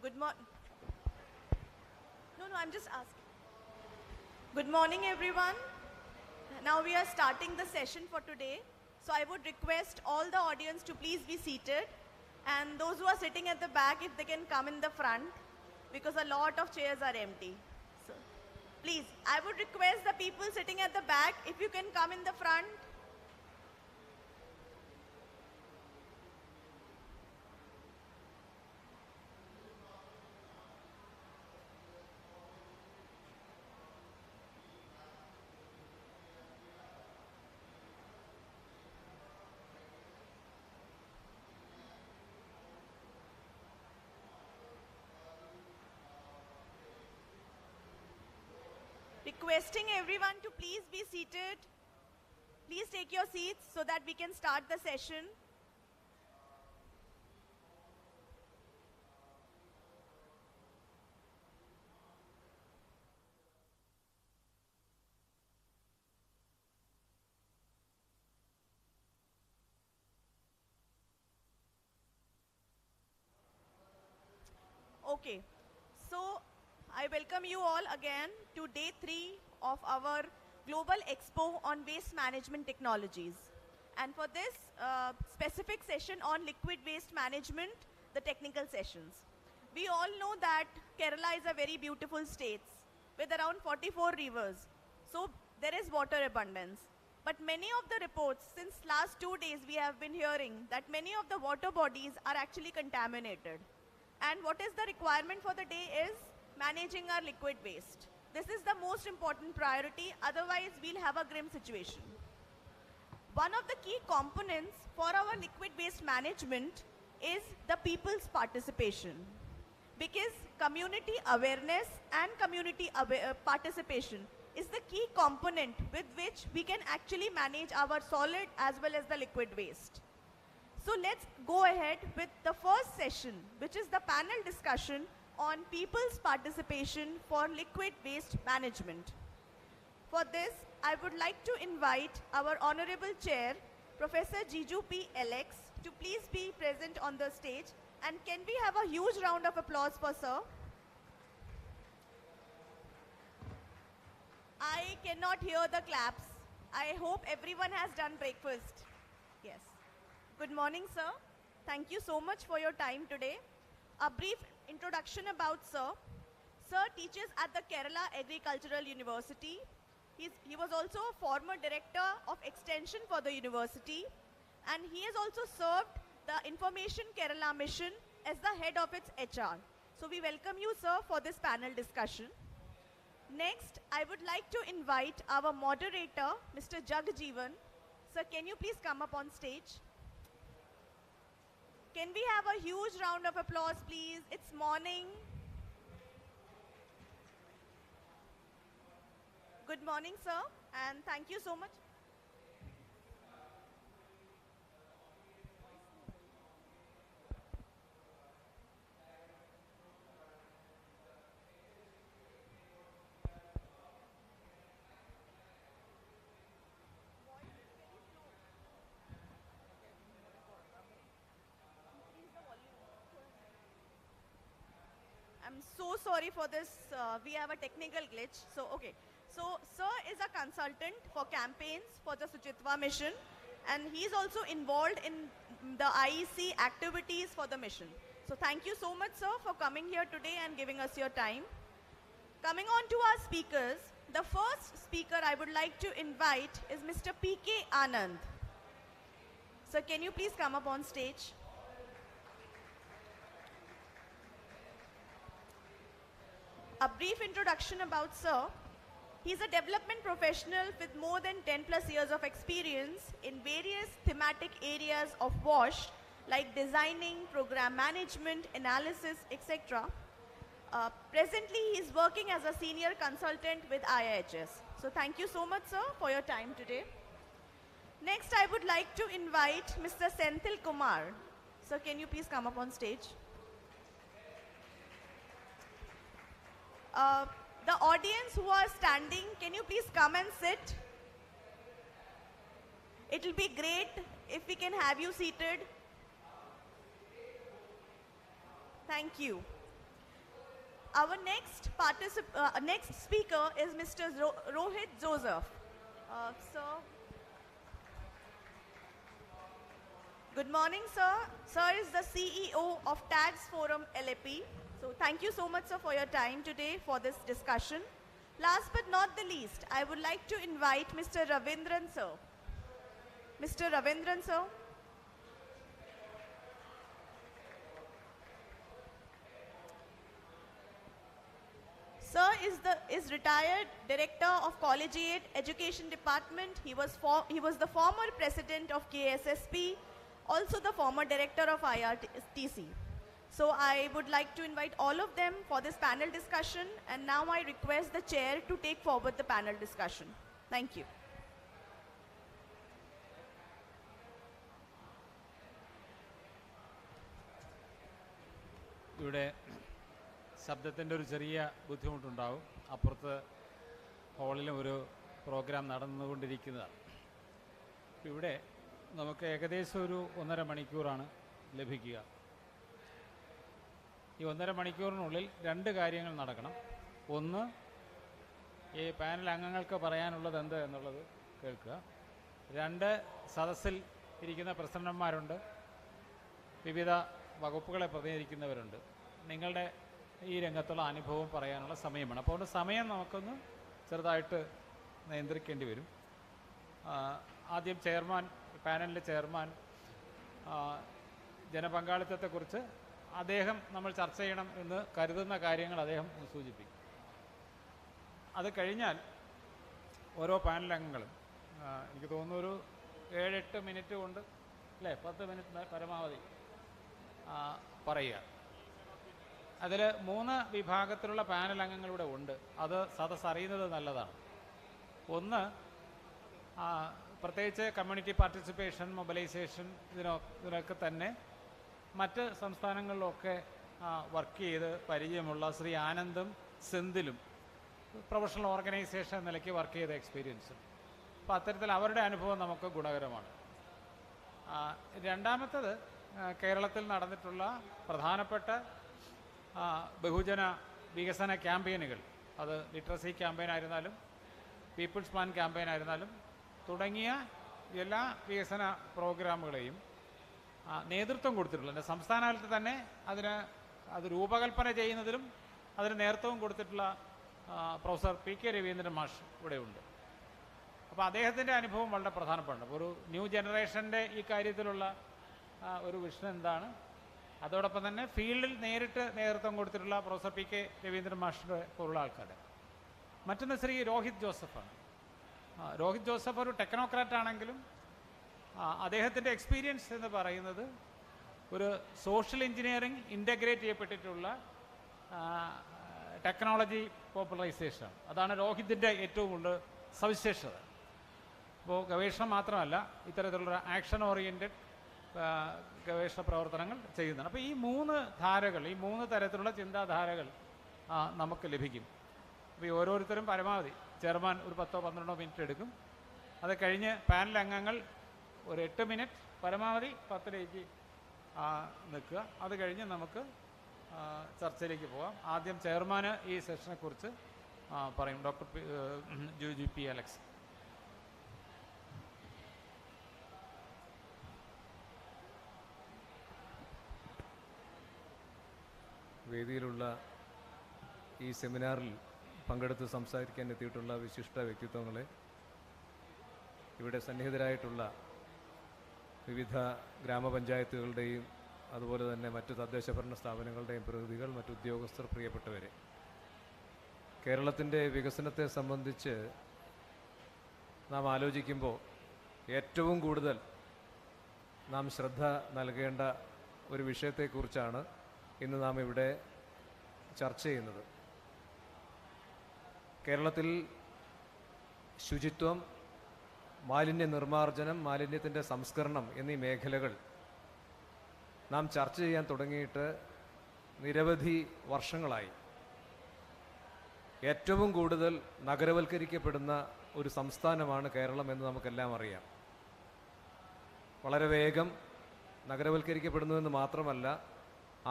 Good morning. No, I'm just asking. Good morning, everyone. Now we are starting the session for today. So I would request all the audience to please be seated. And those who are sitting at the back, if they can come in the front, because a lot of chairs are empty. So please, I would request the people sitting at the back, if you can come in the front. Requesting everyone to please be seated. Please take your seats so that we can start the session. Okay, so I welcome you all again to day 3 of our Global Expo on Waste Management Technologies. And for this specific session on liquid waste management, the technical sessions. We all know that Kerala is a very beautiful state with around 44 rivers. So there is water abundance. But many of the reports since last 2 days we have been hearing that many of the water bodies are actually contaminated. And what is the requirement for the day is managing our liquid waste. This is the most important priority, otherwise we'll have a grim situation. One of the key components for our liquid waste management is the people's participation. Because community awareness and community participation is the key component with which we can actually manage our solid as well as the liquid waste. So let's go ahead with the first session, which is the panel discussion on people's participation for liquid waste management. For this, I would like to invite our Honorable Chair, Professor Jiju P. Alex, to please be present on the stage. And can we have a huge round of applause for Sir? I cannot hear the claps. I hope everyone has done breakfast. Yes. Good morning, sir. Thank you so much for your time today. A brief introduction about Sir. Sir teaches at the Kerala Agricultural University. He was also a former director of extension for the university, and he has also served the Information Kerala mission as the head of its HR. So we welcome you, sir, for this panel discussion. Next, I would like to invite our moderator, Mr. Jagjeevan. Sir, can you please come up on stage? Can we have a huge round of applause, please? It's morning. Good morning, sir, and thank you so much. I'm so sorry for this. We have a technical glitch. So, okay. So, Sir is a consultant for campaigns for the Suchitwa mission, and he's also involved in the IEC activities for the mission. So, thank you so much, sir, for coming here today and giving us your time. Coming on to our speakers, the first speaker I would like to invite is Mr. P.K. Anand. Sir, can you please come up on stage? A brief introduction about Sir. He's a development professional with more than 10 plus years of experience in various thematic areas of WASH like designing, program management, analysis, etc. Presently, he's working as a senior consultant with IIHS. So thank you so much, sir, for your time today. Next, I would like to invite Mr. Senthil Kumar. Sir, can you please come up on stage? The audience who are standing, can you please come and sit? It will be great if we can have you seated. Thank you. our next speaker is Mr. Rohit Joseph. Sir. Good morning, sir. Sir is the CEO of Tags Forum LAP. So thank you so much, sir, for your time today for this discussion. Last but not the least, I would like to invite Mr. Ravindran, sir. Mr. Ravindran, sir. Sir is retired director of Collegiate Education Department. He was the former president of KSSP, also the former director of IRTC. So I would like to invite all of them for this panel discussion, and now I request the chair to take forward the panel discussion. Thank you. ഇവിടെ ശബ്ദത്തിൻ്റെ ഒരു ചെറിയ ബുദ്ധിമുട്ടുണ്ടാവും. അപ്പുറത്ത് ഹാളിലും ഒരു programme നടന്നുകൊണ്ടിരിക്കുന്നതാണ്. ഇവിടെ നമുക്ക് ഏകദേശം ഒരു 1.5 മണിക്കൂറാണ് ലഭിക്കുക. ഈ 1.5 മണിക്കൂറിനുള്ളിൽ 2 കാര്യങ്ങൾ നടക്കണം. ഒന്ന്, ഈ പാനൽ അംഗങ്ങൾക്ക് പറയാനുള്ളത് എന്ത് എന്നുള്ളത് കേൾക്കുക. 2, സദസ്സിൽ ഇരിക്കുന്ന പ്രസിഡന്റുമാരുണ്ട്, വിവിധ വകുപ്പുകളെ പ്രതിനിധീകരിക്കുന്നവരുണ്ട്. നിങ്ങളുടെ ഈ രംഗത്തുള്ള അനുഭവം പറയാനുള്ള സമയമാണ്. അപ്പോൾ അതുകൊണ്ട് സമയം നമുക്കൊന്ന് ചെറുതായിട്ട് നിയന്ത്രിക്കേണ്ടി വരും. ആദ്യം പാനലിലെ ചെയർമാൻ ജനപങ്കാളിത്തത്തെക്കുറിച്ച് അദ്ദേഹം നമ്മൾ ചർച്ച ചെയ്യണം എന്ന് കരുതുന്ന കാര്യങ്ങൾ അദ്ദേഹം സൂചിപ്പിക്കും. അത് കഴിഞ്ഞാൽ ഓരോ പാനൽ അംഗങ്ങളും എനിക്ക് തോന്നുന്നു ഒരു 7-8 മിനിറ്റ് കൊണ്ട് അല്ലേ 10 മിനിറ്റ് പരമാവധി പറയുക. അതിൽ 3 വിഭാഗത്തിലുള്ള പാനൽ അംഗങ്ങളിവിടെ ഉണ്ട്. അത് സദസ്സ് അറിയുന്നത് നല്ലതാണ്. ഒന്ന്, പ്രത്യേകിച്ച് കമ്മ്യൂണിറ്റി പാർട്ടിസിപ്പേഷൻ, മൊബിലൈസേഷൻ ഇതിനൊക്കെ തന്നെ മറ്റ് സംസ്ഥാനങ്ങളിലൊക്കെ വർക്ക് ചെയ്ത് പരിചയമുള്ള ശ്രീ ആനന്ദും സെന്തിലും പ്രൊഫഷണൽ ഓർഗനൈസേഷൻ നിലയ്ക്ക് വർക്ക് ചെയ്ത എക്സ്പീരിയൻസും. അപ്പോൾ അത്തരത്തിൽ അവരുടെ അനുഭവം നമുക്ക് ഗുണകരമാണ്. രണ്ടാമത്തത്, കേരളത്തിൽ നടന്നിട്ടുള്ള പ്രധാനപ്പെട്ട ബഹുജന വികസന ക്യാമ്പയിനുകൾ, അത് ലിറ്ററസി ക്യാമ്പയിൻ ആയിരുന്നാലും പീപ്പിൾസ് പ്ലാൻ ക്യാമ്പയിൻ ആയിരുന്നാലും തുടങ്ങിയ എല്ലാ വികസന പ്രോഗ്രാമുകളെയും നേതൃത്വം കൊടുത്തിട്ടുള്ള സംസ്ഥാന തലത്തിൽ തന്നെ അത് രൂപകൽപ്പന ചെയ്യുന്നതിലും അതിന് നേതൃത്വം കൊടുത്തിട്ടുള്ള പ്രൊഫസർ PK രവീന്ദ്രൻ മാഷ് ഇവിടെയുണ്ട്. അപ്പോൾ അദ്ദേഹത്തിൻ്റെ അനുഭവം വളരെ പ്രധാനപ്പെട്ട ഒരു ന്യൂ ജനറേഷൻ്റെ ഈ കാര്യത്തിലുള്ള ഒരു വിഷൻ എന്താണ്, അതോടൊപ്പം തന്നെ ഫീൽഡിൽ നേരിട്ട് നേതൃത്വം കൊടുത്തിട്ടുള്ള പ്രൊഫസർ PK രവീന്ദ്രൻ മാഷിൻ്റെ പോലുള്ള ആൾക്കാർ. മറ്റൊന്ന് ശ്രീ രോഹിത് ജോസഫാണ്. രോഹിത് ജോസഫ് ഒരു ടെക്നോക്രാറ്റ് ആണെങ്കിലും അദ്ദേഹത്തിൻ്റെ എക്സ്പീരിയൻസ് എന്ന് പറയുന്നത് ഒരു social engineering integrate ചെയ്യപ്പെട്ടിട്ടുള്ള technology popularisation. അതാണ് രോഹിത്തിൻ്റെ ഏറ്റവും കൂടുതൽ സവിശേഷത. അപ്പോൾ ഗവേഷണം മാത്രമല്ല, ഇത്തരത്തിലുള്ള ആക്ഷൻ ഓറിയൻറ്റഡ് ഗവേഷണ പ്രവർത്തനങ്ങൾ ചെയ്യുന്നതാണ്. അപ്പോൾ ഈ 3 ധാരകൾ, ഈ 3 തരത്തിലുള്ള ചിന്താധാരകൾ നമുക്ക് ലഭിക്കും. അപ്പോൾ ഈ ഓരോരുത്തരും പരമാവധി ചെയർമാൻ ഒരു 10-12 മിനിറ്റ് എടുക്കും. അത് കഴിഞ്ഞ് പാനൽ അംഗങ്ങൾ ഒരു 8 മിനിറ്റ്, പരമാവധി 10ലേക്ക് നിൽക്കുക. അത് കഴിഞ്ഞ് നമുക്ക് ചർച്ചയിലേക്ക് പോകാം. ആദ്യം ചെയർമാന് ഈ സെഷനെക്കുറിച്ച് പറയും. Doctor GP Alex. വേദിയിലുള്ള ഈ സെമിനാറിൽ പങ്കെടുത്ത് സംസാരിക്കാൻ എത്തിയിട്ടുള്ള വിശിഷ്ട വ്യക്തിത്വങ്ങളെ, ഇവിടെ സന്നിഹിതരായിട്ടുള്ള വിവിധ ഗ്രാമപഞ്ചായത്തുകളുടെയും അതുപോലെ തന്നെ മറ്റു തദ്ദേശ ഭരണ സ്ഥാപനങ്ങളുടെയും പ്രതിനിധികൾ, മറ്റു ഉദ്യോഗസ്ഥർ, പ്രിയപ്പെട്ടവരെ, കേരളത്തിൻ്റെ വികസനത്തെ സംബന്ധിച്ച് നാം ആലോചിക്കുമ്പോൾ ഏറ്റവും കൂടുതൽ നാം ശ്രദ്ധ നൽകേണ്ട ഒരു വിഷയത്തെക്കുറിച്ചാണ് ഇന്ന് നാം ഇവിടെ ചർച്ച ചെയ്യുന്നത്. കേരളത്തിൽ ശുചിത്വം, മാലിന്യ നിർമ്മാർജ്ജനം, മാലിന്യത്തിൻ്റെ സംസ്കരണം എന്നീ മേഖലകൾ നാം ചർച്ച ചെയ്യാൻ തുടങ്ങിയിട്ട് നിരവധി വർഷങ്ങളായി. ഏറ്റവും കൂടുതൽ നഗരവൽക്കരിക്കപ്പെടുന്ന ഒരു സംസ്ഥാനമാണ് കേരളം എന്ന് നമുക്കെല്ലാം അറിയാം. വളരെ വേഗം നഗരവൽക്കരിക്കപ്പെടുന്നുവെന്ന് മാത്രമല്ല,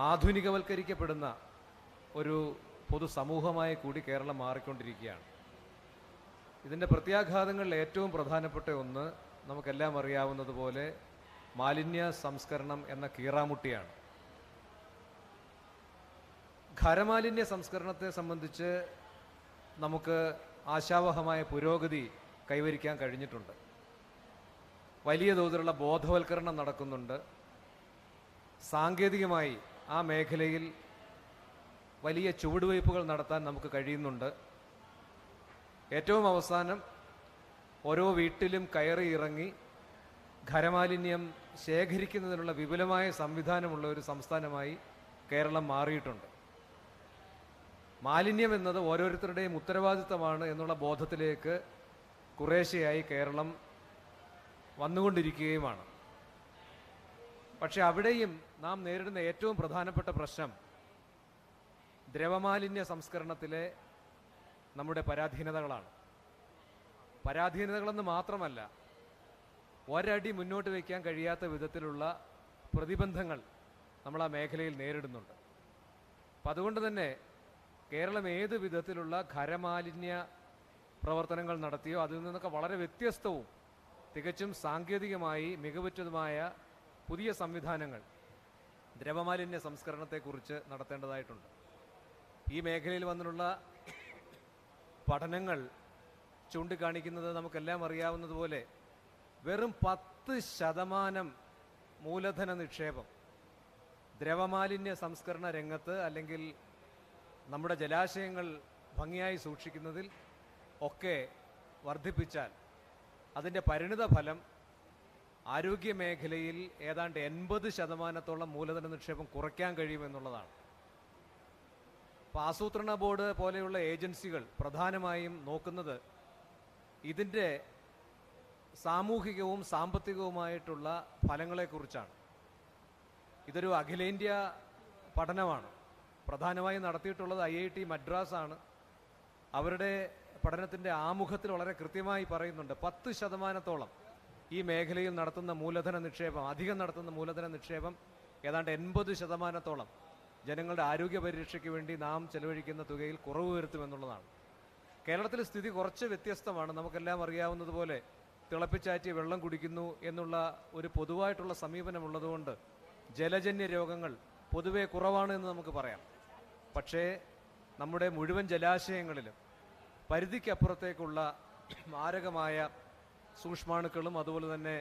ആധുനികവൽക്കരിക്കപ്പെടുന്ന ഒരു പൊതുസമൂഹമായി കൂടി കേരളം മാറിക്കൊണ്ടിരിക്കുകയാണ്. ഇതിൻ്റെ പ്രത്യാഘാതങ്ങളിൽ ഏറ്റവും പ്രധാനപ്പെട്ട ഒന്ന് നമുക്കെല്ലാം അറിയാവുന്നതുപോലെ മാലിന്യ സംസ്കരണം എന്ന കീറാമുട്ടിയാണ്. ഖരമാലിന്യ സംസ്കരണത്തെ സംബന്ധിച്ച് നമുക്ക് ആശാവഹമായ പുരോഗതി കൈവരിക്കാൻ കഴിഞ്ഞിട്ടുണ്ട്. വലിയ തോതിലുള്ള ബോധവൽക്കരണം നടക്കുന്നുണ്ട്. സാങ്കേതികമായി ആ മേഖലയിൽ വലിയ ചുവടുവയ്പ്പുകൾ നടത്താൻ നമുക്ക് കഴിയുന്നുണ്ട്. ഏറ്റവും അവസാനം ഓരോ വീട്ടിലും കയറി ഇറങ്ങി ഖരമാലിന്യം ശേഖരിക്കുന്നതിനുള്ള വിപുലമായ സംവിധാനമുള്ള ഒരു സംസ്ഥാനമായി കേരളം മാറിയിട്ടുണ്ട്. മാലിന്യം എന്നത് ഓരോരുത്തരുടെയും ഉത്തരവാദിത്തമാണ് എന്നുള്ള ബോധത്തിലേക്ക് കുറേശ്ശെയായി കേരളം വന്നുകൊണ്ടിരിക്കുകയുമാണ്. പക്ഷെ അവിടെയും നാം നേരിടുന്ന ഏറ്റവും പ്രധാനപ്പെട്ട പ്രശ്നം ദ്രവമാലിന്യ സംസ്കരണത്തിലെ നമ്മുടെ പരാധീനതകളാണ്. പരാധീനതകളെന്ന് മാത്രമല്ല, ഒരടി മുന്നോട്ട് വയ്ക്കാൻ കഴിയാത്ത വിധത്തിലുള്ള പ്രതിബന്ധങ്ങൾ നമ്മൾ ആ മേഖലയിൽ നേരിടുന്നുണ്ട്. അപ്പം അതുകൊണ്ട് തന്നെ കേരളം ഏത് വിധത്തിലുള്ള ഖരമാലിന്യ പ്രവർത്തനങ്ങൾ നടത്തിയോ അതിൽ നിന്നൊക്കെ വളരെ വ്യത്യസ്തവും തികച്ചും സാങ്കേതികമായി മികവുറ്റതുമായ പുതിയ സംവിധാനങ്ങൾ ദ്രവമാലിന്യ സംസ്കരണത്തെക്കുറിച്ച് നടത്തേണ്ടതായിട്ടുണ്ട്. ഈ മേഖലയിൽ വന്നിട്ടുള്ള പഠനങ്ങൾ ചൂണ്ടിക്കാണിക്കുന്നത് നമുക്കെല്ലാം അറിയാവുന്നതുപോലെ വെറും 10% മൂലധന നിക്ഷേപം ദ്രവമാലിന്യ സംസ്കരണ രംഗത്ത് അല്ലെങ്കിൽ നമ്മുടെ ജലാശയങ്ങൾ ഭംഗിയായി സൂക്ഷിക്കുന്നതിൽ ഒക്കെ വർദ്ധിപ്പിച്ചാൽ അതിൻ്റെ പരിണിത ഫലം ആരോഗ്യ മേഖലയിൽ ഏതാണ്ട് 80% മൂലധന നിക്ഷേപം കുറയ്ക്കാൻ കഴിയുമെന്നുള്ളതാണ്. അപ്പോൾ ആസൂത്രണ ബോർഡ് പോലെയുള്ള ഏജൻസികൾ പ്രധാനമായും നോക്കുന്നത് ഇതിൻ്റെ സാമൂഹികവും സാമ്പത്തികവുമായിട്ടുള്ള ഫലങ്ങളെക്കുറിച്ചാണ്. ഇതൊരു അഖിലേന്ത്യാ പഠനമാണ്. പ്രധാനമായും നടത്തിയിട്ടുള്ളത് IIT മദ്രാസാണ്. അവരുടെ പഠനത്തിൻ്റെ ആമുഖത്തിൽ വളരെ കൃത്യമായി പറയുന്നുണ്ട് 10% ഈ മേഖലയിൽ നടത്തുന്ന മൂലധന നിക്ഷേപം, അധികം നടത്തുന്ന മൂലധന നിക്ഷേപം ഏതാണ്ട് 80% ജനങ്ങളുടെ ആരോഗ്യ പരിരക്ഷയ്ക്ക് വേണ്ടി നാം ചെലവഴിക്കുന്ന തുകയിൽ കുറവ് വരുത്തുമെന്നുള്ളതാണ്. കേരളത്തിലെ സ്ഥിതി കുറച്ച് വ്യത്യസ്തമാണ്. നമുക്കെല്ലാം അറിയാവുന്നതുപോലെ തിളപ്പിച്ചാറ്റിയ വെള്ളം കുടിക്കുന്നു എന്നുള്ള ഒരു പൊതുവായിട്ടുള്ള സമീപനമുള്ളതുകൊണ്ട് ജലജന്യ രോഗങ്ങൾ പൊതുവെ കുറവാണ് എന്ന് നമുക്ക് പറയാം. പക്ഷേ നമ്മുടെ മുഴുവൻ ജലാശയങ്ങളിലും പരിധിക്കപ്പുറത്തേക്കുള്ള മാരകമായ സൂക്ഷ്മാണുക്കളും അതുപോലെ തന്നെ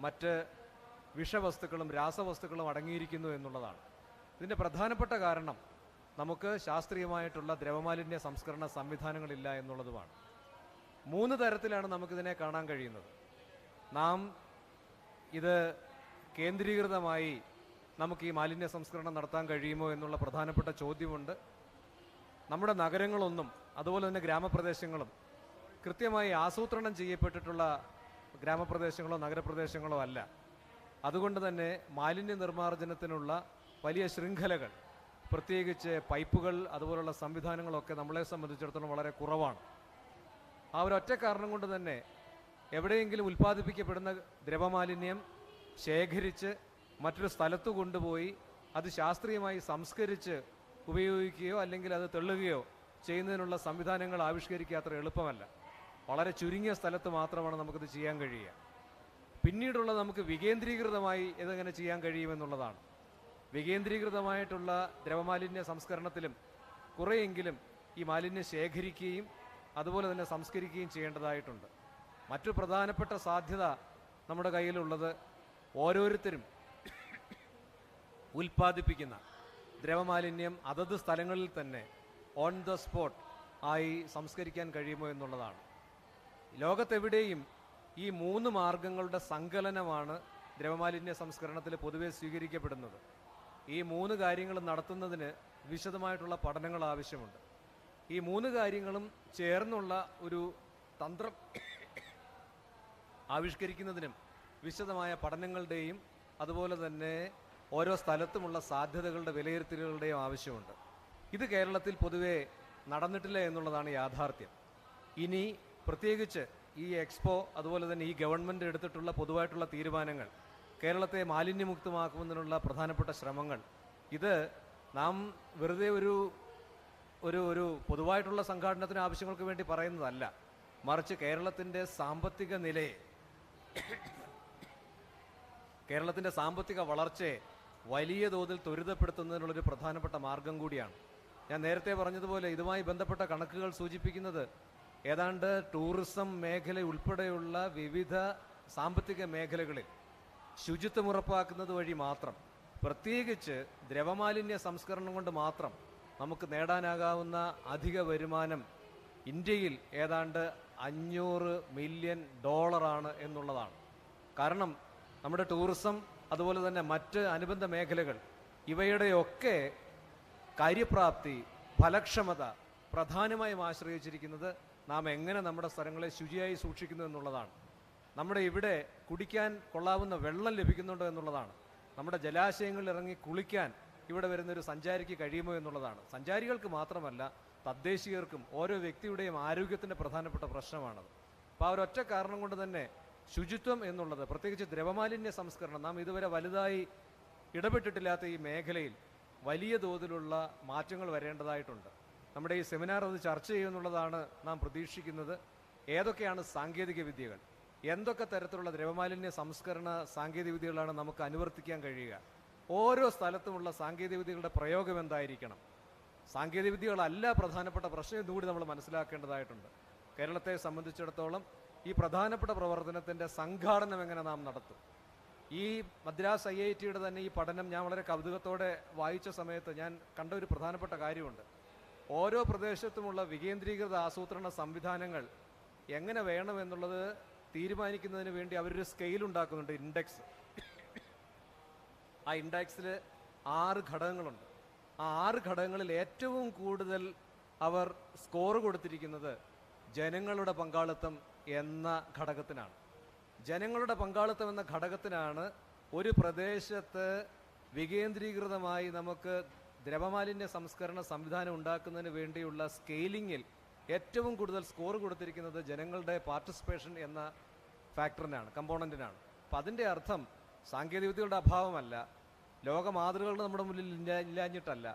മറ്റ് വിഷവസ്തുക്കളും രാസവസ്തുക്കളും അടങ്ങിയിരിക്കുന്നു എന്നുള്ളതാണ്. ഇതിൻ്റെ പ്രധാനപ്പെട്ട കാരണം നമുക്ക് ശാസ്ത്രീയമായിട്ടുള്ള ദ്രവമാലിന്യ സംസ്കരണ സംവിധാനങ്ങളില്ല എന്നുള്ളതുമാണ്. 3 തരത്തിലാണ് നമുക്കിതിനെ കാണാൻ കഴിയുന്നത്. നാം ഇത് കേന്ദ്രീകൃതമായി നമുക്ക് ഈ മാലിന്യ സംസ്കരണം നടത്താൻ കഴിയുമോ എന്നുള്ള പ്രധാനപ്പെട്ട ചോദ്യമുണ്ട്. നമ്മുടെ നഗരങ്ങളൊന്നും അതുപോലെ തന്നെ ഗ്രാമപ്രദേശങ്ങളും കൃത്യമായി ആസൂത്രണം ചെയ്യപ്പെട്ടിട്ടുള്ള ഗ്രാമപ്രദേശങ്ങളോ നഗരപ്രദേശങ്ങളോ അല്ല. അതുകൊണ്ട് തന്നെ മാലിന്യ നിർമ്മാർജ്ജനത്തിനുള്ള വലിയ ശൃംഖലകൾ, പ്രത്യേകിച്ച് പൈപ്പുകൾ അതുപോലുള്ള സംവിധാനങ്ങളൊക്കെ നമ്മളെ സംബന്ധിച്ചിടത്തോളം വളരെ കുറവാണ്. ആ ഒരൊറ്റ കാരണം കൊണ്ട് തന്നെ എവിടെയെങ്കിലും ഉൽപ്പാദിപ്പിക്കപ്പെടുന്ന ദ്രവമാലിന്യം ശേഖരിച്ച് മറ്റൊരു സ്ഥലത്ത് കൊണ്ടുപോയി അത് ശാസ്ത്രീയമായി സംസ്കരിച്ച് ഉപയോഗിക്കുകയോ അല്ലെങ്കിൽ അത് തെള്ളുകയോ ചെയ്യുന്നതിനുള്ള സംവിധാനങ്ങൾ ആവിഷ്കരിക്കുക അത്ര എളുപ്പമല്ല. വളരെ ചുരുങ്ങിയ സ്ഥലത്ത് മാത്രമാണ് നമുക്കിത് ചെയ്യാൻ കഴിയുക. പിന്നീടുള്ളത് നമുക്ക് വികേന്ദ്രീകൃതമായി ഇതെങ്ങനെ ചെയ്യാൻ കഴിയുമെന്നുള്ളതാണ്. വികേന്ദ്രീകൃതമായിട്ടുള്ള ദ്രവമാലിന്യ സംസ്കരണത്തിലും കുറേയെങ്കിലും ഈ മാലിന്യം ശേഖരിക്കുകയും അതുപോലെ തന്നെ സംസ്കരിക്കുകയും ചെയ്യേണ്ടതായിട്ടുണ്ട്. മറ്റു പ്രധാനപ്പെട്ട സാധ്യത നമ്മുടെ കയ്യിലുള്ളത് ഓരോരുത്തരും ഉൽപ്പാദിപ്പിക്കുന്ന ദ്രവമാലിന്യം അതത് സ്ഥലങ്ങളിൽ തന്നെ ഓൺ ദ സ്പോട്ട് ആയി സംസ്കരിക്കാൻ കഴിയുമോ എന്നുള്ളതാണ്. ലോകത്തെവിടെയും ഈ 3 മാർഗങ്ങളുടെ സങ്കലനമാണ് ദ്രവമാലിന്യ സംസ്കരണത്തിൽ പൊതുവെ സ്വീകരിക്കപ്പെടുന്നത്. ഈ 3 കാര്യങ്ങളും നടത്തുന്നതിന് വിശദമായിട്ടുള്ള പഠനങ്ങൾ ആവശ്യമുണ്ട്. ഈ 3 കാര്യങ്ങളും ചേർന്നുള്ള ഒരു തന്ത്രം ആവിഷ്കരിക്കുന്നതിനും വിശദമായ പഠനങ്ങളുടെയും അതുപോലെ തന്നെ ഓരോ സ്ഥലത്തുമുള്ള സാധ്യതകളുടെ വിലയിരുത്തലുകളുടെയും ആവശ്യമുണ്ട്. ഇത് കേരളത്തിൽ പൊതുവെ നടന്നിട്ടില്ല എന്നുള്ളതാണ് യാഥാർത്ഥ്യം. ഇനി പ്രത്യേകിച്ച് ഈ എക്സ്പോ അതുപോലെ തന്നെ ഈ ഗവൺമെൻറ് എടുത്തിട്ടുള്ള പൊതുവായിട്ടുള്ള തീരുമാനങ്ങൾ, കേരളത്തെ മാലിന്യമുക്തമാക്കുന്നതിനുള്ള പ്രധാനപ്പെട്ട ശ്രമങ്ങൾ, ഇത് നാം വെറുതെ ഒരു ഒരു പൊതുവായിട്ടുള്ള സംഘാടനത്തിന് ആവശ്യങ്ങൾക്ക് വേണ്ടി പറയുന്നതല്ല, മറിച്ച് കേരളത്തിൻ്റെ സാമ്പത്തിക നിലയെ, കേരളത്തിൻ്റെ സാമ്പത്തിക വളർച്ചയെ വലിയ തോതിൽ ത്വരിതപ്പെടുത്തുന്നതിനുള്ളൊരു പ്രധാനപ്പെട്ട മാർഗം കൂടിയാണ്. ഞാൻ നേരത്തെ പറഞ്ഞതുപോലെ ഇതുമായി ബന്ധപ്പെട്ട കണക്കുകൾ സൂചിപ്പിക്കുന്നത് ഏതാണ്ട് ടൂറിസം മേഖല ഉൾപ്പെടെയുള്ള വിവിധ സാമ്പത്തിക മേഖലകളിൽ ശുചിത്വം ഉറപ്പാക്കുന്നത് വഴി മാത്രം, പ്രത്യേകിച്ച് ദ്രവമാലിന്യ സംസ്കരണം കൊണ്ട് മാത്രം നമുക്ക് നേടാനാകാവുന്ന അധിക വരുമാനം ഇന്ത്യയിൽ ഏതാണ്ട് $500 മില്യൺ എന്നുള്ളതാണ്. കാരണം നമ്മുടെ ടൂറിസം, അതുപോലെ തന്നെ മറ്റ് അനുബന്ധ മേഖലകൾ, ഇവയുടെയൊക്കെ കാര്യപ്രാപ്തി, ഫലക്ഷമത പ്രധാനമായും ആശ്രയിച്ചിരിക്കുന്നത് നാം എങ്ങനെ നമ്മുടെ സ്ഥലങ്ങളെ ശുചിയായി സൂക്ഷിക്കുന്നു എന്നുള്ളതാണ്. നമ്മുടെ ഇവിടെ കുടിക്കാൻ കൊള്ളാവുന്ന വെള്ളം ലഭിക്കുന്നുണ്ടോ എന്നുള്ളതാണ്. നമ്മുടെ ജലാശയങ്ങളിൽ ഇറങ്ങി കുളിക്കാൻ ഇവിടെ വരുന്നൊരു സഞ്ചാരിക്ക് കഴിയുമോ എന്നുള്ളതാണ്. സഞ്ചാരികൾക്ക് മാത്രമല്ല, തദ്ദേശീയർക്കും ഓരോ വ്യക്തിയുടെയും ആരോഗ്യത്തിൻ്റെ പ്രധാനപ്പെട്ട പ്രശ്നമാണത്. അപ്പോൾ ആ ഒരൊറ്റ കാരണം കൊണ്ട് തന്നെ ശുചിത്വം എന്നുള്ളത്, പ്രത്യേകിച്ച് ദ്രവമാലിന്യ സംസ്കരണം, നാം ഇതുവരെ വലുതായി ഇടപെട്ടിട്ടില്ലാത്ത ഈ മേഖലയിൽ വലിയ തോതിലുള്ള മാറ്റങ്ങൾ വരേണ്ടതായിട്ടുണ്ട്. നമ്മുടെ ഈ സെമിനാർ അത് ചർച്ച ചെയ്യുമെന്നുള്ളതാണ് നാം പ്രതീക്ഷിക്കുന്നത്. ഏതൊക്കെയാണ് സാങ്കേതിക വിദ്യകൾ, എന്തൊക്കെ തരത്തിലുള്ള ദ്രവമാലിന്യ സംസ്കരണ സാങ്കേതിക വിദ്യകളാണ് നമുക്ക് അനുവർത്തിക്കാൻ കഴിയുക, ഓരോ സ്ഥലത്തുമുള്ള സാങ്കേതിക വിദ്യകളുടെ പ്രയോഗം എന്തായിരിക്കണം, സാങ്കേതിക വിദ്യകളല്ല പ്രധാനപ്പെട്ട പ്രശ്നം എന്നുകൂടി നമ്മൾ മനസ്സിലാക്കേണ്ടതായിട്ടുണ്ട്. കേരളത്തെ സംബന്ധിച്ചിടത്തോളം ഈ പ്രധാനപ്പെട്ട പ്രവർത്തനത്തിൻ്റെ സംഘാടനം എങ്ങനെ നാം നടത്തും? ഈ മദ്രാസ് IITയുടെ തന്നെ ഈ പഠനം ഞാൻ വളരെ കൗതുകത്തോടെ വായിച്ച സമയത്ത് ഞാൻ കണ്ട ഒരു പ്രധാനപ്പെട്ട കാര്യമുണ്ട്. ഓരോ പ്രദേശത്തുമുള്ള വികേന്ദ്രീകൃത ആസൂത്രണ സംവിധാനങ്ങൾ എങ്ങനെ വേണമെന്നുള്ളത് തീരുമാനിക്കുന്നതിന് വേണ്ടി അവരൊരു സ്കെയിൽ ഉണ്ടാക്കുന്നുണ്ട്, ഇൻഡെക്സ്. ആ ഇൻഡെക്സിൽ 6 ഘടകങ്ങളുണ്ട്. ആ 6 ഘടകങ്ങളിൽ ഏറ്റവും കൂടുതൽ അവർ സ്കോർ കൊടുത്തിരിക്കുന്നത് ജനങ്ങളുടെ പങ്കാളിത്തം എന്ന ഘടകത്തിനാണ്. ജനങ്ങളുടെ പങ്കാളിത്തം എന്ന ഘടകത്തിനാണ് ഒരു പ്രദേശത്ത് വികേന്ദ്രീകൃതമായി നമുക്ക് ദ്രവമാലിന്യ സംസ്കരണ സംവിധാനം ഉണ്ടാക്കുന്നതിന് വേണ്ടിയുള്ള സ്കെയിലിങ്ങിൽ ഏറ്റവും കൂടുതൽ സ്കോർ കൊടുത്തിരിക്കുന്നത് ജനങ്ങളുടെ പാർട്ടിസിപ്പേഷൻ എന്ന ഫാക്ടറിനാണ്, കമ്പോണൻറ്റിനാണ്. അപ്പം അതിൻ്റെ അർത്ഥം സാങ്കേതികവിദ്യകളുടെ അഭാവമല്ല, ലോക മാതൃകകൾ നമ്മുടെ മുന്നിൽ ഇല്ലാഞ്ഞിട്ടല്ല,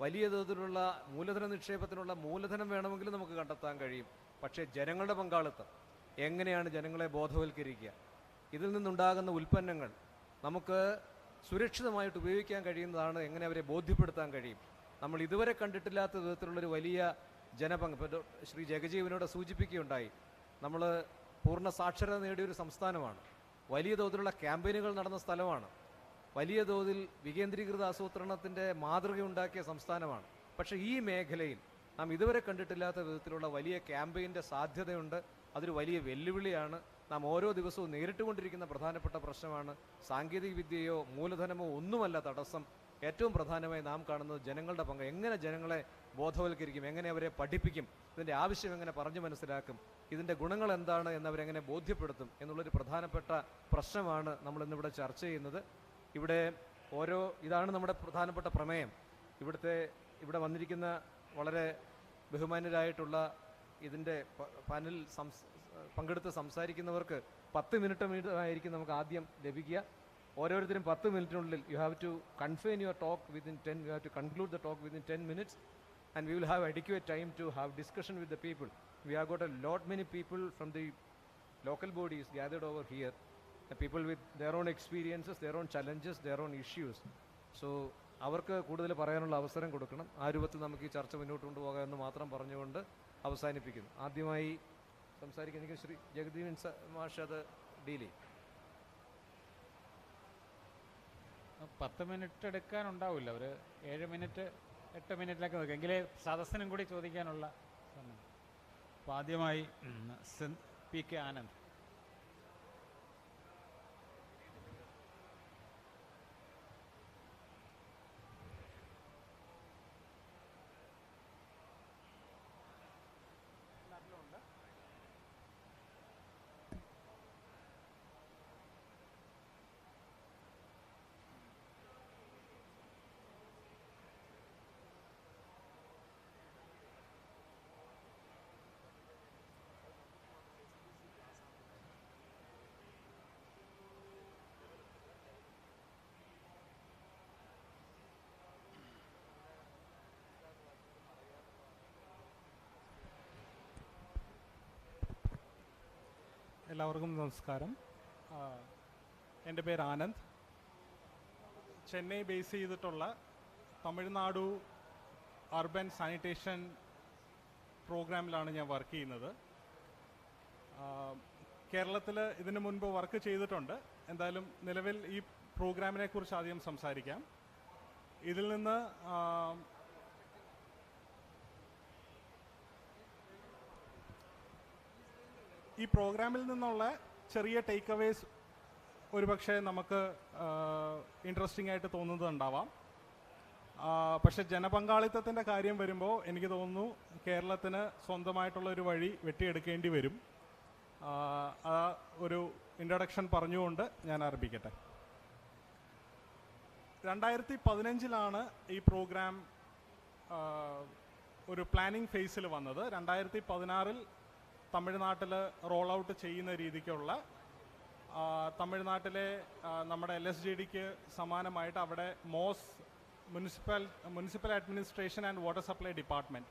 വലിയ തോതിലുള്ള മൂലധന നിക്ഷേപത്തിനുള്ള മൂലധനം വേണമെങ്കിലും നമുക്ക് കണ്ടെത്താൻ കഴിയും. പക്ഷേ ജനങ്ങളുടെ പങ്കാളിത്തം, എങ്ങനെയാണ് ജനങ്ങളെ ബോധവൽക്കരിക്കുക, ഇതിൽ നിന്നുണ്ടാകുന്ന ഉൽപ്പന്നങ്ങൾ നമുക്ക് സുരക്ഷിതമായിട്ട് ഉപയോഗിക്കാൻ കഴിയുന്നതാണ്, എങ്ങനെ അവരെ ബോധ്യപ്പെടുത്താൻ കഴിയും. നമ്മൾ ഇതുവരെ കണ്ടിട്ടില്ലാത്ത വിധത്തിലുള്ളൊരു വലിയ ജനപങ്ക്, ഇപ്പോൾ ശ്രീ ജഗജീവനോട് സൂചിപ്പിക്കുകയുണ്ടായി, നമ്മൾ പൂർണ്ണ സാക്ഷരത നേടിയൊരു സംസ്ഥാനമാണ്, വലിയ തോതിലുള്ള ക്യാമ്പയിനുകൾ നടന്ന സ്ഥലമാണ്, വലിയ തോതിൽ വികേന്ദ്രീകൃത ആസൂത്രണത്തിൻ്റെ മാതൃകയുണ്ടാക്കിയ സംസ്ഥാനമാണ്. പക്ഷേ ഈ മേഖലയിൽ നാം ഇതുവരെ കണ്ടിട്ടില്ലാത്ത വിധത്തിലുള്ള വലിയ ക്യാമ്പയിൻ്റെ സാധ്യതയുണ്ട്. അതൊരു വലിയ വെല്ലുവിളിയാണ്. നാം ഓരോ ദിവസവും നേരിട്ടുകൊണ്ടിരിക്കുന്ന പ്രധാനപ്പെട്ട പ്രശ്നമാണ്. സാങ്കേതിക വിദ്യയോ മൂലധനമോ ഒന്നുമല്ല തടസ്സം. ഏറ്റവും പ്രധാനമായി നാം കാണുന്നത് ജനങ്ങളുടെ പങ്ക്. എങ്ങനെ ജനങ്ങളെ ബോധവൽക്കരിക്കും, എങ്ങനെ അവരെ പഠിപ്പിക്കും, ഇതിൻ്റെ ആവശ്യം എങ്ങനെ പറഞ്ഞു മനസ്സിലാക്കും, ഇതിൻ്റെ ഗുണങ്ങൾ എന്താണ് എന്നവരെങ്ങനെ ബോധ്യപ്പെടുത്തും എന്നുള്ളൊരു പ്രധാനപ്പെട്ട പ്രശ്നമാണ് നമ്മളിന്നിവിടെ ചർച്ച ചെയ്യുന്നത്. ഇതാണ് നമ്മുടെ പ്രധാനപ്പെട്ട പ്രമേയം. ഇവിടെ വന്നിരിക്കുന്ന വളരെ ബഹുമാന്യരായിട്ടുള്ള ഇതിൻ്റെ പാനൽ പങ്കെടുത്ത് സംസാരിക്കുന്നവർക്ക് 10 മിനിറ്റ് ആയിരിക്കും നമുക്ക് ആദ്യം ലഭിക്കുക. ഓരോരുത്തരും 10 മിനിറ്റിനുള്ളിൽ you have to confine your talk within 10, you have to conclude the talk within 10 minutes and we will have adequate time to have discussion with the people. We have got a lot many people from the local bodies gathered over here, the people with their own experiences, their own challenges, their own issues. So അവർക്ക് കൂടുതൽ പറയാനുള്ള അവസരം കൊടുക്കണം. ആ രൂപത്തിൽ നമുക്ക് ഈ ചർച്ച മുന്നോട്ട് കൊണ്ടുപോകാം എന്ന് മാത്രം പറഞ്ഞുകൊണ്ട് അവസാനിപ്പിക്കുന്നു. ആദ്യമായി സംസാരിക്കുന്ന ശ്രീ ജഗദീവൻ മാഷ് അത് ഡീൽ ചെയ്യും. 10 മിനിറ്റ് എടുക്കാനുണ്ടാവില്ല, ഒരു 7 മിനിറ്റ് 8 മിനിറ്റിലൊക്കെ നോക്കുക, എങ്കിലേ സദസ്സിനും കൂടി ചോദിക്കാനുള്ള സമയം. അപ്പോൾ ആദ്യമായി PK ആനന്ദ്. എല്ലാവർക്കും നമസ്കാരം. എൻ്റെ പേര് ആനന്ദ്. ചെന്നൈ ബേസ് ചെയ്തിട്ടുള്ള തമിഴ്നാടു അർബൻ സാനിറ്റേഷൻ പ്രോഗ്രാമിലാണ് ഞാൻ വർക്ക് ചെയ്യുന്നത്. കേരളത്തിൽ ഇതിനു മുൻപ് വർക്ക് ചെയ്തിട്ടുണ്ട്. എന്തായാലും നിലവിൽ ഈ പ്രോഗ്രാമിനെ കുറിച്ച് ആദ്യം സംസാരിക്കാം. ഇതിൽ നിന്ന് ഈ പ്രോഗ്രാമിൽ നിന്നുള്ള ചെറിയ ടേക്ക് അവേസ് ഒരുപക്ഷെ നമുക്ക് ഇൻട്രസ്റ്റിംഗ് ആയിട്ട് തോന്നുന്നുണ്ടാവാം. പക്ഷെ ജനപങ്കാളിത്തത്തിൻ്റെ കാര്യം വരുമ്പോൾ എനിക്ക് തോന്നുന്നു കേരളത്തിന് സ്വന്തമായിട്ടുള്ള ഒരു വഴി വെട്ടിയെടുക്കേണ്ടി വരും. ആ ഒരു ഇൻട്രൊഡക്ഷൻ പറഞ്ഞുകൊണ്ട് ഞാൻ ആരംഭിക്കട്ടെ. 2015 ഈ പ്രോഗ്രാം ഒരു പ്ലാനിംഗ് ഫേസിൽ വന്നത്. 2016 തമിഴ്നാട്ടിൽ റോൾ ഔട്ട് ചെയ്യുന്ന രീതിക്കുള്ള തമിഴ്നാട്ടിലെ നമ്മുടെ LSJDക്ക് സമാനമായിട്ട് അവിടെ municipal administration and water supply department,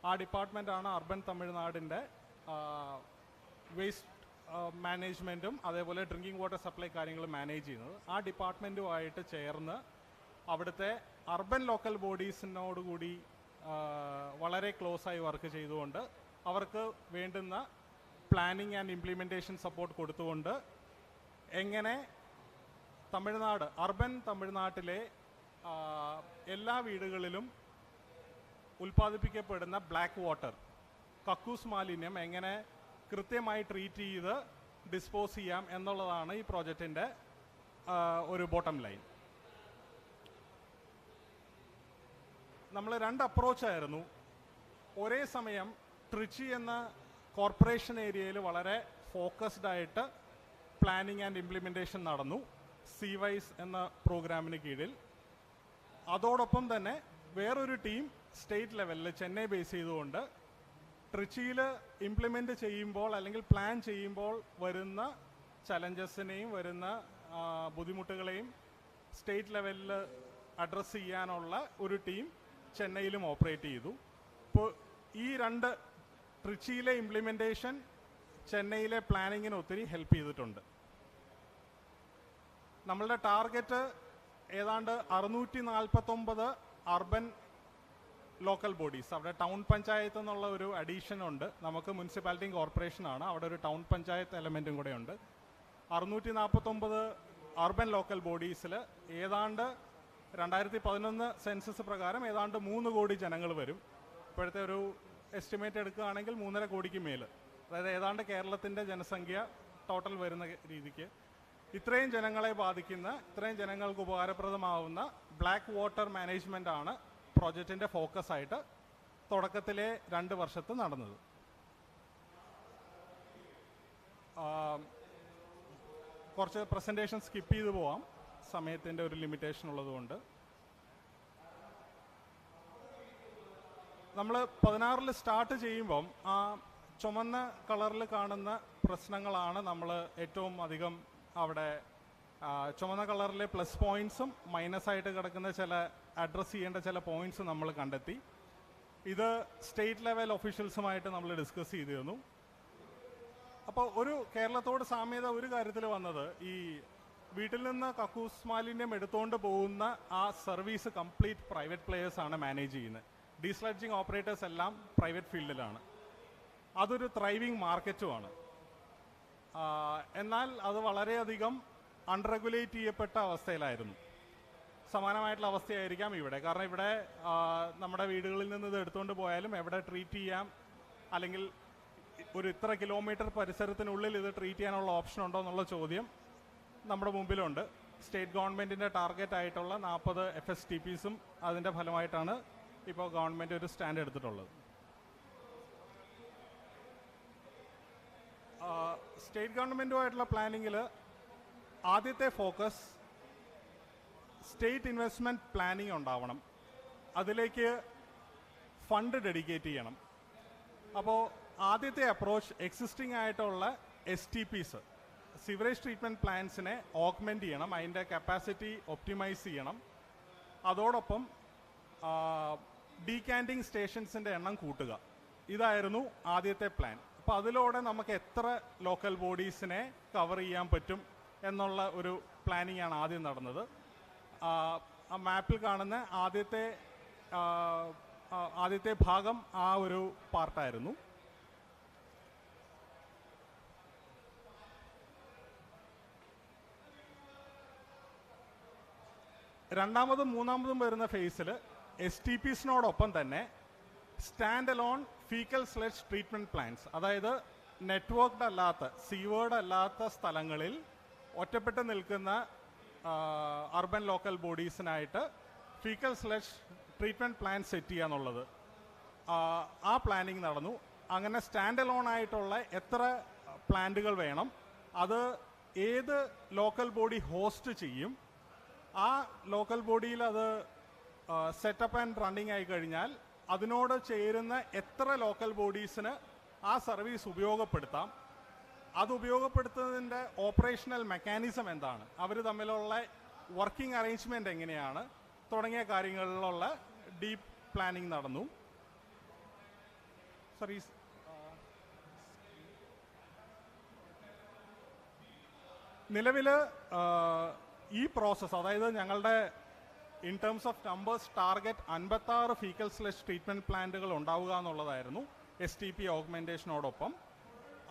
ആ ഡിപ്പാർട്ട്മെൻറ്റാണ് അർബൻ തമിഴ്നാടിൻ്റെ വേസ്റ്റ് മാനേജ്മെൻറ്റും അതേപോലെ ഡ്രിങ്കിങ് വാട്ടർ സപ്ലൈ കാര്യങ്ങൾ മാനേജ് ചെയ്യുന്നത്. ആ ഡിപ്പാർട്ട്മെൻറ്റുമായിട്ട് ചേർന്ന് അവിടുത്തെ അർബൻ ലോക്കൽ ബോഡീസിനോടുകൂടി വളരെ ക്ലോസായി വർക്ക് ചെയ്തുകൊണ്ട് അവർക്ക് വേണ്ടുന്ന പ്ലാനിങ് ആൻഡ് ഇംപ്ലിമെൻറ്റേഷൻ സപ്പോർട്ട് കൊടുത്തുകൊണ്ട് എങ്ങനെ അർബൻ തമിഴ്നാട്ടിലെ എല്ലാ വീടുകളിലും ഉൽപ്പാദിപ്പിക്കപ്പെടുന്ന ബ്ലാക്ക് വാട്ടർ, കക്കൂസ് മാലിന്യം എങ്ങനെ കൃത്യമായി ട്രീറ്റ് ചെയ്ത് ഡിസ്പോസ് ചെയ്യാം എന്നുള്ളതാണ് ഈ പ്രോജക്റ്റിൻ്റെ ഒരു ബോട്ടം ലൈൻ. നമ്മൾ 2 അപ്രോച്ചായിരുന്നു. ഒരേ സമയം ട്രിച്ചി എന്ന കോർപ്പറേഷൻ ഏരിയയിൽ വളരെ ഫോക്കസ്ഡ് ആയിട്ട് പ്ലാനിങ് ആൻഡ് ഇംപ്ലിമെൻറ്റേഷൻ നടന്നു CWISE എന്ന പ്രോഗ്രാമിന് കീഴിൽ. അതോടൊപ്പം തന്നെ വേറൊരു ടീം സ്റ്റേറ്റ് ലെവലിൽ ചെന്നൈ ബേസ് ചെയ്തുകൊണ്ട് ട്രിച്ചിയിൽ ഇംപ്ലിമെൻ്റ് ചെയ്യുമ്പോൾ അല്ലെങ്കിൽ പ്ലാൻ ചെയ്യുമ്പോൾ വരുന്ന ചലഞ്ചസിനെയും വരുന്ന ബുദ്ധിമുട്ടുകളെയും സ്റ്റേറ്റ് ലെവലിൽ അഡ്രസ്സ് ചെയ്യാനുള്ള ഒരു ടീം ചെന്നൈയിലും ഓപ്പറേറ്റ് ചെയ്തു. ഇപ്പോൾ ഈ 2 ട്രിച്ചിയിലെ ഇംപ്ലിമെൻറ്റേഷൻ ചെന്നൈയിലെ പ്ലാനിങ്ങിന് ഒത്തിരി ഹെൽപ്പ് ചെയ്തിട്ടുണ്ട്. നമ്മളുടെ ടാർഗറ്റ് ഏതാണ്ട് 649 അർബൻ ലോക്കൽ ബോഡീസ്, അവിടെ ടൗൺ പഞ്ചായത്ത് എന്നുള്ള ഒരു അഡീഷൻ ഉണ്ട്. നമുക്ക് മുനിസിപ്പാലിറ്റിയും കോർപ്പറേഷനാണ്, അവിടെ ഒരു ടൗൺ പഞ്ചായത്ത് എലമെൻറ്റും കൂടെ ഉണ്ട്. 649 അർബൻ ലോക്കൽ ബോഡീസിൽ ഏതാണ്ട് 2011 സെൻസസ് പ്രകാരം ഏതാണ്ട് 3 കോടി ജനങ്ങൾ വരും. ഇപ്പോഴത്തെ ഒരു എസ്റ്റിമേറ്റ് എടുക്കുകയാണെങ്കിൽ 3.5 കോടിക്ക് മേൽ, അതായത് ഏതാണ്ട് കേരളത്തിൻ്റെ ജനസംഖ്യ ടോട്ടൽ വരുന്ന രീതിക്ക് ഇത്രയും ജനങ്ങളെ ബാധിക്കുന്ന, ഇത്രയും ജനങ്ങൾക്ക് ഉപകാരപ്രദമാവുന്ന ബ്ലാക്ക് വാട്ടർ മാനേജ്മെൻ്റ് ആണ് പ്രോജക്റ്റിൻ്റെ ഫോക്കസ് ആയിട്ട് തുടക്കത്തിലെ 2 വർഷത്ത് നടന്നത്. കുറച്ച് പ്രസൻറ്റേഷൻ സ്കിപ്പ് ചെയ്ത് പോവാം, സമയത്തിൻ്റെ ഒരു ലിമിറ്റേഷൻ ഉള്ളതുകൊണ്ട്. നമ്മൾ 16 സ്റ്റാർട്ട് ചെയ്യുമ്പം ആ ചുമന്ന കളറിൽ കാണുന്ന പ്രശ്നങ്ങളാണ് നമ്മൾ ഏറ്റവും അധികം അവിടെ ചുമന്ന കളറിലെ പ്ലസ് പോയിൻറ്സും മൈനസായിട്ട് കിടക്കുന്ന ചില അഡ്രസ്സ് ചെയ്യേണ്ട ചില പോയിൻറ്റ്സ് നമ്മൾ കണ്ടെത്തി. ഇത് സ്റ്റേറ്റ് ലെവൽ ഒഫീഷ്യൽസുമായിട്ട് നമ്മൾ ഡിസ്കസ് ചെയ്തിരുന്നു. അപ്പോൾ ഒരു കേരളത്തോട് സാമ്യത ഒരു കാര്യത്തിൽ വന്നത്, ഈ വീട്ടിൽ നിന്ന് കക്കൂസ് മാലിന്യം എടുത്തുകൊണ്ട് പോകുന്ന ആ സർവീസ് കംപ്ലീറ്റ് പ്രൈവറ്റ് പ്ലേയേഴ്സാണ് മാനേജ് ചെയ്യുന്നത്. ഡീസ്ലഡ്ജിങ് ഓപ്പറേറ്റേഴ്സ് എല്ലാം പ്രൈവറ്റ് ഫീൽഡിലാണ്. അതൊരു ത്രൈവിങ് മാർക്കറ്റുമാണ്. എന്നാൽ അത് വളരെയധികം അൺറെഗുലേറ്റ് ചെയ്യപ്പെട്ട അവസ്ഥയിലായിരുന്നു. സമാനമായിട്ടുള്ള അവസ്ഥയായിരിക്കാം ഇവിടെ. കാരണം ഇവിടെ നമ്മുടെ വീടുകളിൽ നിന്ന് ഇത് എടുത്തുകൊണ്ട് പോയാലും എവിടെ ട്രീറ്റ് ചെയ്യാം, അല്ലെങ്കിൽ ഒരു ഇത്ര കിലോമീറ്റർ പരിസരത്തിനുള്ളിൽ ഇത് ട്രീറ്റ് ചെയ്യാനുള്ള ഓപ്ഷൻ ഉണ്ടോ എന്നുള്ള ചോദ്യം നമ്മുടെ മുമ്പിലുണ്ട്. സ്റ്റേറ്റ് ഗവൺമെൻറ്റിൻ്റെ ടാർഗറ്റ് ആയിട്ടുള്ള 40 FSTPസും അതിൻ്റെ ഫലമായിട്ടാണ് ഇപ്പോൾ ഗവൺമെൻറ് ഒരു സ്റ്റാൻഡ് എടുത്തിട്ടുള്ളത്. സ്റ്റേറ്റ് ഗവൺമെൻറ്റുമായിട്ടുള്ള പ്ലാനിങ്ങിൽ ആദ്യത്തെ ഫോക്കസ് സ്റ്റേറ്റ് ഇൻവെസ്റ്റ്മെൻറ്റ് പ്ലാനിങ് ഉണ്ടാവണം, അതിലേക്ക് ഫണ്ട് ഡെഡിക്കേറ്റ് ചെയ്യണം. അപ്പോൾ ആദ്യത്തെ അപ്രോച്ച് എക്സിസ്റ്റിംഗ് ആയിട്ടുള്ള STPs, സിവറേജ് ട്രീറ്റ്മെൻറ്റ് പ്ലാന്റ്സിനെ ഓഗ്മെൻറ്റ് ചെയ്യണം, അതിൻ്റെ കപ്പാസിറ്റി ഒപ്റ്റിമൈസ് ചെയ്യണം. അതോടൊപ്പം ഡീകാൻഡിങ് സ്റ്റേഷൻസിൻ്റെ എണ്ണം കൂട്ടുക. ഇതായിരുന്നു ആദ്യത്തെ പ്ലാൻ. അപ്പോൾ അതിലൂടെ നമുക്ക് എത്ര ലോക്കൽ ബോഡീസിനെ കവർ ചെയ്യാൻ പറ്റും എന്നുള്ള ഒരു പ്ലാനിങ് ആണ് ആദ്യം നടന്നത്. ആ മാപ്പിൽ കാണുന്ന ആദ്യത്തെ ഭാഗം ആ ഒരു പാർട്ടായിരുന്നു. രണ്ടാമതും മൂന്നാമതും വരുന്ന ഫേസിൽ STPസിനോടൊപ്പം തന്നെ stand alone faecal sludge treatment plants, അതായത് നെറ്റ്വർക്ക്ഡ് അല്ലാത്ത സീവേർഡ് അല്ലാത്ത സ്ഥലങ്ങളിൽ ഒറ്റപ്പെട്ട് നിൽക്കുന്ന അർബൻ ലോക്കൽ ബോഡീസിനായിട്ട് faecal sludge treatment plan set ചെയ്യുക എന്നുള്ളത്, ആ പ്ലാനിങ് നടന്നു. അങ്ങനെ സ്റ്റാൻഡ് അലോൺ ആയിട്ടുള്ള എത്ര പ്ലാന്റുകൾ വേണം, അത് ഏത് ലോക്കൽ ബോഡി ഹോസ്റ്റ് ചെയ്യും, ആ ലോക്കൽ ബോഡിയിൽ അത് സെറ്റപ്പ് ആൻഡ് റണ്ണിങ് ആയി കഴിഞ്ഞാൽ അതിനോട് ചേരുന്ന എത്ര ലോക്കൽ ബോഡീസിന് ആ സർവീസ് ഉപയോഗപ്പെടുത്താം, അത് ഉപയോഗപ്പെടുത്തുന്നതിൻ്റെ ഓപ്പറേഷണൽ മെക്കാനിസം എന്താണ്, അവർ തമ്മിലുള്ള വർക്കിംഗ് അറേഞ്ച്മെൻറ്റ് എങ്ങനെയാണ് തുടങ്ങിയ കാര്യങ്ങളിലുള്ള ഡീപ്പ് പ്ലാനിങ് നടന്നു. നിലവിൽ ഈ പ്രോസസ്സ്, അതായത് ഞങ്ങളുടെ in terms of numbers target 56 fecal sludge treatment പ്ലാന്റുകൾ ഉണ്ടാവുക എന്നുള്ളതായിരുന്നു STP ഓഗ്മെൻറ്റേഷനോടൊപ്പം.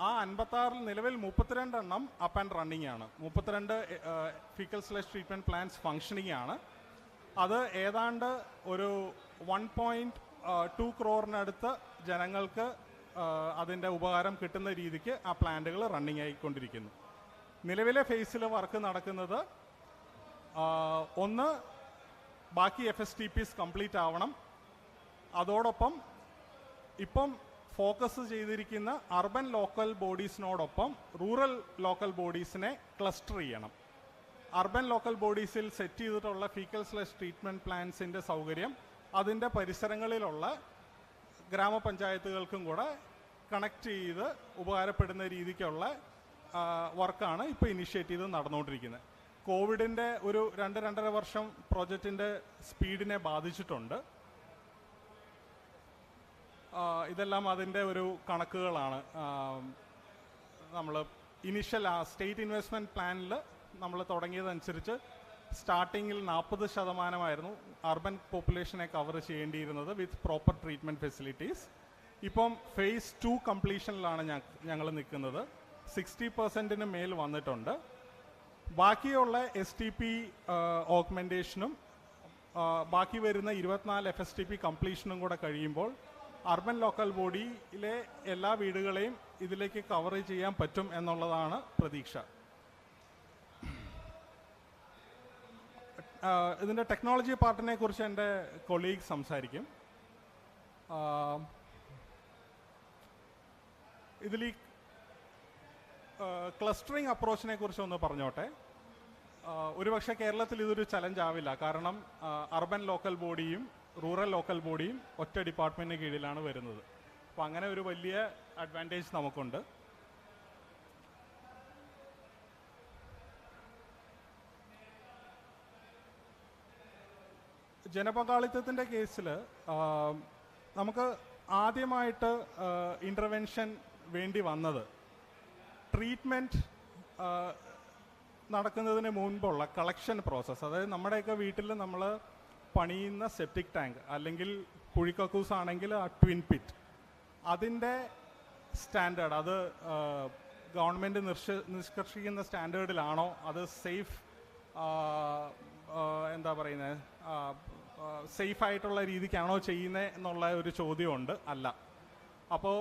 ആ 56 നിലവിൽ 32 എണ്ണം അപ്പ് ആൻഡ് റണ്ണിങ് ആണ്. 32 fecal sludge treatment plants functioning ആണ്. അത് ഏതാണ്ട് ഒരു 1.2 crore ജനങ്ങൾക്ക് അതിൻ്റെ ഉപകാരം കിട്ടുന്ന രീതിക്ക് ആ പ്ലാന്റുകൾ റണ്ണിങ് ആയിക്കൊണ്ടിരിക്കുന്നു. നിലവിലെ ഫേസിൽ വർക്ക് നടക്കുന്നത് ഒന്ന്, ബാക്കി FSTPs കംപ്ലീറ്റ് ആവണം. അതോടൊപ്പം ഇപ്പം ഫോക്കസ് ചെയ്തിരിക്കുന്ന അർബൻ ലോക്കൽ ബോഡീസിനോടൊപ്പം റൂറൽ ലോക്കൽ ബോഡീസിനെ ക്ലസ്റ്റർ ചെയ്യണം. അർബൻ ലോക്കൽ ബോഡീസിൽ സെറ്റ് ചെയ്തിട്ടുള്ള ഫീക്കൽ സ്ലെഡ്ജ് ട്രീറ്റ്മെൻറ്റ് പ്ലാന്റ്സിൻ്റെ സൗകര്യം അതിൻ്റെ പരിസരങ്ങളിലുള്ള ഗ്രാമപഞ്ചായത്തുകൾക്കും കൂടെ കണക്ട് ചെയ്ത് ഉപകാരപ്പെടുന്ന രീതിക്കുള്ള വർക്കാണ് ഇപ്പോൾ ഇനിഷ്യേറ്റ് ചെയ്ത് നടന്നുകൊണ്ടിരിക്കുന്നത്. കോവിഡിൻ്റെ ഒരു 2-2.5 വർഷം പ്രോജക്റ്റിൻ്റെ സ്പീഡിനെ ബാധിച്ചിട്ടുണ്ട്. ഇതെല്ലാം അതിൻ്റെ ഒരു കണക്കുകളാണ്. നമ്മൾ ഇനിഷ്യൽ സ്റ്റേറ്റ് ഇൻവെസ്റ്റ്മെൻറ്റ് പ്ലാനിൽ നമ്മൾ തുടങ്ങിയതനുസരിച്ച് സ്റ്റാർട്ടിങ്ങിൽ 40% അർബൻ പോപ്പുലേഷനെ കവർ ചെയ്യേണ്ടിയിരുന്നത് വിത്ത് പ്രോപ്പർ ട്രീറ്റ്മെൻറ്റ് ഫെസിലിറ്റീസ്. ഇപ്പം ഫേസ് 2 കംപ്ലീഷനിലാണ് ഞങ്ങൾ നിൽക്കുന്നത്. 60% മേൽ വന്നിട്ടുണ്ട്. ബാക്കിയുള്ള STP ഓഗ്മെൻറ്റേഷനും ബാക്കി വരുന്ന 24 FSTP കംപ്ലീഷനും കൂടെ കഴിയുമ്പോൾ അർബൻ ലോക്കൽ ബോഡിയിലെ എല്ലാ വീടുകളെയും ഇതിലേക്ക് കവർ ചെയ്യാൻ പറ്റും എന്നുള്ളതാണ് പ്രതീക്ഷ. ഇതിൻ്റെ ടെക്നോളജി പാർട്ടിനെ കുറിച്ച് എൻ്റെ കൊളീഗ് സംസാരിക്കും. ഇതിൽ ഈ ക്ലസ്റ്ററിങ് അപ്രോച്ചിനെ കുറിച്ച് ഒന്ന് പറഞ്ഞോട്ടെ. ഒരുപക്ഷെ കേരളത്തിൽ ഇതൊരു ചലഞ്ച് ആവില്ല, കാരണം അർബൻ ലോക്കൽ ബോഡിയും റൂറൽ ലോക്കൽ ബോഡിയും ഒറ്റ ഡിപ്പാർട്ട്മെൻറ്റിന് കീഴിലാണ് വരുന്നത്. അപ്പോൾ അങ്ങനെ ഒരു വലിയ അഡ്വാൻറ്റേജ് നമുക്കുണ്ട്. ജനപങ്കാളിത്തത്തിൻ്റെ കേസിൽ നമുക്ക് ആദ്യമായിട്ട് ഇൻ്റർവെൻഷൻ വേണ്ടി വന്നത് ട്രീറ്റ്മെൻറ്റ് നടക്കുന്നതിന് മുൻപുള്ള കളക്ഷൻ പ്രോസസ്സ്. അതായത് നമ്മുടെയൊക്കെ വീട്ടിൽ നമ്മൾ പണിയുന്ന സെപ്റ്റിക് ടാങ്ക് അല്ലെങ്കിൽ കുഴിക്കക്കൂസ് ആണെങ്കിൽ ആ ട്വിൻ പിറ്റ്, അതിൻ്റെ സ്റ്റാൻഡേർഡ്, അത് ഗവൺമെൻറ് നിഷ്കർഷിക്കുന്ന സ്റ്റാൻഡേർഡിലാണോ, അത് സേഫ് എന്താ പറയുന്നത് സേഫായിട്ടുള്ള രീതിക്കാണോ ചെയ്യുന്നത് എന്നുള്ള ഒരു ചോദ്യമുണ്ട്. അല്ല. അപ്പോൾ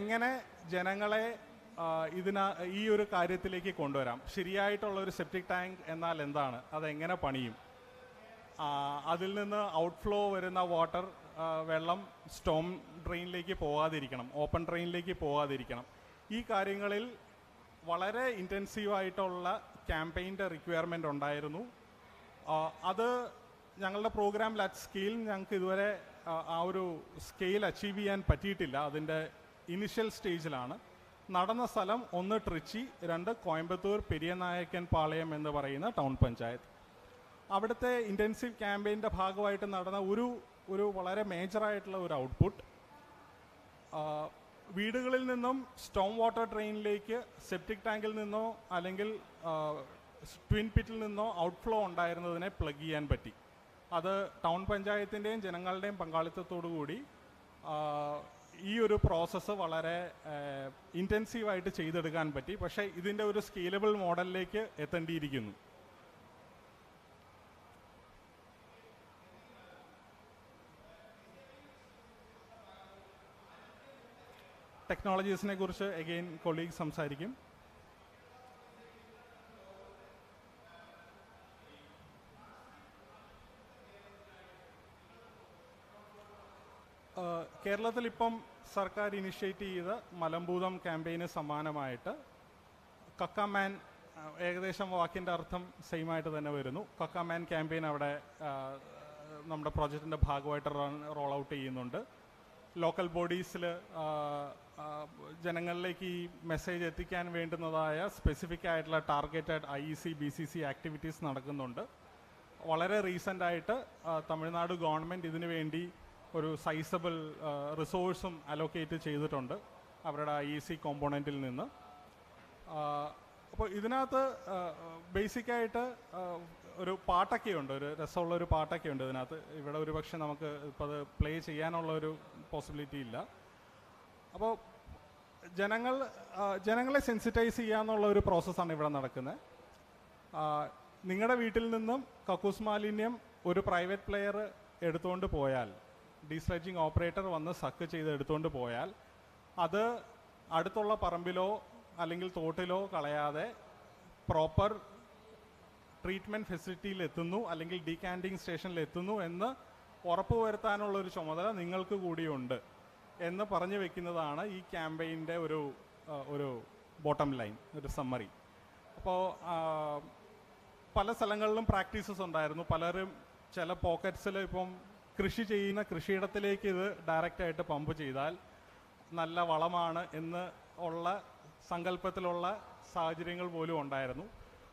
എങ്ങനെ ജനങ്ങളെ ഈ ഒരു കാര്യത്തിലേക്ക് കൊണ്ടുവരാം? ശരിയായിട്ടുള്ള ഒരു സെപ്റ്റിക് ടാങ്ക് എന്നാൽ എന്താണ്, അതെങ്ങനെ പണിയും, അതിൽ നിന്ന് ഔട്ട്ഫ്ലോ വരുന്ന വാട്ടർ വെള്ളം സ്റ്റോം ഡ്രെയിനിലേക്ക് പോകാതിരിക്കണം, ഓപ്പൺ ഡ്രെയിനിലേക്ക് പോകാതിരിക്കണം. ഈ കാര്യങ്ങളിൽ വളരെ ഇൻറ്റൻസീവായിട്ടുള്ള ക്യാമ്പയിൻ്റെ റിക്വയർമെൻ്റ് ഉണ്ടായിരുന്നു. അത് ഞങ്ങളുടെ പ്രോഗ്രാമിൽ അറ്റ് സ്കെയിൽ ഞങ്ങൾക്ക് ഇതുവരെ ആ ഒരു സ്കെയിൽ അച്ചീവ് ചെയ്യാൻ പറ്റിയിട്ടില്ല. അതിൻ്റെ ഇനിഷ്യൽ സ്റ്റേജിലാണ്. നടന്ന സ്ഥലം 1 ട്രിച്ചി, 2 കോയമ്പത്തൂർ പെരിയനായക്കൻ പാളയം എന്ന് പറയുന്ന ടൗൺ പഞ്ചായത്ത്. അവിടുത്തെ ഇൻറ്റൻസീവ് ക്യാമ്പയിൻ്റെ ഭാഗമായിട്ട് നടന്ന ഒരു വളരെ മേജറായിട്ടുള്ള ഒരു ഔട്ട്പുട്ട്, വീടുകളിൽ നിന്നും സ്റ്റോം വാട്ടർ ഡ്രെയിനിലേക്ക് സെപ്റ്റിക് ടാങ്കിൽ നിന്നോ അല്ലെങ്കിൽ ട്വിൻ പിറ്റിൽ നിന്നോ ഔട്ട്ഫ്ലോ ഉണ്ടായിരുന്നതിനെ പ്ലഗ് ചെയ്യാൻ പറ്റി. അത് ടൗൺ പഞ്ചായത്തിൻ്റെയും ജനങ്ങളുടെയും പങ്കാളിത്തത്തോടു കൂടി ഈ ഒരു പ്രോസസ്സ് വളരെ ഇൻറ്റൻസീവായിട്ട് ചെയ്തെടുക്കാൻ പറ്റി. പക്ഷേ ഇതിൻ്റെ ഒരു സ്കെയിലബിൾ മോഡലിലേക്ക് എത്തേണ്ടിയിരിക്കുന്നു. ടെക്നോളജീസിനെ കുറിച്ച് അഗെയിൻ കൊളീഗ് സംസാരിക്കും. കേരളത്തിൽ ഇപ്പം സർക്കാർ ഇനിഷ്യേറ്റ് ചെയ്ത മലമ്പൂതം ക്യാമ്പയിന് സമാനമായിട്ട് കക്കാമാൻ, ഏകദേശം വാക്കിൻ്റെ അർത്ഥം സെയിമായിട്ട് തന്നെ വരുന്നു. കക്കാമാൻ ക്യാമ്പയിൻ അവിടെ നമ്മുടെ പ്രോജക്റ്റിൻ്റെ ഭാഗമായിട്ട് റോൾ ഔട്ട് ചെയ്യുന്നുണ്ട്. ലോക്കൽ ബോഡീസിൽ ജനങ്ങളിലേക്ക് ഈ മെസ്സേജ് എത്തിക്കാൻ വേണ്ടുന്നതായ സ്പെസിഫിക് ആയിട്ടുള്ള ടാർഗറ്റഡ് IEC BCC ആക്ടിവിറ്റീസ് നടക്കുന്നുണ്ട്. വളരെ റീസെൻ്റായിട്ട് തമിഴ്നാട് ഗവൺമെൻറ് ഇതിനു വേണ്ടി ഒരു സൈസബിൾ റിസോഴ്സും അലോക്കേറ്റ് ചെയ്തിട്ടുണ്ട് അവരുടെ IEC കോമ്പോണൻറ്റിൽ നിന്ന്. അപ്പോൾ ഇതിനകത്ത് ബേസിക്കായിട്ട് ഒരു പാട്ടൊക്കെ ഉണ്ട്, ഒരു രസമുള്ളൊരു പാട്ടൊക്കെ ഉണ്ട് ഇതിനകത്ത്. ഇവിടെ ഒരു പക്ഷേ നമുക്ക് ഇപ്പോൾ അത് പ്ലേ ചെയ്യാനുള്ള ഒരു പോസിബിലിറ്റി ഇല്ല. അപ്പോൾ ജനങ്ങളെ സെൻസിറ്റൈസ് ചെയ്യാന്നുള്ള ഒരു പ്രോസസ്സാണ് ഇവിടെ നടക്കുന്നത്. നിങ്ങളുടെ വീട്ടിൽ നിന്നും കക്കൂസ് മാലിന്യം ഒരു പ്രൈവറ്റ് പ്ലെയർ എടുത്തുകൊണ്ട് പോയാൽ, ഡീസ്ലഡ്ജിങ് ഓപ്പറേറ്റർ വന്ന് സക്ക് ചെയ്ത് എടുത്തുകൊണ്ട് പോയാൽ അത് അടുത്തുള്ള പറമ്പിലോ അല്ലെങ്കിൽ തോട്ടിലോ കളയാതെ പ്രോപ്പർ ട്രീറ്റ്മെൻറ്റ് ഫെസിലിറ്റിയിൽ എത്തുന്നു അല്ലെങ്കിൽ ഡീകാൻഡിങ് സ്റ്റേഷനിൽ എത്തുന്നു എന്ന് ഉറപ്പുവരുത്താനുള്ളൊരു ചുമതല നിങ്ങൾക്ക് കൂടിയുണ്ട് എന്ന് പറഞ്ഞു വെക്കുന്നതാണ് ഈ ക്യാമ്പയിൻ്റെ ഒരു ബോട്ടം ലൈൻ, ഒരു സമ്മറി. അപ്പോൾ പല സ്ഥലങ്ങളിലും പ്രാക്ടീസസ് ഉണ്ടായിരുന്നു. പലരും ചില പോക്കറ്റ്സിൽ ഇപ്പം കൃഷി ചെയ്യുന്ന കൃഷിയിടത്തിലേക്ക് ഇത് ഡയറക്റ്റായിട്ട് പമ്പ് ചെയ്താൽ നല്ല വളമാണ് എന്ന് ഉള്ള സങ്കല്പത്തിലുള്ള സാഹചര്യങ്ങൾ പോലും ഉണ്ടായിരുന്നു.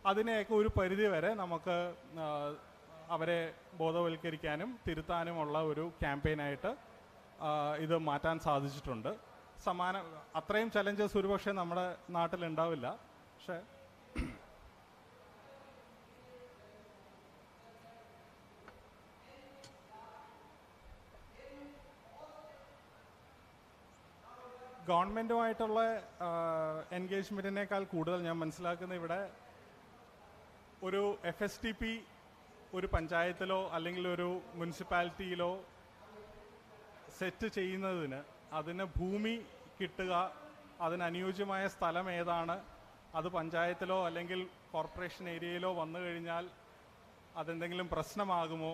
അതിനെയൊക്കെ ഒരു പരിധി വരെ നമുക്ക് അവരെ ബോധവൽക്കരിക്കാനും തിരുത്താനുമുള്ള ഒരു ക്യാമ്പയിനായിട്ട് ഇത് മാറ്റാൻ സാധിച്ചിട്ടുണ്ട്. അത്രയും ചലഞ്ചസ് ഒരുപക്ഷെ നമ്മുടെ നാട്ടിലുണ്ടാവില്ല. പക്ഷേ ഗവൺമെൻറ്റുമായിട്ടുള്ള എൻഗേജ്മെൻറ്റിനേക്കാൾ കൂടുതൽ ഞാൻ മനസ്സിലാക്കുന്ന ഇവിടെ ഒരു FSTP ഒരു പഞ്ചായത്തിലോ അല്ലെങ്കിൽ ഒരു മുനിസിപ്പാലിറ്റിയിലോ സെറ്റ് ചെയ്യുന്നതിന് അതിന് ഭൂമി കിട്ടുക, അതിനനുയോജ്യമായ സ്ഥലം ഏതാണ്, അത് പഞ്ചായത്തിലോ അല്ലെങ്കിൽ കോർപ്പറേഷൻ ഏരിയയിലോ വന്നു കഴിഞ്ഞാൽ അതെന്തെങ്കിലും പ്രശ്നമാകുമോ,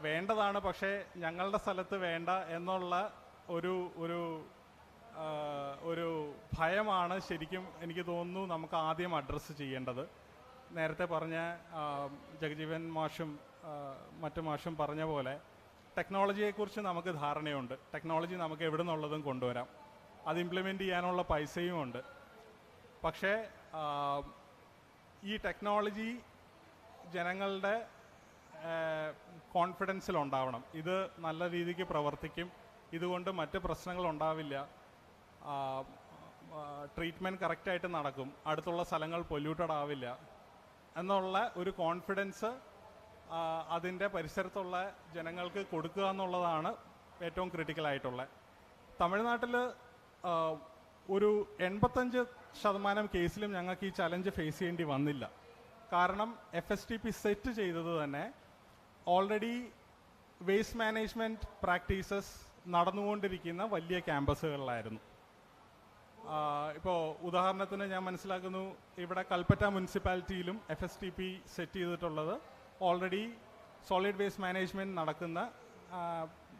വേണ്ടതാണ് പക്ഷേ ഞങ്ങളുടെ സ്ഥലത്ത് വേണ്ട എന്നുള്ള ഒരു ഭയമാണ് ശരിക്കും എനിക്ക് തോന്നുന്നു നമുക്ക് ആദ്യം അഡ്രസ്സ് ചെയ്യേണ്ടത്. നേരത്തെ പറഞ്ഞ ജഗജീവൻ മാഷും മറ്റു മാഷും പറഞ്ഞ പോലെ ടെക്നോളജിയെക്കുറിച്ച് നമുക്ക് ധാരണയുണ്ട്. ടെക്നോളജി നമുക്ക് എവിടെ നിന്നുള്ളതും കൊണ്ടുവരാം, അത് ഇംപ്ലിമെൻ്റ് ചെയ്യാനുള്ള പൈസയും ഉണ്ട്. പക്ഷേ ഈ ടെക്നോളജി ജനങ്ങളുടെ കോൺഫിഡൻസിലുണ്ടാവണം. ഇത് നല്ല രീതിക്ക് പ്രവർത്തിക്കും, ഇതുകൊണ്ട് മറ്റ് പ്രശ്നങ്ങൾ ഉണ്ടാവില്ല, ട്രീറ്റ്മെൻറ്റ് കറക്റ്റായിട്ട് നടക്കും, അടുത്തുള്ള സ്ഥലങ്ങൾ പൊല്യൂട്ടഡ് ആവില്ല എന്നുള്ള ഒരു കോൺഫിഡൻസ് അതിൻ്റെ പരിസരത്തുള്ള ജനങ്ങൾക്ക് കൊടുക്കുക എന്നുള്ളതാണ് ഏറ്റവും ക്രിട്ടിക്കലായിട്ടുള്ളത്. തമിഴ്നാട്ടിൽ ഒരു 85% കേസിലും ഞങ്ങൾക്ക് ഈ ചലഞ്ച് ഫേസ് ചെയ്യേണ്ടി വന്നില്ല. കാരണം FSTP സെറ്റ് ചെയ്തത് തന്നെ ഓൾറെഡി വേസ്റ്റ് മാനേജ്മെൻറ്റ് പ്രാക്ടീസസ് നടന്നുകൊണ്ടിരിക്കുന്ന വലിയ ക്യാമ്പസുകളിലായിരുന്നു. ഇപ്പോൾ ഉദാഹരണത്തിന് ഞാൻ മനസ്സിലാക്കുന്നു ഇവിടെ കൽപ്പറ്റ മുനിസിപ്പാലിറ്റിയിലും FSTP സെറ്റ് ചെയ്തിട്ടുള്ളത് ഓൾറെഡി സോളിഡ് വേസ്റ്റ് മാനേജ്മെൻറ്റ് നടക്കുന്ന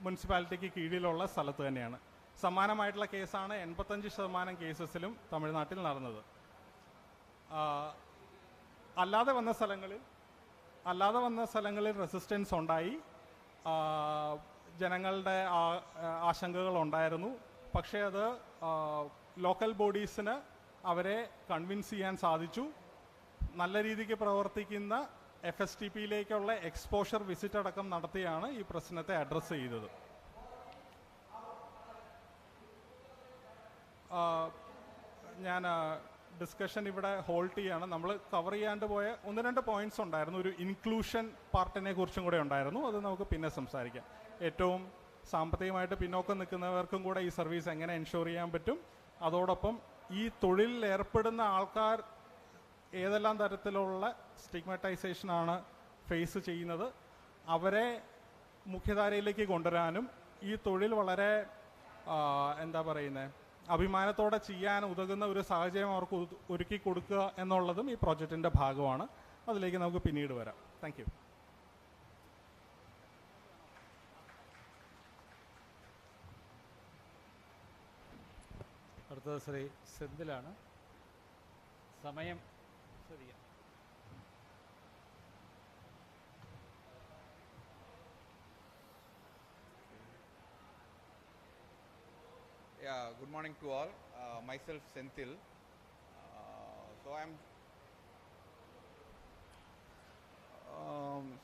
മുനിസിപ്പാലിറ്റിക്ക് കീഴിലുള്ള സ്ഥലത്ത് തന്നെയാണ്. സമാനമായിട്ടുള്ള കേസാണ് 85% കേസസിലും തമിഴ്നാട്ടിൽ നടന്നത്. അല്ലാതെ വന്ന സ്ഥലങ്ങളിൽ റെസിസ്റ്റൻസ് ഉണ്ടായി, ജനങ്ങളുടെ ആശങ്കകൾ ഉണ്ടായിരുന്നു. പക്ഷേ അത് ലോക്കൽ ബോഡീസിന് അവരെ കൺവിൻസ് ചെയ്യാൻ സാധിച്ചു. നല്ല രീതിക്ക് പ്രവർത്തിക്കുന്ന FSTPയിലേക്കുള്ള എക്സ്പോഷർ വിസിറ്റ് അടക്കം നടത്തിയാണ് ഈ പ്രശ്നത്തെ അഡ്രസ്സ് ചെയ്തത്. ഞാൻ ഡിസ്കഷൻ ഇവിടെ ഹോൾഡ് ചെയ്യാണ്. നമ്മൾ കവർ ചെയ്യാണ്ട് പോയ 1-2 പോയിന്റ്സ് ഉണ്ടായിരുന്നു. ഒരു ഇൻക്ലൂഷൻ പാർട്ടിനെ കുറിച്ചും കൂടെ ഉണ്ടായിരുന്നു. അത് നമുക്ക് പിന്നെ സംസാരിക്കാം. ഏറ്റവും സാമ്പത്തികമായിട്ട് പിന്നോക്കം നിൽക്കുന്നവർക്കും കൂടെ ഈ സർവീസ് എങ്ങനെ എൻഷുർ ചെയ്യാൻ പറ്റും, അതോടൊപ്പം ഈ തൊഴിലിൽ ഏർപ്പെടുന്ന ആൾക്കാർ ഏതെല്ലാം തരത്തിലുള്ള സ്റ്റിഗ്മറ്റൈസേഷനാണ് ഫേസ് ചെയ്യുന്നത്, അവരെ മുഖ്യധാരയിലേക്ക് കൊണ്ടുവരാനും ഈ തൊഴിൽ വളരെ എന്താ പറയുന്നത്, അഭിമാനത്തോടെ ചെയ്യാൻ ഉതകുന്ന ഒരു സാഹചര്യം അവർക്ക് ഒരുക്കി കൊടുക്കുക എന്നുള്ളതും ഈ പ്രോജക്റ്റിൻ്റെ ഭാഗമാണ്. അതിലേക്ക് നമുക്ക് പിന്നീട് വരാം. Thank you. അടുത്തത് ശ്രീ സെന്തിലാണ്. സമയം ശ്രദ്ധിക്കാം. Yeah, good morning to all. Myself Senthil.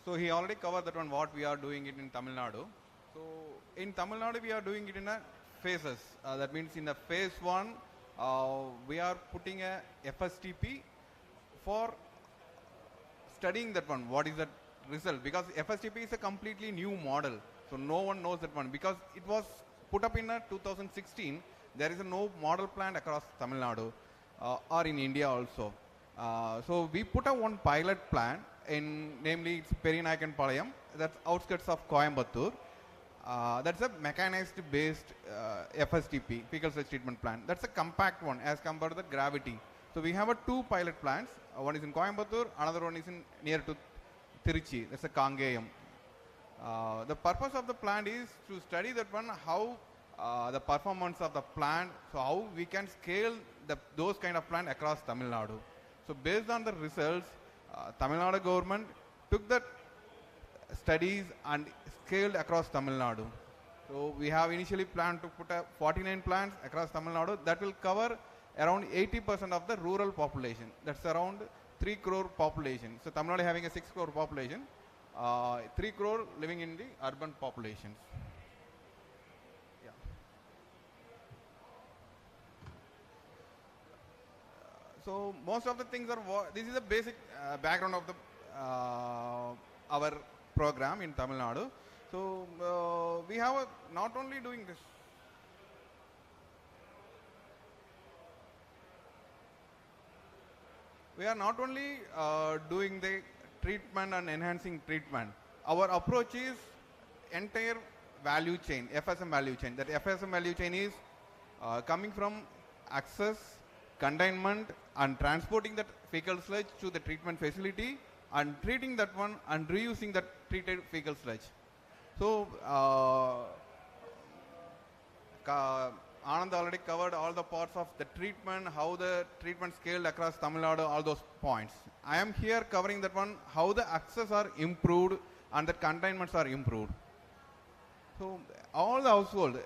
So he already covered that one, what we are doing it in Tamil Nadu. So in Tamil Nadu we are doing it in a phases. That means in the phase 1 we are putting a FSTP for studying that one, what is that result, because FSTP is a completely new model, so no one knows that one because it was put up in 2016. There is no model plan across Tamil Nadu or in India also. So we put up one pilot plan in, namely it's Perinayakanpalayam, that's outskirts of Coimbatore. That's a mechanized based FSTP, fecal sludge treatment plant. That's a compact one as compared to the gravity. So we have 2 pilot plants. One is in Coimbatore, another one is in near to Tiruchi, that's a Kangayam. The purpose of the plant is to study that one, how the performance of the plant, so how we can scale those kind of plant across Tamil Nadu. So based on the results, Tamil Nadu government took that studies and scaled across Tamil Nadu. So we have initially planned to put 49 plants across Tamil Nadu that will cover around 80% of the rural population. That's around 3 crore population. So Tamil Nadu having a 6 crore population, 3 crore living in the urban populations. Yeah. So most of the things are, this is the basic background of the our program in Tamil Nadu. So we have not only doing this. We are not only doing the treatment and enhancing treatment. Our approach is entire value chain, FSM value chain. That FSM value chain is coming from access, containment and transporting that fecal sludge to the treatment facility and treating that one and reusing that treated fecal sludge. So Anand already covered all the parts of the treatment, how the treatment scaled across Tamil Nadu, all those points. I am here covering that one, how the access are improved and the containments are improved. So all the household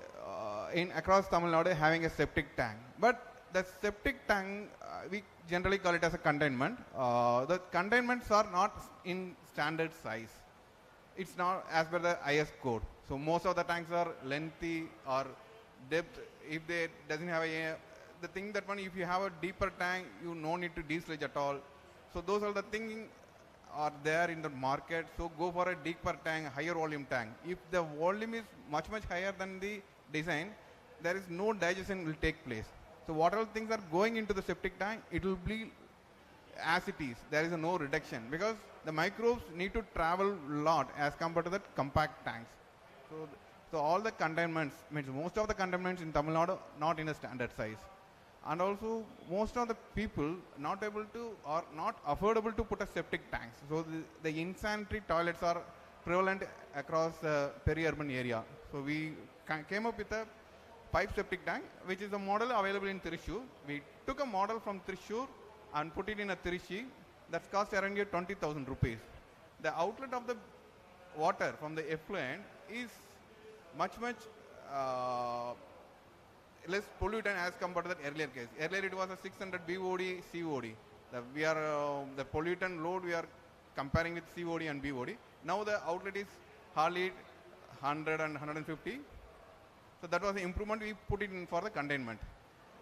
in across Tamil Nadu having a septic tank, but the septic tank we generally call it as a containment. The containments are not in standard size. It's not as per the IS code. So most of the tanks are lengthy or depth. If they doesn't have the thing that one, if you have a deeper tank, you no need to desludge at all. So those are the things are there in the market. So go for a deeper tank, higher volume tank. If the volume is much higher than the design, there is no digestion will take place. So whatever things are going into the septic tank, it will be as it is. There is no reduction because the microbes need to travel a lot as compared to the compact tanks. So all the containments, means most of the containments in Tamil Nadu not in a standard size. And also most of the people not able to or not affordable to put a septic tanks. So the insanitary toilets are prevalent across peri-urban area. So we came up with a pipe septic tank, which is a model available in Thrissur. We took a model from Thrissur and put it in a Trichy. That's cost around 20,000 rupees. The outlet of the water from the effluent is much less pollutant as compared to that earlier case. Earlier it was a 600 BOD COD. The pollutant load we are comparing with COD and BOD. Now the outlet is hardly 100 and 150. So that was the improvement we put it in for the containment.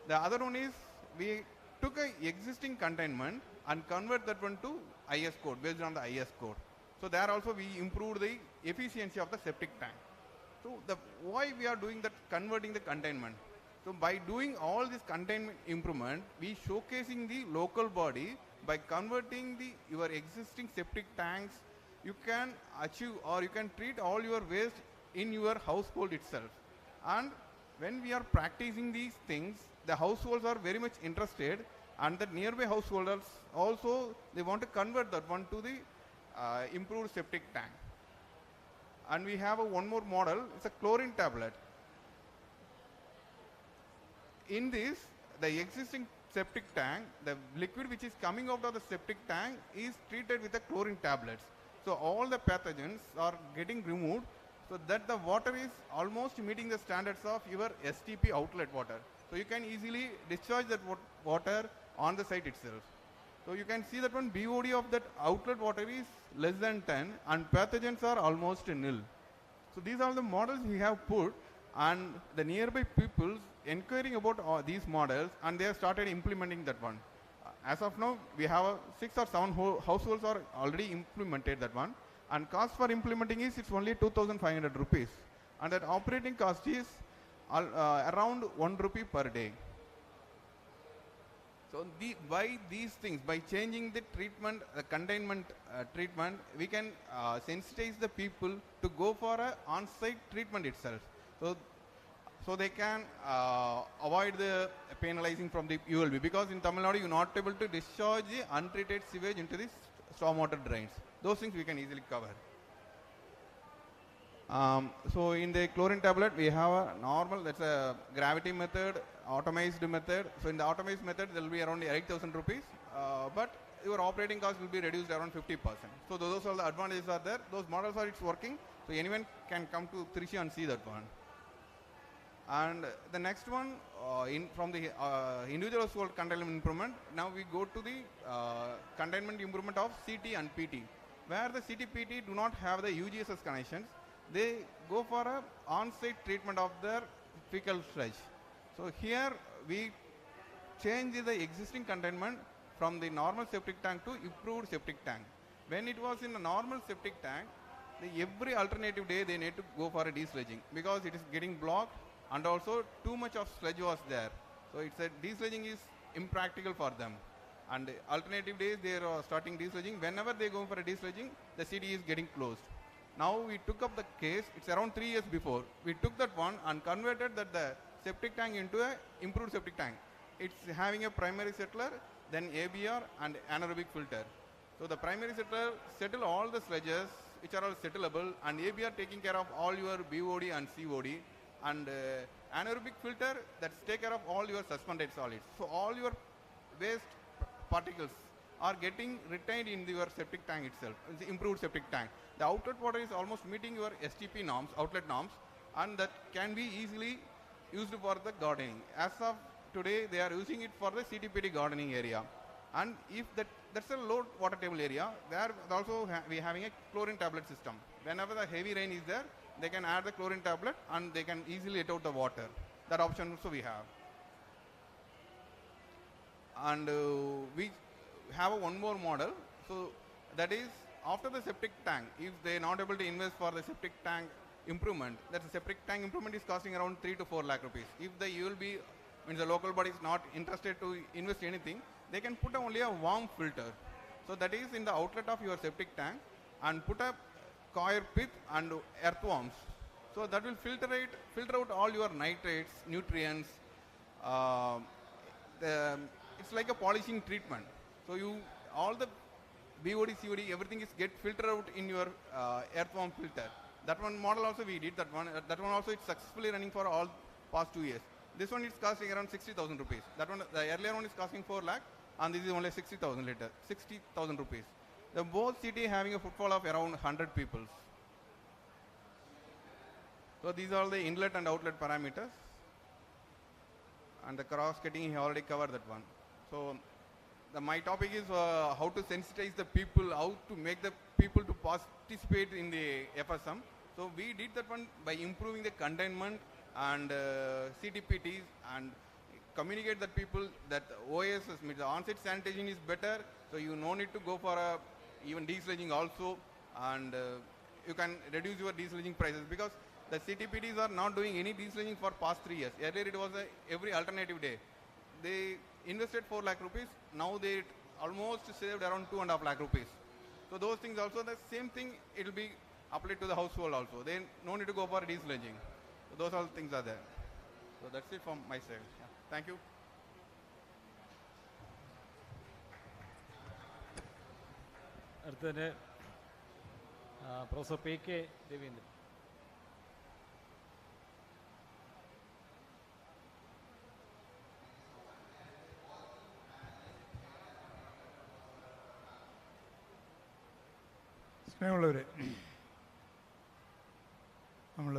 The other one is we took a existing containment and convert that one to IS code, based on the IS code. So there also we improved the efficiency of the septic tank. So why we are doing that, converting the containment? So by doing all this containment improvement, we showcasing the local body by converting your existing septic tanks. You can achieve or you can treat all your waste in your household itself. And when we are practicing these things, the households are very much interested, and the nearby householders also, they want to convert that one to the improved septic tank. And we have one more model, it's a chlorine tablet. In this, the existing septic tank, the liquid which is coming out of the septic tank is treated with the chlorine tablets. So all the pathogens are getting removed, so that the water is almost meeting the standards of your STP outlet water. So you can easily discharge that water on the site itself. So you can see that one BOD of that outlet water is less than 10 and pathogens are almost nil. So these are the models we have put, and the nearby peoples inquiring about these models, and they have started implementing that one. As of now, we have 6 or 7 households are already implemented that one, and cost for implementing it's only 2,500 rupees, and that operating cost is around 1 rupee per day. So by these things, by changing the treatment, the containment treatment, we can sensitize the people to go for a on-site treatment itself. So they can avoid the penalizing from the ULB, because in Tamil Nadu you are not able to discharge the untreated sewage into the stormwater drains. Those things we can easily cover. So in the chlorine tablet we have a normal, that's a gravity method, automized method. So in the automized method there will be around 8,000 rupees, but your operating cost will be reduced around 50%. So those are the advantages are there. Those models are, it's working. So anyone can come to Trichy and see that one. And the next one, from the individual household containment improvement, now we go to the containment improvement of CT and PT. Where the CT PT do not have the UGSS connections, they go for a on-site treatment of their fecal sludge. So here we change the existing containment from the normal septic tank to improved septic tank. When it was in a normal septic tank, every alternative day they need to go for a desludging, because it is getting blocked and also too much of sludge was there. So it's a desludging is impractical for them. And alternative days they are starting desludging. Whenever they go for a desludging, the CD is getting closed. Now we took up the case, it's around 3 years before, we took that one and converted that the septic tank into a improved septic tank. It's having a primary settler, then ABR and anaerobic filter. So the primary settler settle all the sludges which are all settleable, and ABR taking care of all your BOD and COD, and anaerobic filter that's take care of all your suspended solids. So all your waste particles are getting retained in your septic tank itself, the improved septic tank. The outlet water is almost meeting your STP norms, outlet norms, and that can be easily used for the gardening. As of today, they are using it for the CTPT gardening area. And if that's a low water table area, there also we having a chlorine tablet system. Whenever the heavy rain is there, they can add the chlorine tablet and they can easily let out the water. That option also we have. And we have one more model. So that is, after the septic tank, if they are not able to invest for the septic tank improvement, that the septic tank improvement is costing around 3 to 4 lakh rupees. If the ULB, means the local body is not interested to invest anything, they can put only a warm filter. So that is in the outlet of your septic tank, and put a coir pith and earthworms. So that will filter out all your nitrates, nutrients. It's like a polishing treatment. So all the BOD, COD, everything is get filtered out in your earthworm filter. That one model also we did, that one also it's successfully running for all past 2 years. This one is costing around 60,000 rupees. That one, the earlier one is costing 4 lakh, and this is only 60,000 rupees. The both city having a footfall of around 100 people. So these are the inlet and outlet parameters. And the cross-cutting, he already covered that one. So my topic is how to sensitize the people, how to make the people to participate in the FSM. So we did that one by improving the containment and CTPTs and communicate that people that OSS means the on-site sanitation is better, so you no need to go for a even desludging also, and you can reduce your desludging prices, because the CTPDs are not doing any desludging for past 3 years. Earlier it was every alternative day. They invested 4 lakh rupees. Now they almost saved around 2.5 lakh rupees. So those things also, the same thing, it will be applied to the household also. They no need to go for desludging. So those all things are there. So that's it from my side. Yeah. Thank you. അടുത്തതിന് professor P K Raveendran. സ്നേഹമുള്ളവരെ, നമ്മൾ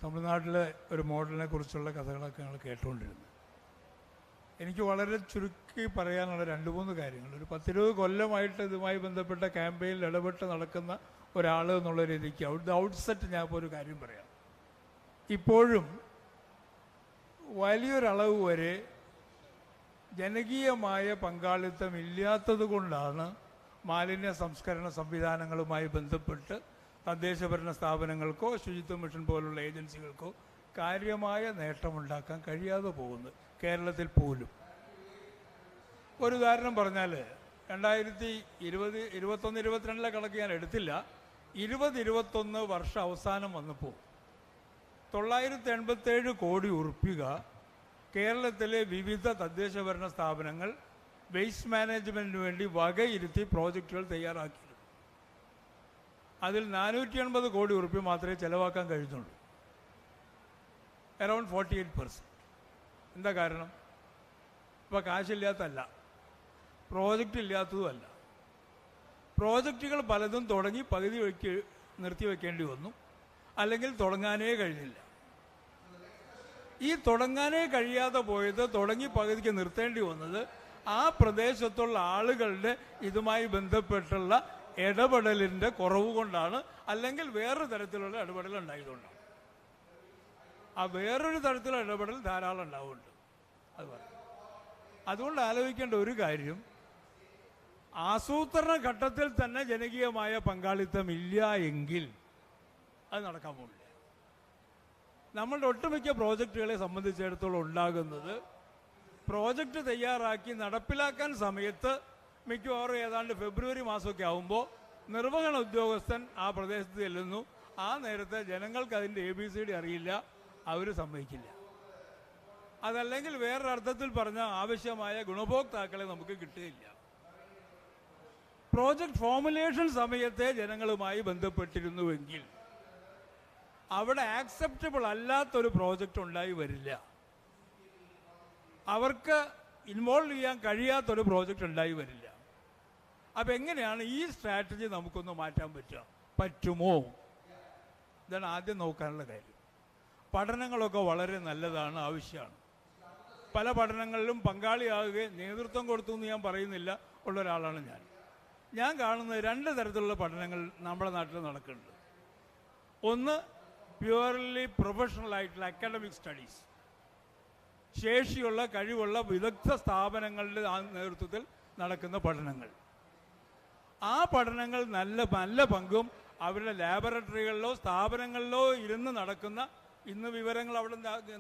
തമിഴ്നാട്ടിലെ ഒരു മോഡലിനെ കുറിച്ചുള്ള കഥകളൊക്കെ ഞങ്ങൾ കേട്ടുകൊണ്ടിരുന്നു. എനിക്ക് വളരെ ചുരുക്കി പറയാനുള്ള 2-3 കാര്യങ്ങൾ. ഒരു 10-20 കൊല്ലമായിട്ട് ഇതുമായി ബന്ധപ്പെട്ട ക്യാമ്പയിനിൽ ഇടപെട്ട് നടക്കുന്ന ഒരാൾ എന്നുള്ള രീതിക്ക് ഔട്ട്സെറ്റ് ഞാൻ ഇപ്പോൾ ഒരു കാര്യം പറയാം. ഇപ്പോഴും വലിയൊരളവ് വരെ ജനകീയമായ പങ്കാളിത്തം ഇല്ലാത്തത് കൊണ്ടാണ് മാലിന്യ സംസ്കരണ സംവിധാനങ്ങളുമായി ബന്ധപ്പെട്ട് തദ്ദേശഭരണ സ്ഥാപനങ്ങൾക്കോ ശുചിത്വ മിഷൻ പോലുള്ള ഏജൻസികൾക്കോ കാര്യമായ നേട്ടമുണ്ടാക്കാൻ കഴിയാതെ പോകുന്നത് കേരളത്തിൽ പോലും. ഒരു ഉദാഹരണം പറഞ്ഞാൽ 2021-22 കണക്ക് ഞാൻ എടുത്തില്ല. 2021 വർഷം അവസാനം വന്നപ്പോൾ 987 കോടി ഉറുപ്പിക കേരളത്തിലെ വിവിധ തദ്ദേശഭരണ സ്ഥാപനങ്ങൾ വേസ്റ്റ് മാനേജ്മെൻറ്റിന് വേണ്ടി വകയിരുത്തി പ്രോജക്റ്റുകൾ തയ്യാറാക്കിയിരുന്നു. അതിൽ 480 കോടി ഉറുപ്പിക മാത്രമേ ചിലവാക്കാൻ കഴിഞ്ഞുള്ളൂ. അറൗണ്ട് 48%. എന്താ കാരണം? ഇപ്പോൾ കാശില്ലാത്തല്ല, പ്രോജക്റ്റ് ഇല്ലാത്തതുമല്ല. പ്രോജക്റ്റുകൾ പലതും തുടങ്ങി പകുതി നിർത്തിവെക്കേണ്ടി വന്നു, അല്ലെങ്കിൽ തുടങ്ങാനേ കഴിഞ്ഞില്ല. ഈ തുടങ്ങാനേ കഴിയാതെ പോയത്, തുടങ്ങി പകുതിക്ക് നിർത്തേണ്ടി വന്നത് ആ പ്രദേശത്തുള്ള ആളുകളുടെ ഇതുമായി ബന്ധപ്പെട്ടുള്ള ഇടപെടലിൻ്റെ കുറവ് കൊണ്ടാണ്, അല്ലെങ്കിൽ വേറൊരു തരത്തിലുള്ള ഇടപെടൽ ഉണ്ടായതുകൊണ്ടാണ്. ആ വേറൊരു തരത്തിലുള്ള ഇടപെടൽ ധാരാളം ഉണ്ടാവുന്നുണ്ട്. അതുകൊണ്ട് ആലോചിക്കേണ്ട ഒരു കാര്യം, ആസൂത്രണ ഘട്ടത്തിൽ തന്നെ ജനകീയമായ പങ്കാളിത്തം ഇല്ല എങ്കിൽ അത് നടക്കാൻ പോകില്ല. നമ്മളുടെ ഒട്ടുമിക്ക പ്രോജക്റ്റുകളെ സംബന്ധിച്ചിടത്തോളം ഉണ്ടാകുന്നത്, പ്രോജക്റ്റ് തയ്യാറാക്കി നടപ്പിലാക്കാൻ സമയത്ത് മിക്കവാറും ഏതാണ്ട് ഫെബ്രുവരി മാസമൊക്കെ ആകുമ്പോൾ നിർവഹണ ഉദ്യോഗസ്ഥൻ ആ പ്രദേശത്ത് ചെല്ലുന്നു. ആ നേരത്തെ ജനങ്ങൾക്ക് അതിൻ്റെ ABCD അറിയില്ല, അവർ സമ്മതിക്കില്ല. അതല്ലെങ്കിൽ വേറൊരർത്ഥത്തിൽ പറഞ്ഞാൽ ആവശ്യമായ ഗുണഭോക്താക്കളെ നമുക്ക് കിട്ടുകയില്ല. പ്രോജക്റ്റ് ഫോർമുലേഷൻ സമയത്തെ ജനങ്ങളുമായി ബന്ധപ്പെട്ടിരുന്നുവെങ്കിൽ അവിടെ ആക്സെപ്റ്റബിൾ അല്ലാത്തൊരു പ്രോജക്റ്റ് ഉണ്ടായി വരില്ല. അവർക്ക് ഇൻവോൾവ് ചെയ്യാൻ കഴിയാത്തൊരു പ്രോജക്റ്റ് ഉണ്ടായി വരില്ല. അപ്പം എങ്ങനെയാണ് ഈ സ്ട്രാറ്റജി നമുക്കൊന്ന് മാറ്റാൻ പറ്റുമോ? ഇതാണ് ആദ്യം നോക്കാനുള്ള കാര്യം. പഠനങ്ങളൊക്കെ വളരെ നല്ലതാണ്, ആവശ്യമാണ്. പല പഠനങ്ങളിലും പങ്കാളിയാകുകയും നേതൃത്വം കൊടുത്തു എന്ന് ഞാൻ പറയുന്നില്ല, ഉള്ള ഒരാളാണ് ഞാൻ. ഞാൻ കാണുന്നത് 2 തരത്തിലുള്ള പഠനങ്ങൾ നമ്മുടെ നാട്ടിൽ നടക്കുന്നുണ്ട്. ഒന്ന് പ്യുവർലി പ്രൊഫഷണൽ ആയിട്ടുള്ള അക്കാഡമിക് സ്റ്റഡീസ്, ശേഷിയുള്ള കഴിവുള്ള വിദഗ്ധ സ്ഥാപനങ്ങളുടെ നേതൃത്വത്തിൽ നടക്കുന്ന പഠനങ്ങൾ. ആ പഠനങ്ങൾ നല്ല പങ്കും അവരുടെ ലാബറട്ടറികളിലോ സ്ഥാപനങ്ങളിലോ ഇരുന്ന് നടക്കുന്ന, ഇന്ന് വിവരങ്ങൾ അവിടെ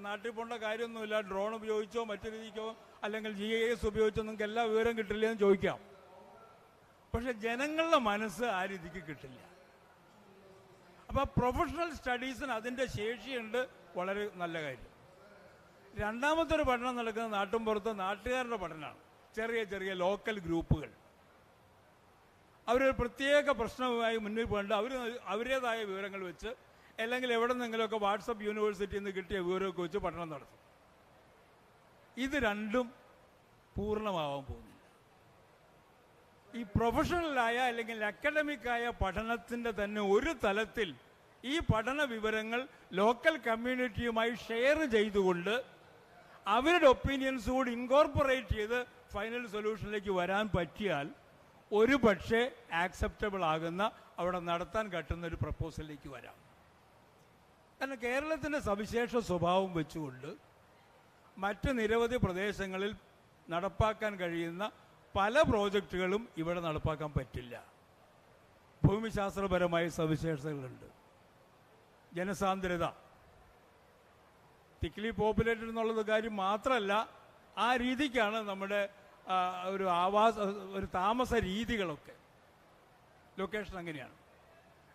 നാട്ടിൽ പോകേണ്ട കാര്യമൊന്നുമില്ല, ഡ്രോൺ ഉപയോഗിച്ചോ മറ്റു രീതിക്കോ അല്ലെങ്കിൽ GIS ഉപയോഗിച്ചോ നിങ്ങൾക്ക് എല്ലാ വിവരം കിട്ടില്ല എന്ന് ചോദിക്കാം. പക്ഷെ ജനങ്ങളുടെ മനസ്സ് ആ രീതിക്ക് കിട്ടില്ല. അപ്പോൾ പ്രൊഫഷണൽ സ്റ്റഡീസിന് അതിൻ്റെ ശേഷിയുണ്ട്, വളരെ നല്ല കാര്യം. രണ്ടാമത്തെ ഒരു പഠനം നടക്കുന്നത് നാട്ടിൻപുറത്ത് നാട്ടുകാരുടെ പഠനമാണ്. ചെറിയ ലോക്കൽ ഗ്രൂപ്പുകൾ അവരൊരു പ്രത്യേക പ്രശ്നവുമായി മുന്നിൽ പോകേണ്ട, അവരുടേതായ വിവരങ്ങൾ വെച്ച്, അല്ലെങ്കിൽ എവിടെ നിന്നെങ്കിലുമൊക്കെ വാട്സപ്പ് യൂണിവേഴ്സിറ്റിയിൽ നിന്ന് കിട്ടിയ വിവരമൊക്കെ വെച്ച് പഠനം നടത്തും. ഇത് രണ്ടും പൂർണ്ണമാവാൻ പോകുന്നില്ല. ഈ പ്രൊഫഷണലായ അല്ലെങ്കിൽ അക്കാഡമിക്കായ പഠനത്തിൻ്റെ തന്നെ ഒരു തലത്തിൽ ഈ പഠന വിവരങ്ങൾ ലോക്കൽ കമ്മ്യൂണിറ്റിയുമായി ഷെയർ ചെയ്തുകൊണ്ട് അവരുടെ ഒപ്പീനിയൻസ് കൂടി ഇൻകോർപ്പറേറ്റ് ചെയ്ത് ഫൈനൽ സൊല്യൂഷനിലേക്ക് വരാൻ പറ്റിയാൽ ഒരു പക്ഷേ ആക്സെപ്റ്റബിൾ ആകുന്ന, അവിടെ നടത്താൻ പറ്റുന്ന ഒരു പ്രപ്പോസലിലേക്ക് വരാം. കാരണം കേരളത്തിൻ്റെ സവിശേഷ സ്വഭാവം വെച്ചുകൊണ്ട് മറ്റ് നിരവധി പ്രദേശങ്ങളിൽ നടപ്പാക്കാൻ കഴിയുന്ന പല പ്രോജക്റ്റുകളും ഇവിടെ നടപ്പാക്കാൻ പറ്റില്ല. ഭൂമിശാസ്ത്രപരമായ സവിശേഷതകളുണ്ട്, ജനസാന്ദ്രത, തിക്ലി പോപ്പുലേറ്റഡ് എന്നുള്ളത് കാര്യം മാത്രമല്ല, ആ രീതിക്കാണ് നമ്മുടെ ഒരു താമസ രീതികളൊക്കെ. ലൊക്കേഷൻ അങ്ങനെയാണ്.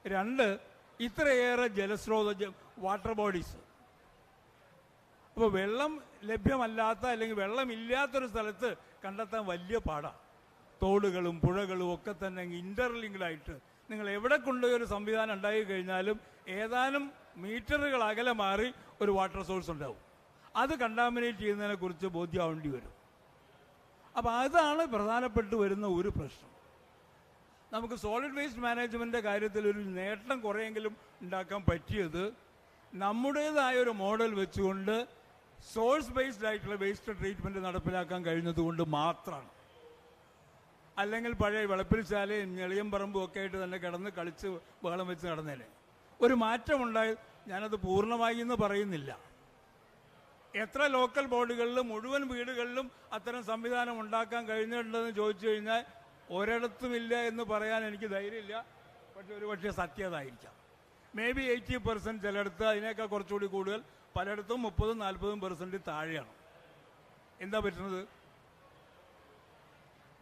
2, ഇത്രയേറെ ജലസ്രോത വാട്ടർ ബോഡീസ്. അപ്പോൾ വെള്ളം ലഭ്യമല്ലാത്ത അല്ലെങ്കിൽ വെള്ളമില്ലാത്തൊരു സ്ഥലത്ത് കണ്ടെത്താൻ വലിയ പാടാണ്. തോടുകളും പുഴകളും ഒക്കെ തന്നെ ഇൻ്റർലിങ്ക്ഡായിട്ട് നിങ്ങൾ എവിടെ കൊണ്ടുപോയി ഒരു സംവിധാനം ഉണ്ടായി കഴിഞ്ഞാലും ഏതാനും മീറ്ററുകൾ അകലെ മാറി ഒരു വാട്ടർ സോഴ്സ് ഉണ്ടാവും. അത് കണ്ടാമിനേറ്റ് ചെയ്യുന്നതിനെ കുറിച്ച് ബോധ്യമാവേണ്ടി വരും. അപ്പോൾ അതാണ് പ്രധാനപ്പെട്ടു വരുന്ന ഒരു പ്രശ്നം. നമുക്ക് സോളിഡ് വേസ്റ്റ് മാനേജ്മെൻറ്റിൻ്റെ കാര്യത്തിൽ ഒരു നേട്ടം കുറേയെങ്കിലും ഉണ്ടാക്കാൻ പറ്റിയത് നമ്മുടേതായ ഒരു മോഡൽ വെച്ചുകൊണ്ട് സോഴ്സ് ബേസ്ഡ് ആയിട്ടുള്ള വേസ്റ്റ് ട്രീറ്റ്മെൻറ്റ് നടപ്പിലാക്കാൻ കഴിഞ്ഞതുകൊണ്ട് മാത്രമാണ്. അല്ലെങ്കിൽ പഴയ വിളപ്പിൽശാലയും ഞെളിയമ്പറമ്പും ഒക്കെ ആയിട്ട് തന്നെ കിടന്ന് കളിച്ച് ബഹളം വെച്ച് നടന്നേനെ. ഒരു മാറ്റമുണ്ടായി. ഞാനത് പൂർണ്ണമായി എന്ന് പറയുന്നില്ല. എത്ര ലോക്കൽ ബോഡികളിലും മുഴുവൻ വീടുകളിലും അത്തരം സംവിധാനം ഉണ്ടാക്കാൻ കഴിഞ്ഞിട്ടുണ്ടെന്ന് ചോദിച്ചു കഴിഞ്ഞാൽ ഒരിടത്തുമില്ല എന്ന് പറയാൻ എനിക്ക് ധൈര്യമില്ല. പക്ഷെ ഒരുപക്ഷെ സത്യതായിരിക്കാം. മേ ബി 80% ചിലയിടത്ത്, അതിനേക്കാൾ കുറച്ചുകൂടി കൂടുതൽ, പലയിടത്തും 30-40% താഴെയാണ്. എന്താ പറ്റുന്നത്?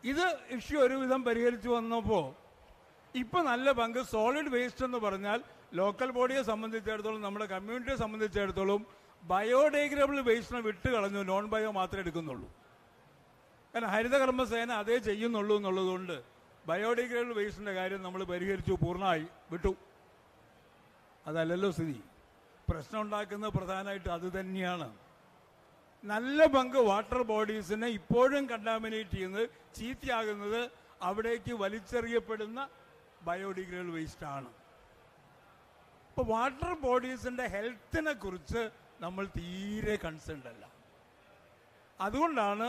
ഇത് ഇഷ്യൂ ഒരുവിധം പരിഹരിച്ചു വന്നപ്പോൾ ഇപ്പം നല്ല പങ്ക് സോളിഡ് വേസ്റ്റ് എന്ന് പറഞ്ഞാൽ ലോക്കൽ ബോഡിയെ സംബന്ധിച്ചിടത്തോളം, നമ്മുടെ കമ്മ്യൂണിറ്റിയെ സംബന്ധിച്ചിടത്തോളം ബയോഡേഗ്രേഡബിൾ വേസ്റ്റിനെ വിട്ട് കളഞ്ഞു. നോൺ ബയോ മാത്രമേ എടുക്കുന്നുള്ളൂ. കാരണം ഹരിതകർമ്മസേന അതേ ചെയ്യുന്നുള്ളൂ എന്നുള്ളതുകൊണ്ട് ബയോഡേഗ്രേഡബിൾ വേസ്റ്റിൻ്റെ കാര്യം നമ്മൾ പരിഹരിച്ചു, പൂർണ്ണമായി വിട്ടു. അതല്ലല്ലോ സ്ഥിതി. പ്രശ്നം ഉണ്ടാക്കുന്നത് പ്രധാനമായിട്ട് അത് തന്നെയാണ്. നല്ല പങ്ക് വാട്ടർ ബോഡീസിനെ ഇപ്പോഴും കണ്ടാമിനേറ്റ് ചെയ്യുന്നത്, ചീത്തയാകുന്നത് അവിടേക്ക് വലിച്ചെറിയപ്പെടുന്ന ബയോഡിഗ്രേഡബിൾ വേസ്റ്റാണ്. അപ്പോൾ വാട്ടർ ബോഡീസിൻ്റെ ഹെൽത്തിനെ കുറിച്ച് നമ്മൾ തീരെ കൺസേൺഡ് അല്ല. അതുകൊണ്ടാണ്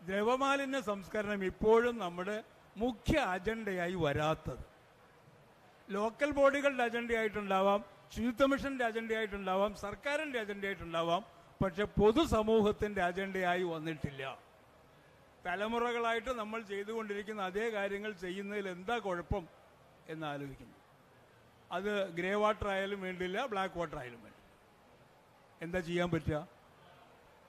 ദ്രവമാലിന്യ സംസ്കരണം ഇപ്പോഴും നമ്മുടെ മുഖ്യ അജണ്ടയായി വരാത്തത്. ലോക്കൽ ബോഡികളുടെ അജണ്ടയായിട്ടുണ്ടാവാം, ശുചിത്വ മിഷൻ്റെ അജണ്ടയായിട്ടുണ്ടാവാം, സർക്കാരിൻ്റെ അജണ്ടയായിട്ടുണ്ടാവാം, പക്ഷെ പൊതുസമൂഹത്തിൻ്റെ അജണ്ടയായി വന്നിട്ടില്ല. തലമുറകളായിട്ട് നമ്മൾ ചെയ്തുകൊണ്ടിരിക്കുന്ന അതേ കാര്യങ്ങൾ ചെയ്യുന്നതിൽ എന്താ കുഴപ്പം എന്നാലോചിക്കുന്നു. അത് ഗ്രേ വാട്ടർ ആയാലും വേണ്ടില്ല, ബ്ലാക്ക് വാട്ടർ ആയാലും വേണ്ടില്ല. എന്താ ചെയ്യാൻ പറ്റുക?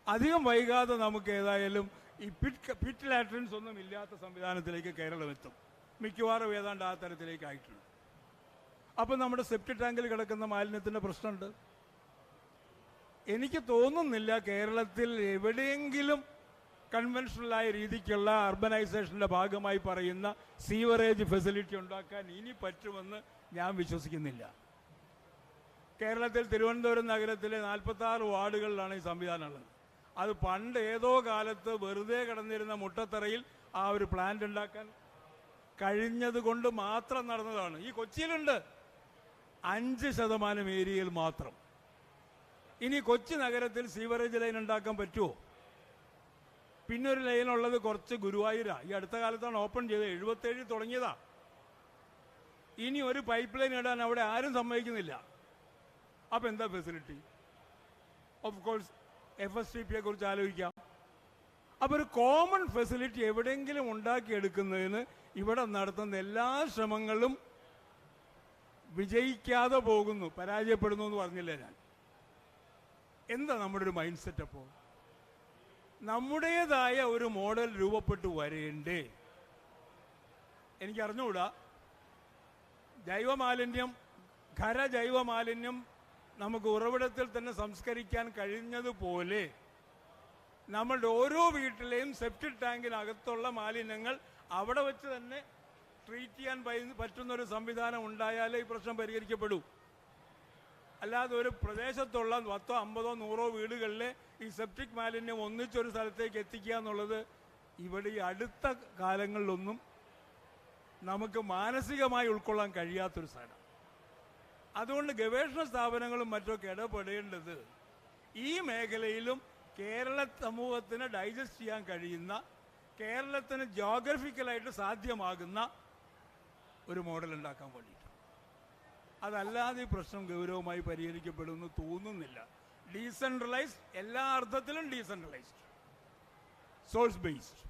അധികം വൈകാതെ നമുക്ക് ഏതായാലും ഈ പിറ്റ് ലാട്രിൻസ് ഒന്നും ഇല്ലാത്ത സംവിധാനത്തിലേക്ക് കേരളം എത്തും. മിക്കവാറും ഏതാണ്ട് ആ തരത്തിലേക്ക് ആയിട്ടുണ്ട്. അപ്പം നമ്മുടെ സെപ്റ്റി ടാങ്കിൽ കിടക്കുന്ന മാലിന്യത്തിൻ്റെ പ്രശ്നമുണ്ട്. എനിക്ക് തോന്നുന്നില്ല കേരളത്തിൽ എവിടെയെങ്കിലും കൺവെൻഷണലായ രീതിക്കുള്ള അർബനൈസേഷൻ്റെ ഭാഗമായി പറയുന്ന സീവറേജ് ഫെസിലിറ്റി ഉണ്ടാക്കാൻ ഇനി പറ്റുമെന്ന് ഞാൻ വിശ്വസിക്കുന്നില്ല. കേരളത്തിൽ തിരുവനന്തപുരം നഗരത്തിലെ 46 വാർഡുകളിലാണ് ഈ സംവിധാനമുള്ളത്. അത് പണ്ട് ഏതോ കാലത്ത് വെറുതെ കിടന്നിരുന്ന മുട്ടത്തറയിൽ ആ ഒരു പ്ലാന്റ് ഉണ്ടാക്കാൻ കഴിഞ്ഞത് കൊണ്ട് മാത്രം നടന്നതാണ്. ഈ കൊച്ചിയിലുണ്ട് 5% ഏരിയയിൽ മാത്രം. ഇനി കൊച്ചി നഗരത്തിൽ സീവറേജ് ലൈൻ ഉണ്ടാക്കാൻ പറ്റുമോ? പിന്നൊരു ലൈനുള്ളത് കുറച്ച് ഗുരുവായൂരാ. ഈ അടുത്ത കാലത്താണ് ഓപ്പൺ ചെയ്തത്. 77 തുടങ്ങിയതാ. ഇനി ഒരു പൈപ്പ് ലൈൻ ഇടാൻ അവിടെ ആരും സമ്മതിക്കുന്നില്ല. അപ്പം എന്താ ഫെസിലിറ്റി? ഓഫ് കോഴ്സ് FSTPയെ കുറിച്ച് ആലോചിക്കാം. അപ്പോൾ ഒരു കോമൺ ഫെസിലിറ്റി എവിടെയെങ്കിലും ഉണ്ടാക്കിയെടുക്കുന്നതിന് ഇവിടെ നടത്തുന്ന എല്ലാ ശ്രമങ്ങളും വിജയിക്കാതെ പോകുന്നു, പരാജയപ്പെടുന്നു എന്ന് പറഞ്ഞില്ലേ ഞാൻ. എന്താ നമ്മുടെ ഒരു മൈൻഡ് സെറ്റ്? അപ്പോൾ നമ്മുടേതായ ഒരു മോഡൽ രൂപപ്പെട്ടു വരേണ്ടേ? എനിക്കറിഞ്ഞുകൂടാ. ജൈവമാലിന്യം, ഖരജൈവമാലിന്യം നമുക്ക് ഉറവിടത്തിൽ തന്നെ സംസ്കരിക്കാൻ കഴിഞ്ഞതുപോലെ നമ്മളുടെ ഓരോ വീട്ടിലെയും സെപ്റ്റിക് ടാങ്കിനകത്തുള്ള മാലിന്യങ്ങൾ അവിടെ വെച്ച് തന്നെ ട്രീറ്റ് ചെയ്യാൻ പറ്റുന്നൊരു സംവിധാനം ഉണ്ടായാലേ ഈ പ്രശ്നം പരിഹരിക്കപ്പെടൂ. അല്ലാതെ ഒരു പ്രദേശത്തുള്ള 10, 50, 100 വീടുകളിലെ ഈ സെപ്റ്റിക് മാലിന്യം ഒന്നിച്ചൊരു സ്ഥലത്തേക്ക് എത്തിക്കുക എന്നുള്ളത് ഇവിടെ ഈ അടുത്ത കാലങ്ങളിലൊന്നും നമുക്ക് മാനസികമായി ഉൾക്കൊള്ളാൻ കഴിയാത്തൊരു സാധനം. അതുകൊണ്ട് ഗവേഷണ സ്ഥാപനങ്ങളും മറ്റൊക്കെ ഇടപെടേണ്ടത് ഈ മേഖലയിലും കേരള സമൂഹത്തിന് ഡൈജസ്റ്റ് ചെയ്യാൻ കഴിയുന്ന, കേരളത്തിന് ജോഗ്രഫിക്കലായിട്ട് സാധ്യമാകുന്ന ഒരു മോഡൽ ഉണ്ടാക്കാൻ വേണ്ടിയിട്ട്. അതല്ലാതെ ഈ പ്രശ്നം ഗൗരവമായി പരിഹരിക്കപ്പെടുമെന്ന് തോന്നുന്നില്ല. ഡീസെൻട്രലൈസ്ഡ്, എല്ലാ അർത്ഥത്തിലും ഡീസെൻട്രലൈസ്ഡ്, സോഴ്സ് ബേസ്ഡ്.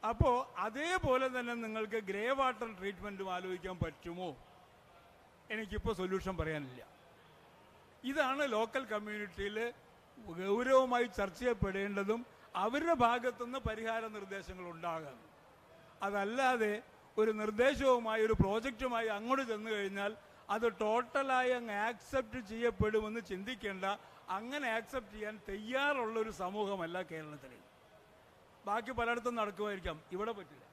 അപ്പോൾ അതേപോലെ തന്നെ നിങ്ങൾക്ക് ഗ്രേ വാട്ടർ ട്രീറ്റ്മെൻറ്റും ആലോചിക്കാൻ പറ്റുമോ? എനിക്കിപ്പോൾ സൊല്യൂഷൻ പറയാനില്ല. ഇതാണ് ലോക്കൽ കമ്മ്യൂണിറ്റിയിൽ ഗൗരവമായി ചർച്ച ചെയ്യപ്പെടേണ്ടതും അവരുടെ ഭാഗത്തുനിന്ന് പരിഹാര നിർദ്ദേശങ്ങൾ ഉണ്ടാകാം. അതല്ലാതെ ഒരു നിർദ്ദേശവുമായി ഒരു പ്രോജക്റ്റുമായി അങ്ങോട്ട് ചെന്നു കഴിഞ്ഞാൽ അത് ടോട്ടലായി അങ്ങ് ആക്സെപ്റ്റ് ചെയ്യപ്പെടുമെന്ന് ചിന്തിക്കേണ്ട. അങ്ങനെ ആക്സെപ്റ്റ് ചെയ്യാൻ തയ്യാറുള്ളൊരു സമൂഹമല്ല കേരളത്തിൽ. ബാക്കി പലയിടത്തും നടക്കുമായിരിക്കാം, ഇവിടെ പറ്റില്ല.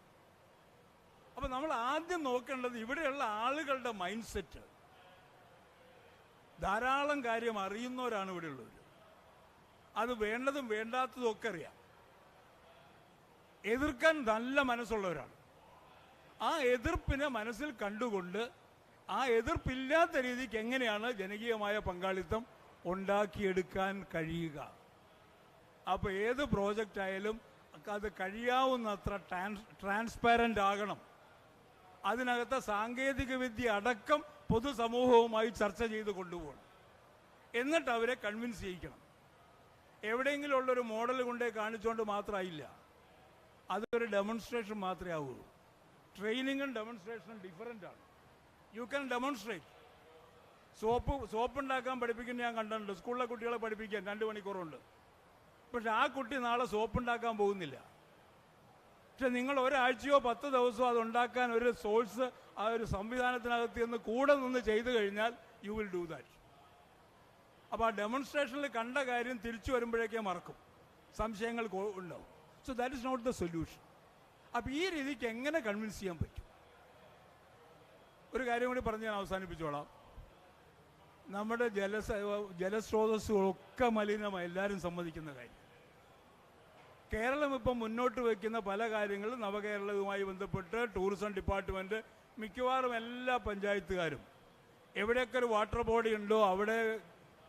അപ്പം നമ്മൾ ആദ്യം നോക്കേണ്ടത് ഇവിടെയുള്ള ആളുകളുടെ മൈൻഡ് സെറ്റ്. ധാരാളം കാര്യം അറിയുന്നവരാണ് ഇവിടെ ഉള്ളവർ. അത് വേണ്ടതും വേണ്ടാത്തതും ഒക്കെ അറിയാം. എതിർക്കാൻ നല്ല മനസ്സുള്ളവരാണ്. ആ എതിർപ്പിനെ മനസ്സിൽ കണ്ടുകൊണ്ട് ആ എതിർപ്പില്ലാത്ത രീതിക്ക് എങ്ങനെയാണ് ജനകീയമായ പങ്കാളിത്തം ഉണ്ടാക്കിയെടുക്കാൻ കഴിയുക. അപ്പോൾ ഏത് പ്രോജക്റ്റ് ആയാലും അത് കഴിയാവുന്നത്ര ട്രാൻസ്പാരൻ്റ് ആകണം. അതിനകത്ത് സാങ്കേതിക വിദ്യ അടക്കം പൊതുസമൂഹവുമായി ചർച്ച ചെയ്ത് കൊണ്ടുപോകണം. എന്നിട്ട് അവരെ കൺവിൻസ് ചെയ്യിക്കണം. എവിടെയെങ്കിലും ഉള്ളൊരു മോഡൽ കൊണ്ടേ കാണിച്ചുകൊണ്ട് മാത്രമായില്ല. അതൊരു ഡെമോൺസ്ട്രേഷൻ മാത്രമേ ആവുള്ളൂ. ട്രെയിനിങ്ങും ഡെമോൺസ്ട്രേഷനും ഡിഫറൻ്റ് ആണ്. You can demonstrate. സോപ്പ് ഉണ്ടാക്കാൻ പഠിപ്പിക്കുന്ന ഞാൻ കണ്ടിട്ടുണ്ട്. സ്കൂളിലെ കുട്ടികളെ പഠിപ്പിക്കാൻ 2 മണിക്കൂറുണ്ട്. പക്ഷെ ആ കുട്ടി നാളെ സോപ്പ് ഉണ്ടാക്കാൻ പോകുന്നില്ല. പക്ഷെ നിങ്ങൾ ഒരാഴ്ചയോ 10 ദിവസമോ അതുണ്ടാക്കാൻ ഒരു സോഴ്സ് ആ ഒരു സംവിധാനത്തിനകത്ത് നിന്ന് കൂടെ നിന്ന് ചെയ്തു കഴിഞ്ഞാൽ യു വിൽ ഡു ദാറ്റ്. അപ്പോൾ ആ ഡെമോൺസ്ട്രേഷനിൽ കണ്ട കാര്യം തിരിച്ചു വരുമ്പോഴേക്കേ മറക്കും, സംശയങ്ങൾ ഉണ്ടാവും. So that is not the solution. അപ്പോൾ ഈ രീതിക്ക് എങ്ങനെ കൺവിൻസ് ചെയ്യാൻ പറ്റും? ഒരു കാര്യം കൂടി പറഞ്ഞ് ഞാൻ അവസാനിപ്പിച്ചോളാം. നമ്മുടെ ജലസ്രോതസ്സുകളൊക്കെ മലിനമായി, എല്ലാവരും സമ്മതിക്കുന്ന കാര്യം. കേരളം ഇപ്പം മുന്നോട്ട് വയ്ക്കുന്ന പല കാര്യങ്ങളും നവകേരളവുമായി ബന്ധപ്പെട്ട് ടൂറിസം ഡിപ്പാർട്ട്മെൻറ്റ് മിക്കവാറും എല്ലാ പഞ്ചായത്തുകാരും എവിടെയൊക്കെ ഒരു വാട്ടർ ബോഡി ഉണ്ടോ അവിടെ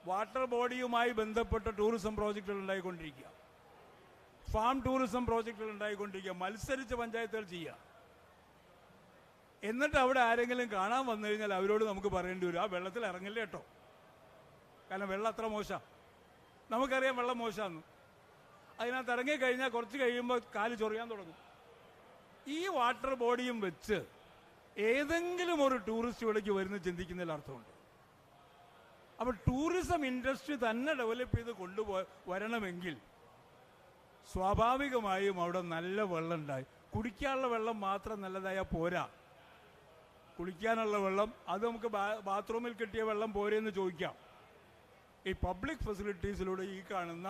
വാട്ടർ ബോഡിയുമായി ബന്ധപ്പെട്ട ടൂറിസം പ്രോജക്റ്റുകൾ ഉണ്ടായിക്കൊണ്ടിരിക്കുക, ഫാം ടൂറിസം പ്രോജക്റ്റുകൾ ഉണ്ടായിക്കൊണ്ടിരിക്കുക, മത്സരിച്ച് പഞ്ചായത്തുകൾ ചെയ്യുക. എന്നിട്ട് അവിടെ ആരെങ്കിലും കാണാൻ വന്നു കഴിഞ്ഞാൽ അവരോട് നമുക്ക് പറയേണ്ടി വരും, ആ വെള്ളത്തിൽ ഇറങ്ങില്ല കേട്ടോ, കാരണം വെള്ളം അത്ര മോശമാണ്. നമുക്കറിയാം വെള്ളം മോശമാണെന്ന്. അതിനകത്ത് ഇറങ്ങിക്കഴിഞ്ഞാൽ കുറച്ച് കഴിയുമ്പോൾ കാല് ചൊറിയാൻ തുടങ്ങും. ഈ വാട്ടർ ബോഡിയും വെച്ച് ഏതെങ്കിലും ഒരു ടൂറിസ്റ്റ് ഇവിടേക്ക് വരുന്ന ചിന്തിക്കുന്നതിൽ അർത്ഥമുണ്ട്. അപ്പോൾ ടൂറിസം ഇൻഡസ്ട്രി തന്നെ ഡെവലപ്പ് ചെയ്ത് വരണമെങ്കിൽ സ്വാഭാവികമായും അവിടെ നല്ല വെള്ളം ഉണ്ടായി. കുടിക്കാനുള്ള വെള്ളം മാത്രം നല്ലതായാൽ പോരാ. കുളിക്കാനുള്ള വെള്ളം അത് നമുക്ക് ബാത്റൂമിൽ കിട്ടിയ വെള്ളം പോരെന്ന് ചോദിക്കാം. ഈ പബ്ലിക് ഫെസിലിറ്റീസിലൂടെ ഈ കാണുന്ന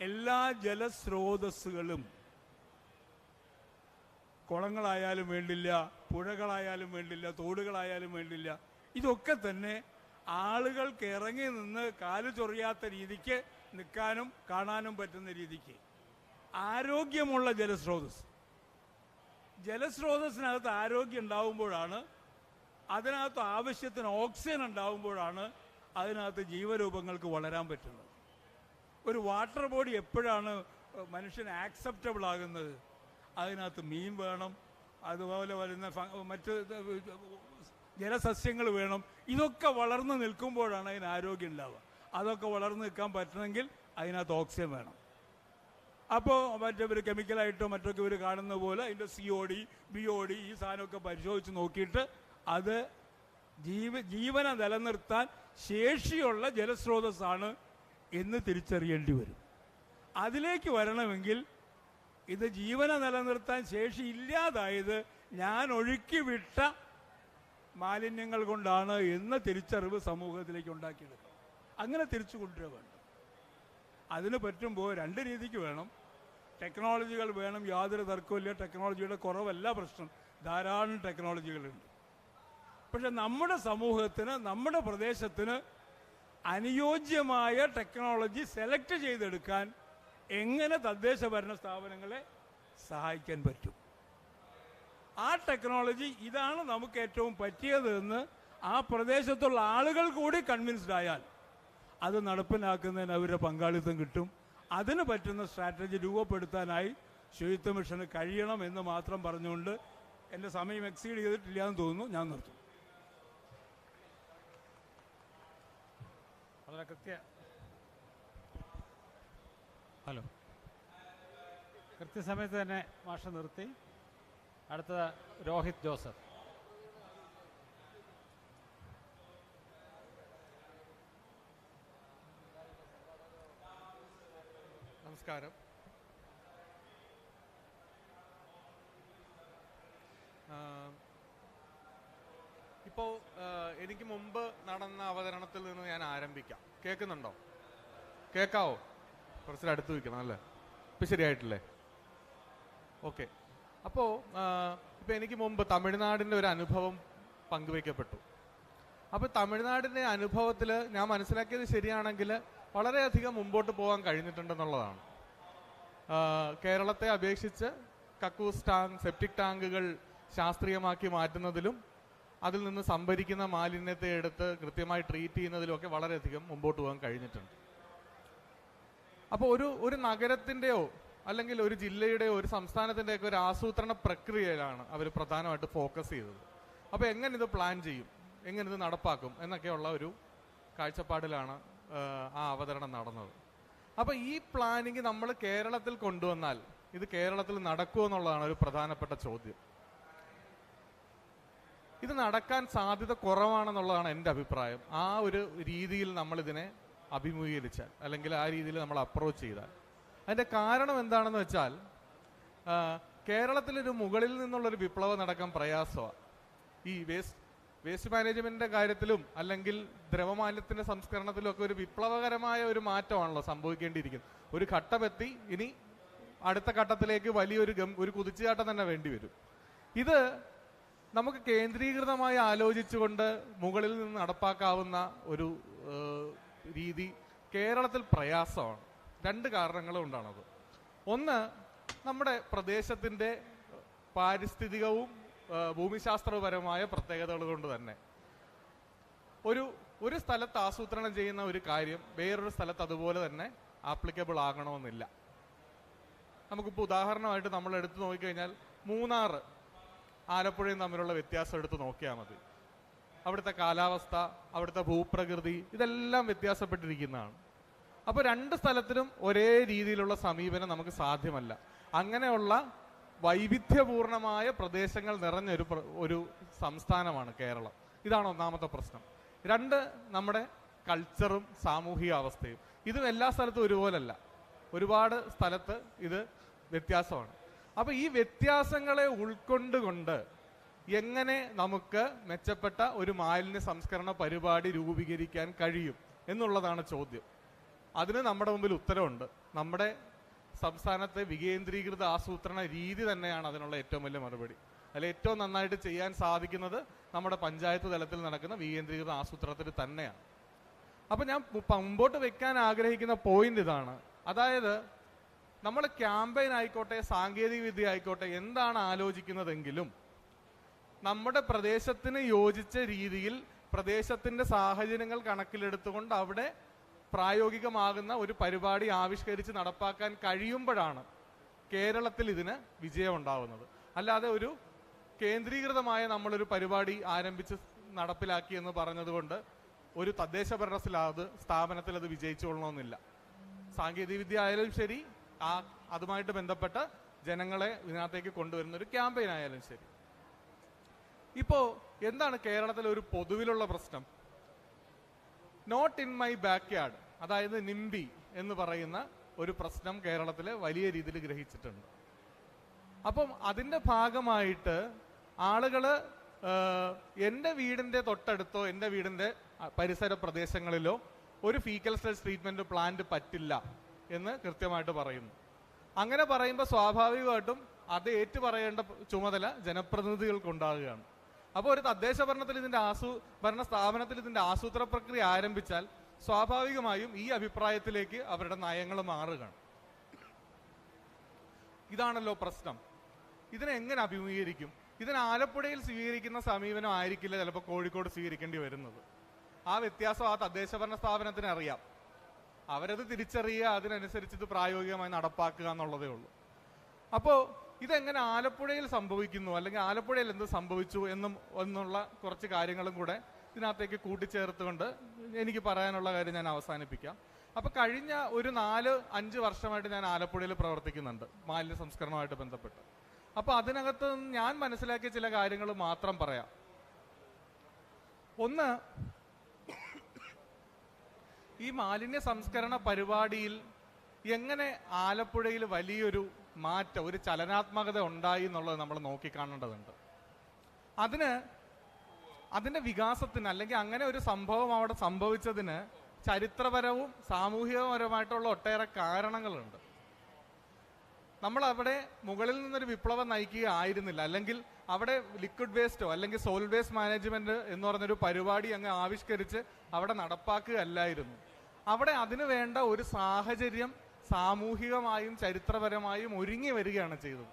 എല്ലാ ജലസ്രോതസ്സുകളും, കുളങ്ങളായാലും വേണ്ടില്ല, പുഴകളായാലും വേണ്ടില്ല, തോടുകളായാലും വേണ്ടില്ല, ഇതൊക്കെ തന്നെ ആളുകൾക്ക് ഇറങ്ങി നിന്ന് കാല് ചൊറിയാത്ത രീതിക്ക് നിൽക്കാനും കാണാനും പറ്റുന്ന രീതിക്ക് ആരോഗ്യമുള്ള ജലസ്രോതസ്സിനകത്ത് ആരോഗ്യം ഉണ്ടാവുമ്പോഴാണ്, അതിനകത്ത് ആവശ്യത്തിന് ഓക്സിജൻ ഉണ്ടാവുമ്പോഴാണ് അതിനകത്ത് ജീവരൂപങ്ങൾക്ക് വളരാൻ പറ്റുന്നത്. ഒരു വാട്ടർ ബോഡി എപ്പോഴാണ് മനുഷ്യന് ആക്സെപ്റ്റബിൾ ആകുന്നത്? അതിനകത്ത് മീൻ വേണം, അതുപോലെ വരുന്ന മറ്റ് ജലസസ്യങ്ങൾ വേണം. ഇതൊക്കെ വളർന്ന് നിൽക്കുമ്പോഴാണ് അതിന് ആരോഗ്യം ഉണ്ടാവുക. അതൊക്കെ വളർന്ന് നിൽക്കാൻ പറ്റണമെങ്കിൽ അതിനകത്ത് ഓക്സിജൻ വേണം. അപ്പോൾ മറ്റൊരു കെമിക്കലായിട്ടോ മറ്റൊക്കെ ഇവർ കാണുന്ന പോലെ അതിൻ്റെ COD, BOD ഈ സാധനമൊക്കെ പരിശോധിച്ച് നോക്കിയിട്ട് അത് ജീവനെ നിലനിർത്താൻ ശേഷിയുള്ള ജലസ്രോതസ്സാണ് എന്ന് തിരിച്ചറിയേണ്ടി വരും. അതിലേക്ക് വരണമെങ്കിൽ ഇത് ജീവനെ നിലനിർത്താൻ ശേഷിയില്ലാതായത് ഞാൻ ഒഴുക്കി വിട്ട മാലിന്യങ്ങൾ കൊണ്ടാണ് എന്ന തിരിച്ചറിവ് സമൂഹത്തിലേക്ക് ഉണ്ടാക്കിയെടുക്കണം. അങ്ങനെ തിരിച്ചു കൊണ്ടുവരിക വേണം. അതിന് പറ്റുമ്പോൾ 2 രീതിക്ക് വേണം. ടെക്നോളജികൾ വേണം, യാതൊരു തർക്കമില്ല. ടെക്നോളജിയുടെ കുറവല്ല പ്രശ്നം, ധാരാളം ടെക്നോളജികളുണ്ട്. പക്ഷെ നമ്മുടെ സമൂഹത്തിന്, നമ്മുടെ പ്രദേശത്തിന് അനുയോജ്യമായ ടെക്നോളജി സെലക്ട് ചെയ്തെടുക്കാൻ എങ്ങനെ തദ്ദേശ ഭരണ സ്ഥാപനങ്ങളെ സഹായിക്കാൻ പറ്റും? ആ ടെക്നോളജി ഇതാണ് നമുക്ക് ഏറ്റവും പറ്റിയതെന്ന് ആ പ്രദേശത്തുള്ള ആളുകൾ കൂടി കൺവിൻസ്ഡ് ആയാൽ അത് നടപ്പിലാക്കുന്നതിന് അവരുടെ പങ്കാളിത്തം കിട്ടും. അതിന് പറ്റുന്ന സ്ട്രാറ്റജി രൂപപ്പെടുത്താനായി ശുചിത്വ മിഷന് കഴിയണം എന്ന് മാത്രം പറഞ്ഞുകൊണ്ട് എൻ്റെ സമയം എക്സീഡ് ചെയ്തിട്ടില്ല എന്ന് തോന്നുന്നു. ഞാൻ നിർത്തും. വളരെ ഹലോ. കൃത്യസമയത്ത് തന്നെ മാഷ് നിർത്തി. അടുത്ത രോഹിത് ജോസഫ്. നമസ്കാരം. ഇപ്പോൾ എനിക്ക് മുമ്പ് നടന്ന അവതരണത്തിൽ നിന്ന് ഞാൻ ആരംഭിക്കാം. കേൾക്കുന്നുണ്ടോ? കേൾക്കാവോ? കുറച്ച് അടുത്ത് വയ്ക്കണം അല്ലേ? ഇപ്പം ശരിയായിട്ടില്ലേ? ഓക്കെ. അപ്പോൾ ഇപ്പം എനിക്ക് മുമ്പ് തമിഴ്നാടിൻ്റെ ഒരു അനുഭവം പങ്കുവയ്ക്കപ്പെട്ടു. അപ്പോൾ തമിഴ്നാടിൻ്റെ അനുഭവത്തിൽ ഞാൻ മനസ്സിലാക്കിയത് ശരിയാണെങ്കിൽ വളരെയധികം മുമ്പോട്ട് പോകാൻ കഴിഞ്ഞിട്ടുണ്ടെന്നുള്ളതാണ്. കേരളത്തെ അപേക്ഷിച്ച് കക്കൂസ് ടാങ്ക്, സെപ്റ്റിക് ടാങ്കുകൾ ശാസ്ത്രീയമാക്കി മാറ്റുന്നതിലും അതിൽ നിന്ന് സംഭരിക്കുന്ന മാലിന്യത്തെ എടുത്ത് കൃത്യമായി ട്രീറ്റ് ചെയ്യുന്നതിലുമൊക്കെ വളരെയധികം മുമ്പോട്ട് പോകാൻ കഴിഞ്ഞിട്ടുണ്ട്. അപ്പോൾ ഒരു നഗരത്തിൻ്റെയോ അല്ലെങ്കിൽ ഒരു ജില്ലയുടെയോ ഒരു സംസ്ഥാനത്തിൻ്റെയൊക്കെ ഒരു ആസൂത്രണ പ്രക്രിയയിലാണ് അവർ പ്രധാനമായിട്ട് ഫോക്കസ് ചെയ്തത്. അപ്പോൾ എങ്ങനെ ഇത് പ്ലാൻ ചെയ്യും, എങ്ങനെ ഇത് നടപ്പാക്കും എന്നൊക്കെയുള്ള ഒരു കാഴ്ചപ്പാടിലാണ് ആ അവതരണം നടന്നത്. അപ്പോൾ ഈ പ്ലാനിങ് നമ്മൾ കേരളത്തിൽ കൊണ്ടുവന്നാൽ ഇത് കേരളത്തിൽ നടക്കുമോ എന്നുള്ളതാണ് ഒരു പ്രധാനപ്പെട്ട ചോദ്യം. ഇത് നടക്കാൻ സാധ്യത കുറവാണെന്നുള്ളതാണ് എൻ്റെ അഭിപ്രായം. ആ ഒരു രീതിയിൽ നമ്മളിതിനെ അഭിമുഖീകരിച്ചാൽ അല്ലെങ്കിൽ ആ രീതിയിൽ നമ്മൾ അപ്രോച്ച് ചെയ്താൽ. അതിൻ്റെ കാരണം എന്താണെന്ന് വെച്ചാൽ കേരളത്തിലൊരു മുകളിൽ നിന്നുള്ളൊരു വിപ്ലവം നടക്കാൻ പ്രയാസമാണ്. ഈ വേസ്റ്റ് മാനേജ്മെൻറ്റിൻ്റെ കാര്യത്തിലും അല്ലെങ്കിൽ ദ്രവമാലിന്യത്തിൻ്റെ സംസ്കരണത്തിലും ഒക്കെ ഒരു വിപ്ലവകരമായ ഒരു മാറ്റമാണല്ലോ സംഭവിക്കേണ്ടിയിരിക്കുന്നത്. ഒരു ഘട്ടമെത്തി, ഇനി അടുത്ത ഘട്ടത്തിലേക്ക് വലിയൊരു കുതിച്ചുചാട്ടം തന്നെ വേണ്ടി വരും. ഇത് നമുക്ക് കേന്ദ്രീകൃതമായി ആലോചിച്ചുകൊണ്ട് മുകളിൽ നിന്ന് നടപ്പാക്കാവുന്ന ഒരു രീതി കേരളത്തിൽ പ്രയാസമാണ്. രണ്ട് കാരണങ്ങൾ കൊണ്ടാണത്. ഒന്ന്, നമ്മുടെ പ്രദേശത്തിൻ്റെ പാരിസ്ഥിതികവും ഭൂമിശാസ്ത്രപരമായ പ്രത്യേകതകൾ കൊണ്ട് തന്നെ ഒരു സ്ഥലത്ത് ആസൂത്രണം ചെയ്യുന്ന ഒരു കാര്യം വേറൊരു സ്ഥലത്ത് അതുപോലെ തന്നെ ആപ്ലിക്കബിൾ ആകണമെന്നില്ല. നമുക്കിപ്പോൾ ഉദാഹരണമായിട്ട് നമ്മൾ എടുത്തു നോക്കിക്കഴിഞ്ഞാൽ മൂന്നാർ ആലപ്പുഴയും തമ്മിലുള്ള വ്യത്യാസം എടുത്ത് നോക്കിയാൽ മതി. അവിടുത്തെ കാലാവസ്ഥ, അവിടുത്തെ ഭൂപ്രകൃതി ഇതെല്ലാം വ്യത്യാസപ്പെട്ടിരിക്കുന്നതാണ്. അപ്പോൾ രണ്ട് സ്ഥലത്തിനും ഒരേ രീതിയിലുള്ള സമീപനം നമുക്ക് സാധ്യമല്ല. അങ്ങനെയുള്ള വൈവിധ്യപൂർണമായ പ്രദേശങ്ങൾ നിറഞ്ഞൊരു സംസ്ഥാനമാണ് കേരളം. ഇതാണ് ഒന്നാമത്തെ പ്രശ്നം. രണ്ട്, നമ്മുടെ കൾച്ചറും സാമൂഹിക അവസ്ഥയും ഇതും എല്ലാ സ്ഥലത്തും ഒരുപോലല്ല. ഒരുപാട് സ്ഥലത്ത് ഇത് വ്യത്യാസമാണ്. അപ്പോൾ ഈ വ്യത്യാസങ്ങളെ ഉൾക്കൊണ്ടുകൊണ്ട് എങ്ങനെ നമുക്ക് മെച്ചപ്പെട്ട ഒരു മാലിന്യ സംസ്കരണ പരിപാടി രൂപീകരിക്കാൻ കഴിയും എന്നുള്ളതാണ് ചോദ്യം. അതിന് നമ്മുടെ മുമ്പിൽ ഉത്തരവുണ്ട്. നമ്മുടെ സംസ്ഥാനത്തെ വികേന്ദ്രീകൃത ആസൂത്രണ രീതി തന്നെയാണ് അതിനുള്ള ഏറ്റവും വലിയ മറുപടി. അതിൽ ഏറ്റവും നന്നായിട്ട് ചെയ്യാൻ സാധിക്കുന്നത് നമ്മുടെ പഞ്ചായത്ത് തലത്തിൽ നടക്കുന്ന വികേന്ദ്രീകൃത ആസൂത്രണത്തിൽ തന്നെയാണ്. അപ്പം ഞാൻ മുമ്പോട്ട് വെക്കാൻ ആഗ്രഹിക്കുന്ന പോയിന്റ് ഇതാണ്. അതായത് നമ്മൾ ക്യാമ്പയിൻ ആയിക്കോട്ടെ, സാങ്കേതിക വിദ്യ ആയിക്കോട്ടെ, എന്താണ് ആലോചിക്കുന്നതെങ്കിലും നമ്മുടെ പ്രദേശത്തിന് യോജിച്ച രീതിയിൽ പ്രദേശത്തിൻ്റെ സാഹചര്യങ്ങൾ കണക്കിലെടുത്തുകൊണ്ട് അവിടെ പ്രായോഗികമാകുന്ന ഒരു പരിപാടി ആവിഷ്കരിച്ച് നടപ്പാക്കാൻ കഴിയുമ്പോഴാണ് കേരളത്തിൽ ഇതിന് വിജയമുണ്ടാവുന്നത്. അല്ലാതെ ഒരു കേന്ദ്രീകൃതമായ നമ്മളൊരു പരിപാടി ആരംഭിച്ച് നടപ്പിലാക്കി എന്ന് പറഞ്ഞതുകൊണ്ട് ഒരു തദ്ദേശഭരണ സ്ഥാപനത്തിൽ അത് വിജയിച്ചു കൊള്ളണമെന്നില്ല. സാങ്കേതിക വിദ്യ ആയാലും ശരി, അതുമായിട്ട് ബന്ധപ്പെട്ട ജനങ്ങളെ ഇതിനകത്തേക്ക് കൊണ്ടുവരുന്ന ഒരു ക്യാമ്പയിൻ ആയാലും ശരി. ഇപ്പോൾ എന്താണ് കേരളത്തിലെ ഒരു പൊതുവിലുള്ള പ്രശ്നം? Not in my back yard, അതായത് നിംബി എന്ന് പറയുന്ന ഒരു പ്രശ്നം കേരളത്തിലെ വലിയ രീതിയിൽ ഗ്രഹിച്ചിട്ടുണ്ട്. അപ്പം അതിൻ്റെ ഭാഗമായിട്ട് ആളുകൾ എൻ്റെ വീടിൻ്റെ തൊട്ടടുത്തോ എൻ്റെ വീടിൻ്റെ പരിസര പ്രദേശങ്ങളിലോ ഒരു ഫീക്കൽ സ്റ്റേജ് ട്രീറ്റ്മെൻറ്റ് പ്ലാന്റ് പറ്റില്ല എന്ന് കൃത്യമായിട്ട് പറയുന്നു. അങ്ങനെ പറയുമ്പോൾ സ്വാഭാവികമായിട്ടും അത് ഏറ്റു പറയേണ്ട ചുമതല ജനപ്രതിനിധികൾക്കുണ്ടാകുകയാണ്. അപ്പോൾ ഒരു തദ്ദേശ ഭരണ സ്ഥാപനത്തിൽ ഇതിൻ്റെ ആസൂത്രണ പ്രക്രിയ ആരംഭിച്ചാൽ സ്വാഭാവികമായും ഈ അഭിപ്രായത്തിലേക്ക് അവരുടെ നയങ്ങൾ മാറുകയാണ്. ഇതാണല്ലോ പ്രശ്നം. ഇതിനെ എങ്ങനെ അഭിമുഖീകരിക്കും? ഇതിന് ആലപ്പുഴയിൽ സ്വീകരിക്കുന്ന സമീപനം ആയിരിക്കില്ല ചിലപ്പോൾ കോഴിക്കോട് സ്വീകരിക്കേണ്ടി വരുന്നത്. ആ വ്യത്യാസം ആ തദ്ദേശ ഭരണ സ്ഥാപനത്തിന് അറിയാം. അവരത് തിരിച്ചറിയുക, അതിനനുസരിച്ച് ഇത് പ്രായോഗികമായി നടപ്പാക്കുക എന്നുള്ളതേ ഉള്ളൂ. അപ്പോൾ ഇതെങ്ങനെ ആലപ്പുഴയിൽ സംഭവിക്കുന്നു, അല്ലെങ്കിൽ ആലപ്പുഴയിൽ എന്ത് സംഭവിച്ചു എന്നുള്ള കുറച്ച് കാര്യങ്ങളും കൂടെ ഇതിനകത്തേക്ക് കൂട്ടിച്ചേർത്തുകൊണ്ട് എനിക്ക് പറയാനുള്ള കാര്യം ഞാൻ അവസാനിപ്പിക്കാം. അപ്പോൾ കഴിഞ്ഞ ഒരു 4-5 വർഷമായിട്ട് ഞാൻ ആലപ്പുഴയിൽ പ്രവർത്തിക്കുന്നുണ്ട് മാലിന്യ സംസ്കരണവുമായിട്ട് ബന്ധപ്പെട്ട്. അപ്പോൾ അതിനകത്ത് ഞാൻ മനസ്സിലാക്കിയ ചില കാര്യങ്ങൾ മാത്രം പറയാം. ഒന്ന്, ഈ മാലിന്യ സംസ്കരണ പരിപാടിയിൽ എങ്ങനെ ആലപ്പുഴയിൽ വലിയൊരു മാറ്റം, ഒരു ചലനാത്മകത ഉണ്ടായി എന്നുള്ളത് നമ്മൾ നോക്കിക്കാണേണ്ടതുണ്ട്. അതിൻ്റെ വികാസത്തിന്, അല്ലെങ്കിൽ അങ്ങനെ ഒരു സംഭവം അവിടെ സംഭവിച്ചതിന് ചരിത്രപരവും സാമൂഹികപരമായിട്ടുള്ള ഒട്ടേറെ കാരണങ്ങളുണ്ട്. നമ്മൾ അവിടെ മുകളിൽ നിന്നൊരു വിപ്ലവം നയിക്കുക ആയിരുന്നില്ല, അല്ലെങ്കിൽ അവിടെ ലിക്വിഡ് വേസ്റ്റോ അല്ലെങ്കിൽ സോളിഡ് വേസ്റ്റ് മാനേജ്മെന്റ് എന്ന് പറഞ്ഞൊരു പരിപാടി അങ്ങ് ആവിഷ്കരിച്ച് അവിടെ നടപ്പാക്കുകയല്ലായിരുന്നു. അവിടെ അതിനു വേണ്ട ഒരു സാഹചര്യം സാമൂഹികമായും ചരിത്രപരമായും ഒരുങ്ങി വരികയാണ് ചെയ്തത്.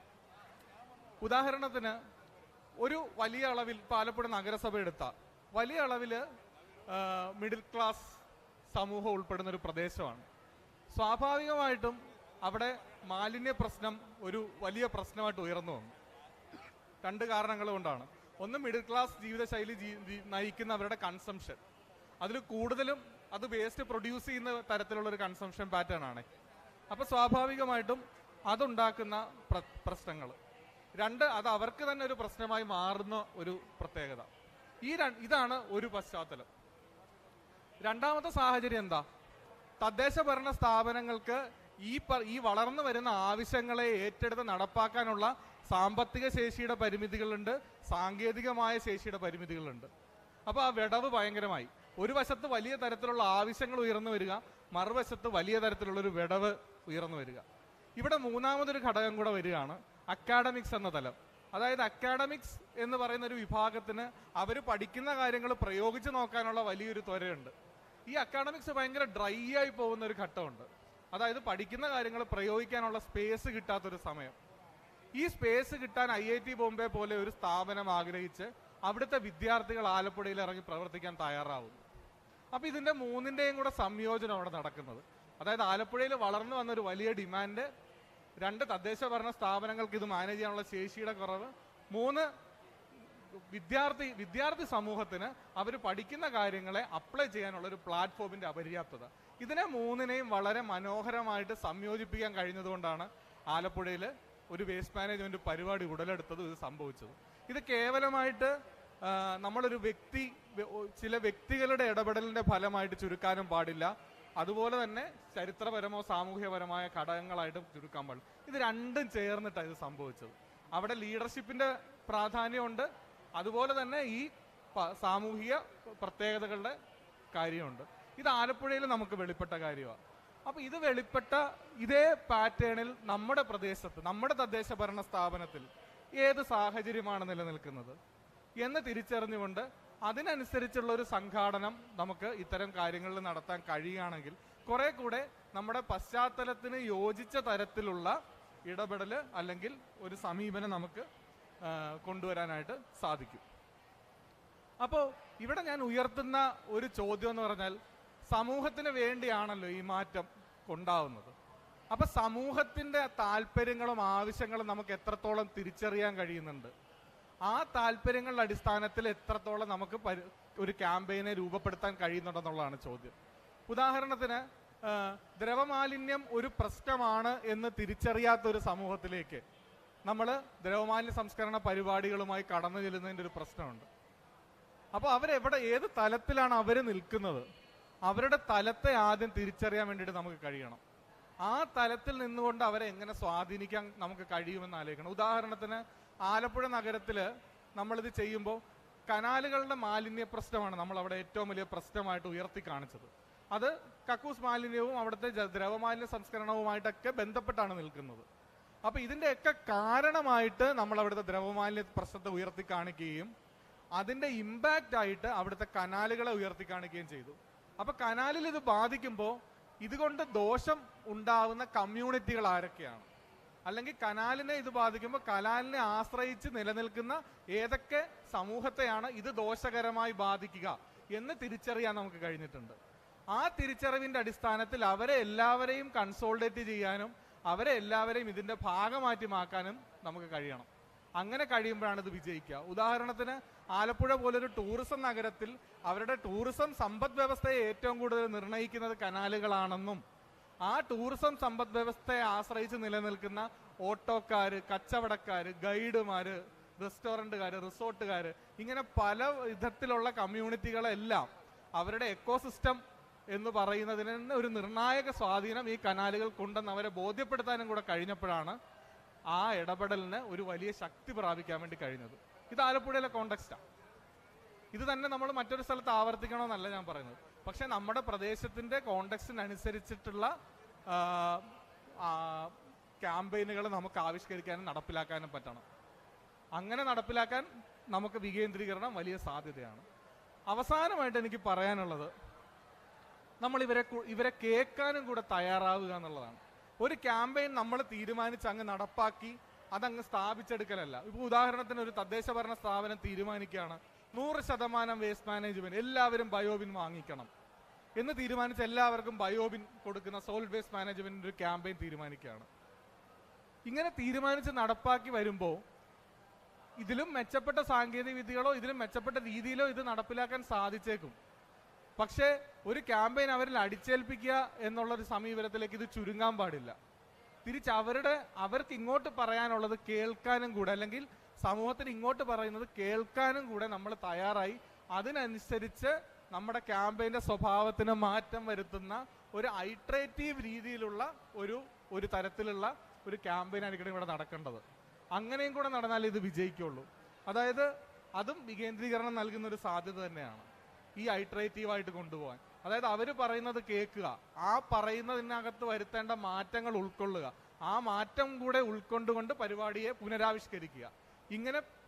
ഉദാഹരണത്തിന്, ഒരു വലിയ അളവിൽ ഇപ്പോൾ ആലപ്പുഴ നഗരസഭ എടുത്താൽ വലിയ അളവിൽ മിഡിൽ ക്ലാസ് സമൂഹം ഉൾപ്പെടുന്ന ഒരു പ്രദേശമാണ്. സ്വാഭാവികമായിട്ടും അവിടെ മാലിന്യ പ്രശ്നം ഒരു വലിയ പ്രശ്നമായിട്ട് ഉയർന്നു വന്നു. 2 കാരണങ്ങൾ കൊണ്ടാണ്. ഒന്ന്, മിഡിൽ ക്ലാസ് ജീവിതശൈലി നയിക്കുന്നവരുടെ കൺസംഷൻ, അതിൽ കൂടുതലും അത് വേസ്റ്റ് പ്രൊഡ്യൂസ് ചെയ്യുന്ന തരത്തിലുള്ള ഒരു കൺസംഷൻ പാറ്റേൺ ആണ്. അപ്പോൾ സ്വാഭാവികമായിട്ടും അതുണ്ടാക്കുന്ന പ്രശ്നങ്ങൾ. 2, അത് അവർക്ക് തന്നെ ഒരു പ്രശ്നമായി മാറുന്ന ഒരു പ്രത്യേകത. ഇതാണ് ഒരു പശ്ചാത്തലം. രണ്ടാമത്തെ സാഹചര്യം എന്താ? തദ്ദേശ ഭരണ സ്ഥാപനങ്ങൾക്ക് ഈ വളർന്നു വരുന്ന ആവശ്യങ്ങളെ ഏറ്റെടുത്ത് നടപ്പാക്കാനുള്ള സാമ്പത്തിക ശേഷിയുടെ പരിമിതികളുണ്ട്, സാങ്കേതികമായ ശേഷിയുടെ പരിമിതികളുണ്ട്. അപ്പോൾ ആ വിടവ് ഭയങ്കരമായി. ഒരു വശത്ത് വലിയ തരത്തിലുള്ള ആവശ്യങ്ങൾ ഉയർന്നു വരിക, മറുവശത്ത് വലിയ തരത്തിലുള്ളൊരു വിടവ് ഉയർന്നു വരിക. ഇവിടെ മൂന്നാമതൊരു ഘടകം കൂടെ വരികയാണ്, അക്കാഡമിക്സ് എന്ന തലം. അതായത് അക്കാഡമിക്സ് എന്ന് പറയുന്ന ഒരു വിഭാഗത്തിന് അവർ പഠിക്കുന്ന കാര്യങ്ങൾ പ്രയോഗിച്ച് നോക്കാനുള്ള വലിയൊരു ത്വരയുണ്ട്. ഈ അക്കാഡമിക്സ് ഭയങ്കര ഡ്രൈ ആയി പോകുന്ന ഒരു ഘട്ടമുണ്ട്. അതായത് പഠിക്കുന്ന കാര്യങ്ങൾ പ്രയോഗിക്കാനുള്ള സ്പേസ് കിട്ടാത്തൊരു സമയം. ഈ സ്പേസ് കിട്ടാൻ IIT ബോംബെ പോലെ ഒരു സ്ഥാപനം ആഗ്രഹിച്ച് അവിടുത്തെ വിദ്യാർത്ഥികൾ ആലപ്പുഴയിൽ ഇറങ്ങി പ്രവർത്തിക്കാൻ തയ്യാറാവുന്നു. അപ്പൊ ഇതിന്റെ മൂന്നിന്റെയും കൂടെ സംയോജനം അവിടെ നടക്കുന്നത്. അതായത് ആലപ്പുഴയിൽ വളർന്നു വന്ന ഒരു വലിയ ഡിമാൻഡ്, 2 തദ്ദേശ ഭരണ സ്ഥാപനങ്ങൾക്ക് ഇത് മാനേജ് ചെയ്യാനുള്ള ശേഷിയുടെ കുറവ്, 3 വിദ്യാർത്ഥി സമൂഹത്തിന് അവർ പഠിക്കുന്ന കാര്യങ്ങളെ അപ്ലൈ ചെയ്യാനുള്ള ഒരു പ്ലാറ്റ്ഫോമിന്റെ അപര്യാപ്തത. ഇതിനെ മൂന്നിനെയും വളരെ മനോഹരമായിട്ട് സംയോജിപ്പിക്കാൻ കഴിഞ്ഞതുകൊണ്ടാണ് ആലപ്പുഴയിൽ ഒരു വേസ്റ്റ് മാനേജ്മെന്റ് പരിപാടി ഉടലെടുത്തത്, ഇത് സംഭവിച്ചത്. ഇത് കേവലമായിട്ട് നമ്മളൊരു ചില വ്യക്തികളുടെ ഇടപെടലിന്റെ ഫലമായിട്ട് ചുരുക്കാനും പാടില്ല. അതുപോലെ തന്നെ ചരിത്രപരമോ സാമൂഹ്യപരമായ ഘടകങ്ങളായിട്ട് ചുരുക്കാൻ പാടില്ല. ഇത് രണ്ടും ചേർന്നിട്ടാണ് ഇത് സംഭവിച്ചത്. അവിടെ ലീഡർഷിപ്പിന്റെ പ്രാധാന്യമുണ്ട്, അതുപോലെ തന്നെ ഈ സാമൂഹിക പ്രത്യേകതകളുടെ കാര്യമുണ്ട്. ഇത് ആലപ്പുഴയിൽ നമുക്ക് വെളിപ്പെട്ട കാര്യമാണ്. അപ്പൊ ഇത് വെളിപ്പെട്ട ഇതേ പാറ്റേണിൽ നമ്മുടെ പ്രദേശത്ത്, നമ്മുടെ തദ്ദേശ ഭരണ സ്ഥാപനത്തിൽ ഏത് സാഹചര്യമാണ് നിലനിൽക്കുന്നത് എന്ന് തിരിച്ചറിഞ്ഞുകൊണ്ട് അതിനനുസരിച്ചുള്ള ഒരു സംഘാടനം നമുക്ക് ഇത്തരം കാര്യങ്ങളിൽ നടത്താൻ കഴിയുകയാണെങ്കിൽ കുറെ കൂടെ നമ്മുടെ പശ്ചാത്തലത്തിന് യോജിച്ച തരത്തിലുള്ള ഇടപെടൽ അല്ലെങ്കിൽ ഒരു സമീപനം നമുക്ക് കൊണ്ടുവരാനായിട്ട് സാധിക്കും. അപ്പോൾ ഇവിടെ ഞാൻ ഉയർത്തുന്ന ഒരു ചോദ്യം എന്ന് പറഞ്ഞാൽ, സമൂഹത്തിന് വേണ്ടിയാണല്ലോ ഈ മാറ്റം ഉണ്ടാവുന്നത്. അപ്പൊ സമൂഹത്തിന്റെ താല്പര്യങ്ങളും ആവശ്യങ്ങളും നമുക്ക് എത്രത്തോളം തിരിച്ചറിയാൻ കഴിയുന്നുണ്ട്? ആ താല്പര്യങ്ങളുടെ അടിസ്ഥാനത്തിൽ എത്രത്തോളം നമുക്ക് ഒരു ക്യാമ്പയിനെ രൂപപ്പെടുത്താൻ കഴിയുന്നുണ്ടെന്നുള്ളതാണ് ചോദ്യം. ഉദാഹരണത്തിന്, ദ്രവമാലിന്യം ഒരു പ്രശ്നമാണ് എന്ന് തിരിച്ചറിയാത്ത ഒരു സമൂഹത്തിലേക്ക് നമ്മൾ ദ്രവമാലിന്യ സംസ്കരണ പരിപാടികളുമായി കടന്നു ചെല്ലുന്നതിൻ്റെ ഒരു പ്രശ്നമുണ്ട്. അപ്പോൾ ഏത് തലത്തിലാണ് അവർ നിൽക്കുന്നത്? അവരുടെ തലത്തെ ആദ്യം തിരിച്ചറിയാൻ വേണ്ടിയിട്ട് നമുക്ക് കഴിയണം. ആ തലത്തിൽ നിന്നുകൊണ്ട് അവരെ എങ്ങനെ സ്വാധീനിക്കാൻ നമുക്ക് കഴിയുമെന്ന് ആലോചിക്കണം. ഉദാഹരണത്തിന്, ആലപ്പുഴ നഗരത്തിൽ നമ്മളിത് ചെയ്യുമ്പോൾ കനാലുകളുടെ മാലിന്യ പ്രശ്നമാണ് നമ്മൾ അവിടെ ഏറ്റവും വലിയ പ്രശ്നമായിട്ട് ഉയർത്തി കാണിച്ചത്. അത് കക്കൂസ് മാലിന്യവും അവിടുത്തെ ദ്രവമാലിന്യ സംസ്കരണവുമായിട്ടൊക്കെ ബന്ധപ്പെട്ടാണ് നിൽക്കുന്നത്. അപ്പൊ ഇതിന്റെയൊക്കെ കാരണമായിട്ട് നമ്മൾ അവിടുത്തെ ദ്രവമാലിന്യ പ്രശ്നത്തെ ഉയർത്തി കാണിക്കുകയും അതിന്റെ ഇമ്പാക്റ്റ് ആയിട്ട് അവിടുത്തെ കനാലുകളെ ഉയർത്തി കാണിക്കുകയും ചെയ്തു. അപ്പൊ കനാലിൽ ഇത് ബാധിക്കുമ്പോൾ ഇതുകൊണ്ട് ദോഷം ഉണ്ടാവുന്ന കമ്മ്യൂണിറ്റികൾ ആരൊക്കെയാണ്, അല്ലെങ്കിൽ കനാലിനെ ഇത് ബാധിക്കുമ്പോൾ കനാലിനെ ആശ്രയിച്ച് നിലനിൽക്കുന്ന ഏതൊക്കെ സമൂഹത്തെയാണ് ഇത് ദോഷകരമായി ബാധിക്കുക എന്ന് തിരിച്ചറിയാൻ നമുക്ക് കഴിഞ്ഞിട്ടുണ്ട്. ആ തിരിച്ചറിവിന്റെ അടിസ്ഥാനത്തിൽ അവരെ എല്ലാവരെയും കൺസോൾഡേറ്റ് ചെയ്യാനും അവരെ എല്ലാവരെയും ഇതിന്റെ ഭാഗമാക്കി മാക്കാനും നമുക്ക് കഴിയണം. അങ്ങനെ കഴിയുമ്പോഴാണ് ഇത് വിജയിക്കുക. ഉദാഹരണത്തിന് ആലപ്പുഴ പോലൊരു ടൂറിസം നഗരത്തിൽ അവരുടെ ടൂറിസം സമ്പദ് വ്യവസ്ഥയെ ഏറ്റവും കൂടുതൽ നിർണ്ണയിക്കുന്നത് കനാലുകളാണെന്നും ആ ടൂറിസം സമ്പദ് വ്യവസ്ഥയെ ആശ്രയിച്ച് നിലനിൽക്കുന്ന ഓട്ടോക്കാർ, കച്ചവടക്കാർ, ഗൈഡുമാർ, റെസ്റ്റോറൻറ്റുകാർ, റിസോർട്ടുകാർ, ഇങ്ങനെ പല വിധത്തിലുള്ള കമ്മ്യൂണിറ്റികളെല്ലാം അവരുടെ എക്കോസിസ്റ്റം എന്ന് പറയുന്നതിന് ഒരു നിർണായക സ്വാധീനം ഈ കനാലുകൾക്കുണ്ടെന്ന് അവരെ ബോധ്യപ്പെടുത്താനും കൂടെ കഴിഞ്ഞപ്പോഴാണ് ആ ഇടപെടലിന് ഒരു വലിയ ശക്തി പ്രാപിക്കാൻ വേണ്ടി കഴിഞ്ഞത്. ഇത് ആലപ്പുഴയിലെ കോണ്ടെക്സ്റ്റാണ്. ഇത് തന്നെ നമ്മൾ മറ്റൊരു സ്ഥലത്ത് ആവർത്തിക്കണമെന്നല്ല ഞാൻ പറയുന്നത്. പക്ഷെ നമ്മുടെ പ്രദേശത്തിൻ്റെ കോണ്ടെക്സ്റ്റിനനുസരിച്ചിട്ടുള്ള ക്യാമ്പയിനുകൾ നമുക്ക് ആവിഷ്കരിക്കാനും നടപ്പിലാക്കാനും പറ്റണം. അങ്ങനെ നടപ്പിലാക്കാൻ നമുക്ക് വികേന്ദ്രീകരണം വലിയ സാധ്യതയാണ്. അവസാനമായിട്ട് എനിക്ക് പറയാനുള്ളത്, നമ്മൾ ഇവരെ കേൾക്കാനും കൂടെ തയ്യാറാവുക എന്നുള്ളതാണ്. ഒരു ക്യാമ്പയിൻ നമ്മൾ തീരുമാനിച്ച് അങ്ങ് നടപ്പാക്കി അതങ്ങ് സ്ഥാപിച്ചെടുക്കലല്ല. ഇപ്പോൾ ഉദാഹരണത്തിന് ഒരു തദ്ദേശ ഭരണ സ്ഥാപനം തീരുമാനിക്കുകയാണ് 100% വേസ്റ്റ് മാനേജ്മെന്റ് എല്ലാവരും ബയോബിൻ വാങ്ങിക്കണം എന്ന് തീരുമാനിച്ച് എല്ലാവർക്കും ബയോബിൻ കൊടുക്കുന്ന സോളിഡ് വേസ്റ്റ് മാനേജ്മെന്റ് ഒരു ക്യാമ്പയിൻ തീരുമാനിക്കുകയാണ്. ഇങ്ങനെ തീരുമാനിച്ച് നടപ്പാക്കി വരുമ്പോൾ ഇതിലും മെച്ചപ്പെട്ട സാങ്കേതിക വിദ്യകളോ ഇതിലും മെച്ചപ്പെട്ട രീതിയിലോ ഇത് നടപ്പിലാക്കാൻ സാധിച്ചേക്കും. പക്ഷേ ഒരു ക്യാമ്പയിൻ അവരിൽ അടിച്ചേൽപ്പിക്കുക എന്നുള്ളൊരു സമീപനത്തിലേക്ക് ഇത് ചുരുങ്ങാൻ പാടില്ല. തിരിച്ച് അവർക്ക് ഇങ്ങോട്ട് പറയാനുള്ളത് കേൾക്കാനും കൂടെ, അല്ലെങ്കിൽ സമൂഹത്തിന് ഇങ്ങോട്ട് പറയുന്നത് കേൾക്കാനും കൂടെ നമ്മൾ തയ്യാറായി അതിനനുസരിച്ച് നമ്മുടെ ക്യാമ്പയിൻ്റെ സ്വഭാവത്തിന് മാറ്റം വരുത്തുന്ന ഒരു ഐട്രേറ്റീവ് രീതിയിലുള്ള ഒരു തരത്തിലുള്ള ഒരു ക്യാമ്പയിൻ ആയിരിക്കണം ഇവിടെ നടക്കേണ്ടത്. അങ്ങനെയും കൂടെ നടന്നാൽ ഇത് വിജയിക്കുള്ളൂ. അതായത് അതും വികേന്ദ്രീകരണം നൽകുന്ന ഒരു സാധ്യത തന്നെയാണ് ഈ ഐട്രേറ്റീവായിട്ട് കൊണ്ടുപോകാൻ. അതായത് അവർ പറയുന്നത് കേൾക്കുക, ആ പറയുന്നതിനകത്ത് വരുത്തേണ്ട മാറ്റങ്ങൾ ഉൾക്കൊള്ളുക, ആ മാറ്റം കൂടെ ഉൾക്കൊണ്ടുകൊണ്ട് പരിപാടിയെ പുനരാവിഷ്കരിക്കുക.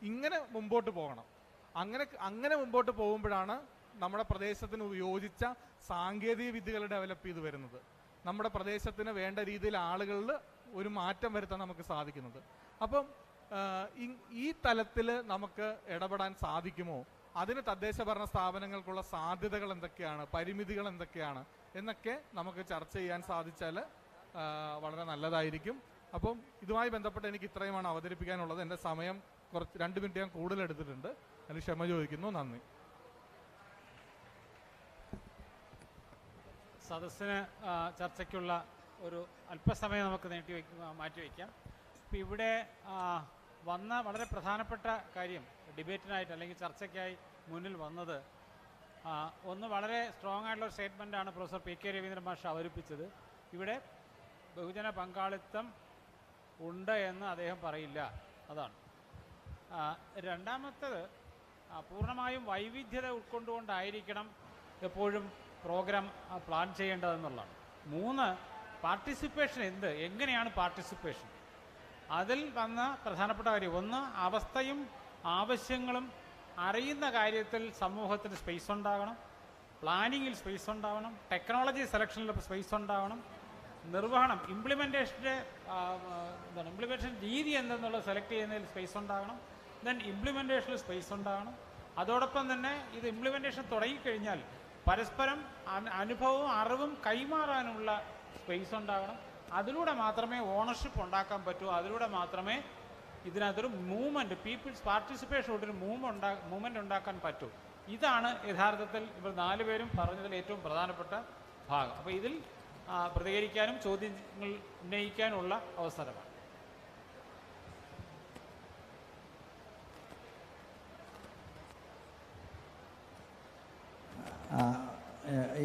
ഇങ്ങനെ മുമ്പോട്ട് പോകണം. അങ്ങനെ മുമ്പോട്ട് പോകുമ്പോഴാണ് നമ്മുടെ പ്രദേശത്തിന് യോജിച്ച സാങ്കേതിക വിദ്യകൾ ഡെവലപ്പ് ചെയ്ത് വരുന്നത്. നമ്മുടെ പ്രദേശത്തിന് വേണ്ട രീതിയിൽ ആളുകളിൽ ഒരു മാറ്റം വരുത്താൻ നമുക്ക് സാധിക്കുന്നത്. അപ്പം ഈ തലത്തിൽ നമുക്ക് ഇടപെടാൻ സാധിക്കുമോ, അതിന് തദ്ദേശ ഭരണ സ്ഥാപനങ്ങൾക്കുള്ള സാധ്യതകൾ എന്തൊക്കെയാണ്, പരിമിതികൾ എന്തൊക്കെയാണ് എന്നൊക്കെ നമുക്ക് ചർച്ച ചെയ്യാൻ സാധിച്ചാൽ വളരെ നല്ലതായിരിക്കും. അപ്പം ഇതുമായി ബന്ധപ്പെട്ട് എനിക്ക് ഇത്രയുമാണ് അവതരിപ്പിക്കാനുള്ളത്. എൻ്റെ സമയം 2 മിനിറ്റ് ഞാൻ കൂടുതൽ എടുത്തിട്ടുണ്ട്. അതിന് ക്ഷമ ചോദിക്കുന്നു. നന്ദി. സദസ്സിന് ചർച്ചയ്ക്കുള്ള ഒരു അല്പസമയം നമുക്ക് മാറ്റിവെക്കാം. ഇപ്പം ഇവിടെ വന്ന വളരെ പ്രധാനപ്പെട്ട കാര്യം ഡിബേറ്റിനായിട്ട് അല്ലെങ്കിൽ ചർച്ചയ്ക്കായി മുന്നിൽ വന്നത് ഒന്ന് വളരെ സ്ട്രോങ് ആയിട്ടുള്ള ഒരു സ്റ്റേറ്റ്മെൻറ്റാണ് പ്രൊഫസർ പി.കെ. രവീന്ദ്രൻ മാഷ് അവതരിപ്പിച്ചത്. ഇവിടെ ബഹുജന പങ്കാളിത്തം ഉണ്ട് എന്ന് അദ്ദേഹം പറയില്ല. അതാണ്. രണ്ടാമത്തേത് പൂർണ്ണമായും വൈവിധ്യത ഉൾക്കൊണ്ടുകൊണ്ടായിരിക്കണം എപ്പോഴും പ്രോഗ്രാം പ്ലാൻ ചെയ്യേണ്ടതെന്നുള്ളതാണ്. 3 പാർട്ടിസിപ്പേഷൻ എങ്ങനെയാണ് പാർട്ടിസിപ്പേഷൻ? അതിൽ വന്ന പ്രധാനപ്പെട്ട കാര്യം 1 അവസ്ഥയും ആവശ്യങ്ങളും അറിയുന്ന കാര്യത്തിൽ സമൂഹത്തിന് സ്പേസ് ഉണ്ടാകണം, പ്ലാനിങ്ങിൽ സ്പേസ് ഉണ്ടാവണം, ടെക്നോളജി സെലക്ഷനിൽ സ്പേസ് ഉണ്ടാവണം, നിർവഹണം ഇംപ്ലിമെൻറ്റേഷൻ രീതി എന്തെന്നുള്ളത് സെലക്ട് ചെയ്യുന്നതിൽ സ്പേസ് ഉണ്ടാകണം, ദെൻ ഇംപ്ലിമെൻറ്റേഷനിൽ സ്പേസ് ഉണ്ടാകണം. അതോടൊപ്പം തന്നെ ഇത് ഇംപ്ലിമെൻറ്റേഷൻ തുടങ്ങിക്കഴിഞ്ഞാൽ പരസ്പരം അനുഭവവും അറിവും കൈമാറാനുള്ള സ്പേസ് ഉണ്ടാകണം. അതിലൂടെ മാത്രമേ ഓണർഷിപ്പ് ഉണ്ടാക്കാൻ പറ്റൂ. അതിലൂടെ മാത്രമേ ഇതിനകത്തൊരു മൂവ്മെൻറ്റ്, പീപ്പിൾസ് പാർട്ടിസിപ്പേഷനോടൊരു മൂവ്മെൻറ്റ് ഉണ്ടാക്കാൻ പറ്റൂ. ഇതാണ് യഥാർത്ഥത്തിൽ ഇവർ 4 പേരും പറഞ്ഞതിൽ ഏറ്റവും പ്രധാനപ്പെട്ട ഭാഗം. അപ്പോൾ ഇതിൽ പ്രതികരിക്കാനും ചോദ്യങ്ങൾ ഉന്നയിക്കാനുള്ള അവസരമാണ്.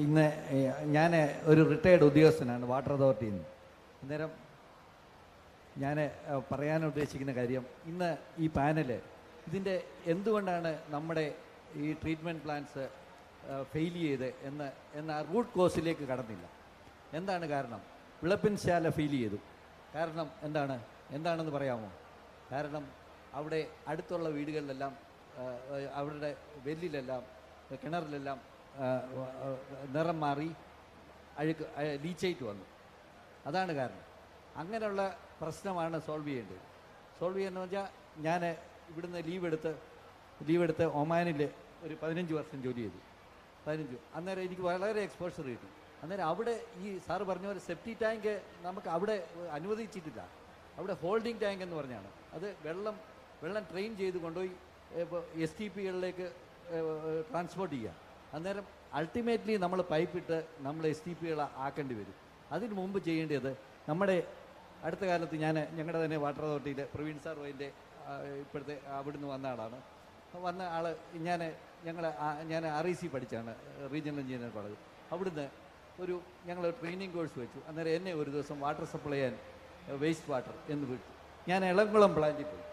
ഇന്ന് ഞാൻ ഒരു റിട്ടയർഡ് ഉദ്യോഗസ്ഥനാണ് വാട്ടർ അതോറിറ്റിയിൽ നിന്ന്. അന്നേരം ഞാൻ പറയാൻ ഉദ്ദേശിക്കുന്ന കാര്യം, ഇന്ന് ഈ പാനൽ ഇതിൻ്റെ എന്തുകൊണ്ടാണ് നമ്മുടെ ഈ ട്രീറ്റ്മെൻറ്റ് പ്ലാന്റ്സ് ഫെയിൽ ചെയ്ത് എന്ന റൂട്ട് കോസിലേക്ക് കടന്നില്ല. എന്താണ് കാരണം? വിളപ്പിൻശാല ഫെയിൽ ചെയ്തു. കാരണം എന്താണെന്ന് പറയാമോ? കാരണം അവിടെ അടുത്തുള്ള വീടുകളിലെല്ലാം അവരുടെ വെല്ലിലെല്ലാം കിണറിലെല്ലാം നിറം മാറി ലീച്ചായിട്ട് വന്നു. അതാണ് കാരണം. അങ്ങനെയുള്ള പ്രശ്നമാണ് സോൾവ് ചെയ്യേണ്ടത്. സോൾവ് ചെയ്യുന്നതെന്ന് വെച്ചാൽ ഞാൻ ഇവിടുന്ന് ലീവെടുത്ത് ഒമാനിൽ ഒരു 15 വർഷം ജോലി ചെയ്തു. 15. അന്നേരം എനിക്ക് വളരെ എക്സ്പോഷർ കിട്ടി. അന്നേരം അവിടെ ഈ സാറ് പറഞ്ഞ പോലെ സെപ്റ്റി ടാങ്ക് നമുക്ക് അവിടെ അനുവദിച്ചിട്ടില്ല. അവിടെ ഹോൾഡിംഗ് ടാങ്ക് എന്ന് പറഞ്ഞാണ്. അത് വെള്ളം വെള്ളം ട്രെയിൻ ചെയ്ത് കൊണ്ടുപോയി STPകളിലേക്ക് ട്രാൻസ്പോർട്ട് ചെയ്യുക. അന്നേരം അൾട്ടിമേറ്റ്ലി നമ്മൾ പൈപ്പിട്ട് നമ്മൾ STPകൾ ആക്കേണ്ടി വരും. അതിന് മുമ്പ് ചെയ്യേണ്ടത് നമ്മുടെ അടുത്ത കാലത്ത് ഞങ്ങളുടെ തന്നെ വാട്ടർ അതോറിറ്റിയിൽ പ്രവീൺ സാർ അതിൻ്റെ ഇപ്പോഴത്തെ അവിടുന്ന് വന്ന ആളാണ്. വന്ന ആൾ ഞാൻ REC പഠിച്ചാണ്, റീജിയണൽ എഞ്ചിനീയർ കോളേജ്. അവിടുന്ന് ഞങ്ങൾ ട്രെയിനിങ് കോഴ്സ് വെച്ചു. അന്നേരം എന്നെ ഒരു ദിവസം വാട്ടർ സപ്ലൈ ചെയ്യാൻ വേസ്റ്റ് വാട്ടർ എന്ന് വിട്ടു. ഞാൻ എളംകുളം പ്ലാന്റിൽ പോയി.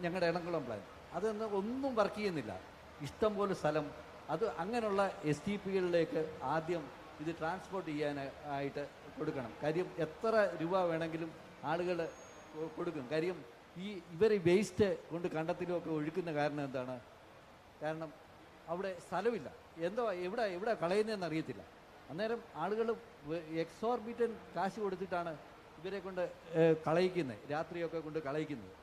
ഞങ്ങളുടെ എളംകുളം പ്ലാന്റ് അതൊന്നും ഒന്നും വർക്ക് ചെയ്യുന്നില്ല. ഇഷ്ടം പോലെ സ്ഥലം. അത് അങ്ങനെയുള്ള STPകളിലേക്ക് ആദ്യം ഇത് ട്രാൻസ്പോർട്ട് ചെയ്യാനായിട്ട് കൊടുക്കണം. കാര്യം എത്ര രൂപ വേണമെങ്കിലും ആളുകൾ കൊടുക്കും. കാര്യം ഇവർ വേസ്റ്റ് കൊണ്ട് കണ്ടത്തിലുമൊക്കെ ഒഴുക്കുന്ന കാരണം എന്താണ്? കാരണം അവിടെ സ്ഥലമില്ല. എവിടെ കളയുന്നതെന്ന് അറിയത്തില്ല. അന്നേരം ആളുകൾ എക്സോർബിറ്റൻ കാശ് കൊടുത്തിട്ടാണ് ഇവരെ കൊണ്ട് കളയിക്കുന്നത്, രാത്രിയൊക്കെ കൊണ്ട് കളയിക്കുന്നത്.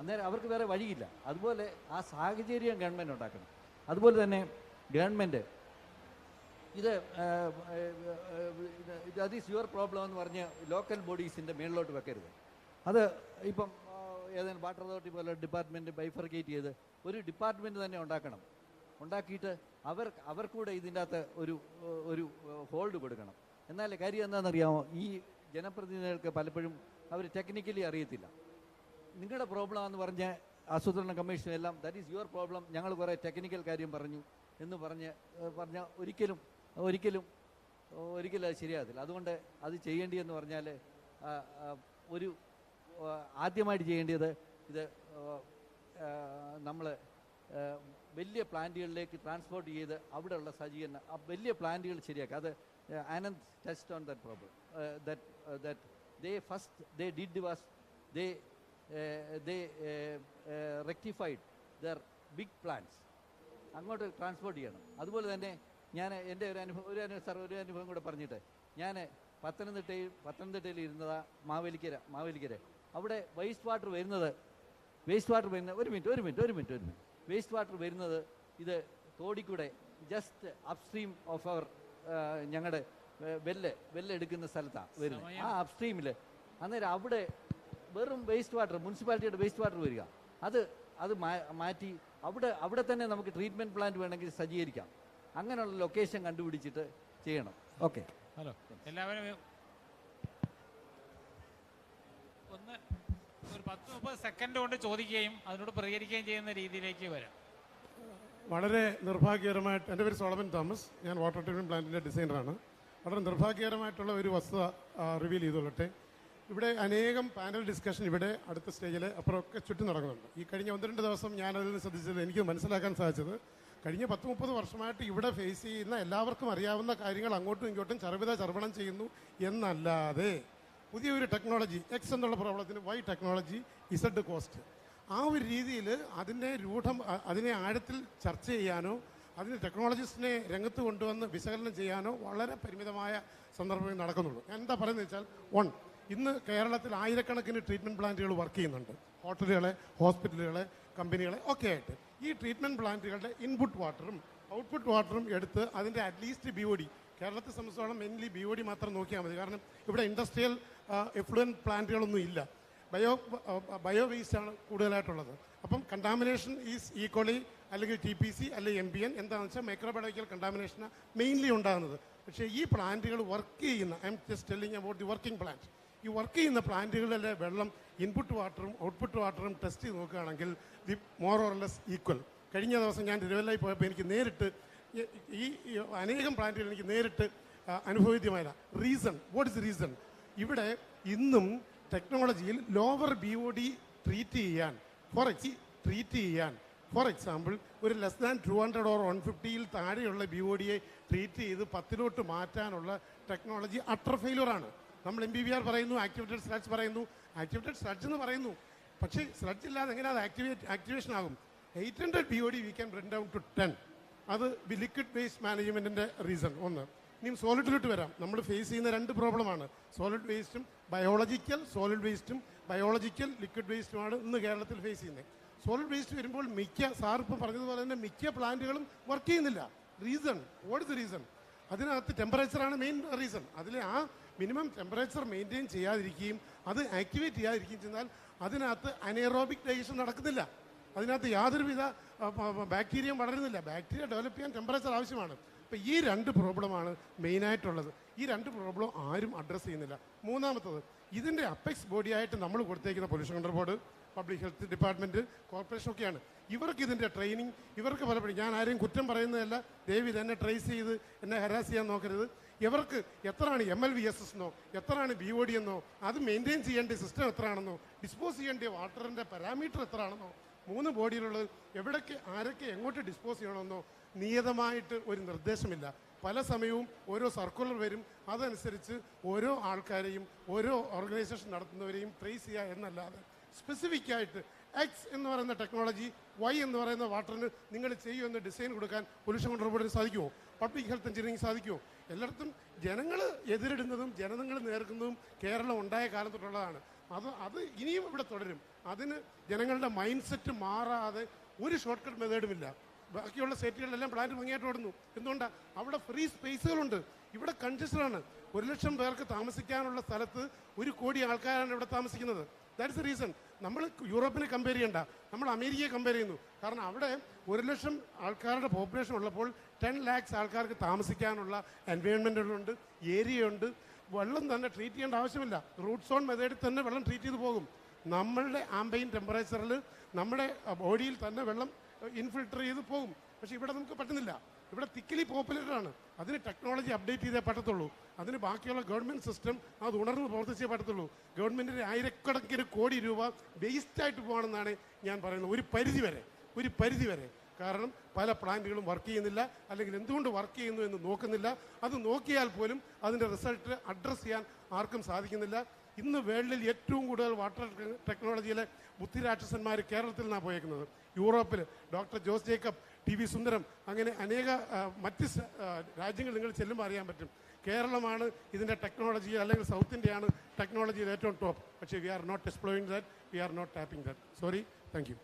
അന്നേരം അവർക്ക് വേറെ വഴിയില്ല. അതുപോലെ ആ സാഹചര്യം ഗവൺമെൻറ് ഉണ്ടാക്കണം. അതുപോലെ തന്നെ government that is your problem എന്ന് പറഞ്ഞ് ലോക്കൽ ബോഡീസിൻ്റെ മേളിലോട്ട് വെക്കരുത്. അത് ഇപ്പം ഏതെങ്കിലും വാട്ടർ അതോറിറ്റി പോലെ ഡിപ്പാർട്ട്മെൻറ്റ് ബൈഫർക്കേറ്റ് ചെയ്ത് ഒരു ഡിപ്പാർട്ട്മെൻറ്റ് തന്നെ ഉണ്ടാക്കിയിട്ട് അവർക്കൂടെ ഇതിൻ്റെ അകത്ത് ഒരു ഹോൾഡ് കൊടുക്കണം. എന്നാലേ കാര്യം എന്താണെന്നറിയാമോ, ഈ ജനപ്രതിനിധികൾക്ക് പലപ്പോഴും അവർ ടെക്നിക്കലി അറിയത്തില്ല. നിങ്ങളുടെ പ്രോബ്ലം എന്ന് പറഞ്ഞ് ആസൂത്രണ കമ്മീഷൻ എല്ലാം ദാറ്റ് ഈസ് യുവർ പ്രോബ്ലം, ഞങ്ങൾ കുറേ ടെക്നിക്കൽ കാര്യം പറഞ്ഞു എന്ന് പറഞ്ഞാൽ ഒരിക്കലും അത് ശരിയാകത്തില്ല. അതുകൊണ്ട് അത് ചെയ്യേണ്ടിയെന്ന് പറഞ്ഞാൽ ആദ്യമായിട്ട് ചെയ്യേണ്ടത് ഇത് നമ്മൾ വലിയ പ്ലാന്റുകളിലേക്ക് ട്രാൻസ്പോർട്ട് ചെയ്ത് അവിടെയുള്ള സജ്ജീകരണം വലിയ പ്ലാന്റുകൾ ശരിയാക്കുക. അത് Anand touched on that problem. They did was they rectified their big plants. അങ്ങോട്ട് ട്രാൻസ്പോർട്ട് ചെയ്യണം. അതുപോലെ തന്നെ ഞാൻ എൻ്റെ ഒരു അനുഭവം കൂടെ പറഞ്ഞിട്ട്, ഞാൻ പത്തനംതിട്ടയിൽ ഇരുന്നതാ മാവേലിക്കര. അവിടെ വേസ്റ്റ് വാട്ടർ വരുന്നത് ഒരു മിനിറ്റ് വേസ്റ്റ് വാട്ടർ വരുന്നത് ഇത് തോടിക്കൂടെ ജസ്റ്റ് അപ്സ്ട്രീം ഓഫ് അവർ ഞങ്ങളുടെ വെല്ലെടുക്കുന്ന സ്ഥലത്താണ് വരുന്നത്. ആ അപ്സ്ട്രീമിൽ അന്നേരം അവിടെ വെറും വേസ്റ്റ് വാട്ടർ, മുനിസിപ്പാലിറ്റിയുടെ വേസ്റ്റ് വാട്ടർ വരിക. അത് മാറ്റി അവിടെ തന്നെ നമുക്ക് ട്രീറ്റ്മെൻറ്റ് പ്ലാന്റ് വേണമെങ്കിൽ സജ്ജീകരിക്കാം. അങ്ങനെയുള്ള ലൊക്കേഷൻ കണ്ടുപിടിച്ചിട്ട് ചെയ്യണം. ഓക്കെ, ഹലോ എല്ലാവരും ഒരു 10-30 സെക്കൻഡ് കൊണ്ട് ചോദിക്കുകയും അതിനോട് പ്രതികരിക്കുകയും ചെയ്യുന്ന രീതിയിലേക്ക് വരാം. വളരെ നിർഭാഗ്യകരമായിട്ട്, എൻ്റെ പേര് സോളമൻ തോമസ്, ഞാൻ വാട്ടർ ട്രീറ്റ്മെൻറ്റ് പ്ലാന്റിൻ്റെ ഡിസൈനറാണ്. വളരെ നിർഭാഗ്യകരമായിട്ടുള്ള ഒരു വസ്തുത റിവീൽ ചെയ്തോളട്ടെ. ഇവിടെ അനേകം പാനൽ ഡിസ്കഷൻ ഇവിടെ അടുത്ത സ്റ്റേജിൽ അപ്പുറമൊക്കെ ചുറ്റും നടക്കുന്നുണ്ട്. ഈ കഴിഞ്ഞ 1-2 ദിവസം ഞാൻ അതിൽ നിന്ന് ശ്രദ്ധിച്ചത് എനിക്ക് മനസ്സിലാക്കാൻ സാധിച്ചത്, കഴിഞ്ഞ 10-30 വർഷമായിട്ട് ഇവിടെ ഫേസ് ചെയ്യുന്ന എല്ലാവർക്കും അറിയാവുന്ന കാര്യങ്ങൾ അങ്ങോട്ടും ഇങ്ങോട്ടും ചർവണം ചെയ്യുന്നു എന്നല്ലാതെ പുതിയൊരു ടെക്നോളജി എക്സ് എന്നുള്ള പ്രോബ്ലത്തിന് വൈ ടെക്നോളജി ഇസഡ് കോസ്റ്റ്, ആ ഒരു രീതിയിൽ അതിനെ ആഴത്തിൽ ചർച്ച ചെയ്യാനോ അതിന് ടെക്നോളജിസ്റ്റിനെ രംഗത്ത് കൊണ്ടുവന്ന് വിശകലനം ചെയ്യാനോ വളരെ പരിമിതമായ സന്ദർഭങ്ങൾ നടക്കുന്നുള്ളൂ. ഞാൻ എന്താ പറയുന്നത് വെച്ചാൽ, ഇന്ന് കേരളത്തിൽ ആയിരക്കണക്കിന് ട്രീറ്റ്മെൻറ്റ് പ്ലാന്റുകൾ വർക്ക് ചെയ്യുന്നുണ്ട്. ഹോട്ടലുകളെ, ഹോസ്പിറ്റലുകളെ, കമ്പനികളെ ഒക്കെ ആയിട്ട്. ഈ ട്രീറ്റ്മെൻറ്റ് പ്ലാന്റുകളുടെ ഇൻപുട്ട് വാട്ടറും ഔട്ട്പുട്ട് വാട്ടറും എടുത്ത് അതിൻ്റെ അറ്റ്ലീസ്റ്റ് BOD, കേരളത്തെ സംബന്ധിച്ചോളം മെയിൻലി BOD മാത്രം നോക്കിയാൽ മതി. കാരണം ഇവിടെ ഇൻഡസ്ട്രിയൽ എഫ്ലുവൻറ്റ് പ്ലാന്റുകളൊന്നും ഇല്ല. ബയോ വേസ്റ്റാണ് കൂടുതലായിട്ടുള്ളത്. അപ്പം കണ്ടാമിനേഷൻ ഈസ് ഈക്വലി അല്ലെങ്കിൽ TPC അല്ലെങ്കിൽ MBN എന്താണെന്ന് വെച്ചാൽ മൈക്രോബയോളജിക്കൽ കണ്ടാമിനേഷനാണ് മെയിൻലി ഉണ്ടാകുന്നത്. പക്ഷേ ഈ പ്ലാന്റുകൾ വർക്ക് ചെയ്യുന്ന, I am just telling about the working plant, ഈ വർക്ക് ചെയ്യുന്ന പ്ലാന്റുകളിലെ വെള്ളം ഇൻപുട്ട് വാട്ടറും ഔട്ട്പുട്ട് വാട്ടറും ടെസ്റ്റ് ചെയ്ത് നോക്കുകയാണെങ്കിൽ the more or less equal. കഴിഞ്ഞ ദിവസം ഞാൻ തിരുവല്ലയിൽ പോയപ്പോൾ എനിക്ക് നേരിട്ട് ഈ അനേകം പ്ലാന്റുകൾ എനിക്ക് നേരിട്ട് അനുഭവവേദ്യമായതാണ്. What is reason? ഇവിടെ ഇന്നും ടെക്നോളജിയിൽ ലോവർ BOD ട്രീറ്റ് ചെയ്യാൻ, ഫോർ എക്സാമ്പിൾ ഒരു ലെസ് ദാൻ 200 or 150 താഴെയുള്ള BODയെ ട്രീറ്റ് ചെയ്ത് 10 മാറ്റാനുള്ള ടെക്നോളജി അട്ടർ ഫെയിലുറാണ്. നമ്മൾ MBBR പറയുന്നു, ആക്ടിവേറ്റഡ് സ്ലഡ്ജ് പറയുന്നു, ആക്ടിവേറ്റഡ് സ്ലഡ്ജ് എന്ന് പറയുന്നു. പക്ഷേ സ്ലഡ്ജ് ഇല്ലാതെ എങ്ങനെ അത് ആക്ടിവേഷൻ ആകും? 800 BOD we can bring down to 10. അത് ലിക്വിഡ് വേസ്റ്റ് മാനേജ്മെൻറ്റിൻ്റെ റീസൺ ഒന്ന്. ഇനിയും സോളിഡിലോട്ട് വരാം. നമ്മൾ ഫേസ് ചെയ്യുന്ന 2 പ്രോബ്ലമാണ്. സോളിഡ് വേസ്റ്റും ബയോളജിക്കൽ ലിക്വിഡ് വേസ്റ്റുമാണ് ഇന്ന് കേരളത്തിൽ ഫേസ് ചെയ്യുന്നത്. സോളിഡ് വേസ്റ്റ് വരുമ്പോൾ സാർ ഇപ്പം പറഞ്ഞതുപോലെ തന്നെ മിക്ക പ്ലാന്റുകളും വർക്ക് ചെയ്യുന്നില്ല. What is the reason? അതിനകത്ത് ടെമ്പറേച്ചറാണ് മെയിൻ റീസൺ. അതിലെ ആ മിനിമം ടെമ്പറേച്ചർ മെയിൻറ്റെയിൻ ചെയ്യാതിരിക്കുകയും അത് ആക്ടിവേറ്റ് ചെയ്യാതിരിക്കുകയും ചെയ്താൽ അതിനകത്ത് അനേറോബിക് ഡൈജഷൻ നടക്കുന്നില്ല. അതിനകത്ത് യാതൊരുവിധ ബാക്ടീരിയയും വളരുന്നില്ല. ബാക്ടീരിയ ഡെവലപ്പ് ചെയ്യാൻ ടെമ്പറേച്ചർ ആവശ്യമാണ്. അപ്പോൾ ഈ 2 പ്രോബ്ലമാണ് മെയിനായിട്ടുള്ളത്. ഈ 2 പ്രോബ്ലം ആരും അഡ്രസ്സ് ചെയ്യുന്നില്ല. മൂന്നാമത്തത്, ഇതിൻ്റെ അപ്പെക്സ് ബോഡിയായിട്ട് നമ്മൾ കൊടുത്തേക്കുന്ന pollution control board, public health department, corporation ഒക്കെയാണ്. ഇവർക്ക് ഇതിൻ്റെ ട്രെയിനിങ്, ഇവർക്ക് പലപ്പോഴും, ഞാൻ ആരെയും കുറ്റം പറയുന്നതല്ല, ദയവ് ഇതെന്നെ ട്രേസ് ചെയ്ത് എന്നെ ഹരാസ് ചെയ്യാൻ നോക്കരുത്. ഇവർക്ക് എത്രയാണ് MLVSS എന്നോ എത്രയാണ് BOD എന്നോ അത് മെയിൻറ്റെയിൻ ചെയ്യേണ്ട സിസ്റ്റം എത്രയാണെന്നോ ഡിസ്പോസ് ചെയ്യേണ്ട വാട്ടറിൻ്റെ പാരാമീറ്റർ എത്രയാണെന്നോ 3 ബോഡിയിലുള്ളത് എവിടേക്ക് ആരൊക്കെ എങ്ങോട്ട് ഡിസ്പോസ് ചെയ്യണമെന്നോ നിയതമായിട്ട് ഒരു നിർദ്ദേശമില്ല. പല സമയവും ഓരോ സർക്കുലർ വരും, അതനുസരിച്ച് ഓരോ ആൾക്കാരെയും ഓരോ ഓർഗനൈസേഷൻ നടത്തുന്നവരെയും ട്രേസ് ചെയ്യുക എന്നല്ലാതെ സ്പെസിഫിക് ആയിട്ട് എക്സ് എന്ന് പറയുന്ന ടെക്നോളജി, Y എന്ന് പറയുന്ന വാട്ടറിന് നിങ്ങൾ ചെയ്യുമെന്ന് ഡിസൈൻ കൊടുക്കാൻ പൊല്യൂഷൻ കൺട്രോൾ ബോർഡിന് സാധിക്കുമോ? പബ്ലിക് ഹെൽത്ത് എഞ്ചിനീയറിംഗ് സാധിക്കുമോ? എല്ലായിടത്തും ജനങ്ങൾ എതിരിടുന്നതും ജനങ്ങൾ നേർക്കുന്നതും കേരളം ഉണ്ടായ കാലം തൊട്ടുള്ളതാണ്. അത് ഇനിയും ഇവിടെ തുടരും. അതിന് ജനങ്ങളുടെ മൈൻഡ് സെറ്റ് മാറാതെ ഒരു ഷോർട്ട് കട്ട് മെത്തേഡുമില്ല. ബാക്കിയുള്ള സ്റ്റേറ്റുകളിലെല്ലാം പ്ലാന്റ് ഭംഗിയായിട്ട് ഓടുന്നു. എന്തുകൊണ്ടാണ്? അവിടെ ഫ്രീ സ്പേസുകളുണ്ട്. ഇവിടെ കൺജസ്റ്റഡാണ്. 1 ലക്ഷം പേർക്ക് താമസിക്കാനുള്ള സ്ഥലത്ത് 1 കോടി ആൾക്കാരാണ് ഇവിടെ താമസിക്കുന്നത്. That's the reason. നമ്മൾ യൂറോപ്പിനെ കമ്പയർ ചെയ്യണ്ട, നമ്മൾ അമേരിക്കയെ കമ്പയർ ചെയ്യുന്നു. കാരണം അവിടെ 1 ലക്ഷം ആൾക്കാരുടെ പോപ്പുലേഷൻ ഉള്ളപ്പോൾ 10 lakhs ആൾക്കാർക്ക് താമസിക്കാനുള്ള എൻവയോൺമെൻറ്റുകളുണ്ട്, ഏരിയയുണ്ട്. വെള്ളം തന്നെ ട്രീറ്റ് ചെയ്യേണ്ട ആവശ്യമില്ല. റൂട്ട് സോൺ മെത്തേഡിൽ തന്നെ വെള്ളം ട്രീറ്റ് ചെയ്ത് പോകും. നമ്മളുടെ ആംബൈൻ ടെമ്പറേച്ചറിൽ നമ്മുടെ ബോഡിയിൽ തന്നെ വെള്ളം ഇൻഫിൽട്ടർ ചെയ്ത് പോകും. പക്ഷേ ഇവിടെ നമുക്ക് പറ്റുന്നില്ല. ഇവിടെ തിക്കലി പോപ്പുലേറ്റഡ് ആണ്. അതിന് ടെക്നോളജി അപ്ഡേറ്റ് ചെയ്തേ പറ്റത്തുള്ളൂ. അതിന് ബാക്കിയുള്ള ഗവൺമെൻറ് സിസ്റ്റം അത് ഉണർന്ന് പ്രവർത്തിച്ചേ പറ്റത്തുള്ളൂ. ഗവൺമെൻറ്റിന് ആയിരക്കണക്കിന് കോടി രൂപ വേസ്റ്റായിട്ട് പോകണമെന്നാണ് ഞാൻ പറയുന്നത്. ഒരു പരിധി വരെ. കാരണം പല പ്ലാന്റുകളും വർക്ക് ചെയ്യുന്നില്ല, അല്ലെങ്കിൽ എന്തുകൊണ്ട് വർക്ക് ചെയ്യുന്നു എന്ന് നോക്കുന്നില്ല. അത് നോക്കിയാൽ പോലും അതിൻ്റെ റിസൾട്ട് അഡ്രസ്സ് ചെയ്യാൻ ആർക്കും സാധിക്കുന്നില്ല. ഇന്ന് വേൾഡിൽ ഏറ്റവും കൂടുതൽ വാട്ടർ ടെക്നോളജിയിലെ ബുദ്ധിരാക്ഷസന്മാർ കേരളത്തിൽ നിന്നാണ് പോയേക്കുന്നത്. യൂറോപ്പിൽ ഡോക്ടർ ജോസ് ജേക്കബ്, TV സുന്ദരം, അങ്ങനെ അനേക മറ്റ് രാജ്യങ്ങൾ നിങ്ങൾ ചെല്ലുമ്പോൾ അറിയാൻ പറ്റും. കേരളമാണ് ഇതിൻ്റെ ടെക്നോളജി, അല്ലെങ്കിൽ സൗത്ത് ഇന്ത്യയാണ് ടെക്നോളജിയിൽ ഏറ്റവും ടോപ്പ്. പക്ഷേ we are not exploiting that, we are not tapping that. Sorry, thank you.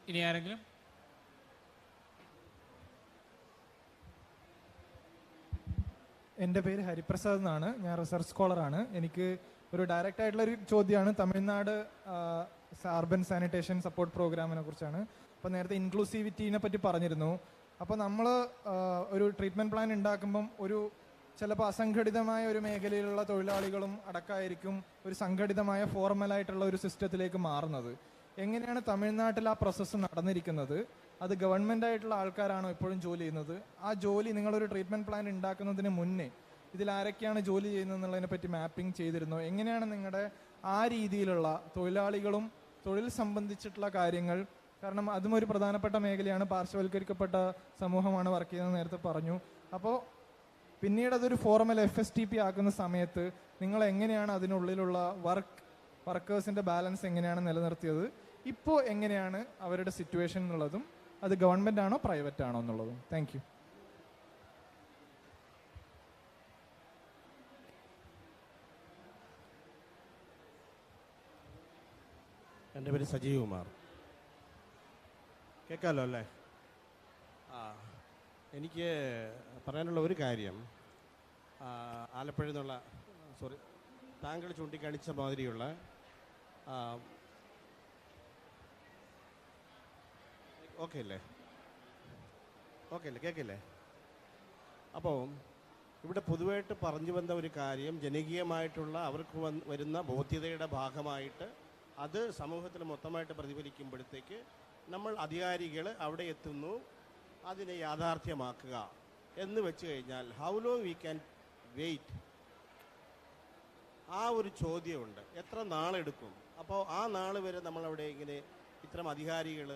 ഇനി ആരെങ്കിലും? എൻ്റെ പേര് ഹരിപ്രസാദ് എന്നാണ്. ഞാൻ റിസർച്ച് സ്കോളറാണ്. എനിക്ക് ഒരു ഡയറക്റ്റ് ആയിട്ടുള്ളൊരു ചോദ്യമാണ് തമിഴ്നാട് അർബൻ സാനിറ്റേഷൻ സപ്പോർട്ട് പ്രോഗ്രാമിനെ കുറിച്ചാണ്. അപ്പോൾ നേരത്തെ ഇൻക്ലൂസിവിറ്റീനെ പറ്റി പറഞ്ഞിരുന്നു. അപ്പോൾ നമ്മൾ ഒരു ട്രീറ്റ്മെൻറ്റ് പ്ലാൻ ഉണ്ടാക്കുമ്പം ചിലപ്പോൾ അസംഘടിതമായ ഒരു മേഖലയിലുള്ള തൊഴിലാളികളും അടക്കമായിരിക്കും ഒരു സംഘടിതമായ ഫോർമലായിട്ടുള്ള ഒരു സിസ്റ്റത്തിലേക്ക് മാറുന്നത്. എങ്ങനെയാണ് തമിഴ്നാട്ടിൽ ആ പ്രോസസ്സ് നടന്നിരിക്കുന്നത്? അത് ഗവൺമെൻറ് ആയിട്ടുള്ള ആൾക്കാരാണോ ഇപ്പോഴും ജോലി ചെയ്യുന്നത്? ആ ജോലി നിങ്ങളൊരു ട്രീറ്റ്മെൻറ്റ് പ്ലാൻ ഉണ്ടാക്കുന്നതിന് മുന്നേ ഇതിൽ ആരൊക്കെയാണ് ജോലി ചെയ്യുന്നത് എന്നുള്ളതിനെ പറ്റി മാപ്പിംഗ് ചെയ്തിരുന്നോ? എങ്ങനെയാണ് നിങ്ങളുടെ ആ രീതിയിലുള്ള തൊഴിലാളികളും തൊഴിൽ സംബന്ധിച്ചിട്ടുള്ള കാര്യങ്ങൾ, കാരണം അതും ഒരു പ്രധാനപ്പെട്ട മേഖലയാണ്, പാർശ്വവൽക്കരിക്കപ്പെട്ട സമൂഹമാണ് വർക്ക് ചെയ്യുന്നത് നേരത്തെ പറഞ്ഞു. അപ്പോൾ പിന്നീട് അതൊരു ഫോർമൽ FSTP ആക്കുന്ന സമയത്ത് നിങ്ങൾ എങ്ങനെയാണ് അതിനുള്ളിലുള്ള വർക്കേഴ്സിൻ്റെ ബാലൻസ് എങ്ങനെയാണ് നിലനിർത്തിയത്? ഇപ്പോൾ എങ്ങനെയാണ് അവരുടെ സിറ്റുവേഷൻ എന്നുള്ളതും, അത് ഗവൺമെൻറ് ആണോ പ്രൈവറ്റ് ആണോ എന്നുള്ളതും? Thank you. എൻ്റെ പേര് സജീവ് കുമാർ. കേൾക്കാമല്ലോ അല്ലേ? എനിക്ക് പറയാനുള്ള ഒരു കാര്യം, ആലപ്പുഴയിൽ നിന്നുള്ള താങ്കൾ ചൂണ്ടിക്കാണിച്ച മാതിരിയുള്ള ഓക്കെ അല്ലേ കേൾക്കില്ലേ? അപ്പോൾ ഇവിടെ പൊതുവായിട്ട് പറഞ്ഞു വന്ന ഒരു കാര്യം, ജനകീയമായിട്ടുള്ള അവർക്ക് വരുന്ന ബോധ്യതയുടെ ഭാഗമായിട്ട് അത് സമൂഹത്തിൽ മൊത്തമായിട്ട് പ്രതിഫലിക്കുമ്പോഴത്തേക്ക് നമ്മൾ അധികാരികൾ അവിടെ എത്തുന്നു, അതിനെ യാഥാർത്ഥ്യമാക്കുക എന്ന് വെച്ച് കഴിഞ്ഞാൽ how long we can wait? ആ ഒരു ചോദ്യമുണ്ട്. എത്ര നാളെടുക്കും? അപ്പോൾ ആ നാൾ വരെ നമ്മളവിടെ ഇങ്ങനെ ഇത്തരം അധികാരികൾ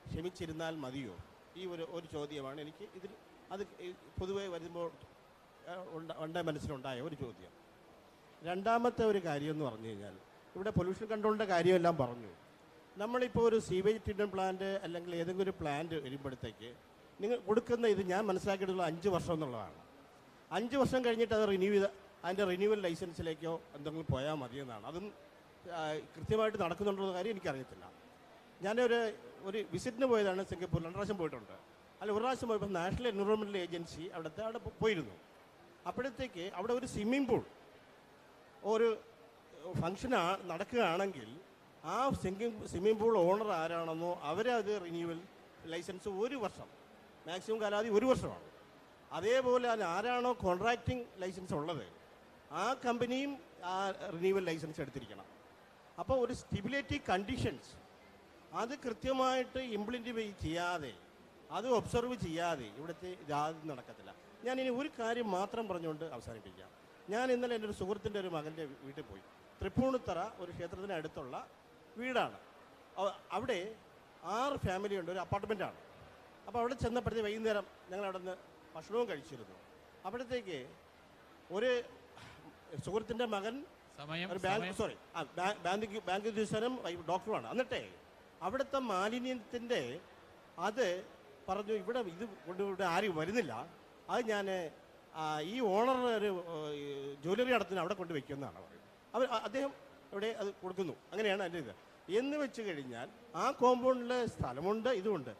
ക്ഷമിച്ചിരുന്നാൽ മതിയോ? ഈ ഒരു ചോദ്യമാണ് എനിക്ക് ഇതിൽ അത് പൊതുവെ വരുമ്പോൾ മനസ്സിലുണ്ടായ ഒരു ചോദ്യം. രണ്ടാമത്തെ ഒരു കാര്യം എന്ന് പറഞ്ഞു കഴിഞ്ഞാൽ, ഇവിടെ പൊല്യൂഷൻ കൺട്രോളിൻ്റെ കാര്യമെല്ലാം പറഞ്ഞു. നമ്മളിപ്പോൾ ഒരു സീവേജ് ട്രീറ്റ്മെൻറ്റ് പ്ലാന്റ് അല്ലെങ്കിൽ ഏതെങ്കിലും ഒരു പ്ലാന്റ് വരുമ്പോഴത്തേക്ക് നിങ്ങൾ കൊടുക്കുന്ന ഇത് ഞാൻ മനസ്സിലാക്കിയിട്ടുള്ള 5 വർഷം എന്നുള്ളതാണ്. 5 വർഷം കഴിഞ്ഞിട്ട് അത് അതിൻ്റെ റിന്യൂവൽ ലൈസൻസിലേക്കോ എന്തെങ്കിലും പോയാൽ മതിയെന്നാണ്. അതും കൃത്യമായിട്ട് നടക്കുന്നുണ്ടോ കാര്യം എനിക്കറിയത്തില്ല. ഞാനൊരു വിസിറ്റിന് പോയതാണ് സിംഗപ്പൂരിൽ. 2 പ്രാവശ്യം പോയിട്ടുണ്ട്. അല്ല, 1 പ്രാവശ്യം പോയപ്പോൾ നാഷണൽ എൻവയോൺമെൻറ്റൽ ഏജൻസി അവിടെ പോയിരുന്നു. അപ്പോഴത്തേക്ക് അവിടെ ഒരു സ്വിമ്മിംഗ് പൂൾ ഒരു ഫംഗ്ഷൻ നടക്കുകയാണെങ്കിൽ ആ സ്വിമ്മിംഗ് പൂൾ ഓണർ ആരാണെന്നോ അവരെ അത് റിന്യൂവൽ ലൈസൻസ് 1 വർഷം, മാക്സിമം കാലാവധി 1 വർഷമാണ്. അതേപോലെ ആരാണോ കോൺട്രാക്റ്റിംഗ് ലൈസൻസ് ഉള്ളത് ആ കമ്പനിയും ആ റിന്യൂവൽ ലൈസൻസ് എടുത്തിരിക്കണം. അപ്പോൾ ഒരു സ്റ്റിബിലേറ്റീവ് കണ്ടീഷൻസ് അത് കൃത്യമായിട്ട് ഇംപ്ലിമെൻറ്റ് ചെയ്യാതെ, അത് ഒബ്സർവ് ചെയ്യാതെ ഇവിടുത്തെ ജാതി നടക്കത്തില്ല. ഞാൻ ഇനി ഒരു കാര്യം മാത്രം പറഞ്ഞുകൊണ്ട് അവസാനിപ്പിക്കാം. ഞാൻ ഇന്നലെ എൻ്റെ ഒരു സുഹൃത്തിൻ്റെ ഒരു മകൻ്റെ വീട്ടിൽ പോയി. തൃപ്പൂണിത്തറ ഒരു ക്ഷേത്രത്തിന് അടുത്തുള്ള വീടാണ്. അവിടെ 6 ഫാമിലിയുണ്ട്, ഒരു അപ്പാർട്ട്മെൻറ്റാണ്. അപ്പോൾ അവിടെ ചെന്നപ്പോഴത്തേക്ക് വൈകുന്നേരം ഞങ്ങൾ അവിടെ നിന്ന് ഭക്ഷണവും കഴിച്ചിരുന്നു. അപ്പോഴത്തേക്ക് ഒരു സുഹൃത്തിൻ്റെ മകൻ ഒരു ബാങ്ക് ഉദ്യോഗസ്ഥനും ഡോക്ടറുമാണ്. എന്നിട്ടേ അവിടുത്തെ മാലിന്യത്തിൻ്റെ അത് പറഞ്ഞു, ഇത് കൊണ്ട് ആരും വരുന്നില്ല, അത് ഞാൻ ഈ ഓണർ ഒരു ജ്വല്ലറി നടത്തുന്ന അവിടെ കൊണ്ട് വയ്ക്കുമെന്നാണ് പറയുന്നത്. അദ്ദേഹം ഇവിടെ അത് കൊടുക്കുന്നു. അങ്ങനെയാണ് അതിൻ്റെ ഇത് എന്ന് വെച്ച് കഴിഞ്ഞാൽ ആ കോമ്പൗണ്ടിൽ സ്ഥലമുണ്ട്, ഇതുമുണ്ട്.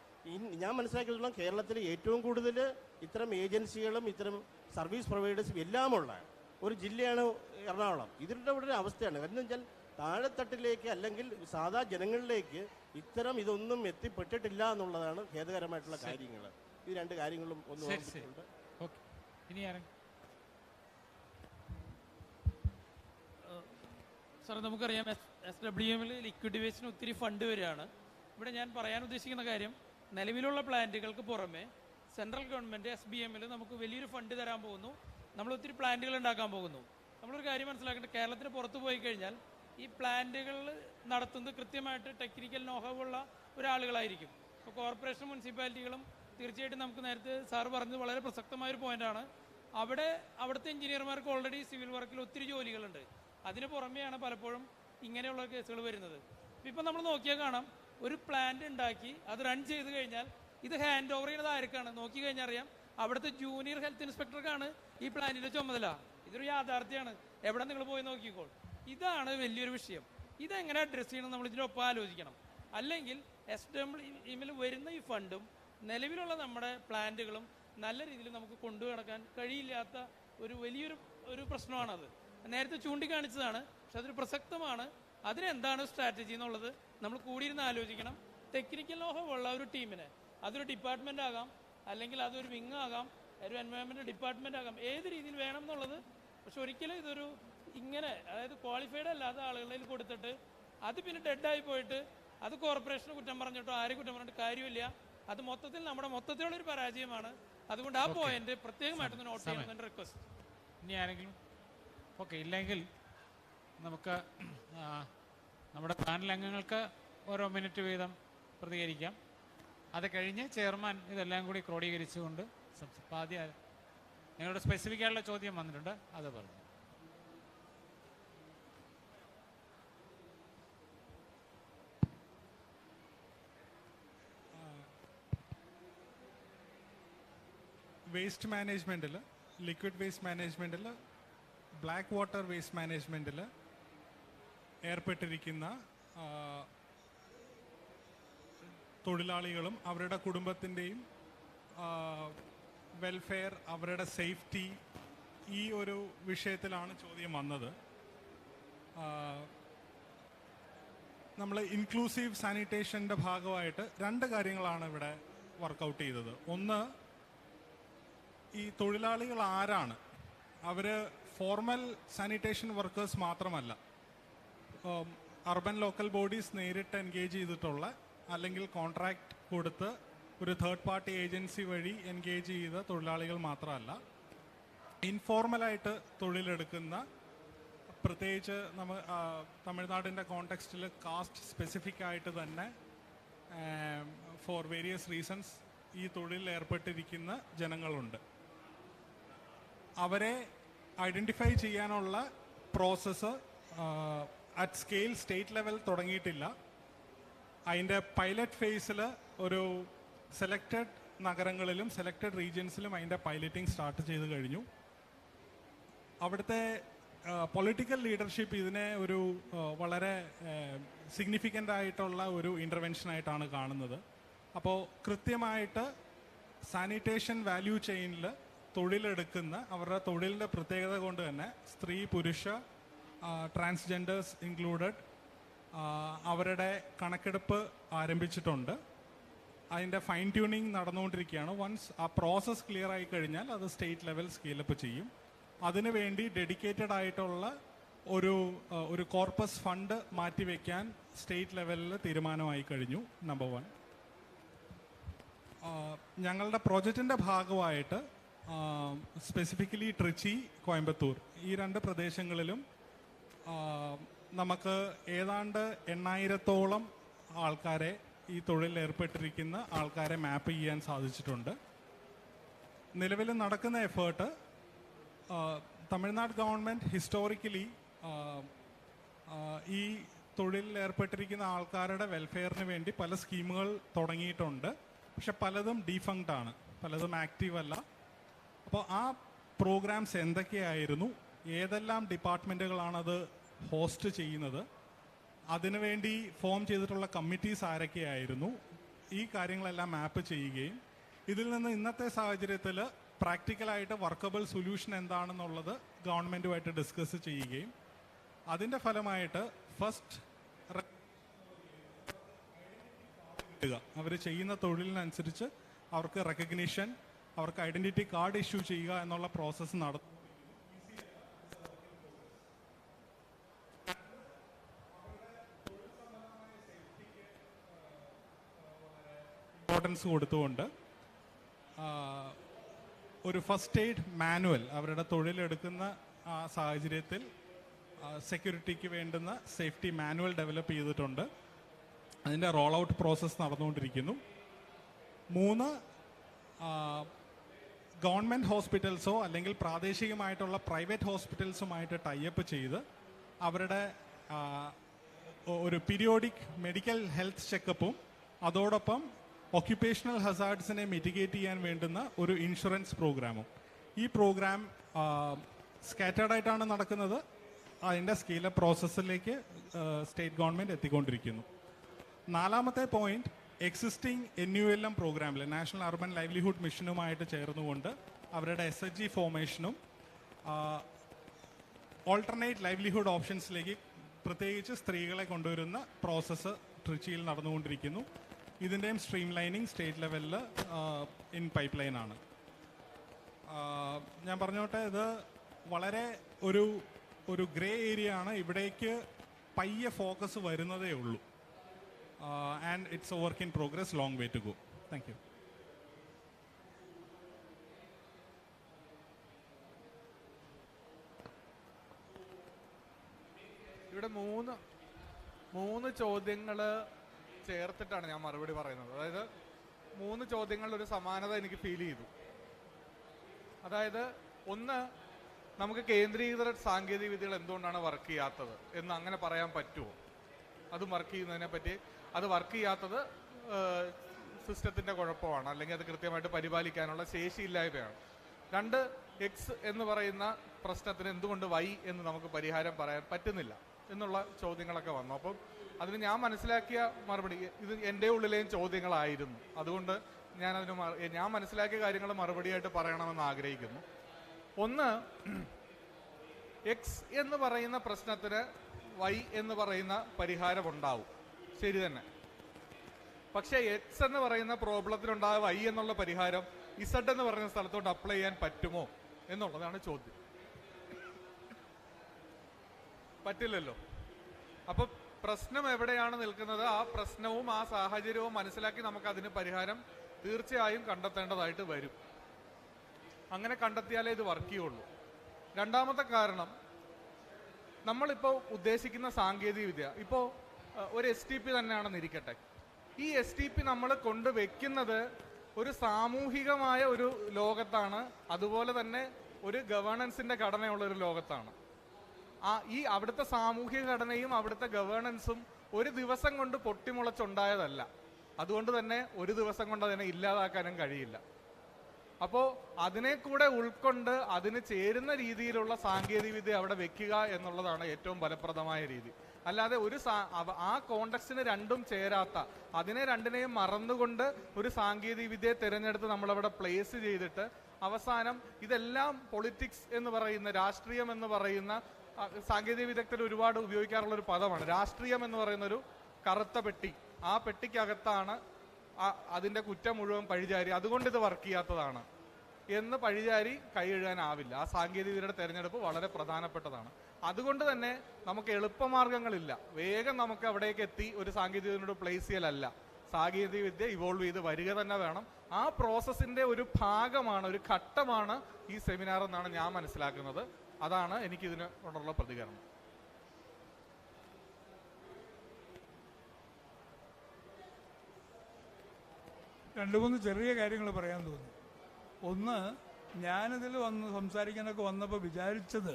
ഞാൻ മനസ്സിലാക്കിയിട്ടുള്ള കേരളത്തിൽ ഏറ്റവും കൂടുതൽ ഇത്തരം ഏജൻസികളും ഇത്തരം സർവീസ് പ്രൊവൈഡേഴ്സും എല്ലാമുള്ള ഒരു ജില്ലയാണ് എറണാകുളം. ഇതിൻ്റെ ഇവിടെ ഒരു അവസ്ഥയാണ്. എന്ന് വെച്ചാൽ താഴെത്തട്ടിലേക്ക് അല്ലെങ്കിൽ സാധാ ജനങ്ങളിലേക്ക് ഇതൊന്നും എത്തിപ്പെട്ടിട്ടില്ല എന്നുള്ളതാണ് ഖേദകരമായിട്ടുള്ള കാര്യങ്ങൾ. ഈ 2 കാര്യങ്ങളും ഒന്ന് ഓർമ്മിച്ചിട്ടുണ്ട്. സാർ, നമുക്കറിയാം SWMൽ ലിക്വിഡ് വേസ്റ്റിന് ഒത്തിരി ഫണ്ട് വരികയാണ്. ഇവിടെ ഞാൻ പറയാൻ ഉദ്ദേശിക്കുന്ന കാര്യം, നിലവിലുള്ള പ്ലാന്റുകൾക്ക് പുറമെ സെൻട്രൽ ഗവൺമെൻറ് SBMൽ നമുക്ക് വലിയൊരു ഫണ്ട് തരാൻ പോകുന്നു. നമ്മൾ ഒത്തിരി പ്ലാന്റുകൾ ഉണ്ടാക്കാൻ പോകുന്നു. നമ്മളൊരു കാര്യം മനസ്സിലാക്കേണ്ടത്, കേരളത്തിന് പുറത്ത് പോയി കഴിഞ്ഞാൽ ഈ പ്ലാന്റുകൾ നടത്തുന്നത് കൃത്യമായിട്ട് ടെക്നിക്കൽ നോഹവുള്ള ഒരാളുകളായിരിക്കും. ഇപ്പോൾ കോർപ്പറേഷൻ മുനിസിപ്പാലിറ്റികളും തീർച്ചയായിട്ടും നമുക്ക് നേരത്തെ സാറ് പറഞ്ഞത് വളരെ പ്രസക്തമായൊരു പോയിന്റാണ്. അവിടുത്തെ എഞ്ചിനീയർമാർക്ക് ഓൾറെഡി സിവിൽ വർക്കിൽ ഒത്തിരി ജോലികളുണ്ട്. അതിന് പുറമെയാണ് പലപ്പോഴും ഇങ്ങനെയുള്ള കേസുകൾ വരുന്നത്. ഇപ്പം നമ്മൾ നോക്കിയാൽ കാണാം, ഒരു പ്ലാന്റ് ഉണ്ടാക്കി അത് റൺ ചെയ്ത് കഴിഞ്ഞാൽ ഇത് ഹാൻഡ് ഓവർ ചെയ്യുന്നത് ആർക്കാണ് നോക്കി കഴിഞ്ഞാൽ അറിയാം, അവിടുത്തെ ജൂനിയർ ഹെൽത്ത് ഇൻസ്പെക്ടർക്കാണ് ഈ പ്ലാന്റിന്റെ ചുമതല. ഇതൊരു യാഥാർത്ഥ്യമാണ്. എവിടെ നിങ്ങൾ പോയി നോക്കിക്കോൾ. ഇതാണ് വലിയൊരു വിഷയം. ഇതെങ്ങനെ അഡ്രസ്സ് ചെയ്യണം നമ്മൾ ഇതിനൊപ്പം ആലോചിക്കണം. അല്ലെങ്കിൽ SWMൽ വരുന്ന ഈ ഫണ്ടും നിലവിലുള്ള നമ്മുടെ പ്ലാന്റുകളും നല്ല രീതിയിൽ നമുക്ക് കൊണ്ടുനടക്കാൻ കഴിയില്ലാത്ത വലിയൊരു പ്രശ്നമാണത്. നേരത്തെ ചൂണ്ടിക്കാണിച്ചതാണ്, പക്ഷെ അതൊരു പ്രസക്തമാണ്. അതിനെന്താണ് സ്ട്രാറ്റജി എന്നുള്ളത് നമ്മൾ കൂടിയിരുന്ന് ആലോചിക്കണം. ടെക്നിക്കൽ നോഹമുള്ള ഒരു ടീമിനെ, അതൊരു ഡിപ്പാർട്ട്മെന്റ് ആകാം, അല്ലെങ്കിൽ അതൊരു വിങ് ആകാം, ഒരു എൻവയോൺമെന്റ് ഡിപ്പാർട്ട്മെന്റ് ആകാം, ഏത് രീതിയിൽ വേണം എന്നുള്ളത്. പക്ഷെ ഒരിക്കലും ഇതൊരു ഇങ്ങനെ, അതായത് ക്വാളിഫൈഡ് അല്ലാത്ത ആളുകളിൽ കൊടുത്തിട്ട് അത് പിന്നെ ഡെഡായി പോയിട്ട് അത് കോർപ്പറേഷന് കുറ്റം പറഞ്ഞിട്ടോ ആരും കുറ്റം പറഞ്ഞിട്ട് കാര്യമില്ല. അത് മൊത്തത്തിലുള്ളൊരു പരാജയമാണ്. അതുകൊണ്ട് ആ പോയിന്റ് പ്രത്യേകമായിട്ടൊന്ന് നോട്ട് ചെയ്യണമെന്ന് റിക്വസ്റ്റ്. ഇനി ആരെങ്കിലും ഇല്ലെങ്കിൽ നമുക്ക് നമ്മുടെ പാനൽ അംഗങ്ങൾക്ക് ഓരോ മിനിറ്റ് വീതം പ്രതികരിക്കാം. അത് കഴിഞ്ഞ് ചെയർമാൻ ഇതെല്ലാം കൂടി ക്രോഡീകരിച്ചുകൊണ്ട് ആദ്യം നിങ്ങളുടെ സ്പെസിഫിക് ആയിട്ടുള്ള ചോദ്യം വന്നിട്ടുണ്ട്, അത് പറഞ്ഞു. വേസ്റ്റ് മാനേജ്മെൻറ്റിൽ, ലിക്വിഡ് വേസ്റ്റ് മാനേജ്മെൻറ്റിൽ, ബ്ലാക്ക് വാട്ടർ വേസ്റ്റ് മാനേജ്മെൻറ്റിൽ ഏർപ്പെട്ടിരിക്കുന്ന തൊഴിലാളികളും അവരുടെ കുടുംബത്തിൻ്റെയും വെൽഫെയർ, അവരുടെ സേഫ്റ്റി, ഈ ഒരു വിഷയത്തിലാണ് ചോദ്യം വന്നത്. നമ്മൾ ഇൻക്ലൂസീവ് സാനിറ്റേഷൻ്റെ ഭാഗമായിട്ട് 2 കാര്യങ്ങളാണ് ഇവിടെ വർക്കൗട്ട് ചെയ്തത്. ഒന്ന്, ഈ തൊഴിലാളികൾ ആരാണ്? അവർ ഫോർമൽ സാനിറ്റേഷൻ വർക്കേഴ്സ് മാത്രമല്ല, അർബൻ ലോക്കൽ ബോഡീസ് നേരിട്ട് എൻഗേജ് ചെയ്തിട്ടുള്ള അല്ലെങ്കിൽ കോൺട്രാക്ട് കൊടുത്ത് ഒരു തേർഡ് പാർട്ടി ഏജൻസി വഴി എൻഗേജ് ചെയ്ത തൊഴിലാളികൾ മാത്രമല്ല, ഇൻഫോർമലായിട്ട് തൊഴിലെടുക്കുന്ന, പ്രത്യേകിച്ച് തമിഴ്നാടിൻ്റെ കോണ്ടെക്സ്റ്റിൽ കാസ്റ്റ് സ്പെസിഫിക് ആയിട്ട് തന്നെ ഫോർ വേരിയസ് റീസൺസ് ഈ തൊഴിലിൽ ഏർപ്പെട്ടിരിക്കുന്ന ജനങ്ങളുണ്ട്. അവരെ ഐഡൻറ്റിഫൈ ചെയ്യാനുള്ള process at scale state level തുടങ്ങിയിട്ടില്ല. അതിൻ്റെ പൈലറ്റ് ഫേസിൽ ഒരു സെലക്റ്റഡ് നഗരങ്ങളിലും സെലക്റ്റഡ് റീജിയൻസിലും അതിൻ്റെ പൈലറ്റിംഗ് സ്റ്റാർട്ട് ചെയ്ത് കഴിഞ്ഞു. അവിടുത്തെ പൊളിറ്റിക്കൽ ലീഡർഷിപ്പ് ഇതിനെ ഒരു വളരെ സിഗ്നിഫിക്കൻ്റ് ആയിട്ടുള്ള ഒരു ഇൻ്റർവെൻഷനായിട്ടാണ് കാണുന്നത്. അപ്പോൾ കൃത്യമായിട്ട് സാനിറ്റേഷൻ വാല്യൂ ചെയിനിൽ തൊഴിലെടുക്കുന്ന അവരുടെ തൊഴിലിൻ്റെ പ്രത്യേകത കൊണ്ട് തന്നെ സ്ത്രീ, പുരുഷ, ട്രാൻസ്ജെൻഡേഴ്സ് ഇൻക്ലൂഡഡ് അവരുടെ കണക്കെടുപ്പ് ആരംഭിച്ചിട്ടുണ്ട്. അതിൻ്റെ ഫൈൻ ട്യൂണിങ് നടന്നുകൊണ്ടിരിക്കുകയാണ്. വൺസ് ആ പ്രോസസ്സ് ക്ലിയർ ആയി കഴിഞ്ഞാൽ അത് സ്റ്റേറ്റ് ലെവൽ സ്കെയിലപ്പ് ചെയ്യും. അതിനുവേണ്ടി ഡെഡിക്കേറ്റഡ് ആയിട്ടുള്ള ഒരു കോർപ്പസ് ഫണ്ട് മാറ്റിവെക്കാൻ സ്റ്റേറ്റ് ലെവലിൽ തീരുമാനമായി കഴിഞ്ഞു. നമ്പർ 1. ഞങ്ങളുടെ പ്രോജക്റ്റിൻ്റെ ഭാഗമായിട്ട് സ്പെസിഫിക്കലി ട്രിച്ചി, കോയമ്പത്തൂർ ഈ 2 പ്രദേശങ്ങളിലും നമുക്ക് ഏതാണ്ട് 8,000-ഓളം ആൾക്കാരെ, ഈ തൊഴിലിൽ ഏർപ്പെട്ടിരിക്കുന്ന ആൾക്കാരെ മാപ്പ് ചെയ്യാൻ സാധിച്ചിട്ടുണ്ട്. നിലവിൽ നടക്കുന്ന എഫേർട്ട് തമിഴ്നാട് ഗവൺമെൻറ് ഹിസ്റ്റോറിക്കലി ഈ തൊഴിലിൽ ഏർപ്പെട്ടിരിക്കുന്ന ആൾക്കാരുടെ വെൽഫെയറിന് വേണ്ടി പല സ്കീമുകൾ തുടങ്ങിയിട്ടുണ്ട്. പക്ഷെ പലതും ഡീഫങ്ക്ഡ് ആണ്, പലതും ആക്റ്റീവ് അല്ല. അപ്പോൾ ആ പ്രോഗ്രാംസ് എന്തൊക്കെയായിരുന്നു, ഏതെല്ലാം ഡിപ്പാർട്ട്മെൻറ്റുകളാണത് ഹോസ്റ്റ് ചെയ്യുന്നത്, അതിനുവേണ്ടി ഫോം ചെയ്തിട്ടുള്ള കമ്മിറ്റീസ് ആരൊക്കെയായിരുന്നു, ഈ കാര്യങ്ങളെല്ലാം മാപ്പ് ചെയ്യുകയും ഇതിൽ നിന്ന് ഇന്നത്തെ സാഹചര്യത്തിൽ പ്രാക്ടിക്കലായിട്ട് വർക്കബിൾ സൊല്യൂഷൻ എന്താണെന്നുള്ളത് ഗവൺമെൻറ്റുമായിട്ട് ഡിസ്കസ് ചെയ്യുകയും അതിൻ്റെ ഫലമായിട്ട് ഫസ്റ്റ് അവർ ചെയ്യുന്ന തൊഴിലിനനുസരിച്ച് അവർക്ക് റെക്കഗ്നിഷൻ, അവർക്ക് ഐഡൻറ്റിറ്റി കാർഡ് ഇഷ്യൂ ചെയ്യുക എന്നുള്ള പ്രോസസ്സ് നടത്തും. ഇമ്പോർട്ടൻസ് കൊടുത്തുകൊണ്ട് ഒരു ഫസ്റ്റ് എയ്ഡ് മാനുവൽ അവരുടെ തൊഴിലെടുക്കുന്ന സാഹചര്യത്തിൽ സെക്യൂരിറ്റിക്ക് വേണ്ടുന്ന സേഫ്റ്റി മാനുവൽ ഡെവലപ്പ് ചെയ്തിട്ടുണ്ട്. അതിൻ്റെ റോൾ ഔട്ട് പ്രോസസ്സ് നടന്നുകൊണ്ടിരിക്കുന്നു. 3 ഗവൺമെൻറ് ഹോസ്പിറ്റൽസോ അല്ലെങ്കിൽ പ്രാദേശികമായിട്ടുള്ള പ്രൈവറ്റ് ഹോസ്പിറ്റൽസുമായിട്ട് ടൈപ്പ് ചെയ്ത് അവരുടെ ഒരു പീരിയോഡിക് മെഡിക്കൽ ഹെൽത്ത് ചെക്കപ്പും അതോടൊപ്പം ഒക്യുപ്പേഷണൽ ഹസാർഡ്സിനെ മിറ്റിഗേറ്റ് ചെയ്യാൻ വേണ്ടുന്ന ഒരു ഇൻഷുറൻസ് പ്രോഗ്രാമും. ഈ പ്രോഗ്രാം സ്കാറ്റേർഡ് ആയിട്ടാണ് നടക്കുന്നത്. അതിൻ്റെ സ്കെയിലപ്പ് പ്രോസസ്സിലേക്ക് സ്റ്റേറ്റ് ഗവൺമെൻറ് എത്തിക്കൊണ്ടിരിക്കുന്നു. 4ാമത്തെ പോയിന്റ്, എക്സിസ്റ്റിംഗ് NULM പ്രോഗ്രാമിൽ നാഷണൽ അർബൻ ലൈവ്ലിഹുഡ് മിഷനുമായിട്ട് ചേർന്നുകൊണ്ട് അവരുടെ SHG ഫോർമേഷനും ഓൾട്ടർനേറ്റ് ലൈവ്ലിഹുഡ് ഓപ്ഷൻസിലേക്ക് പ്രത്യേകിച്ച് സ്ത്രീകളെ കൊണ്ടുവരുന്ന പ്രോസസ്സ് ട്രിച്ചിയിൽ നടന്നുകൊണ്ടിരിക്കുന്നു. ഇതിൻ്റെയും സ്ട്രീം ലൈനിങ് സ്റ്റേറ്റ് ലെവലിൽ ഇൻ പൈപ്പ് ലൈനാണ്. ഞാൻ പറഞ്ഞോട്ടെ, ഇത് വളരെ ഒരു ഗ്രേ ഏരിയ ആണ്. ഇവിടേക്ക് പയ്യെ ഫോക്കസ് വരുന്നതേ ഉള്ളൂ. And it's a work in progress, long way to go. Thank you. ഇവിടെ മൂന്ന് ചോദ്യങ്ങൾ ചേർത്തിട്ടാണ് ഞാൻ മറുപടി പറയുന്നത്. അതായത് 3 ചോദ്യങ്ങളിൽ ഒരു സമാനത എനിക്ക് ഫീൽ ചെയ്തു. അതായത് ഒന്ന്, നമുക്ക് കേന്ദ്രീകൃത സാങ്കേതിക വിദ്യകൾ എന്തുകൊണ്ടാണ് വർക്ക് ചെയ്യാത്തത് എന്ന് അങ്ങനെ പറയാൻ പറ്റുമോ? അതും വർക്ക് ചെയ്യുന്നതിനെ പറ്റി, അത് വർക്ക് ചെയ്യാത്തത് സിസ്റ്റത്തിൻ്റെ കുഴപ്പമാണ്, അല്ലെങ്കിൽ അത് കൃത്യമായിട്ട് പരിപാലിക്കാനുള്ള ശേഷിയില്ലായ്മയാണ്. 2, എക്സ് എന്ന് പറയുന്ന പ്രശ്നത്തിന് എന്തുകൊണ്ട് വൈ എന്ന് നമുക്ക് പരിഹാരം പറയാൻ പറ്റുന്നില്ല എന്നുള്ള ചോദ്യങ്ങളൊക്കെ വന്നു. അപ്പം അതിന് ഞാൻ മനസ്സിലാക്കിയ മറുപടി, ഇത് എൻ്റെ ഉള്ളിലെയും ചോദ്യങ്ങളായിരുന്നു. അതുകൊണ്ട് ഞാൻ മനസ്സിലാക്കിയ കാര്യങ്ങൾ മറുപടിയായിട്ട് പറയണമെന്ന് ആഗ്രഹിക്കുന്നു. ഒന്ന്, എക്സ് എന്ന് പറയുന്ന പ്രശ്നത്തിന് വൈ എന്ന് പറയുന്ന പരിഹാരം ഉണ്ടാവും, ശരി തന്നെ. പക്ഷേ എക്സ് എന്ന് പറയുന്ന പ്രോബ്ലത്തിനുണ്ടായ വൈ എന്നുള്ള പരിഹാരം ഇസഡ് എന്ന് പറയുന്ന സ്ഥലത്തോട്ട് അപ്ലൈ ചെയ്യാൻ പറ്റുമോ എന്നുള്ളതാണ് ചോദ്യം. പറ്റില്ലല്ലോ. അപ്പൊ പ്രശ്നം എവിടെയാണ് നിൽക്കുന്നത്, ആ പ്രശ്നവും ആ സാഹചര്യവും മനസ്സിലാക്കി നമുക്ക് അതിന് പരിഹാരം തീർച്ചയായും കണ്ടെത്തേണ്ടതായിട്ട് വരും. അങ്ങനെ കണ്ടെത്തിയാലേ ഇത് വർക്ക് ചെയ്യുള്ളൂ. 2ാമത്തെ കാരണം, നമ്മളിപ്പോൾ ഉദ്ദേശിക്കുന്ന സാങ്കേതിക വിദ്യ ഇപ്പോൾ ഒരു STP തന്നെയാണെന്ന് ഇരിക്കട്ടെ. ഈ STP നമ്മൾ കൊണ്ടുവയ്ക്കുന്നത് ഒരു സാമൂഹികമായ ഒരു ലോകത്താണ്, അതുപോലെ തന്നെ ഒരു ഗവേണൻസിന്റെ ഘടനയുള്ള ഒരു ലോകത്താണ്. ഈ അവിടുത്തെ സാമൂഹിക ഘടനയും അവിടുത്തെ ഗവേണൻസും ഒരു ദിവസം കൊണ്ട് പൊട്ടിമുളച്ചുണ്ടായതല്ല. അതുകൊണ്ട് തന്നെ ഒരു ദിവസം കൊണ്ട് അതിനെ ഇല്ലാതാക്കാനും കഴിയില്ല. അപ്പോൾ അതിനെ കൂടെ ഉൾക്കൊണ്ട് അതിന് ചേരുന്ന രീതിയിലുള്ള സാങ്കേതിക വിദ്യ അവിടെ വെക്കുക എന്നുള്ളതാണ് ഏറ്റവും ഫലപ്രദമായ രീതി. അല്ലാതെ ആ കോണ്ടക്സ്റ്റിന് രണ്ടും ചേരാത്ത, അതിനെ രണ്ടിനെയും മറന്നുകൊണ്ട് ഒരു സാങ്കേതിക വിദ്യയെ തിരഞ്ഞെടുത്ത് നമ്മളവിടെ പ്ലേസ് ചെയ്തിട്ട് അവസാനം ഇതെല്ലാം പൊളിറ്റിക്സ് എന്ന് പറയുന്ന, രാഷ്ട്രീയം എന്ന് പറയുന്ന സാങ്കേതിക വിദഗ്ധർ ഒരുപാട് ഉപയോഗിക്കാറുള്ള ഒരു പദമാണ്. രാഷ്ട്രീയം എന്ന് പറയുന്നൊരു കറുത്ത പെട്ടി. ആ പെട്ടിക്കകത്താണ് അതിൻ്റെ കുറ്റം മുഴുവൻ പഴിചാരി, അതുകൊണ്ട് ഇത് വർക്ക് ചെയ്യാത്തതാണ് എന്ന് പഴിചാരി കൈ എഴുതാനാവില്ല. ആ സാങ്കേതികവിദ്യയുടെ തിരഞ്ഞെടുപ്പ് വളരെ പ്രധാനപ്പെട്ടതാണ്. അതുകൊണ്ട് തന്നെ നമുക്ക് എളുപ്പമാർഗങ്ങളില്ല. വേഗം നമുക്ക് അവിടേക്ക് എത്തി ഒരു സാങ്കേതികവിദ്യയോട് പ്ലേസ് ചെയ്യലല്ല. സാങ്കേതികവിദ്യ ഇവോൾവ് ചെയ്ത് വരിക തന്നെ വേണം. ആ പ്രോസസ്സിൻ്റെ ഒരു ഭാഗമാണ്, ഒരു ഘട്ടമാണ് ഈ സെമിനാർ എന്നാണ് ഞാൻ മനസ്സിലാക്കുന്നത്. അതാണ് എനിക്കിതിനോടുള്ള പ്രതികരണം. രണ്ട് മൂന്ന് ചെറിയ കാര്യങ്ങൾ പറയാൻ തോന്നി. ഒന്ന്, ഞാനിതിൽ സംസാരിക്കാനൊക്കെ വന്നപ്പോൾ വിചാരിച്ചത്,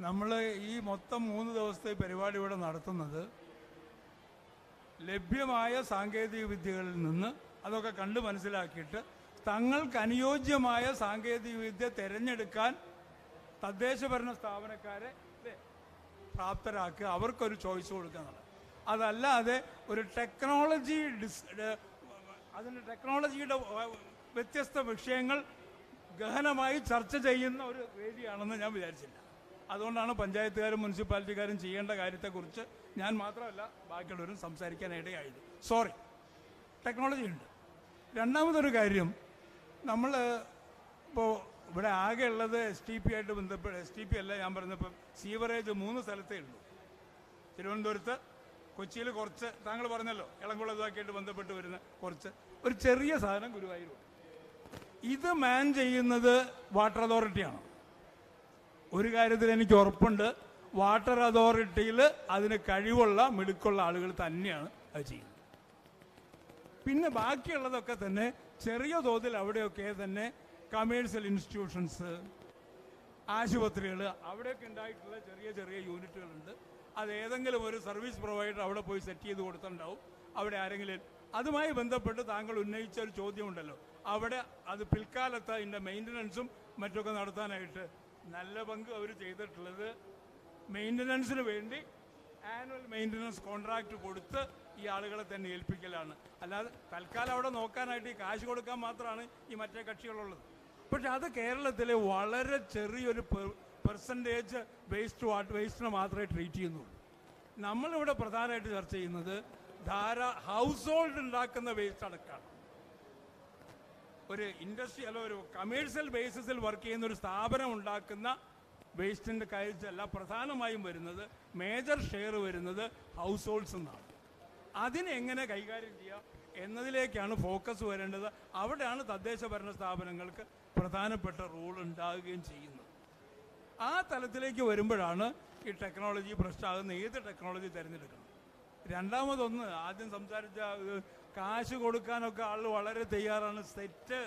നമ്മൾ ഈ മൊത്തം 3 ദിവസത്തെ പരിപാടി ഇവിടെ നടത്തുന്നത് ലഭ്യമായ സാങ്കേതിക വിദ്യകളിൽ നിന്ന് അതൊക്കെ കണ്ട് മനസ്സിലാക്കിയിട്ട് തങ്ങൾക്ക് അനുയോജ്യമായ സാങ്കേതിക വിദ്യ തിരഞ്ഞെടുക്കാൻ തദ്ദേശഭരണ സ്ഥാപനക്കാരെ പ്രാപ്തരാക്കുക, അവർക്കൊരു ചോയ്സ് കൊടുക്കുന്നതാണ്. അതല്ലാതെ ഒരു ടെക്നോളജിയുടെ വ്യത്യസ്ത വിഷയങ്ങൾ ഗഹനമായി ചർച്ച ചെയ്യുന്ന ഒരു വേദിയാണെന്ന് ഞാൻ വിചാരിച്ചില്ല. അതുകൊണ്ടാണ് പഞ്ചായത്തുകാരും മുനിസിപ്പാലിറ്റിക്കാരും ചെയ്യേണ്ട കാര്യത്തെക്കുറിച്ച് ഞാൻ മാത്രമല്ല ബാക്കിയുള്ളവരും സംസാരിക്കാനിടയായത്. സോറി, ടെക്നോളജി ഉണ്ട്. രണ്ടാമതൊരു കാര്യം, നമ്മൾ ഇപ്പോൾ ഇവിടെ ആകെ ഉള്ളത് STP ആയിട്ട് ബന്ധപ്പെട്ട്, STP അല്ല ഞാൻ പറഞ്ഞപ്പോൾ, സീവറേജ് 3 സ്ഥലത്തേ ഉള്ളൂ. തിരുവനന്തപുരത്ത്, കൊച്ചിയിൽ കുറച്ച്, താങ്കൾ പറഞ്ഞല്ലോ ഇളംകുളം ഇതൊക്കെയായിട്ട് ബന്ധപ്പെട്ട് വരുന്ന കുറച്ച്, ഒരു ചെറിയ സാധനം ഗുരുവായൂർ. ഇത് മാൻ ചെയ്യുന്നത് വാട്ടർ അതോറിറ്റിയാണ്. ഒരു കാര്യത്തിൽ എനിക്ക് ഉറപ്പുണ്ട്, വാട്ടർ അതോറിറ്റിയിൽ അതിന് കഴിവുള്ള മിടുക്കുള്ള ആളുകൾ തന്നെയാണ് അത് ചെയ്യുന്നത്. പിന്നെ ബാക്കിയുള്ളതൊക്കെ തന്നെ ചെറിയ തോതിൽ അവിടെയൊക്കെ തന്നെ കമേഴ്ഷ്യൽ ഇൻസ്റ്റിറ്റ്യൂഷൻസ്, ആശുപത്രികൾ, അവിടെയൊക്കെ ഉണ്ടായിട്ടുള്ള ചെറിയ ചെറിയ യൂണിറ്റുകളുണ്ട്. അത് ഏതെങ്കിലും ഒരു സർവീസ് പ്രൊവൈഡർ അവിടെ പോയി സെറ്റ് ചെയ്ത് കൊടുത്തിട്ടുണ്ടാവും. അവിടെ ആരെങ്കിലും അതുമായി ബന്ധപ്പെട്ട് താങ്കൾ ഉന്നയിച്ച ഒരു ചോദ്യമുണ്ടല്ലോ, അവിടെ അത് പിൽക്കാലത്ത് അതിൻ്റെ മെയിൻ്റനൻസും മറ്റൊക്കെ നടത്താനായിട്ട് നല്ല പങ്ക് അവർ ചെയ്തിട്ടുള്ളത് മെയിൻ്റനൻസിന് വേണ്ടി ആനുവൽ മെയിൻ്റനൻസ് കോൺട്രാക്റ്റ് കൊടുത്ത് ഈ ആളുകളെ തന്നെ ഏൽപ്പിക്കലാണ്. അല്ലാതെ തൽക്കാലം അവിടെ നോക്കാനായിട്ട് ഈ കാശ് കൊടുക്കാൻ മാത്രമാണ് ഈ മറ്റേ കക്ഷികളുള്ളത്. പക്ഷെ അത് കേരളത്തിലെ വളരെ ചെറിയൊരു പെർസെൻറ്റേജ് വേസ്റ്റിനെ മാത്രമേ ട്രീറ്റ് ചെയ്യുന്നുള്ളൂ. നമ്മളിവിടെ പ്രധാനമായിട്ട് ചർച്ച ചെയ്യുന്നത് ഹൗസ് ഹോൾഡ് ഉണ്ടാക്കുന്ന വേസ്റ്റ് അടക്കമാണ്. ഒരു ഇൻഡസ്ട്രി അല്ല, ഒരു കമേഴ്ഷ്യൽ ബേസിസിൽ വർക്ക് ചെയ്യുന്ന ഒരു സ്ഥാപനം ഉണ്ടാക്കുന്ന വേസ്റ്റിൻ്റെ കാര്യത്തിലല്ല പ്രധാനമായും വരുന്നത്, മേജർ ഷെയർ വരുന്നത് ഹൗസ് ഹോൾഡ്സ് എന്നാണ്. അതിനെങ്ങനെ കൈകാര്യം ചെയ്യാം എന്നതിലേക്കാണ് ഫോക്കസ് വരേണ്ടത്. അവിടെയാണ് തദ്ദേശ ഭരണ സ്ഥാപനങ്ങൾക്ക് പ്രധാനപ്പെട്ട റോൾ ഉണ്ടാകുകയും ചെയ്യുന്നത്. ആ തലത്തിലേക്ക് വരുമ്പോഴാണ് ഈ ടെക്നോളജി പ്രശ്നമാകുന്ന ഏത് ടെക്നോളജി തിരഞ്ഞെടുക്കണം. രണ്ടാമതൊന്ന്, ആദ്യം സംസാരിച്ച കാശ് കൊടുക്കാനൊക്കെ ആൾ വളരെ തയ്യാറാണ്, സെറ്റ്.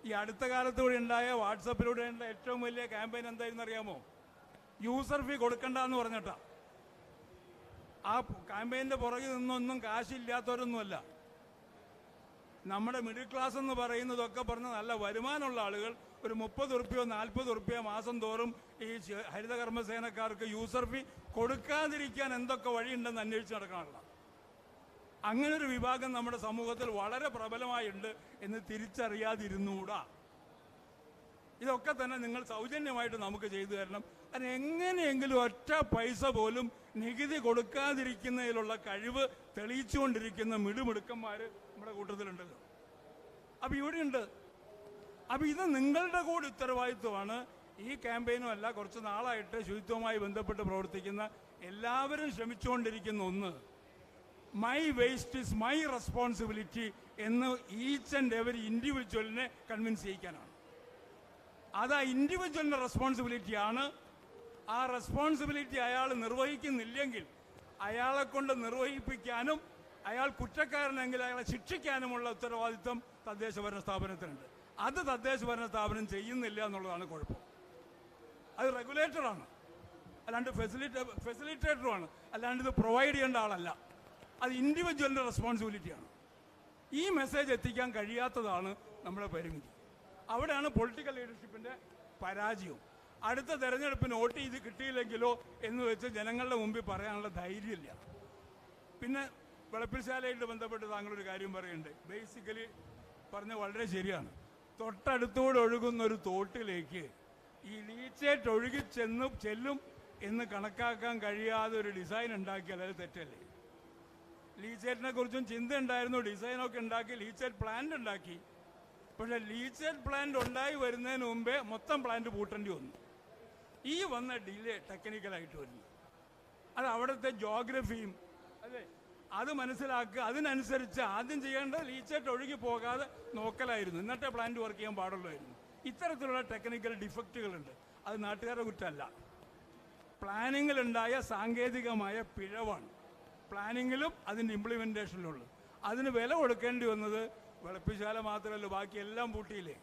ഈ അടുത്ത കാലത്തൂടെ ഉണ്ടായ വാട്സപ്പിലൂടെ ഉണ്ടായ ഏറ്റവും വലിയ ക്യാമ്പയിൻ എന്തായിരുന്നു അറിയാമോ? യൂസർ ഫീ കൊടുക്കണ്ടെന്ന് പറഞ്ഞിട്ടാ. ആ ക്യാമ്പയിൻ്റെ പുറകിൽ നിന്നൊന്നും കാശില്ലാത്തവരൊന്നുമല്ല. നമ്മുടെ മിഡിൽ ക്ലാസ് എന്ന് പറയുന്നതൊക്കെ പറഞ്ഞ നല്ല വരുമാനമുള്ള ആളുകൾ ഒരു 30 ഉറുപ്പ്യോ 40 ഉറുപ്പ്യോ മാസം തോറും ഈ ഹരിതകർമ്മസേനക്കാർക്ക് യൂസർ ഫീ കൊടുക്കാതിരിക്കാൻ എന്തൊക്കെ വഴിയുണ്ടെന്ന് അന്വേഷിച്ച് നടക്കാനുള്ള അങ്ങനൊരു വിഭാഗം നമ്മുടെ സമൂഹത്തിൽ വളരെ പ്രബലമായുണ്ട് എന്ന് തിരിച്ചറിയാതിരുന്നുകൂടാ. ഇതൊക്കെ തന്നെ നിങ്ങൾ സൗജന്യമായിട്ട് നമുക്ക് ചെയ്തു തരണം. അതിന് എങ്ങനെയെങ്കിലും ഒറ്റ പൈസ പോലും നികുതി കൊടുക്കാതിരിക്കുന്നതിലുള്ള കഴിവ് തെളിയിച്ചുകൊണ്ടിരിക്കുന്ന മിടുമിടുക്കന്മാർ നമ്മുടെ കൂട്ടത്തിലുണ്ടല്ലോ. അപ്പം ഇവിടെയുണ്ട്. അപ്പം ഇത് നിങ്ങളുടെ കൂടി ഉത്തരവാദിത്വമാണ്. ഈ ക്യാമ്പയിനും അല്ല, കുറച്ച് നാളായിട്ട് ശുചിത്വവുമായി ബന്ധപ്പെട്ട് പ്രവർത്തിക്കുന്ന എല്ലാവരും ശ്രമിച്ചുകൊണ്ടിരിക്കുന്ന ഒന്ന്, my waste is my responsibility എന്ന് ഈച്ച് ആൻഡ് എവരി ഇൻഡിവിജ്വലിനെ കൺവിൻസ് ചെയ്യിക്കാനാണ്. അത് ആ ഇൻഡിവിജ്വലിൻ്റെ റെസ്പോൺസിബിലിറ്റിയാണ്. ആ റെസ്പോൺസിബിലിറ്റി അയാൾ നിർവഹിക്കുന്നില്ലെങ്കിൽ അയാളെ കൊണ്ട് നിർവഹിപ്പിക്കാനും അയാൾ കുറ്റക്കാരനെങ്കിൽ അയാളെ ശിക്ഷിക്കാനുമുള്ള ഉത്തരവാദിത്വം തദ്ദേശ ഭരണ സ്ഥാപനത്തിനുണ്ട്. അത് തദ്ദേശ ഭരണ സ്ഥാപനം ചെയ്യുന്നില്ല എന്നുള്ളതാണ് കുഴപ്പം. അത് റെഗുലേറ്ററാണ്, അല്ലാണ്ട് ഫെസിലിറ്റേറ്ററുമാണ്, അല്ലാണ്ട് ഇത് പ്രൊവൈഡ് ചെയ്യേണ്ട ആളല്ല. അത് ഇൻഡിവിജ്വലിൻ്റെ റെസ്പോൺസിബിലിറ്റിയാണ്. ഈ മെസ്സേജ് എത്തിക്കാൻ കഴിയാത്തതാണ് നമ്മുടെ പരിമിതി. അവിടെയാണ് പൊളിറ്റിക്കൽ ലീഡർഷിപ്പിൻ്റെ പരാജയവും. അടുത്ത തെരഞ്ഞെടുപ്പിന് വോട്ട് ചെയ്ത് കിട്ടിയില്ലെങ്കിലോ എന്ന് വെച്ച് ജനങ്ങളുടെ മുമ്പിൽ പറയാനുള്ള ധൈര്യമില്ല. പിന്നെ വിളപ്പിൽശാലയായിട്ട് ബന്ധപ്പെട്ട് താങ്കളൊരു കാര്യം പറയുന്നുണ്ട്. ബേസിക്കലി പറഞ്ഞ വളരെ ശരിയാണ്. തൊട്ടടുത്തൂടെ ഒഴുകുന്ന ഒരു തോട്ടിലേക്ക് ഈ ലീച്ചേറ്റ് ഒഴുകി ചെല്ലും എന്ന് കണക്കാക്കാൻ കഴിയാതെ ഒരു ഡിസൈൻ ഉണ്ടാക്കിയാൽ അത് തെറ്റല്ലേ? ലീച്ചേറ്റിനെ കുറിച്ചും ചിന്ത ഉണ്ടായിരുന്നു, ഡിസൈനൊക്കെ ഉണ്ടാക്കി, ലീച്ചേറ്റ് പ്ലാന്റ് ഉണ്ടാക്കി. പക്ഷെ ലീച്ചേറ്റ് പ്ലാന്റ് ഉണ്ടായി വരുന്നതിന് മുമ്പേ മൊത്തം പ്ലാന്റ് പൂട്ടേണ്ടി വന്നു. ഈ വന്ന ഡിലേ ടെക്നിക്കലായിട്ട് വരുന്നു. അത് അവിടുത്തെ ജോഗ്രഫിയും അതെ അത് മനസ്സിലാക്കുക. അതിനനുസരിച്ച് ആദ്യം ചെയ്യേണ്ടത് ലീച്ചേറ്റ് ഒഴുകി പോകാതെ നോക്കലായിരുന്നു, എന്നിട്ടേ പ്ലാന്റ് വർക്ക് ചെയ്യാൻ പാടുള്ളായിരുന്നു. ഇത്തരത്തിലുള്ള ടെക്നിക്കൽ ഡിഫക്റ്റുകളുണ്ട്. അത് നാട്ടുകാരുടെ കുറ്റമല്ല, പ്ലാനിങ്ങിലുണ്ടായ സാങ്കേതികമായ പിഴവാണ്. പ്ലാനിങ്ങിലും അതിൻ്റെ ഇംപ്ലിമെൻറ്റേഷനിലുള്ളു. അതിന് വില കൊടുക്കേണ്ടി വന്നത് വിളപ്പിശാല മാത്രമല്ല, ബാക്കി എല്ലാം പൂട്ടിയില്ലേ?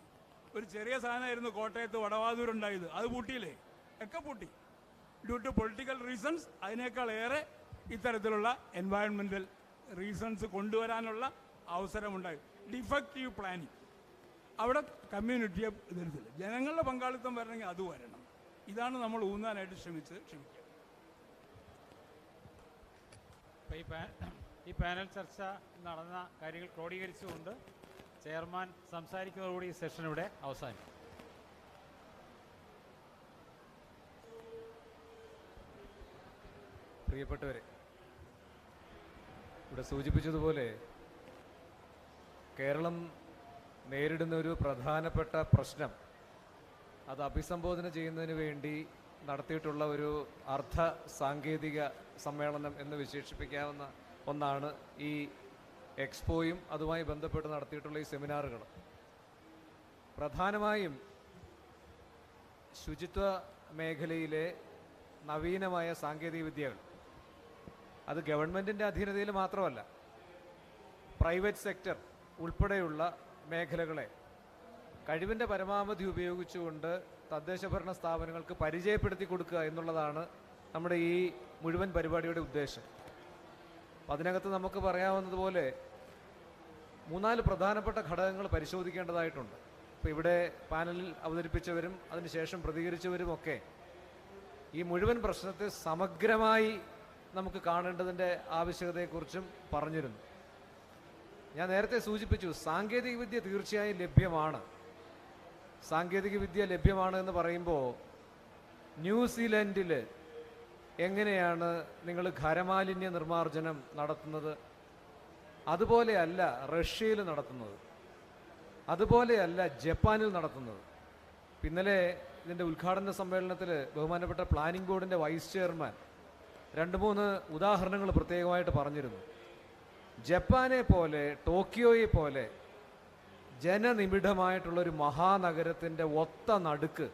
ഒരു ചെറിയ സാധനമായിരുന്നു കോട്ടയത്ത് വടവാതൂരുണ്ടായത്, അത് പൂട്ടിയില്ലേ? ഒക്കെ പൂട്ടി. Due to political reasons. അതിനേക്കാൾ ഏറെ ഇത്തരത്തിലുള്ള എൻവയൺമെൻറ്റൽ റീസൺസ് കൊണ്ടുവരാനുള്ള അവസരമുണ്ടായി. ഡിഫക്റ്റീവ് പ്ലാനിങ് അവിടെ കമ്മ്യൂണിറ്റിയെ എതിർത്തില്ല. ജനങ്ങളുടെ പങ്കാളിത്തം വരണമെങ്കിൽ അത് വരണം. ഇതാണ് നമ്മൾ ഊന്നാനായിട്ട് ശ്രമിക്കുക. ഈ പാനൽ ചർച്ച നടന്ന കാര്യങ്ങൾ ക്രോഡീകരിച്ചുകൊണ്ട് ചെയർമാൻ സംസാരിക്കുന്നതോടുകൂടി ഈ സെഷൻ ഇവിടെ അവസാനിക്കും. പ്രിയപ്പെട്ടവരെ, ഇവിടെ സൂചിപ്പിച്ചതുപോലെ കേരളം നേരിടുന്ന ഒരു പ്രധാനപ്പെട്ട പ്രശ്നം, അത് അഭിസംബോധന ചെയ്യുന്നതിന് വേണ്ടി നടത്തിയിട്ടുള്ള ഒരു അർദ്ധ സാങ്കേതിക സമ്മേളനം എന്ന് വിശേഷിപ്പിക്കാവുന്ന ഒന്നാണ് ഈ എക്സ്പോയും അതുമായി ബന്ധപ്പെട്ട് നടത്തിയിട്ടുള്ള ഈ സെമിനാറുകൾ. പ്രധാനമായും ശുചിത്വ മേഖലയിലെ നവീനമായ സാങ്കേതിക വിദ്യകൾ, അത് ഗവൺമെൻറ്റിൻ്റെ അധീനതയിൽ മാത്രമല്ല, പ്രൈവറ്റ് സെക്ടർ ഉൾപ്പെടെയുള്ള മേഖലകളെ കഴിവിൻ്റെ പരമാവധി ഉപയോഗിച്ചുകൊണ്ട് തദ്ദേശഭരണ സ്ഥാപനങ്ങൾക്ക് പരിചയപ്പെടുത്തി കൊടുക്കുക എന്നുള്ളതാണ് നമ്മുടെ ഈ മുഴുവൻ പരിപാടിയുടെ ഉദ്ദേശം. അപ്പം അതിനകത്ത് നമുക്ക് പറയാവുന്നതുപോലെ 3-4 പ്രധാനപ്പെട്ട ഘടകങ്ങൾ പരിശോധിക്കേണ്ടതായിട്ടുണ്ട്. ഇപ്പോൾ ഇവിടെ പാനലിൽ അവതരിപ്പിച്ചവരും അതിനുശേഷം പ്രതികരിച്ചവരുമൊക്കെ ഈ മുഴുവൻ പ്രശ്നത്തെ സമഗ്രമായി നമുക്ക് കാണേണ്ടതിൻ്റെ ആവശ്യകതയെക്കുറിച്ചും പറഞ്ഞിരുന്നു. ഞാൻ നേരത്തെ സൂചിപ്പിച്ചു, സാങ്കേതികവിദ്യ തീർച്ചയായും ലഭ്യമാണ്. സാങ്കേതികവിദ്യ ലഭ്യമാണ് എന്ന് പറയുമ്പോൾ ന്യൂസിലൻഡിൽ എങ്ങനെയാണ് നിങ്ങൾ ഖരമാലിന്യ നിർമ്മാർജ്ജനം നടത്തുന്നത്, അതുപോലെയല്ല റഷ്യയിൽ നടത്തുന്നത്, അതുപോലെയല്ല ജപ്പാനിൽ നടത്തുന്നത്. ഇന്നലെ ഇതിൻ്റെ ഉദ്ഘാടന സമ്മേളനത്തിൽ ബഹുമാനപ്പെട്ട പ്ലാനിംഗ് ബോർഡിൻ്റെ വൈസ് ചെയർമാൻ 2-3 ഉദാഹരണങ്ങൾ പ്രത്യേകമായിട്ട് പറഞ്ഞിരുന്നു. ജപ്പാനെ പോലെ, ടോക്കിയോയെ പോലെ ജനനിബിഡമായിട്ടുള്ളൊരു മഹാനഗരത്തിൻ്റെ ഒത്ത നടുക്ക്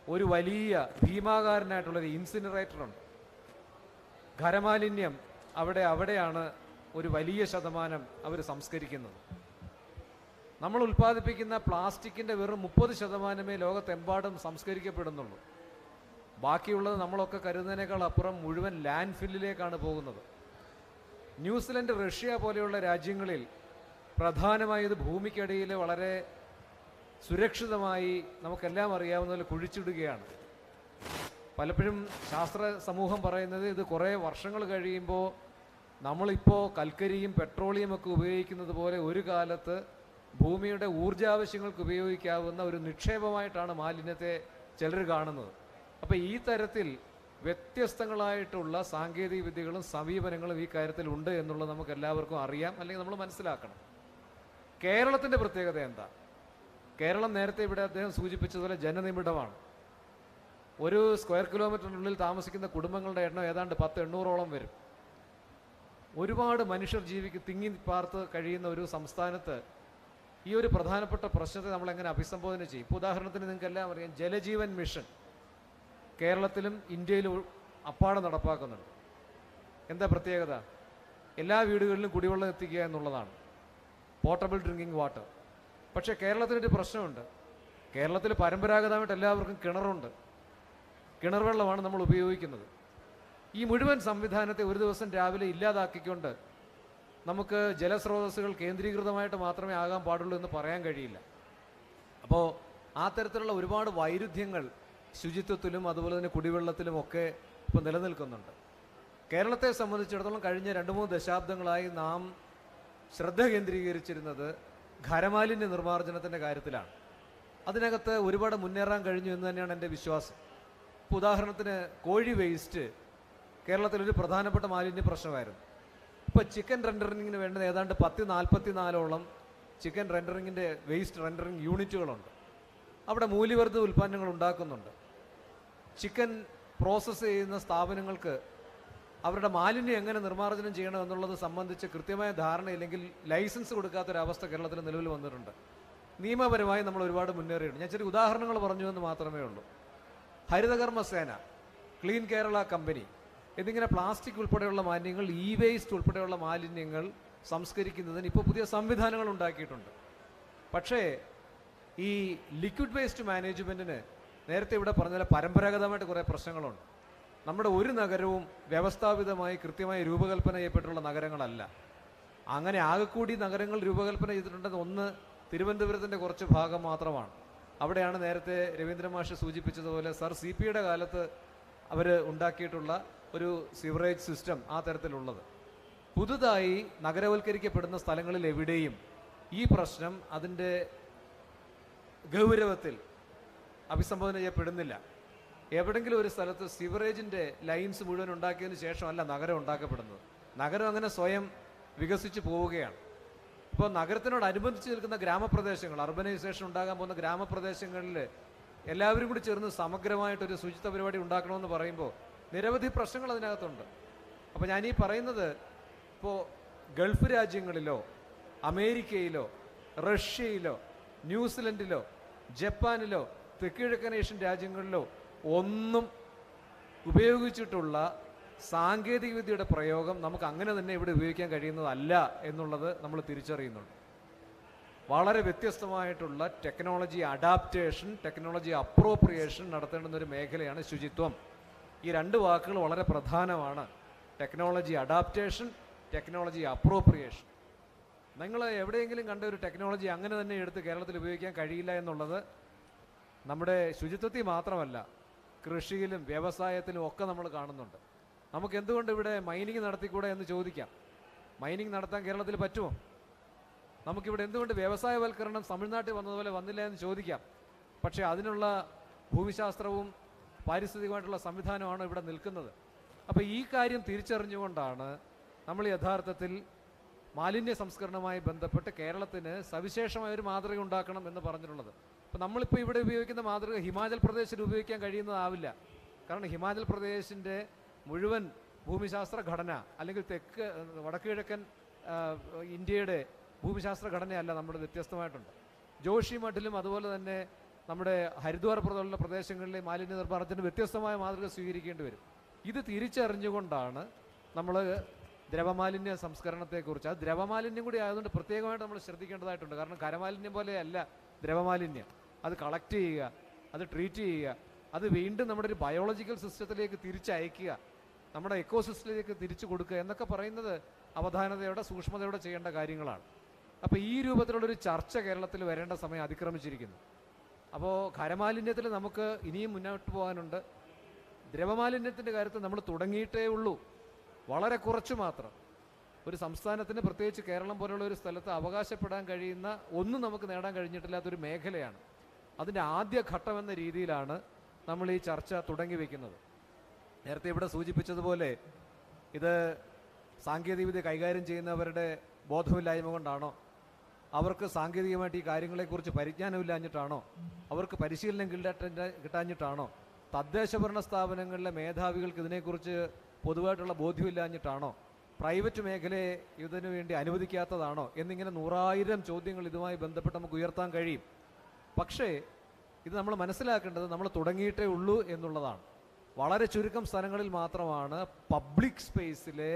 ഒരു വലിയ ഭീമാകാരനായിട്ടുള്ളൊരു ഇൻസിനറേറ്ററുണ്ട്. ഖരമാലിന്യം അവിടെയാണ് ഒരു വലിയ ശതമാനം അവർ സംസ്കരിക്കുന്നത്. നമ്മൾ ഉൽപ്പാദിപ്പിക്കുന്ന പ്ലാസ്റ്റിക്കിൻ്റെ വെറും 30% ലോകത്തെമ്പാടും സംസ്കരിക്കപ്പെടുന്നുള്ളൂ. ബാക്കിയുള്ളത് നമ്മളൊക്കെ കരുതുന്നതിനേക്കാൾ അപ്പുറം മുഴുവൻ ലാൻഡ് ഫില്ലിലേക്കാണ് പോകുന്നത്. ന്യൂസിലൻഡ്, റഷ്യ പോലെയുള്ള രാജ്യങ്ങളിൽ പ്രധാനമായും ഇത് ഭൂമിക്കടിയിൽ വളരെ സുരക്ഷിതമായി നമുക്കെല്ലാം അറിയാവുന്നതിൽ കുഴിച്ചിടുകയാണ്. പലപ്പോഴും ശാസ്ത്ര സമൂഹം പറയുന്നത് ഇത് കുറേ വർഷങ്ങൾ കഴിയുമ്പോൾ നമ്മളിപ്പോൾ കൽക്കരിയും പെട്രോളിയം ഒക്കെ ഉപയോഗിക്കുന്നത് പോലെ ഒരു കാലത്ത് ഭൂമിയുടെ ഊർജാവശ്യങ്ങൾക്ക് ഉപയോഗിക്കാവുന്ന ഒരു നിക്ഷേപമായിട്ടാണ് മാലിന്യത്തെ ചിലർ കാണുന്നത്. അപ്പോൾ ഈ തരത്തിൽ വ്യത്യസ്തങ്ങളായിട്ടുള്ള സാങ്കേതിക വിദ്യകളും സമീപനങ്ങളും ഈ കാര്യത്തിൽ ഉണ്ട് എന്നുള്ളത് നമുക്ക് എല്ലാവർക്കും അറിയാം, അല്ലെങ്കിൽ നമ്മൾ മനസ്സിലാക്കണം. കേരളത്തിൻ്റെ പ്രത്യേകത എന്താ? കേരളം നേരത്തെ ഇവിടെ അദ്ദേഹം സൂചിപ്പിച്ചതുപോലെ ജനനിബിഡമാണ്. ഒരു സ്ക്വയർ കിലോമീറ്ററിനുള്ളിൽ താമസിക്കുന്ന കുടുംബങ്ങളുടെ എണ്ണം ഏതാണ്ട് 1000-800ഓളം വരും. ഒരുപാട് മനുഷ്യർ തിങ്ങി പാർത്ത് കഴിയുന്ന ഒരു സംസ്ഥാനത്ത് ഈ ഒരു പ്രധാനപ്പെട്ട പ്രശ്നത്തെ നമ്മളെങ്ങനെ അഭിസംബോധന ചെയ്യും? ഇപ്പോൾ ഉദാഹരണത്തിന് നിങ്ങൾക്കെല്ലാം അറിയാം, ജലജീവൻ മിഷൻ കേരളത്തിലും ഇന്ത്യയിലും അപ്പാടെ നടപ്പാക്കുന്നുണ്ട്. എന്താ പ്രത്യേകത? എല്ലാ വീടുകളിലും കുടിവെള്ളം എത്തിക്കുക എന്നുള്ളതാണ്, പോർട്ടബിൾ ഡ്രിങ്കിങ് വാട്ടർ. പക്ഷേ കേരളത്തിനൊരു പ്രശ്നമുണ്ട്. കേരളത്തിൽ പരമ്പരാഗതമായിട്ട് എല്ലാവർക്കും കിണറുണ്ട്, കിണർ വെള്ളമാണ് നമ്മൾ ഉപയോഗിക്കുന്നത്. ഈ മുഴുവൻ സംവിധാനത്തെ ഒരു ദിവസം രാവിലെ ഇല്ലാതാക്കിക്കൊണ്ട് നമുക്ക് ജലസ്രോതസ്സുകൾ കേന്ദ്രീകൃതമായിട്ട് മാത്രമേ ആകാൻ പാടുള്ളൂ എന്ന് പറയാൻ കഴിയില്ല. അപ്പോൾ ആ തരത്തിലുള്ള ഒരുപാട് വൈരുദ്ധ്യങ്ങൾ ശുചിത്വത്തിലും അതുപോലെ തന്നെ കുടിവെള്ളത്തിലും ഒക്കെ ഇപ്പോൾ നിലനിൽക്കുന്നുണ്ട്. കേരളത്തെ സംബന്ധിച്ചിടത്തോളം കഴിഞ്ഞ 2-3 ദശാബ്ദങ്ങളായി നാം ശ്രദ്ധ കേന്ദ്രീകരിച്ചിരുന്നത് ഖരമാലിന്യ നിർമ്മാർജ്ജനത്തിൻ്റെ കാര്യത്തിലാണ്. അതിനകത്ത് ഒരുപാട് മുന്നേറാൻ കഴിഞ്ഞു എന്ന് തന്നെയാണ് എൻ്റെ വിശ്വാസം. ഇപ്പോൾ ഉദാഹരണത്തിന് കോഴി വേസ്റ്റ് കേരളത്തിലൊരു പ്രധാനപ്പെട്ട മാലിന്യ പ്രശ്നമായിരുന്നു. ഇപ്പോൾ ചിക്കൻ റെൻഡറിങ്ങിന് വേണ്ടത് ഏതാണ്ട് 1044ഓളം ചിക്കൻ റെൻഡറിങ്ങിൻ്റെ വേസ്റ്റ് റെൻഡറിങ് യൂണിറ്റുകളുണ്ട്. അവിടെ മൂല്യവർദ്ധിത ഉൽപ്പന്നങ്ങൾ ഉണ്ടാക്കുന്നുണ്ട്. ചിക്കൻ പ്രോസസ്സ് ചെയ്യുന്ന സ്ഥാപനങ്ങൾക്ക് അവരുടെ മാലിന്യം എങ്ങനെ നിർമ്മാർജ്ജനം ചെയ്യണം എന്നുള്ളത് സംബന്ധിച്ച് കൃത്യമായ ധാരണയില്ലെങ്കിൽ ലൈസൻസ് കൊടുക്കാത്തൊരവസ്ഥ കേരളത്തിൽ നിലവിൽ വന്നിട്ടുണ്ട്. നിയമപരമായി നമ്മൾ ഒരുപാട് മുന്നേറിയിട്ടുണ്ട്. ഞാൻ ചെറിയ ഉദാഹരണങ്ങൾ പറഞ്ഞു എന്ന് മാത്രമേ ഉള്ളൂ. ഹരിതകർമ്മസേന, ക്ലീൻ കേരള കമ്പനി എന്നിങ്ങനെ പ്ലാസ്റ്റിക് ഉൾപ്പെടെയുള്ള മാലിന്യങ്ങൾ, ഇ വേസ്റ്റ് ഉൾപ്പെടെയുള്ള മാലിന്യങ്ങൾ സംസ്കരിക്കുന്നതിന് ഇപ്പോൾ പുതിയ സംവിധാനങ്ങൾ ഉണ്ടാക്കിയിട്ടുണ്ട്. പക്ഷേ ഈ ലിക്വിഡ് വേസ്റ്റ് മാനേജ്മെൻറ്റിന് നേരത്തെ ഇവിടെ പറഞ്ഞ പോലെ പരമ്പരാഗതമായിട്ട് കുറേ പ്രശ്നങ്ങളുണ്ട്. നമ്മുടെ ഒരു നഗരവും വ്യവസ്ഥാപിതമായി കൃത്യമായി രൂപകൽപ്പന ചെയ്യപ്പെട്ടുള്ള നഗരങ്ങളല്ല. അങ്ങനെ ആകെക്കൂടി നഗരങ്ങൾ രൂപകൽപ്പന ചെയ്തിട്ടുണ്ടെന്ന് ഒന്ന് തിരുവനന്തപുരത്തിൻ്റെ കുറച്ച് ഭാഗം മാത്രമാണ്. അവിടെയാണ് നേരത്തെ രവീന്ദ്രൻ മാഷ് സൂചിപ്പിച്ചതുപോലെ സർ CP-യുടെ കാലത്ത് അവർ ഉണ്ടാക്കിയിട്ടുള്ള ഒരു സിവറേജ് സിസ്റ്റം ആ തരത്തിലുള്ളത്. പുതുതായി നഗരവൽക്കരിക്കപ്പെടുന്ന സ്ഥലങ്ങളിൽ എവിടെയും ഈ പ്രശ്നം അതിൻ്റെ ഗൗരവത്തിൽ അഭിസംബോധന ചെയ്യപ്പെടുന്നില്ല. എവിടെങ്കിലും ഒരു സ്ഥലത്ത് സിവറേജിൻ്റെ ലൈൻസ് മുഴുവൻ ഉണ്ടാക്കിയതിന് ശേഷമല്ല നഗരം ഉണ്ടാക്കപ്പെടുന്നത്. നഗരം അങ്ങനെ സ്വയം വികസിച്ച് പോവുകയാണ്. ഇപ്പോൾ നഗരത്തിനോടനുബന്ധിച്ച് നിൽക്കുന്ന ഗ്രാമപ്രദേശങ്ങൾ, അർബനൈസേഷൻ ഉണ്ടാകാൻ പോകുന്ന ഗ്രാമപ്രദേശങ്ങളിൽ എല്ലാവരും കൂടി ചേർന്ന് സമഗ്രമായിട്ടൊരു ശുചിത്വ പരിപാടി ഉണ്ടാക്കണമെന്ന് പറയുമ്പോൾ നിരവധി പ്രശ്നങ്ങൾ അതിനകത്തുണ്ട്. അപ്പോൾ ഞാനീ പറയുന്നത്, ഇപ്പോൾ ഗൾഫ് രാജ്യങ്ങളിലോ അമേരിക്കയിലോ റഷ്യയിലോ ന്യൂസിലൻഡിലോ ജപ്പാനിലോ തെക്കുകിഴക്കൻ ഏഷ്യൻ രാജ്യങ്ങളിലോ ഒന്നും ഉപയോഗിച്ചിട്ടുള്ള സാങ്കേതികവിദ്യയുടെ പ്രയോഗം നമുക്ക് അങ്ങനെ തന്നെ ഇവിടെ ഉപയോഗിക്കാൻ കഴിയുന്നതല്ല എന്നുള്ളത് നമ്മൾ തിരിച്ചറിയുന്നുണ്ട്. വളരെ വ്യത്യസ്തമായിട്ടുള്ള ടെക്നോളജി അഡാപ്റ്റേഷൻ, ടെക്നോളജി അപ്രോപ്രിയേഷൻ നടത്തേണ്ടുന്ന ഒരു മേഖലയാണ് ശുചിത്വം. ഈ രണ്ട് വാക്കുകൾ വളരെ പ്രധാനമാണ്. Technology adaptation, technology appropriation. നിങ്ങൾ എവിടെയെങ്കിലും കണ്ട ഒരു ടെക്നോളജി അങ്ങനെ തന്നെ എടുത്ത് കേരളത്തിൽ ഉപയോഗിക്കാൻ കഴിയില്ല എന്നുള്ളത് നമ്മുടെ ശുചിത്വത്തിൽ മാത്രമല്ല, കൃഷിയിലും വ്യവസായത്തിലും ഒക്കെ നമ്മൾ കാണുന്നുണ്ട്. നമുക്ക് എന്തുകൊണ്ട് ഇവിടെ മൈനിങ് നടത്തിക്കൂടെ എന്ന് ചോദിക്കാം. മൈനിങ് നടത്താൻ കേരളത്തിൽ പറ്റുമോ? നമുക്കിവിടെ എന്തുകൊണ്ട് വ്യവസായവൽക്കരണം തമിഴ്നാട്ടിൽ വന്നതുപോലെ വന്നില്ല എന്ന് ചോദിക്കാം. പക്ഷേ അതിനുള്ള ഭൂമിശാസ്ത്രവും പാരിസ്ഥിതികമായിട്ടുള്ള സംവിധാനമാണ് ഇവിടെ നിൽക്കുന്നത്. അപ്പോൾ ഈ കാര്യം തിരിച്ചറിഞ്ഞുകൊണ്ടാണ് നമ്മൾ യഥാർത്ഥത്തിൽ മാലിന്യ സംസ്കരണവുമായി ബന്ധപ്പെട്ട് കേരളത്തിന് സവിശേഷമായ ഒരു മാതൃക ഉണ്ടാക്കണം എന്ന് പറഞ്ഞിട്ടുള്ളത്. അപ്പോൾ നമ്മളിപ്പോൾ ഇവിടെ ഉപയോഗിക്കുന്ന മാതൃക ഹിമാചൽ പ്രദേശിൽ ഉപയോഗിക്കാൻ കഴിയുന്നതാവില്ല. കാരണം ഹിമാചൽ പ്രദേശിൻ്റെ മുഴുവൻ ഭൂമിശാസ്ത്ര ഘടന അല്ലെങ്കിൽ വടക്ക് കിഴക്കൻ ഇന്ത്യയുടെ ഭൂമിശാസ്ത്ര ഘടനയല്ല നമ്മുടെ വ്യത്യസ്തമായിട്ടുണ്ട്. ജോഷി മഠിലും അതുപോലെ തന്നെ നമ്മുടെ ഹരിദ്വാർ പോലുള്ള പ്രദേശങ്ങളിലെ മാലിന്യ നിർമ്മാർജ്ജനത്തിന് വ്യത്യസ്തമായ മാതൃക സ്വീകരിക്കേണ്ടി വരും. ഇത് തിരിച്ചറിഞ്ഞുകൊണ്ടാണ് നമ്മൾ ദ്രവമാലിന്യ സംസ്കരണത്തെക്കുറിച്ച്, അത് ദ്രവമാലിന്യം കൂടി ആയതുകൊണ്ട് പ്രത്യേകമായിട്ട് നമ്മൾ ശ്രദ്ധിക്കേണ്ടതായിട്ടുണ്ട്. കാരണം കരമാലിന്യം പോലെയല്ല ദ്രവമാലിന്യം. അത് കളക്ട് ചെയ്യുക, അത് ട്രീറ്റ് ചെയ്യുക, അത് വീണ്ടും നമ്മുടെ ഒരു ബയോളജിക്കൽ സിസ്റ്റത്തിലേക്ക് തിരിച്ചയക്കുക, നമ്മുടെ എക്കോസിസ്റ്റത്തിലേക്ക് തിരിച്ചു കൊടുക്കുക എന്നൊക്കെ പറയുന്നത് അവധാനതയോടെ സൂക്ഷ്മതയോടെ ചെയ്യേണ്ട കാര്യങ്ങളാണ്. അപ്പോൾ ഈ രൂപത്തിലുള്ളൊരു ചർച്ച കേരളത്തിൽ വരേണ്ട സമയം അതിക്രമിച്ചിരിക്കുന്നു. അപ്പോൾ ഖരമാലിന്യത്തിൽ നമുക്ക് ഇനിയും മുന്നോട്ട് പോകാനുണ്ട്. ദ്രവമാലിന്യത്തിൻ്റെ കാര്യത്തിൽ നമ്മൾ തുടങ്ങിയിട്ടേ ഉള്ളൂ, വളരെ കുറച്ച് മാത്രം. ഒരു സംസ്ഥാനത്തിന്, പ്രത്യേകിച്ച് കേരളം പോലുള്ള ഒരു സ്ഥലത്ത് അവകാശപ്പെടാൻ കഴിയുന്ന ഒന്നും നമുക്ക് നേടാൻ കഴിഞ്ഞിട്ടില്ലാത്തൊരു മേഖലയാണ്. അതിൻ്റെ ആദ്യ ഘട്ടമെന്ന രീതിയിലാണ് നമ്മൾ ഈ ചർച്ച തുടങ്ങി വയ്ക്കുന്നത്. നേരത്തെ ഇവിടെ സൂചിപ്പിച്ചതുപോലെ ഇത് സാങ്കേതികവിദ്യ കൈകാര്യം ചെയ്യുന്നവരുടെ ബോധമില്ലായ്മ കൊണ്ടാണോ, അവർക്ക് സാങ്കേതികമായിട്ട് ഈ കാര്യങ്ങളെക്കുറിച്ച് പരിജ്ഞാനമില്ലാഞ്ഞിട്ടാണോ, അവർക്ക് പരിശീലനം കിട്ടാഞ്ഞിട്ടാണോ, തദ്ദേശഭരണ സ്ഥാപനങ്ങളിലെ മേധാവികൾക്ക് ഇതിനെക്കുറിച്ച് പൊതുവായിട്ടുള്ള ബോധ്യമില്ലാഞ്ഞിട്ടാണോ, പ്രൈവറ്റ് മേഖലയെ ഇതിനു വേണ്ടി അനുവദിക്കാത്തതാണോ എന്നിങ്ങനെ 100,000 ചോദ്യങ്ങൾ ഇതുമായി ബന്ധപ്പെട്ട് നമുക്ക് ഉയർത്താൻ കഴിയും. പക്ഷേ ഇത് നമ്മൾ മനസ്സിലാക്കേണ്ടത് നമ്മൾ തുടങ്ങിയിട്ടേ ഉള്ളൂ എന്നുള്ളതാണ്. വളരെ ചുരുക്കം സ്ഥലങ്ങളിൽ മാത്രമാണ് പബ്ലിക് സ്പേസിലെ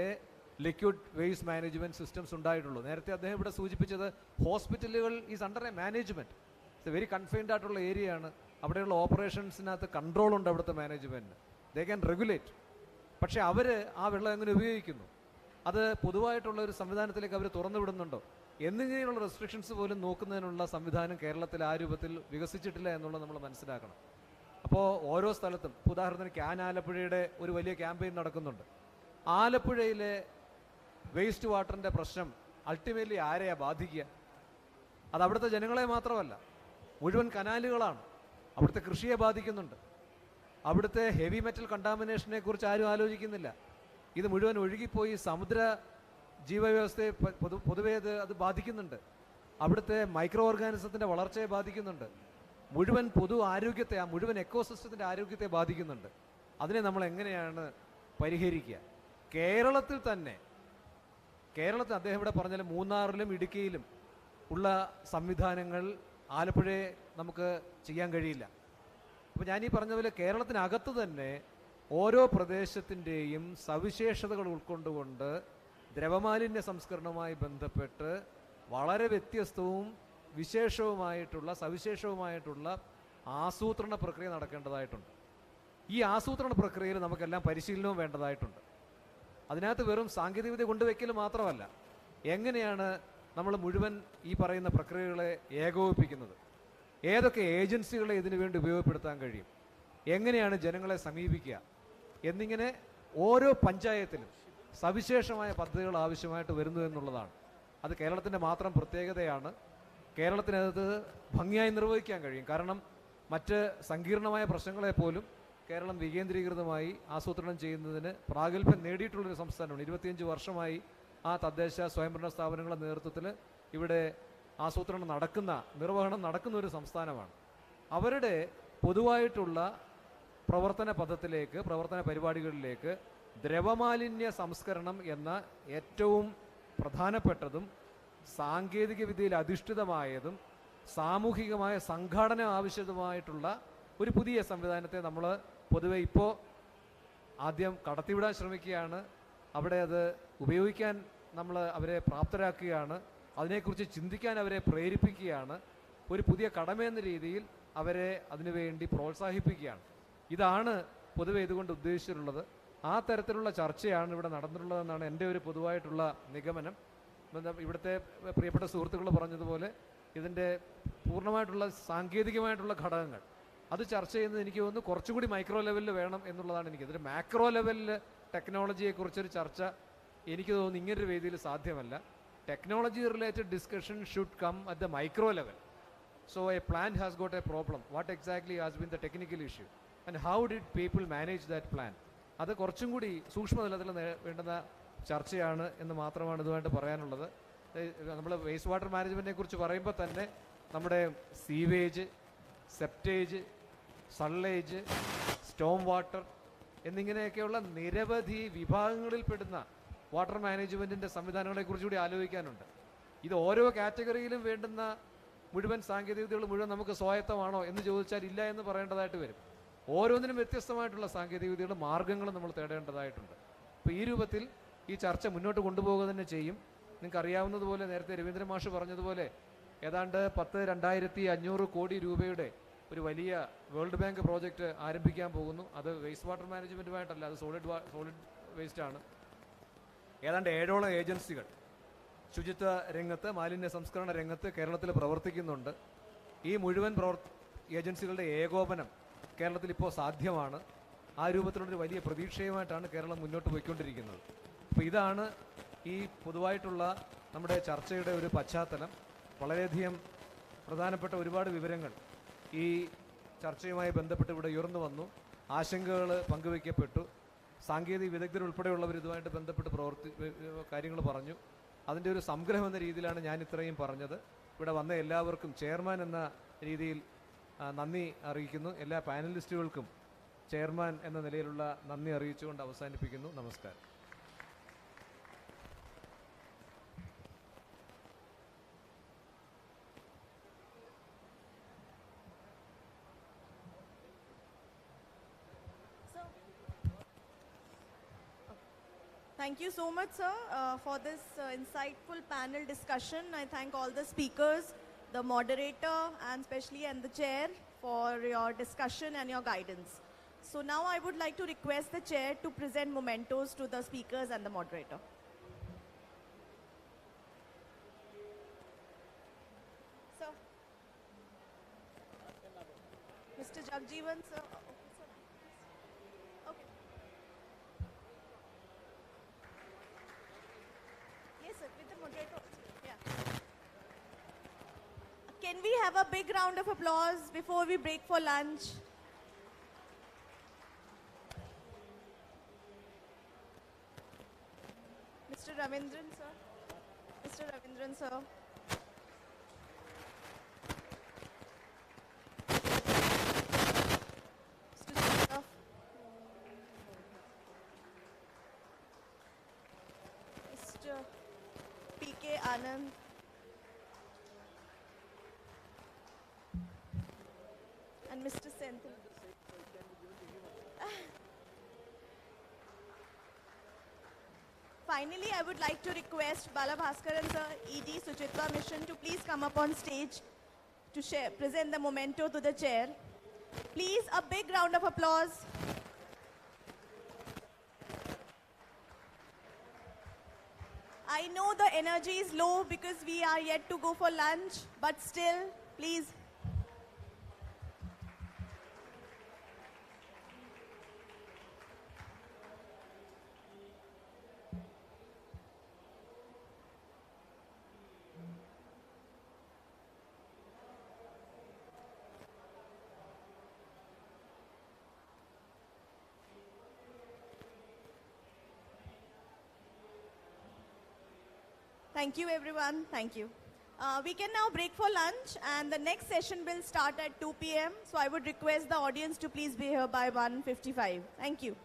ലിക്വിഡ് വേസ്റ്റ് മാനേജ്മെൻറ്റ് സിസ്റ്റംസ് ഉണ്ടായിട്ടുള്ളൂ. നേരത്തെ അദ്ദേഹം ഇവിടെ സൂചിപ്പിച്ചത് ഹോസ്പിറ്റലുകൾ is under A management. It's A very confined ആയിട്ടുള്ള ഏരിയയാണ്. അവിടെയുള്ള ഓപ്പറേഷൻസിനകത്ത് കൺട്രോളുണ്ട് അവിടുത്തെ മാനേജ്മെൻറ്റിന്. They can regulate. പക്ഷേ അവർ ആ വെള്ളം എങ്ങനെ ഉപയോഗിക്കുന്നു, അത് പൊതുവായിട്ടുള്ള ഒരു സംവിധാനത്തിലേക്ക് അവർ തുറന്നു വിടുന്നുണ്ടോ എന്നിങ്ങനെയുള്ള റെസ്ട്രിക്ഷൻസ് പോലും നോക്കുന്നതിനുള്ള സംവിധാനം കേരളത്തിൽ ആ രൂപത്തിൽ വികസിച്ചിട്ടില്ല എന്നുള്ളത് നമ്മൾ മനസ്സിലാക്കണം. അപ്പോൾ ഓരോ സ്ഥലത്തും, ഉദാഹരണത്തിന് ആലപ്പുഴയുടെ ഒരു വലിയ ക്യാമ്പയിൻ നടക്കുന്നുണ്ട്. ആലപ്പുഴയിലെ വേസ്റ്റ് വാട്ടറിൻ്റെ പ്രശ്നം അൾട്ടിമേറ്റ്ലി ആരെയാണ് ബാധിക്കുക? അത് അവിടുത്തെ ജനങ്ങളെ മാത്രമല്ല, മുഴുവൻ കനാലുകളാണ്. അവിടുത്തെ കൃഷിയെ ബാധിക്കുന്നുണ്ട്. അവിടുത്തെ ഹെവി മെറ്റൽ കണ്ടാമിനേഷനെ കുറിച്ച് ആരും ആലോചിക്കുന്നില്ല. ഇത് മുഴുവൻ ഒഴുകിപ്പോയി സമുദ്ര ജീവവ്യവസ്ഥയെ പൊതുവേ അത് ബാധിക്കുന്നുണ്ട്. അവിടുത്തെ മൈക്രോ ഓർഗാനിസത്തിൻ്റെ വളർച്ചയെ ബാധിക്കുന്നുണ്ട്. മുഴുവൻ പൊതു ആരോഗ്യത്തെ, ആ മുഴുവൻ എക്കോസിസ്റ്റത്തിൻ്റെ ആരോഗ്യത്തെ ബാധിക്കുന്നുണ്ട്. അതിനെ നമ്മൾ എങ്ങനെയാണ് പരിഹരിക്കുക? കേരളത്തിൽ തന്നെ, കേരളത്തിൽ അദ്ദേഹം ഇവിടെ പറഞ്ഞാൽ മൂന്നാറിലും ഇടുക്കിയിലും ഉള്ള സംവിധാനങ്ങൾ ആലപ്പുഴയെ നമുക്ക് ചെയ്യാൻ കഴിയില്ല. അപ്പോൾ ഞാനീ പറഞ്ഞ പോലെ കേരളത്തിനകത്ത് തന്നെ ഓരോ പ്രദേശത്തിൻ്റെയും സവിശേഷതകൾ ഉൾക്കൊണ്ടുകൊണ്ട് ദ്രവമാലിന്യ സംസ്കരണവുമായി ബന്ധപ്പെട്ട് വളരെ വ്യത്യസ്തവും സവിശേഷവുമായിട്ടുള്ള ആസൂത്രണ പ്രക്രിയ നടക്കേണ്ടതായിട്ടുണ്ട്. ഈ ആസൂത്രണ പ്രക്രിയയിൽ നമുക്കെല്ലാം പരിശീലനവും വേണ്ടതായിട്ടുണ്ട്. അതിനകത്ത് വെറും സാങ്കേതികവിദ്യ കൊണ്ടുവയ്ക്കൽ മാത്രമല്ല, എങ്ങനെയാണ് നമ്മൾ മുഴുവൻ ഈ പറയുന്ന പ്രക്രിയകളെ ഏകോപിപ്പിക്കുന്നത്, ഏതൊക്കെ ഏജൻസികളെ ഇതിനു വേണ്ടി ഉപയോഗപ്പെടുത്താൻ കഴിയും, എങ്ങനെയാണ് ജനങ്ങളെ സമീപിക്കുക എന്നിങ്ങനെ ഓരോ പഞ്ചായത്തിലും സവിശേഷമായ പദ്ധതികൾ ആവശ്യമായിട്ട് വരുന്നു എന്നുള്ളതാണ്. അത് കേരളത്തിൻ്റെ മാത്രം പ്രത്യേകതയാണ്. കേരളത്തിനകത്ത് ഭംഗിയായി നിർവഹിക്കാൻ കഴിയും. കാരണം മറ്റ് സങ്കീർണമായ പ്രശ്നങ്ങളെപ്പോലും കേരളം വികേന്ദ്രീകൃതമായി ആസൂത്രണം ചെയ്യുന്നതിന് പ്രാഗൽഭ്യം നേടിയിട്ടുള്ളൊരു സംസ്ഥാനമാണ്. 25 വർഷമായി ആ തദ്ദേശ സ്വയംഭരണ സ്ഥാപനങ്ങളുടെ നേതൃത്വത്തിൽ ഇവിടെ നിർവഹണം നടക്കുന്ന ഒരു സംസ്ഥാനമാണ്. അവരുടെ പൊതുവായിട്ടുള്ള പ്രവർത്തന പരിപാടികളിലേക്ക് ദ്രവമാലിന്യ സംസ്കരണം എന്ന ഏറ്റവും പ്രധാനപ്പെട്ടതും സാങ്കേതിക വിദ്യയിൽ അധിഷ്ഠിതമായതും സാമൂഹികമായ സംഘാടന ആവശ്യമായിട്ടുള്ള ഒരു പുതിയ സംവിധാനത്തെ നമ്മൾ പൊതുവെ ഇപ്പോൾ ആദ്യം കടത്തിവിടാൻ ശ്രമിക്കുകയാണ്. അവിടെ അത് ഉപയോഗിക്കാൻ നമ്മൾ അവരെ പ്രാപ്തരാക്കുകയാണ്. അതിനെക്കുറിച്ച് ചിന്തിക്കാൻ അവരെ പ്രേരിപ്പിക്കുകയാണ്. ഒരു പുതിയ കടമയെന്ന രീതിയിൽ അവരെ അതിനുവേണ്ടി പ്രോത്സാഹിപ്പിക്കുകയാണ്. ഇതാണ് പൊതുവെ ഇതുകൊണ്ട് ഉദ്ദേശിച്ചിട്ടുള്ളത്. ആ തരത്തിലുള്ള ചർച്ചയാണ് ഇവിടെ നടന്നിട്ടുള്ളതെന്നാണ് എൻ്റെ ഒരു പൊതുവായിട്ടുള്ള നിഗമനം. ഇവിടുത്തെ പ്രിയപ്പെട്ട സുഹൃത്തുക്കൾ പറഞ്ഞതുപോലെ ഇതിൻ്റെ പൂർണ്ണമായിട്ടുള്ള സാങ്കേതികമായിട്ടുള്ള ഘടകങ്ങൾ അത് ചർച്ച ചെയ്യുന്നത് എനിക്ക് തോന്നുന്നു കുറച്ചുകൂടി മൈക്രോ ലെവലിൽ വേണം എന്നുള്ളതാണ് എനിക്ക്. ഇതിൽ മാക്രോ ലെവലിൽ ടെക്നോളജിയെക്കുറിച്ചൊരു ചർച്ച എനിക്ക് തോന്നുന്നു ഇങ്ങനൊരു വേദിയിൽ സാധ്യമല്ല. Technology related discussion should come at the micro level. So a plan has got a problem, what exactly has been the technical issue and how did people manage that plan, അത് കുറച്ചും കൂടി സൂക്ഷ്മതലത്തിൽ വേണ്ടുന്ന ചർച്ചയാണ് എന്ന് മാത്രമാണ് ഇതുമായിട്ട് പറയാനുള്ളത്. നമ്മൾ വേസ്റ്റ് വാട്ടർ മാനേജ്മെൻറ്റിനെ കുറിച്ച് പറയുമ്പോൾ തന്നെ നമ്മുടെ സീവേജ്, സെപ്റ്റേജ്, സള്ളേജ്, സ്റ്റോം വാട്ടർ എന്നിങ്ങനെയൊക്കെയുള്ള നിരവധി വിഭാഗങ്ങളിൽപ്പെടുന്ന വാട്ടർ മാനേജ്മെൻറ്റിൻ്റെ സംവിധാനങ്ങളെക്കുറിച്ച് കൂടി ആലോചിക്കാനുണ്ട്. ഇത് ഓരോ കാറ്റഗറിയിലും വേണ്ടുന്ന മുഴുവൻ സാങ്കേതികവിദ്യകൾ മുഴുവൻ നമുക്ക് സ്വായത്തമാണോ എന്ന് ചോദിച്ചാൽ ഇല്ല എന്ന് പറയേണ്ടതായിട്ട് വരും. ഓരോന്നിനും വ്യത്യസ്തമായിട്ടുള്ള സാങ്കേതികവിദ്യകളും മാർഗ്ഗങ്ങളും നമ്മൾ തേടേണ്ടതായിട്ടുണ്ട്. അപ്പോൾ ഈ രൂപത്തിൽ ഈ ചർച്ച മുന്നോട്ട് കൊണ്ടുപോകുക തന്നെ ചെയ്യും. നിങ്ങൾക്ക് അറിയാവുന്നതുപോലെ നേരത്തെ രവീന്ദ്രൻ മാഷ് പറഞ്ഞതുപോലെ ഏതാണ്ട് 2,500 കോടി രൂപയുടെ ഒരു വലിയ വേൾഡ് ബാങ്ക് പ്രോജക്റ്റ് ആരംഭിക്കാൻ പോകുന്നു. അത് വേസ്റ്റ് വാട്ടർ മാനേജ്മെൻറ്റുമായിട്ടല്ല, അത് സോളിഡ് വേസ്റ്റാണ്. ഏതാണ്ട് 7ഓളം ഏജൻസികൾ ശുചിത്വ രംഗത്ത്, മാലിന്യ സംസ്കരണ രംഗത്ത് കേരളത്തിൽ പ്രവർത്തിക്കുന്നുണ്ട്. ഈ മുഴുവൻ ഏജൻസികളുടെ ഏകോപനം കേരളത്തിൽ ഇപ്പോൾ സാധ്യമാണ്. ആ രൂപത്തിലുള്ളൊരു വലിയ പ്രതീക്ഷയുമായിട്ടാണ് കേരളം മുന്നോട്ട് പോയിക്കൊണ്ടിരിക്കുന്നത്. അപ്പോൾ ഇതാണ് ഈ പൊതുവായിട്ടുള്ള നമ്മുടെ ചർച്ചയുടെ ഒരു പശ്ചാത്തലം. വളരെയധികം പ്രധാനപ്പെട്ട ഒരുപാട് വിവരങ്ങൾ ഈ ചർച്ചയുമായി ബന്ധപ്പെട്ട് ഇവിടെ ഉയർന്നു വന്നു. ആശങ്കകൾ പങ്കുവയ്ക്കപ്പെട്ടു. സാങ്കേതിക വിദഗ്ധരുൾപ്പെടെയുള്ളവർ ഇതുമായിട്ട് ബന്ധപ്പെട്ട് കാര്യങ്ങൾ പറഞ്ഞു. അതിൻ്റെ ഒരു സംഗ്രഹം എന്ന രീതിയിലാണ് ഞാൻ ഇത്രയും പറഞ്ഞത്. ഇവിടെ വന്ന എല്ലാവർക്കും ചെയർമാൻ എന്ന രീതിയിൽ നന്ദി അറിയിക്കുന്നു. എല്ലാ പാനലിസ്റ്റുകൾക്കും ചെയർമാൻ എന്ന നിലയിലുള്ള നന്ദി അറിയിച്ചുകൊണ്ട് അവസാനിപ്പിക്കുന്നു. നമസ്കാരം. Thank you so much, sir, for this insightful panel discussion. I thank all the speakers, the moderator, and especially the chair for your discussion and your guidance. So now I would like to request the chair to present mementos to the speakers and the moderator. Sir. Mr. Jagjeevan, sir. can we have a big round of applause before we break for lunch? Mr. Ravindran, sir. Mr. Ravindran, sir. Mr. Joseph. Mr. P.K. Anand. And Mr. Senthil. Finally, I would like to request Bala Bhaskaran sir, ED Suchitwa Mission to please come up on stage to present the memento to the chair. Please, a big round of applause. I know the energy is low because we are yet to go for lunch, but still, please. Thank you, everyone. Thank you. We can now break for lunch, and the next session will start at 2 p.m. So I would request the audience to please be here by 1:55. Thank you.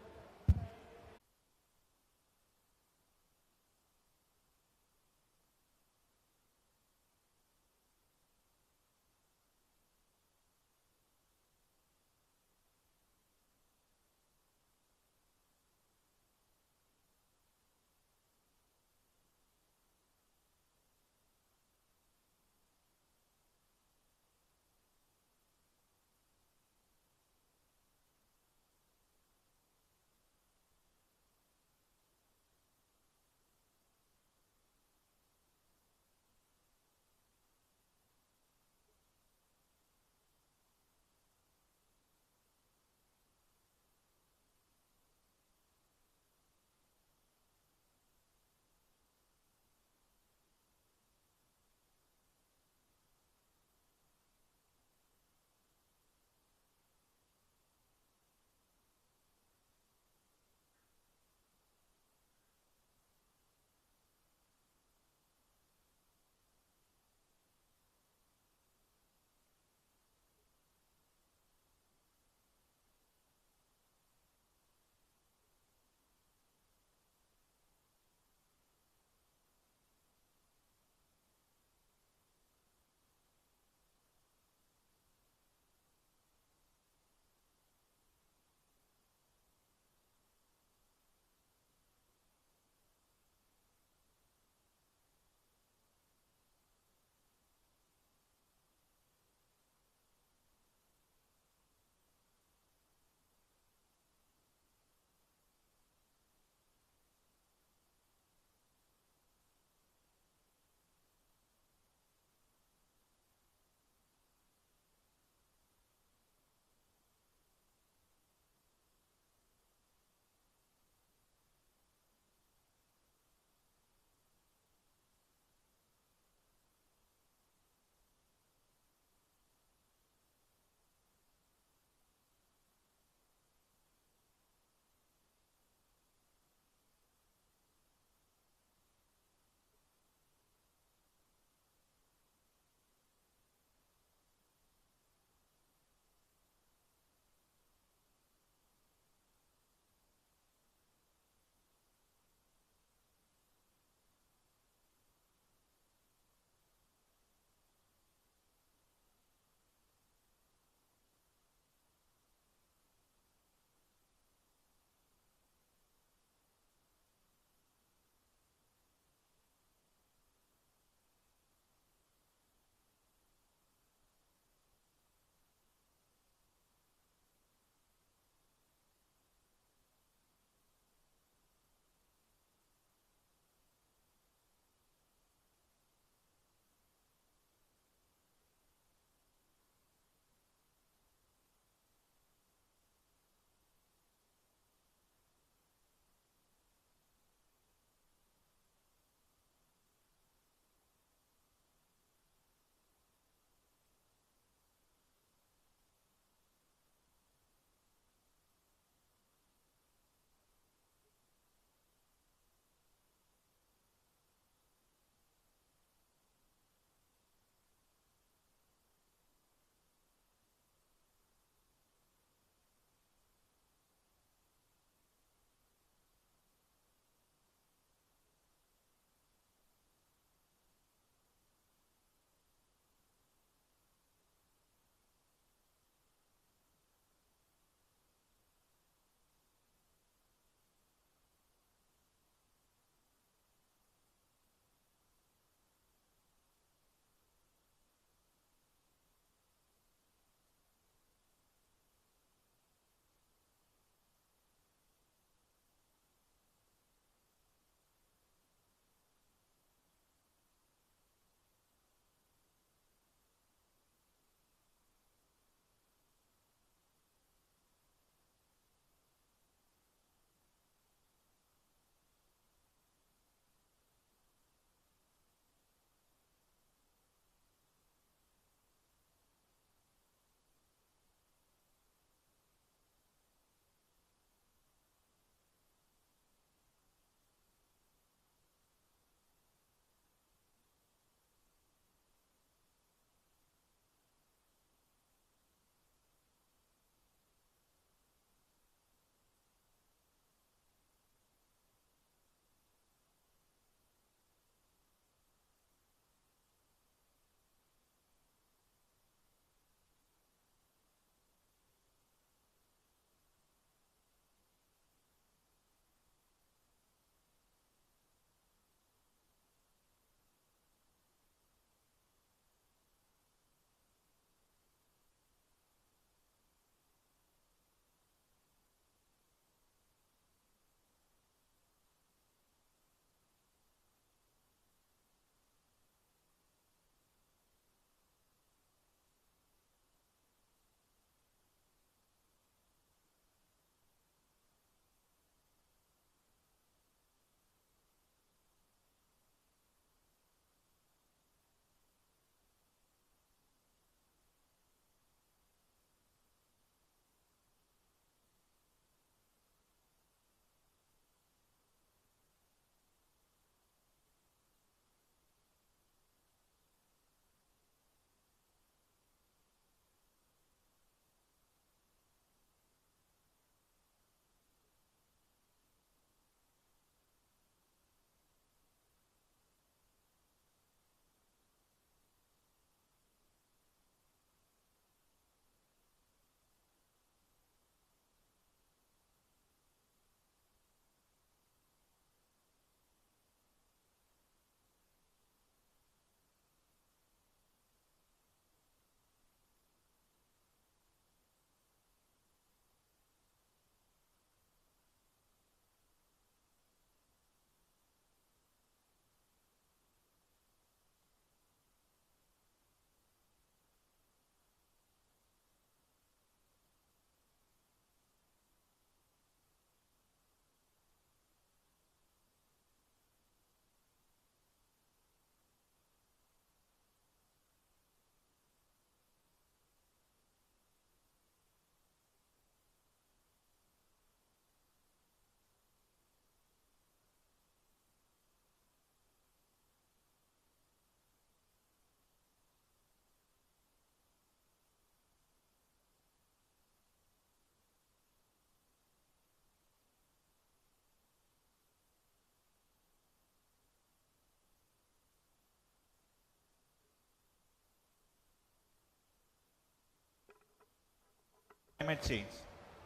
climate change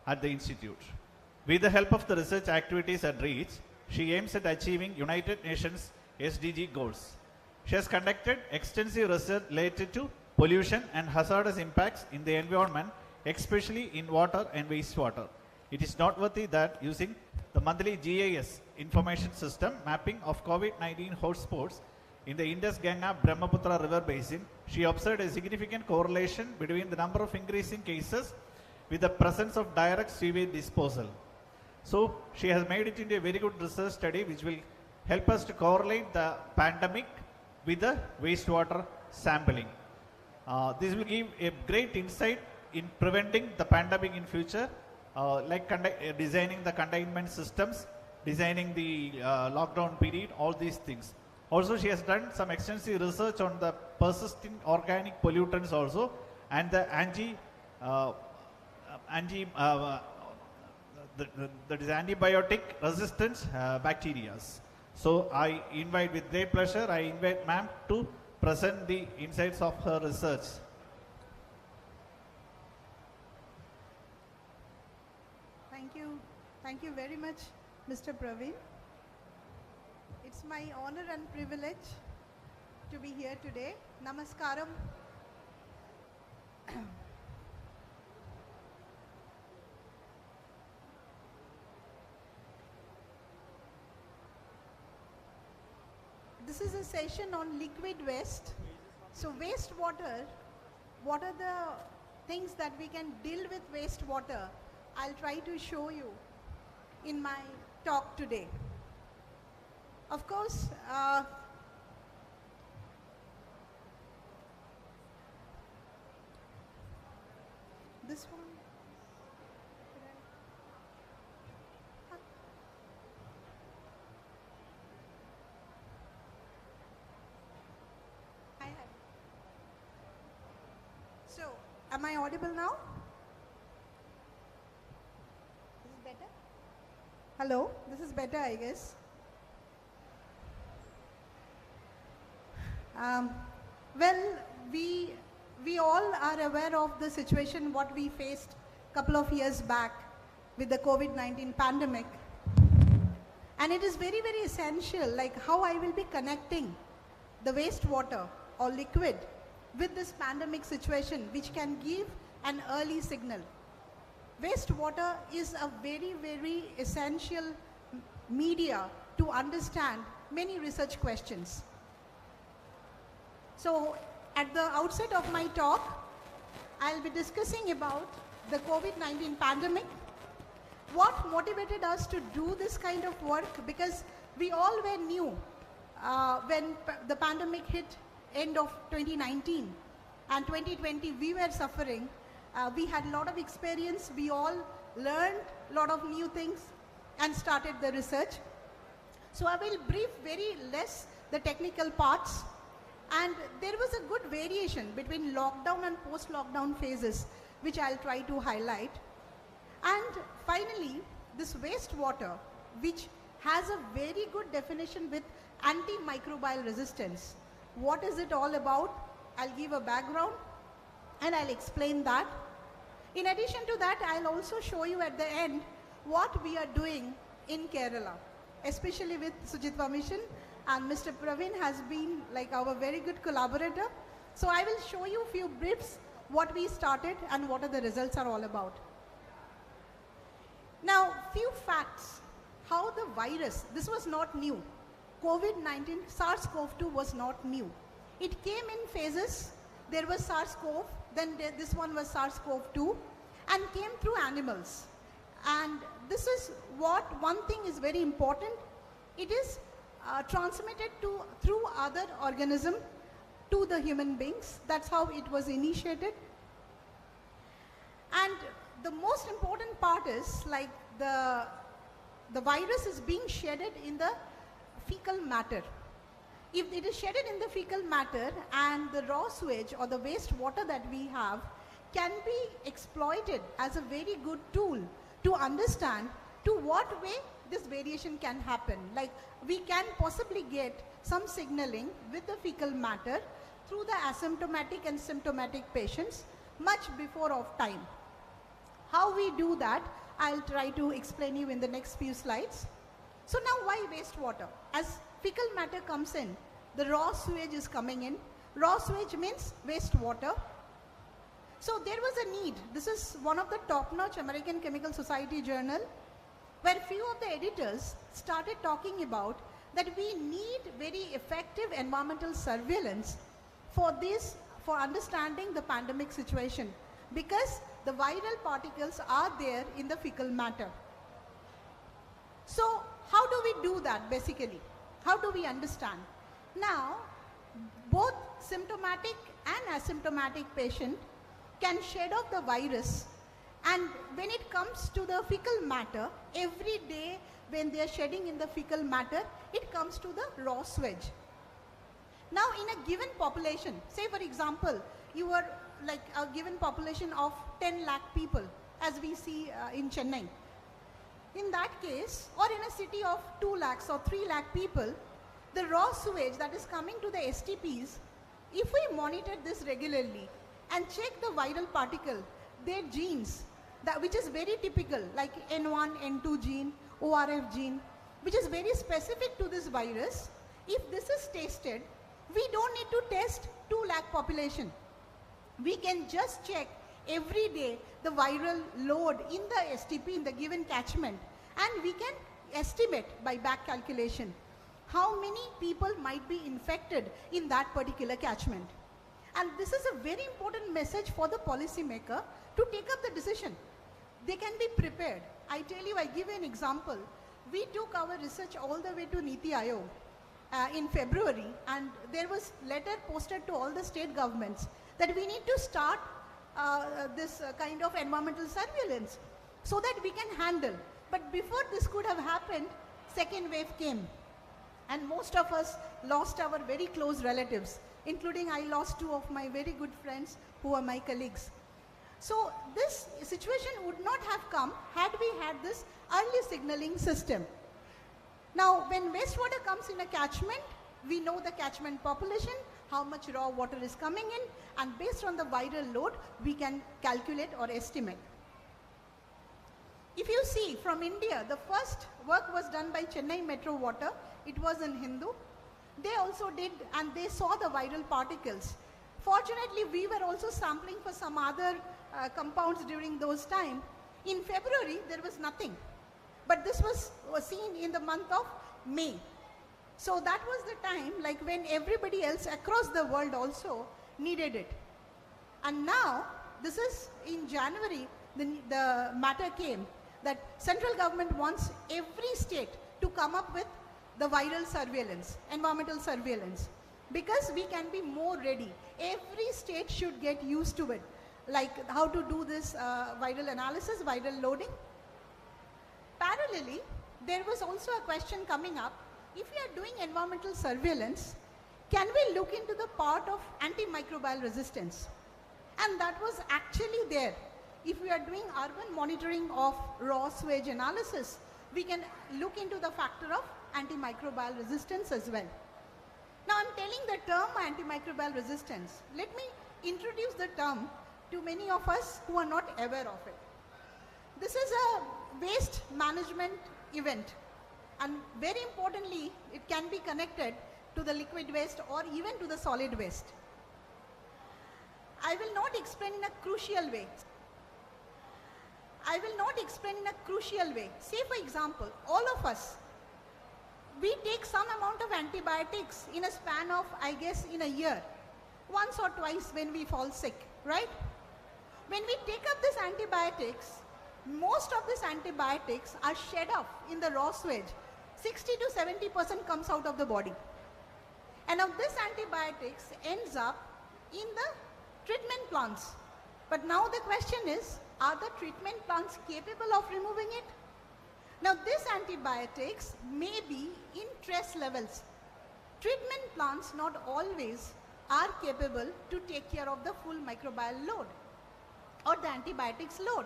at the Institute. With the help of the research activities at REACH, she aims at achieving United Nations SDG goals. She has conducted extensive research related to pollution and hazardous impacts in the environment, especially in water and wastewater. It is noteworthy that using the monthly GIS information system mapping of COVID-19 hotspots in the Indus-Ganga-Brahmaputra river basin, she observed a significant correlation between the number of increasing cases with the presence of direct sewage disposal. So she has made it into a very good research study which will help us to correlate the pandemic with the wastewater sampling. This will give a great insight in preventing the pandemic in future, like designing the containment systems, designing the lockdown period, all these things. Also, she has done some extensive research on the persistent organic pollutants also, and the that is antibiotic resistant bacteria. So I invite, with great pleasure, I invite ma'am to present the insights of her research. Thank you very much, Mr. Praveen. It's my honor and privilege to be here today. Namaskaram. This is a session on liquid waste. So wastewater, what are the things that we can deal with wastewater? I'll try to show you in my talk today. Of course, this one. So, am I audible now? This is better? Hello, this is better, I guess. Well, we all are aware of the situation what we faced a couple of years back with the COVID-19 pandemic. And it is very, very essential, like how I will be connecting the wastewater or liquid with this pandemic situation, which can give an early signal. Wastewater is a very, very essential media to understand many research questions. So at the outset of my talk, I'll be discussing about the COVID-19 pandemic, what motivated us to do this kind of work, because we all were new when the pandemic hit end of 2019 and 2020 we were suffering. We had a lot of experience, we all learned a lot of new things and started the research. So I will brief very less the technical parts, and there was a good variation between lockdown and post-lockdown phases which I'll try to highlight. And finally, this wastewater, which has a very good definition with antimicrobial resistance. What is it all about? I'll give a background and I'll explain that. In addition to that, I'll also show you at the end what we are doing in Kerala, especially with Sujitva Mission, and Mr. Praveen has been like our very good collaborator. So I will show you a few briefs what we started and what are the results are all about. Now, few facts, how the virus, this was not new. COVID-19, SARS-CoV-2 was not new. It came in phases. There was SARS-CoV, then this one was SARS-CoV-2, and came through animals. And this is what one thing is very important. It is transmitted through other organism to the human beings. That's how it was initiated. And the most important part is like the virus is being shedded in the fecal matter. If it is shedded in the fecal matter, and the raw sewage or the waste water that we have can be exploited as a very good tool to understand to what way this variation can happen. Like we can possibly get some signaling with the fecal matter through the asymptomatic and symptomatic patients much before of time. How we do that, I'll try to explain you in the next few slides. So now why wastewater? As fecal matter comes in, the raw sewage is coming in. Raw sewage means wastewater. So there was a need. This is one of the top-notch American Chemical Society journal, where few of the editors started talking about that we need very effective environmental surveillance for this, for understanding the pandemic situation, because the viral particles are there in the fecal matter. So how do we do that basically? How do we understand? Now, both symptomatic and asymptomatic patient can shed off the virus, and when it comes to the fecal matter, every day when they are shedding in the fecal matter, it comes to the raw sewage. Now in a given population, say for example, you are like a given population of 10 lakh people, as we see in Chennai. In that case, or in a city of 2 lakhs or 3 lakh people, the raw sewage that is coming to the STPs, if we monitor this regularly and check the viral particle, their genes, which is very typical, like N1, N2 gene, ORF gene, which is very specific to this virus, if this is tested, we don't need to test 2 lakh population. We can just check every day the viral load in the STP in the given catchment, and we can estimate by back calculation how many people might be infected in that particular catchment. And this is a very important message for the policymaker to take up the decision. They can be prepared. I tell you, I give you an example. We took our research all the way to Niti Aayog in February, and there was letter posted to all the state governments that we need to start this kind of environmental surveillance so that we can handle. But before this could have happened, second wave came, and most of us lost our very close relatives, including I lost 2 of my very good friends who are my colleagues. So this situation would not have come had we had this early signaling system. Now when wastewater comes in a catchment, we know the catchment population, how much raw water is coming in, and based on the viral load, we can calculate or estimate. If you see from India, the first work was done by Chennai Metro Water. It was in Hindu. They also did, and they saw the viral particles. Fortunately, we were also sampling for some other compounds during those times. In February, there was nothing. But this was seen in the month of May. So that was the time like when everybody else across the world also needed it. And now, this is in January, the matter came that central government wants every state to come up with the viral surveillance, environmental surveillance, because we can be more ready. Every state should get used to it, like how to do this viral analysis, viral loading. Parallelly, there was also a question coming up, if we are doing environmental surveillance, can we look into the part of antimicrobial resistance? And that was actually there. If we are doing urban monitoring of raw sewage analysis, we can look into the factor of antimicrobial resistance as well. Now I'm telling the term antimicrobial resistance. Let me introduce the term to many of us who are not aware of it. This is a waste management event, and very importantly, it can be connected to the liquid waste or even to the solid waste. I will not explain in a crucial way. Say for example, all of us, we take some amount of antibiotics in a span of, I guess, in a year, once or twice when we fall sick, right? When we take up these antibiotics, most of these antibiotics are shed off in the raw sewage. 60 to 70% comes out of the body. And now this antibiotics ends up in the treatment plants. But now the question is, are the treatment plants capable of removing it? Now these antibiotics may be in trace levels. Treatment plants not always are capable to take care of the full microbial load or the antibiotics load.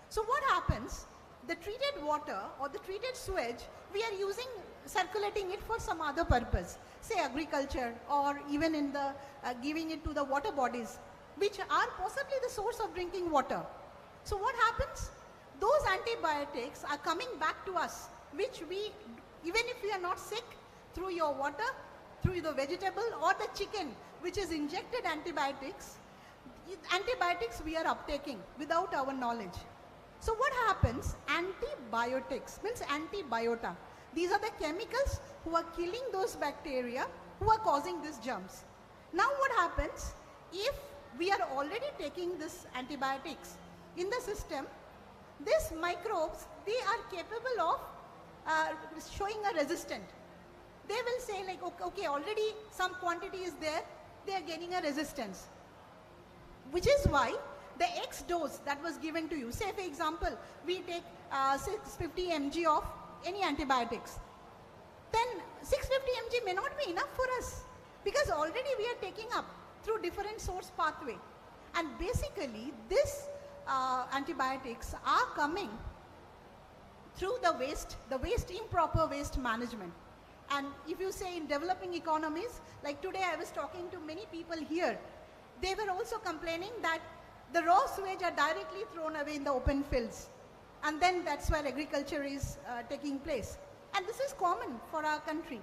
So what happens? The treated water or the treated sewage, we are using, circulating it for some other purpose, say agriculture, or even in the giving it to the water bodies, which are possibly the source of drinking water. So what happens? Those antibiotics are coming back to us, which we, even if we are not sick, through your water, through the vegetable or the chicken, which is injected antibiotics we are uptaking without our knowledge. So what happens? Antibiotics means antibiota. These are the chemicals who are killing those bacteria who are causing these germs. Now what happens? If we are already taking this antibiotics in the system, these microbes, they are capable of showing a resistant. They will say like, okay, already some quantity is there, they are gaining a resistance. Which is why the X dose that was given to you, say for example, we take 650 mg of any antibiotics, then 650 mg may not be enough for us because already we are taking up through different source pathway. And basically these antibiotics are coming through the waste, improper waste management. And if you say in developing economies, like today I was talking to many people here, they were also complaining that the raw sewage are directly thrown away in the open fields. And then that's where agriculture is taking place. And this is common for our country,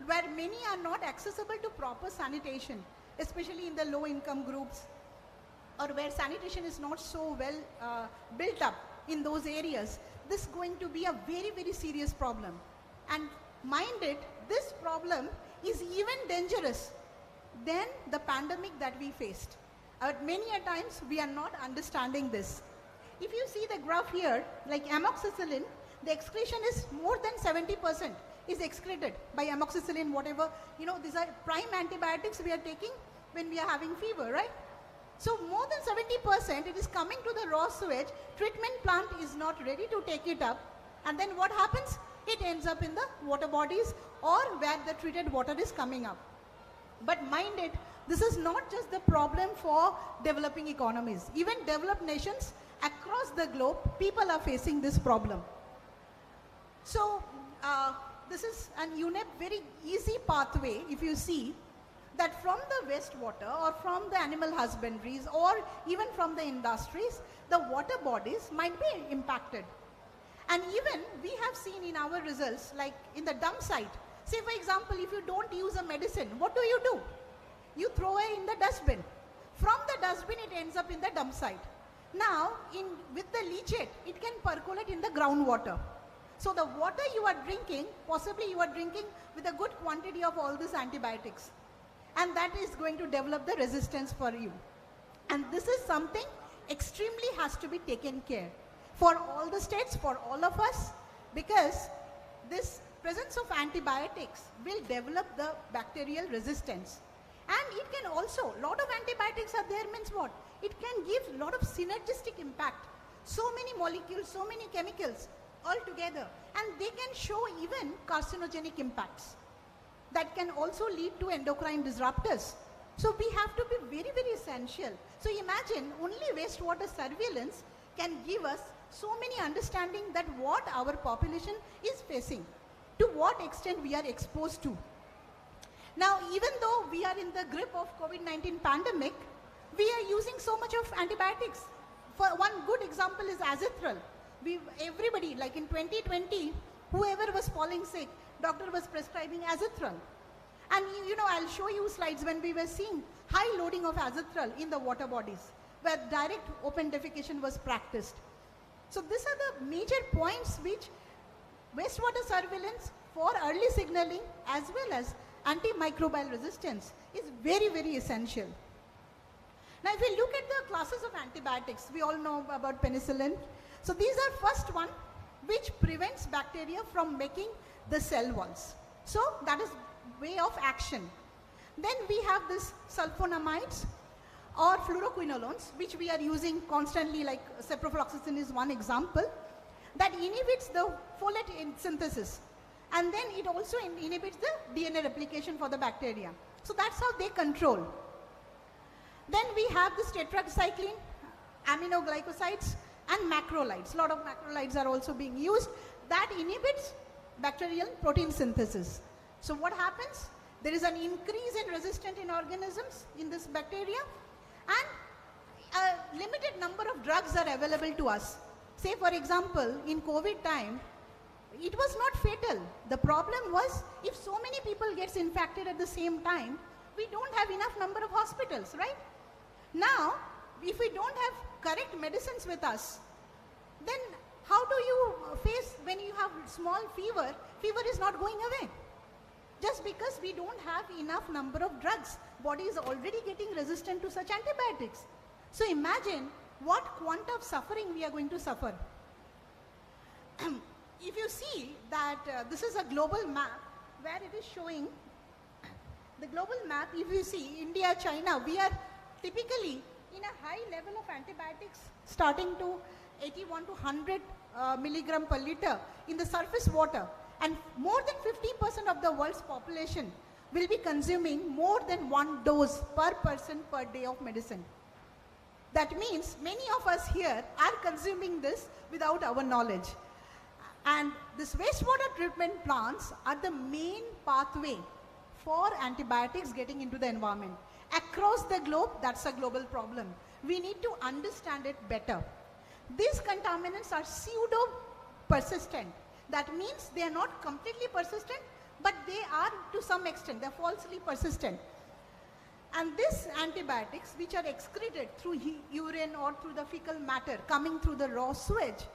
where many are not accessible to proper sanitation, especially in the low income groups, or where sanitation is not so well built up in those areas. This is going to be a very, very serious problem. And mind it, this problem is even dangerous than the pandemic that we faced. Many a times we are not understanding this. If you see the graph here, like amoxicillin, the excretion is more than 70% is excreted by amoxicillin, whatever, these are prime antibiotics we are taking when we are having fever, right? So more than 70% it is coming to the raw sewage, treatment plant is not ready to take it up, and then what happens? It ends up in the water bodies or where the treated water is coming up. But mind it, this is not just the problem for developing economies. Even developed nations across the globe, people are facing this problem. So this is an very easy pathway if you see that from the wastewater or from the animal husbandries or even from the industries, the water bodies might be impacted. And even we have seen in our results, like in the dump site, say for example, if you don't use a medicine, what do? You throw it in the dustbin. From the dustbin, it ends up in the dump site. Now, with the leachate, it can percolate in the groundwater. So the water you are drinking, possibly you are drinking with a good quantity of all these antibiotics. And that is going to develop the resistance for you. And this is something extremely has to be taken care for all the states, for all of us, because this presence of antibiotics will develop the bacterial resistance. And it can also, a lot of antibiotics are there means what? It can give a lot of synergistic impact. So many molecules, so many chemicals all together, and they can show even carcinogenic impacts that can also lead to endocrine disruptors. So we have to be very, very essential. So imagine only wastewater surveillance can give us so many understanding that what our population is facing, to what extent we are exposed to. Now, even though we are in the grip of COVID-19 pandemic, we are using so much of antibiotics. For one good example is azithral. Everybody, like in 2020, whoever was falling sick, doctor was prescribing azithral. And I'll show you slides when we were seeing high loading of azithral in the water bodies, where direct open defecation was practiced. So these are the major points which wastewater surveillance for early signaling as well as antimicrobial resistance is very, very essential. Now, if we look at the classes of antibiotics, we all know about penicillin. So these are first one which prevents bacteria from making the cell walls. So that is way of action. Then we have this sulfonamides or fluoroquinolones, which we are using constantly, like ciprofloxacin is one example, that inhibits the folate synthesis. And then it also inhibits the DNA replication for the bacteria. So that's how they control. Then we have this tetracycline, aminoglycosides, and macrolides. A lot of macrolides are also being used. That inhibits bacterial protein synthesis. So what happens? There is an increase in resistance in organisms in this bacteria, and a limited number of drugs are available to us. Say for example, in COVID time, it was not fatal. The problem was if so many people gets infected at the same time, we don't have enough number of hospitals, right? Now, if we don't have correct medicines with us, then how do you face when you have small fever? Fever is not going away. Just because we don't have enough number of drugs, body is already getting resistant to such antibiotics. So imagine what quantum of suffering we are going to suffer. If you see that this is a global map where it is showing the global map, if you see India, China, we are typically in a high level of antibiotics starting to 81 to 100 milligram per liter in the surface water, and more than 50% of the world's population will be consuming more than one dose per person per day of medicine. That means many of us here are consuming this without our knowledge. And this wastewater treatment plants are the main pathway for antibiotics getting into the environment. Across the globe, that's a global problem. We need to understand it better. These contaminants are pseudo-persistent. That means they are not completely persistent, but they are to some extent, they're falsely persistent. And these antibiotics, which are excreted through urine or through the fecal matter coming through the raw sewage,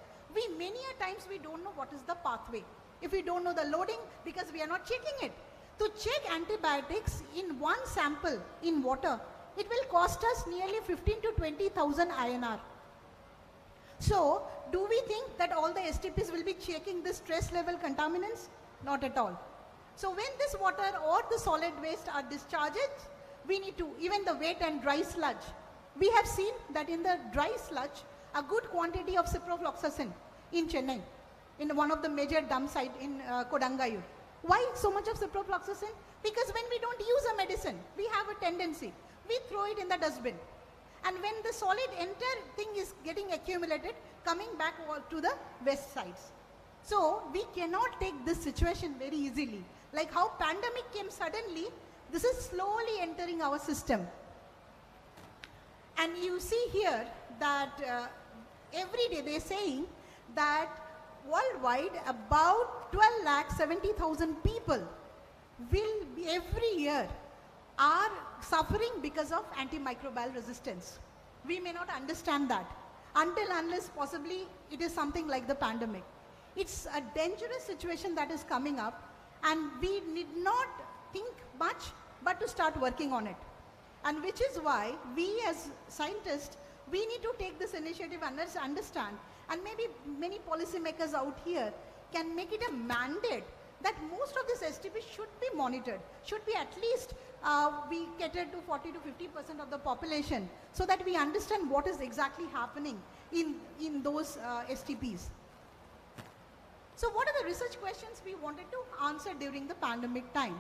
many a times we don't know what is the pathway. If we don't know the loading, because we are not checking it. To check antibiotics in one sample in water, it will cost us nearly 15 to 20,000 INR. So, do we think that all the STPs will be checking the stress level contaminants? Not at all. So, when this water or the solid waste are discharged, we need to, even the wet and dry sludge. We have seen that in the dry sludge, a good quantity of ciprofloxacin in Chennai, in one of the major dump site in Kodangayur. Why so much of ciprofloxacin? Because when we don't use a medicine, we have a tendency, we throw it in the dustbin. And when the solid entire thing is getting accumulated, coming back to the west sides. So we cannot take this situation very easily. Like how pandemic came suddenly, this is slowly entering our system. And you see here that every day they're saying that worldwide about 12,70,000 people will be every year are suffering because of antimicrobial resistance. We may not understand that until unless possibly it is something like the pandemic. It's a dangerous situation that is coming up, and we need not think much but to start working on it. And which is why we as scientists, we need to take this initiative and understand, and maybe many policymakers out here can make it a mandate that most of these STPs should be monitored, should be at least we cater to 40 to 50% of the population, so that we understand what is exactly happening in those STPs. So what are the research questions we wanted to answer during the pandemic time?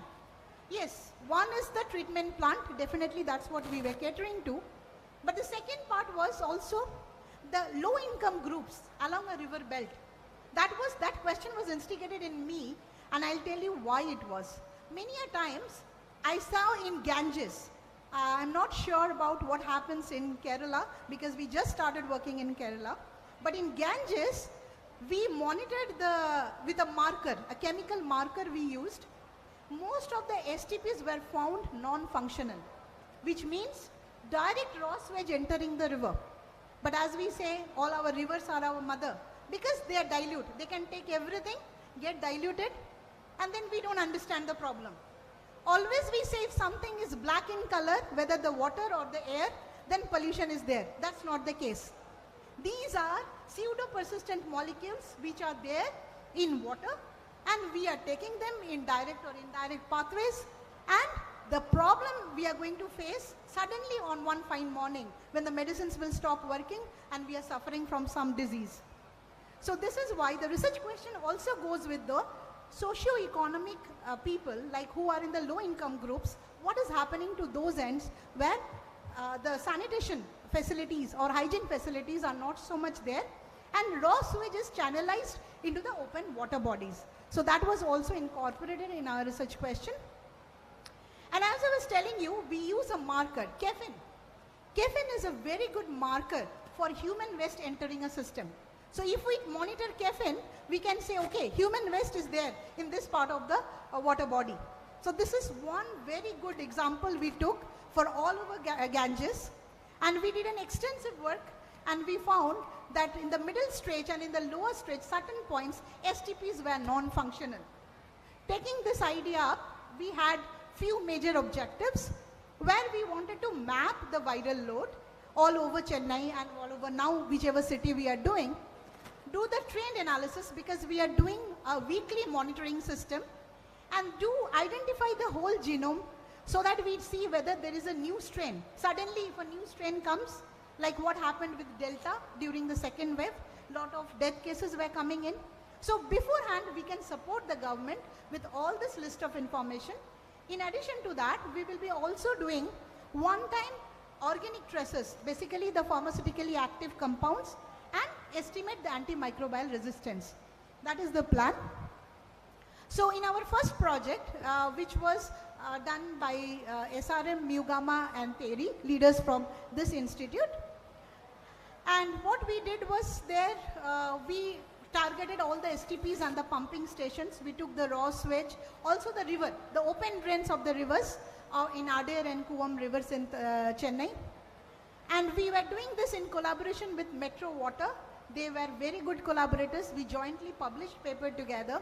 Yes, one is the treatment plant, definitely that's what we were catering to. But the second part was also the low income groups along a river belt. That question was instigated in me, and I'll tell you why it was. Many a times I saw in Ganges, I'm not sure about what happens in Kerala because we just started working in Kerala, but in Ganges, we monitored with a marker, a chemical marker we used. Most of the STPs were found non-functional, which means direct raw sewage entering the river. But as we say, all our rivers are our mother, because they are dilute. They can take everything, get diluted, and then we don't understand the problem. Always we say if something is black in color, whether the water or the air, then pollution is there. That's not the case. These are pseudo-persistent molecules which are there in water, and we are taking them in direct or indirect pathways, and the problem we are going to face suddenly on one fine morning when the medicines will stop working and we are suffering from some disease. So this is why the research question also goes with the socio-economic people, like who are in the low income groups. What is happening to those ends where the sanitation facilities or hygiene facilities are not so much there, and raw sewage is channelized into the open water bodies. So that was also incorporated in our research question. And as I was telling you, we use a marker, KEFIN. caffeine is a very good marker for human waste entering a system. So if we monitor caffeine, we can say, okay, human waste is there in this part of the water body. So this is one very good example we took for all over Ganges, and we did an extensive work, and we found that in the middle stretch and in the lower stretch, certain points, STPs were non-functional. Taking this idea up, we had few major objectives where we wanted to map the viral load all over Chennai and all over now, whichever city we are doing, do the trend analysis because we are doing a weekly monitoring system, and do identify the whole genome so that we see whether there is a new strain. Suddenly, if a new strain comes, like what happened with Delta during the second wave, lot of death cases were coming in. So beforehand, we can support the government with all this list of information. In addition to that, we will be also doing one-time organic traces, basically the pharmaceutically active compounds, and estimate the antimicrobial resistance. That is the plan. So in our first project, which was done by SRM, Mugama and Teri, leaders from this institute. And what we did was there, we targeted all the STPs and the pumping stations. We took the raw sewage, also the river, the open drains of the rivers in Adair and Kuvam rivers in Chennai. And we were doing this in collaboration with Metro Water. They were very good collaborators. We jointly published paper together.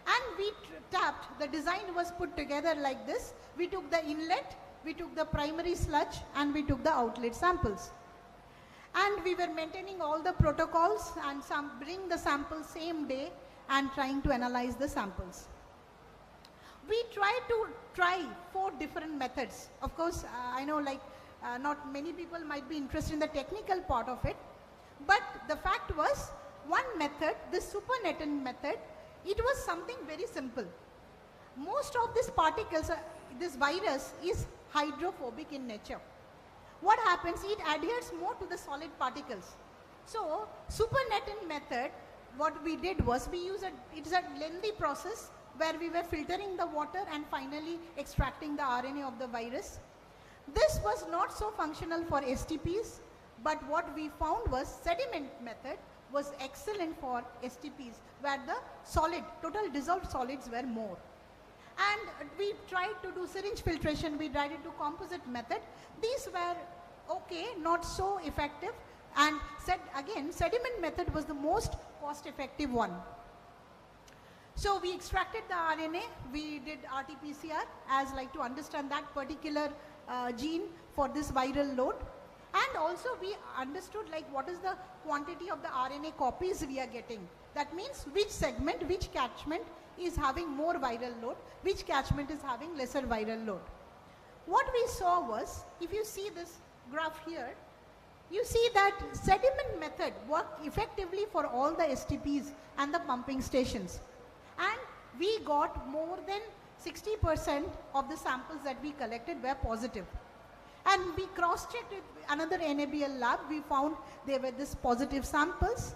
And we tapped, the design was put together like this. We took the inlet, we took the primary sludge, and we took the outlet samples. And we were maintaining all the protocols and bring the samples same day and trying to analyze the samples. We tried to try 4 different methods. Of course, I know not many people might be interested in the technical part of it, but the fact was one method, the supernatant method, it was something very simple. Most of these particles, this virus is hydrophobic in nature. What happens, it adheres more to the solid particles. So, supernatant method, what we did was we used it's a lengthy process where we were filtering the water and finally extracting the RNA of the virus. This was not so functional for STPs, but what we found was sediment method was excellent for STPs, where the solid, total dissolved solids were more. And we tried to do syringe filtration, we tried to do composite method. These were okay, not so effective, and sediment method was the most cost-effective one. So we extracted the RNA, we did RT-PCR as to understand that particular gene for this viral load. And also we understood what is the quantity of the RNA copies we are getting. That means which segment, which catchment is having more viral load, which catchment is having lesser viral load. What we saw was, if you see this graph here, you see that sediment method worked effectively for all the STPs and the pumping stations. And we got more than 60% of the samples that we collected were positive. And we cross-checked with another NABL lab, we found there were these positive samples.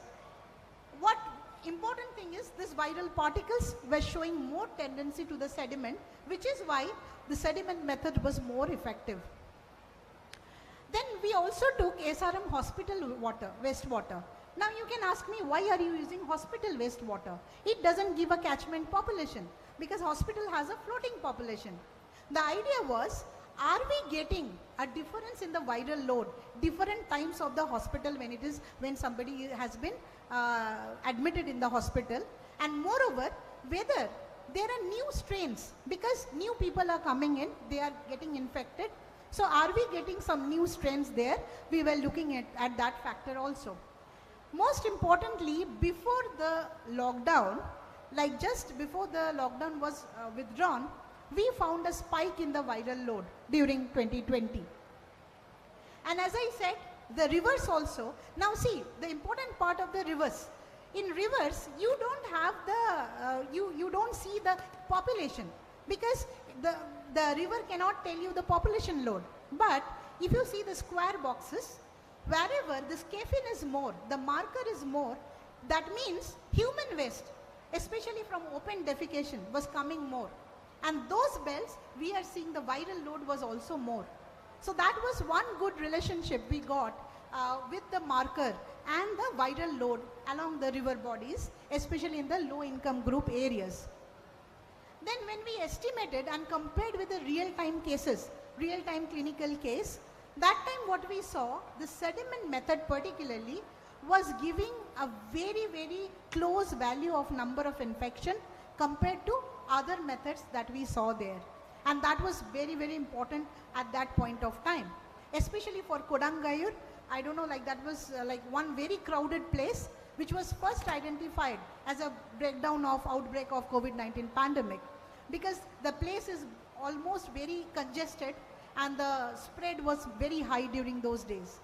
What important thing is, these viral particles were showing more tendency to the sediment, which is why the sediment method was more effective. Then we also took SRM hospital water, wastewater. Now you can ask me, why are you using hospital wastewater? It doesn't give a catchment population because hospital has a floating population. The idea was, are we getting a difference in the viral load, different times of the hospital when somebody has been admitted in the hospital, and moreover, whether there are new strains, because new people are coming in, they are getting infected. So are we getting some new strains there? We were looking at that factor also. Most importantly, before the lockdown, just before the lockdown was withdrawn, we found a spike in the viral load during 2020. And as I said, the rivers also. Now see, the important part of the rivers. In rivers, you don't have the, you don't see the population because the river cannot tell you the population load. But if you see the square boxes, wherever this caffeine is more, the marker is more, that means human waste, especially from open defecation, was coming more. And those belts, we are seeing the viral load was also more. So that was one good relationship we got with the marker and the viral load along the river bodies, especially in the low income group areas. Then when we estimated and compared with the real-time cases, real-time clinical case, that time what we saw, the sediment method particularly was giving a very, very close value of number of infection compared to other methods that we saw there. And that was very, very important at that point of time. Especially for Kodangayur, I don't know, like that was like one very crowded place which was first identified as a breakdown of outbreak of COVID-19 pandemic, because the place is almost very congested and the spread was very high during those days.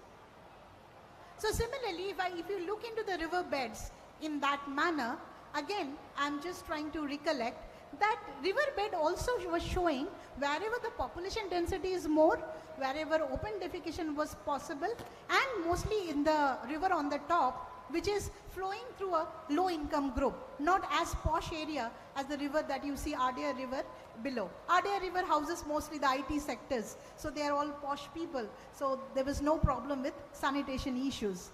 So similarly, if you look into the river beds in that manner, again, I'm just trying to recollect that riverbed also was showing wherever the population density is more, wherever open defecation was possible, and mostly in the river on the top, which is flowing through a low income group, not as posh area as the river that you see, Adia River below. Adia River houses mostly the IT sectors, so they are all posh people, so there was no problem with sanitation issues.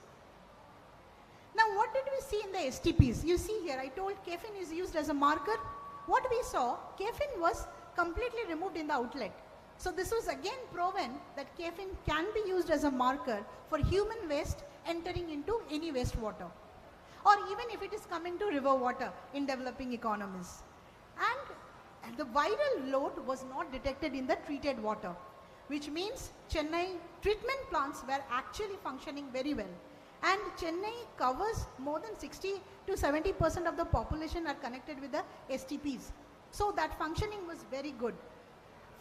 Now what did we see in the STPs? You see here, I told caffeine is used as a marker. What we saw, caffeine was completely removed in the outlet. So this was again proven that caffeine can be used as a marker for human waste entering into any wastewater, or even if it is coming to river water in developing economies. And the viral load was not detected in the treated water, which means Chennai treatment plants were actually functioning very well. And Chennai covers more than 60 to 70% of the population are connected with the STPs. So that functioning was very good.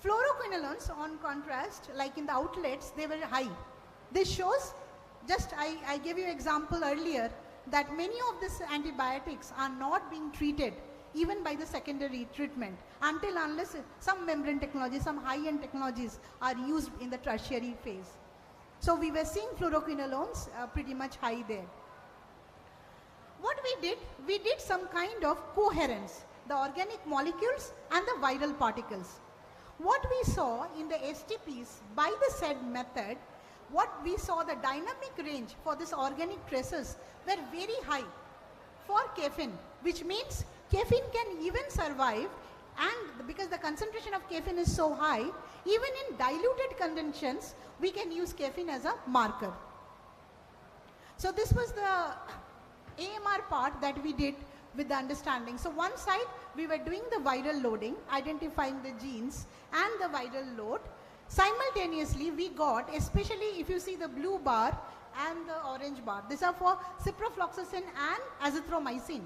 Fluoroquinolones, on contrast, like in the outlets, they were high. This shows, just I gave you example earlier, that many of these antibiotics are not being treated even by the secondary treatment unless some membrane technology, some high-end technologies are used in the tertiary phase. So we were seeing fluoroquinolones pretty much high there. What we did some kind of coherence, the organic molecules and the viral particles. What we saw in the STPs by the said method, what we saw, the dynamic range for this organic traces were very high for caffeine, which means caffeine can even survive, and because the concentration of caffeine is so high, even in diluted conditions, we can use caffeine as a marker. So this was the AMR part that we did with the understanding. So one side, we were doing the viral loading, identifying the genes and the viral load. Simultaneously, we got, especially if you see the blue bar and the orange bar, these are for ciprofloxacin and azithromycin.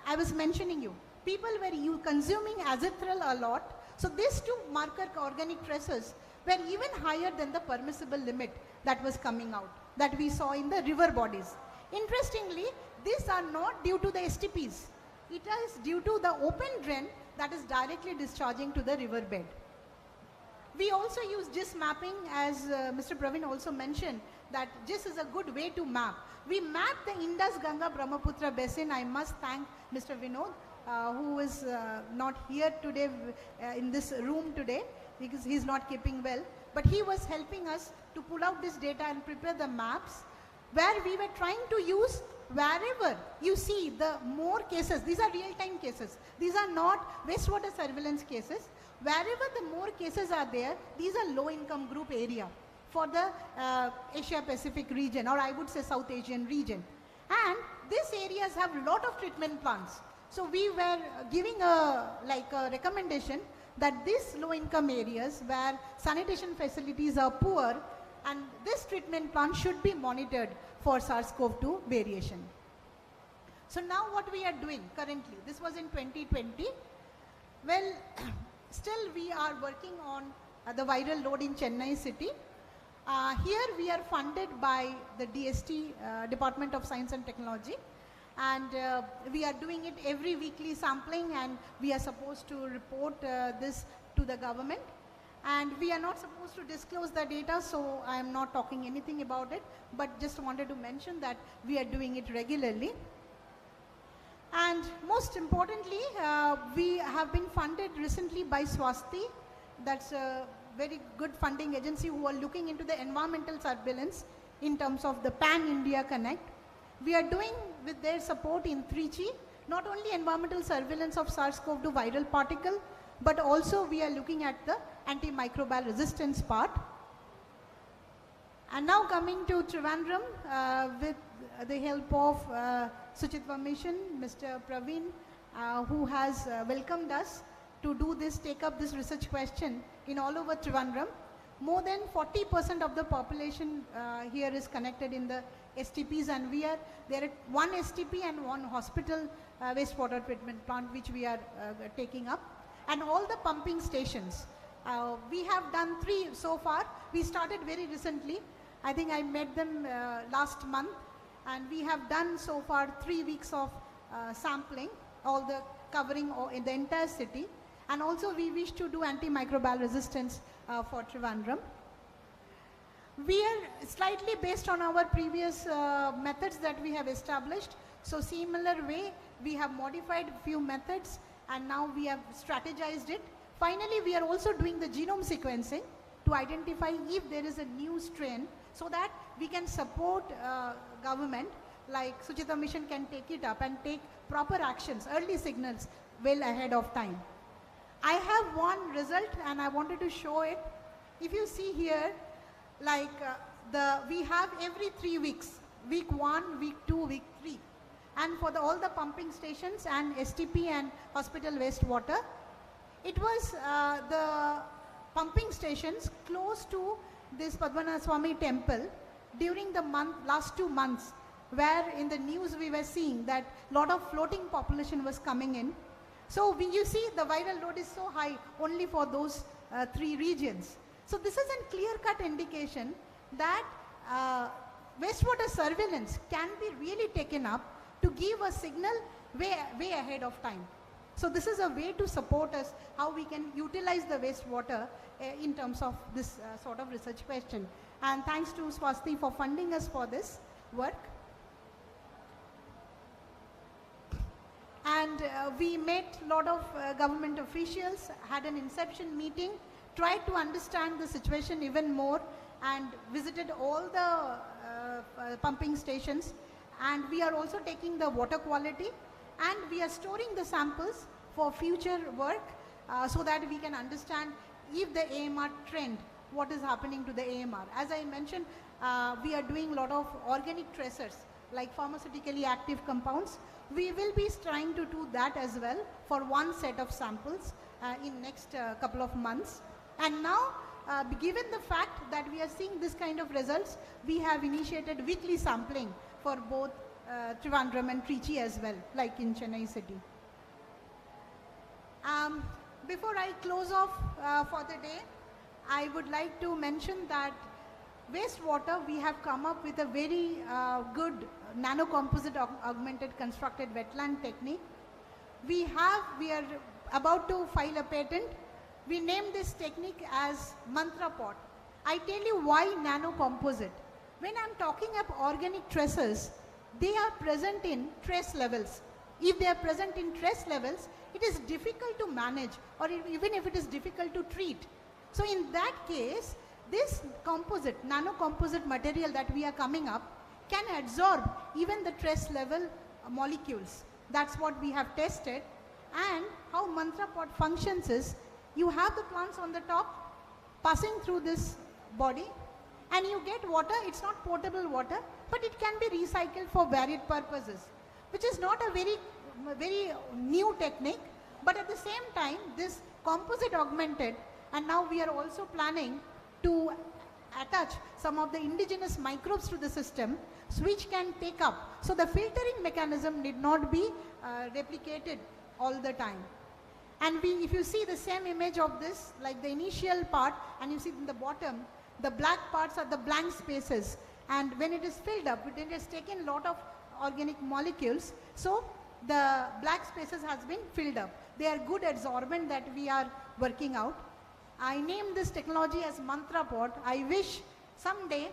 I was mentioning you. People were consuming azithrol a lot. So these two marker organic traces were even higher than the permissible limit that was coming out, that we saw in the river bodies. Interestingly, these are not due to the STPs. It is due to the open drain that is directly discharging to the river bed. We also use GIS mapping, as Mr. Praveen also mentioned, that GIS is a good way to map. We map the Indus Ganga Brahmaputra basin. I must thank Mr. Vinod, who is not here today in this room today, because he's not keeping well, but he was helping us to pull out this data and prepare the maps, where we were trying to use wherever you see the more cases. These are real-time cases. These are not wastewater surveillance cases. Wherever the more cases are there, these are low-income group area for the Asia-Pacific region, or I would say South Asian region. And these areas have a lot of treatment plants. So we were giving a recommendation that these low-income areas where sanitation facilities are poor, and this treatment plant should be monitored for SARS-CoV-2 variation. So now what we are doing currently, this was in 2020. Well, still we are working on the viral load in Chennai city. Here we are funded by the DST, Department of Science and Technology, and we are doing it every weekly sampling, and we are supposed to report this to the government. And we are not supposed to disclose the data, so I am not talking anything about it, but just wanted to mention that we are doing it regularly. And most importantly, we have been funded recently by Swasti, that's very good funding agency who are looking into the environmental surveillance in terms of the Pan India Connect. We are doing with their support in Trichy, not only environmental surveillance of SARS-CoV-2 viral particle, but also we are looking at the antimicrobial resistance part. And now coming to Trivandrum, with the help of Suchitva Mission, Mr. Praveen, who has welcomed us to do this, take up this research question in all over Trivandrum. More than 40% of the population here is connected in the STPs, and there are one STP and one hospital wastewater treatment plant which we are taking up, and all the pumping stations. We have done 3 so far. We started very recently. I think I met them last month, and we have done so far 3 weeks of sampling, all the covering in the entire city. And also we wish to do antimicrobial resistance for Trivandrum. We are slightly based on our previous methods that we have established. So similar way, we have modified few methods and now we have strategized it. Finally, we are also doing the genome sequencing to identify if there is a new strain so that we can support government, like Suchitva Mission can take it up and take proper actions, early signals well ahead of time. I have one result and I wanted to show it. If you see here, like we have every 3 weeks, week 1, week 2, week 3. And for all the pumping stations and STP and hospital wastewater, it was the pumping stations close to this Padmanabha Swami temple during the last 2 months, where in the news we were seeing that lot of floating population was coming in. So you see the viral load is so high only for those 3 regions. So this is a clear-cut indication that wastewater surveillance can be really taken up to give a signal way ahead of time. So this is a way to support us how we can utilize the wastewater in terms of this sort of research question. And thanks to Swasti for funding us for this work. And we met a lot of government officials, had an inception meeting, tried to understand the situation even more, and visited all the pumping stations. And we are also taking the water quality, and we are storing the samples for future work so that we can understand if the AMR trend, what is happening to the AMR. As I mentioned, we are doing a lot of organic tracers, like pharmaceutically active compounds. We will be trying to do that as well for one set of samples in next couple of months. And now, given the fact that we are seeing this kind of results, we have initiated weekly sampling for both Trivandrum and Trichy as well, like in Chennai city. Before I close off for the day, I would like to mention that wastewater, we have come up with a very good nanocomposite augmented constructed wetland technique. We are about to file a patent. We named this technique as Mantra Pot. I tell you why nanocomposite. When I'm talking of organic tracers, they are present in trace levels. If they are present in trace levels, it is difficult to manage, or even if it is difficult to treat. So in that case, this nanocomposite material that we are coming up can absorb even the trace level molecules. That's what we have tested. And how Mantra Pot functions is, you have the plants on the top passing through this body, and you get water. It's not potable water, but it can be recycled for varied purposes, which is not a very new technique, but at the same time, this composite augmented, and now we are also planning to attach some of the indigenous microbes to the system, which can take up. So the filtering mechanism need not be replicated all the time. And if you see the same image of this, like the initial part, and you see in the bottom, the black parts are the blank spaces. And when it is filled up, it has taken a lot of organic molecules. So the black spaces has been filled up. They are good adsorbent that we are working out. I named this technology as Mantra Pot. I wish someday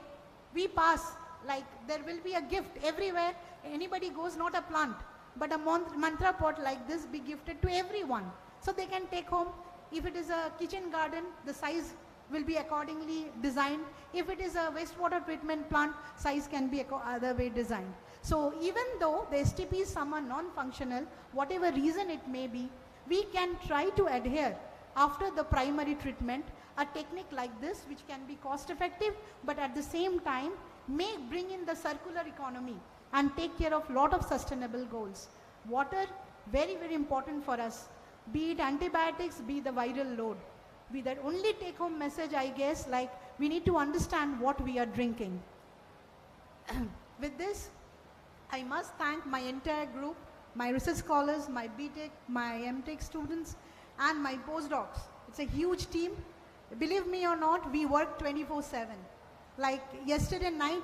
we pass, like there will be a gift everywhere. Anybody goes, not a plant, but a Mantra Pot like this be gifted to everyone. So they can take home. If it is a kitchen garden, the size will be accordingly designed. If it is a wastewater treatment plant, size can be other way designed. So even though the STPs, some are non-functional, whatever reason it may be, we can try to adhere after the primary treatment a technique like this, which can be cost effective, but at the same time may bring in the circular economy and take care of lot of sustainable goals. Water, very, very important for us. Be it antibiotics, be the viral load. Be that only take home message, I guess, like we need to understand what we are drinking. With this, I must thank my entire group, my research scholars, my BTech, my MTech students, and my postdocs. It's a huge team. Believe me or not, we work 24/7. Like yesterday night,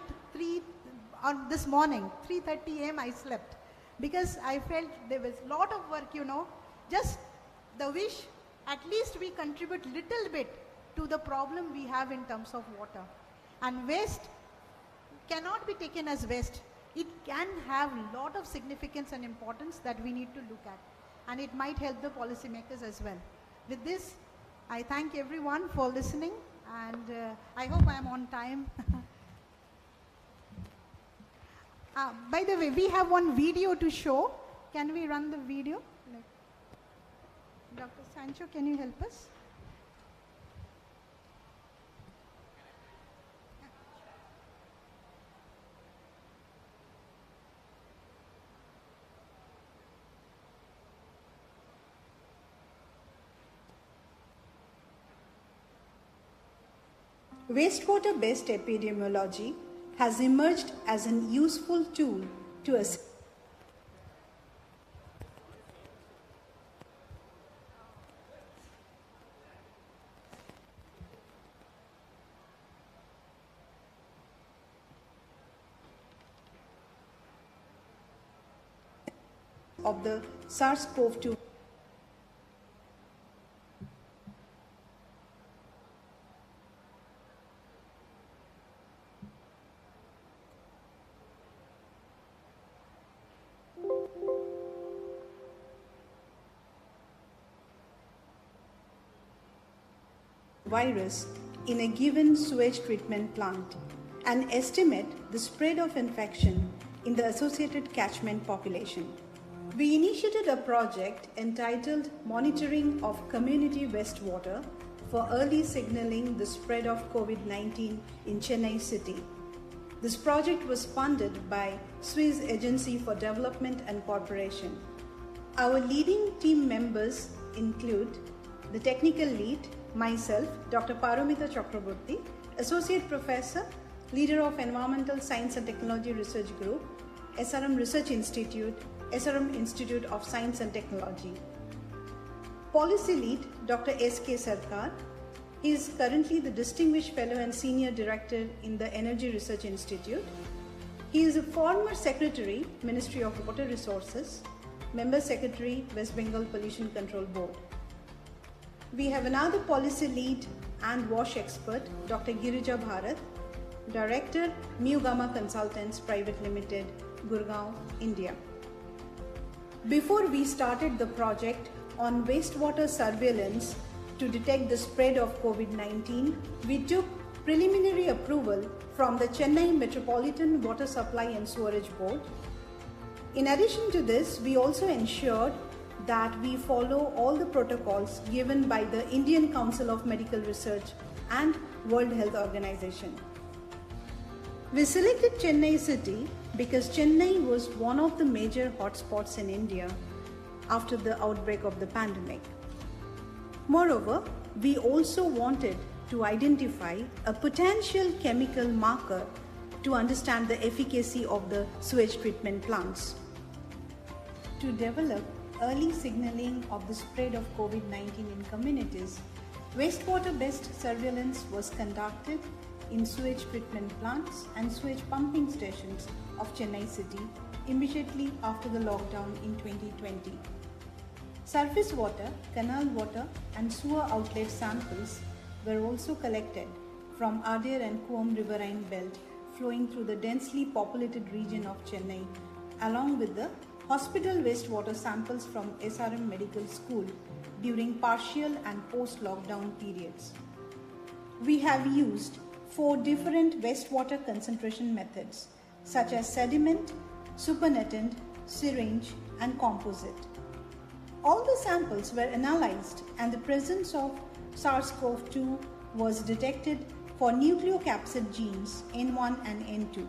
this morning, 3:30 a.m. I slept because I felt there was a lot of work, just the wish, at least we contribute little bit to the problem we have in terms of water. And waste cannot be taken as waste. It can have a lot of significance and importance that we need to look at. And it might help the policymakers as well. With this, I thank everyone for listening, and I hope I am on time. By the way, we have one video to show. Can we run the video? Dr. Sancho, can you help us? Wastewater-based epidemiology has emerged as a useful tool to assess of the SARS-CoV-2 virus in a given sewage treatment plant and estimate the spread of infection in the associated catchment population. We initiated a project entitled Monitoring of Community Wastewater for early signaling the spread of COVID-19 in Chennai city. This project was funded by Swiss Agency for Development and Cooperation. Our leading team members include the technical lead, myself, Dr. Paramita Chakraborty, Associate Professor, Leader of Environmental Science and Technology Research Group, SRM Research Institute, SRM Institute of Science and Technology. Policy Lead, Dr. S.K. Sarkar. He is currently the Distinguished Fellow and Senior Director in the Energy Research Institute. He is a former Secretary, Ministry of Water Resources, Member Secretary, West Bengal Pollution Control Board. We have another policy lead and WASH expert, Dr. Girija Bharat, Director, Mu Gamma Consultants Private Limited, Gurgaon, India. Before we started the project on wastewater surveillance to detect the spread of COVID-19, we took preliminary approval from the Chennai Metropolitan Water Supply and Sewerage Board. In addition to this, we also ensured that we follow all the protocols given by the Indian Council of Medical Research and World Health Organization. We selected Chennai city because Chennai was one of the major hotspots in India after the outbreak of the pandemic. Moreover, we also wanted to identify a potential chemical marker to understand the efficacy of the sewage treatment plants. To develop early signaling of the spread of COVID-19 in communities, wastewater-based surveillance was conducted in sewage treatment plants and sewage pumping stations of Chennai city immediately after the lockdown in 2020. Surface water, canal water and sewer outlet samples were also collected from Adir and Coombe riverine belt flowing through the densely populated region of Chennai, along with the hospital wastewater samples from SRM Medical School during partial and post-lockdown periods. we have used 4 different wastewater concentration methods such as sediment, supernatant, syringe, and composite. All the samples were analyzed and the presence of SARS-CoV-2 was detected for nucleocapsid genes N1 and N2.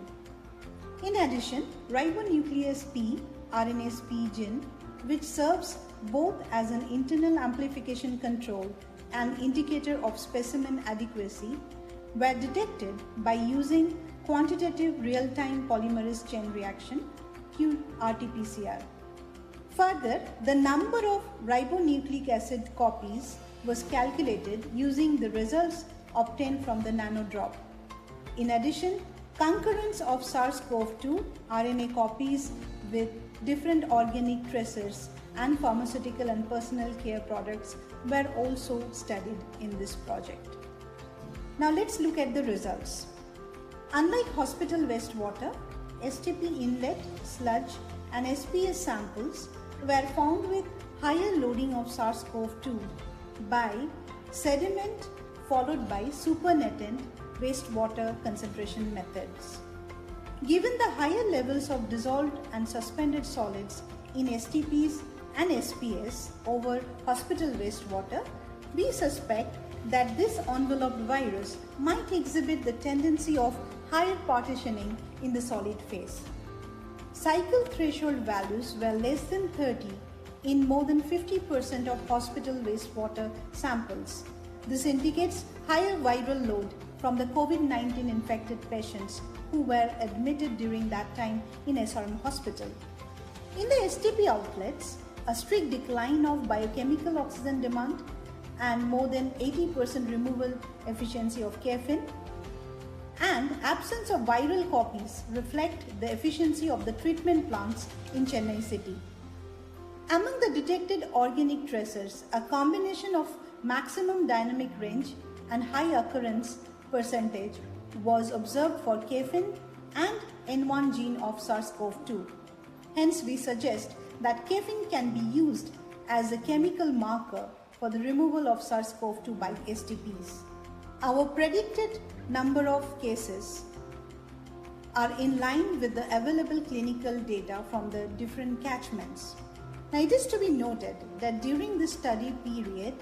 In addition, ribonuclease P, RNase P gene, which serves both as an internal amplification control and indicator of specimen adequacy, were detected by using quantitative real-time polymerase chain reaction (qRT-PCR). Further, the number of ribonucleic acid copies was calculated using the results obtained from the nanodrop. In addition, concurrence of SARS-CoV-2 RNA copies with different organic tracers and pharmaceutical and personal care products were also studied in this project. Now let's look at the results. Unlike hospital wastewater, STP inlet, sludge and SPS samples were found with higher loading of SARS-CoV-2 by sediment followed by supernatant wastewater concentration methods. Given the higher levels of dissolved and suspended solids in STPs and SPS over hospital wastewater, we suspect that this enveloped virus might exhibit the tendency of higher partitioning in the solid phase. Cycle threshold values were less than 30 in more than 50% of hospital wastewater samples. This indicates higher viral load from the COVID-19 infected patients who were admitted during that time in SRM hospital. In the STP outlets, a strict decline of biochemical oxygen demand and more than 80% removal efficiency of caffeine and absence of viral copies reflect the efficiency of the treatment plants in Chennai city. Among the detected organic tracers, a combination of maximum dynamic range and high occurrence percentage was observed for caffeine and N1 gene of SARS-CoV-2. Hence, we suggest that caffeine can be used as a chemical marker for the removal of SARS-CoV-2 by STPs. Our predicted number of cases are in line with the available clinical data from the different catchments. Now, it is to be noted that during this study period,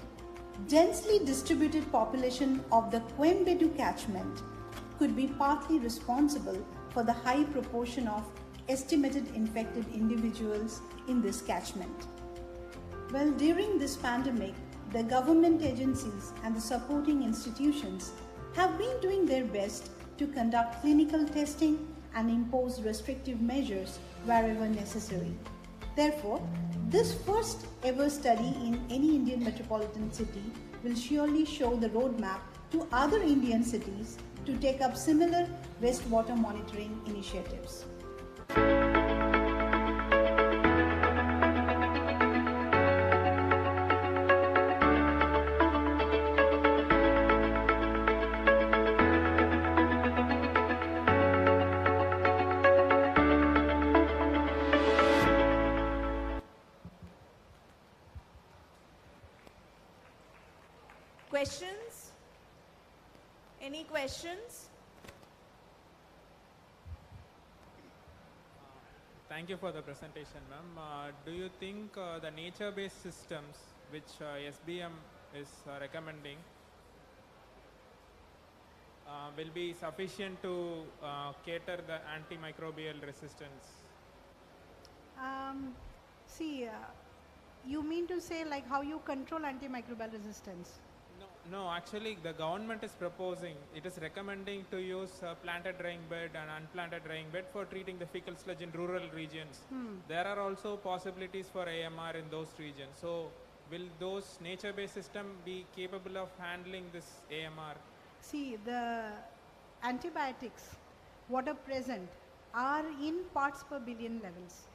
densely distributed population of the Coimbatore catchment could be partly responsible for the high proportion of estimated infected individuals in this catchment. Well, during this pandemic, the government agencies and the supporting institutions have been doing their best to conduct clinical testing and impose restrictive measures wherever necessary. Therefore, this first ever study in any Indian metropolitan city will surely show the roadmap to other Indian cities to take up similar wastewater monitoring initiatives. Questions? Any questions? Thank you for the presentation, ma'am. Do you think the nature-based systems which SBM is recommending will be sufficient to cater the antimicrobial resistance? You mean to say like how you control antimicrobial resistance? No, actually the government is proposing, it is recommending to use planted drying bed and unplanted drying bed for treating the fecal sludge in rural regions. There are also possibilities for AMR in those regions. So will those nature-based systems be capable of handling this AMR? See, the antibiotics, what are present, are in parts per billion levels.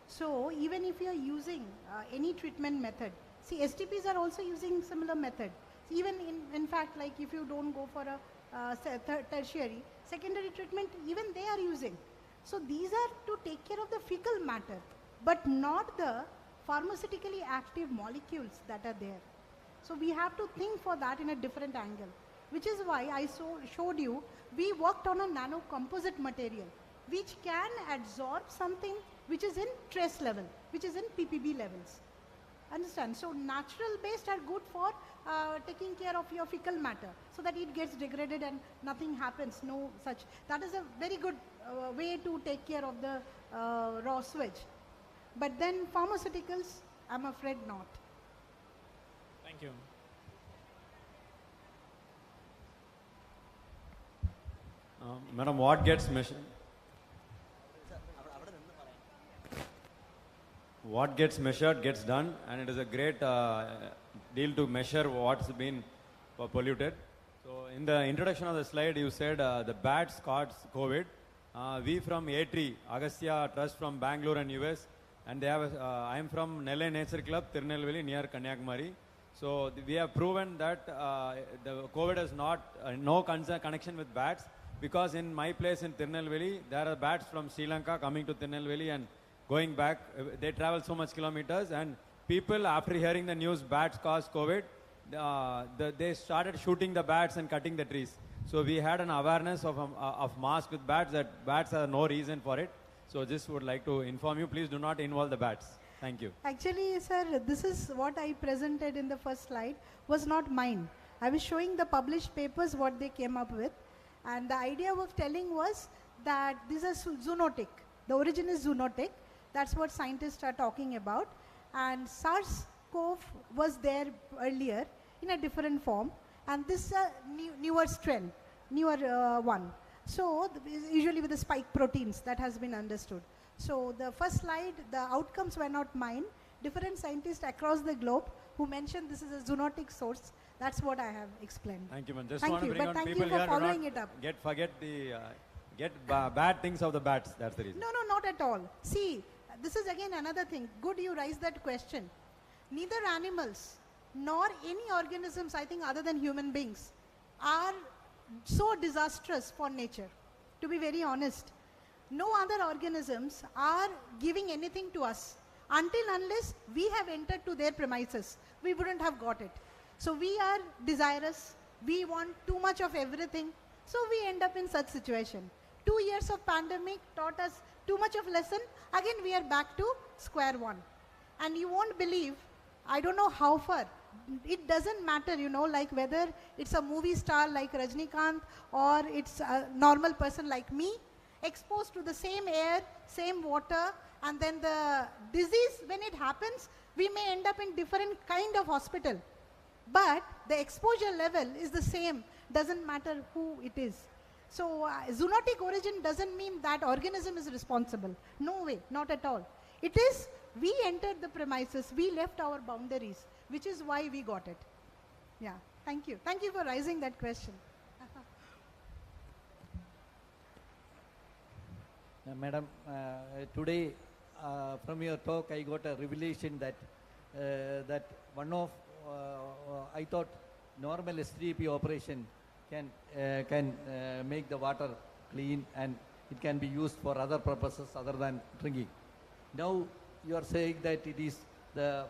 So even if you are using any treatment method, see STPs are also using similar method. Even in fact, like if you don't go for a tertiary, secondary treatment, even they are using. So these are to take care of the fecal matter, but not the pharmaceutically active molecules that are there. So we have to think for that in a different angle. which is why I showed you, we worked on a nano composite material, which can absorb something which is in trace level, which is in PPB levels. Understand? So natural based are good for taking care of your fecal matter, so that it gets degraded and nothing happens, no such. That is a very good way to take care of the raw sewage. But then pharmaceuticals, I'm afraid not. Thank you. Madam, what gets measured? What gets measured gets done, and it is a great deal to measure what's been polluted. So in the introduction of the slide, you said the bats caused COVID. We from DAY3, Agastya Trust from Bangalore and US, and they have. I am from Nellai Nature Club, Tirunelveli, near Kanyakumari. So we have proven that the COVID has no connection with bats, because in my place in Tirunelveli, there are bats from Sri Lanka coming to Tirunelveli and going back. They travel so much kilometers, and people, after hearing the news bats caused COVID, they started shooting the bats and cutting the trees. So we had an awareness of mask with bats, that bats are no reason for it. So just would like to inform you, please do not involve the bats. Thank you. Actually, sir, this is what I presented in the first slide, was not mine. I was showing the published papers, what they came up with. And the idea of telling was that these are zoonotic. The origin is zoonotic. That's what scientists are talking about. And SARS-CoV was there earlier in a different form. And this is a newer strain, newer one. So usually with the spike proteins, that has been understood. So the first slide, the outcomes were not mine. Different scientists across the globe who mentioned this is a zoonotic source. That's what I have explained. Thank you, man. Just thank want to bring on people you for here following to it up. forget bad things of the bats. That's the reason. No, not at all. See, this is again another thing. Good you raised that question. Neither animals nor any organisms, I think, other than human beings, are so disastrous for nature. To be very honest, no other organisms are giving anything to us unless we have entered to their premises. We wouldn't have got it. So we are desirous. We want too much of everything. So we end up in such situation. 2 years of pandemic taught us too much of lesson. Again, we are back to square one. And you won't believe, I don't know how far. It doesn't matter, like whether it's a movie star like Rajnikant or it's a normal person like me, exposed to the same air, same water, and then the disease, when it happens, we may end up in different kind of hospital. But the exposure level is the same, doesn't matter who it is. So zoonotic origin doesn't mean that organism is responsible. No way, not at all. It is, we entered the premises, we left our boundaries, which is why we got it. Yeah, thank you. Thank you for raising that question. Madam, today from your talk I got a revelation that that one of I thought normal S3P operation can make the water clean and it can be used for other purposes other than drinking. Now you are saying that it is the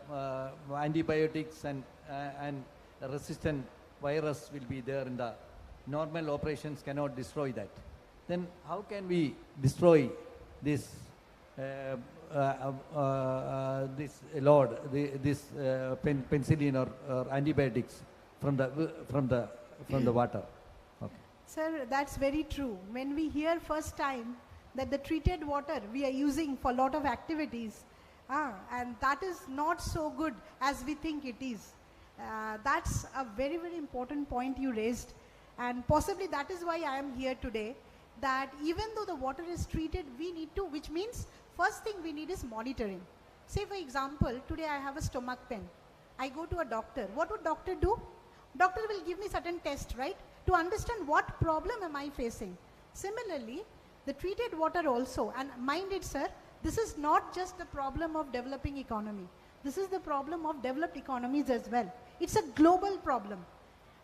antibiotics and resistant virus will be there in the normal operations cannot destroy that. Then how can we destroy this penicillin or antibiotics from the water? Okay. Sir, that's very true. When we hear first time that the treated water we are using for a lot of activities, and that is not so good as we think it is. That's a very, very important point you raised, and possibly that is why I am here today, that even though the water is treated, we need to, which means first thing we need is monitoring. Say for example, today I have a stomach pain. I go to a doctor. What would doctor do? Doctor will give me certain test, right? To understand what problem am I facing. Similarly, the treated water also, and mind it sir, this is not just the problem of developing economy. This is the problem of developed economies as well. It's a global problem.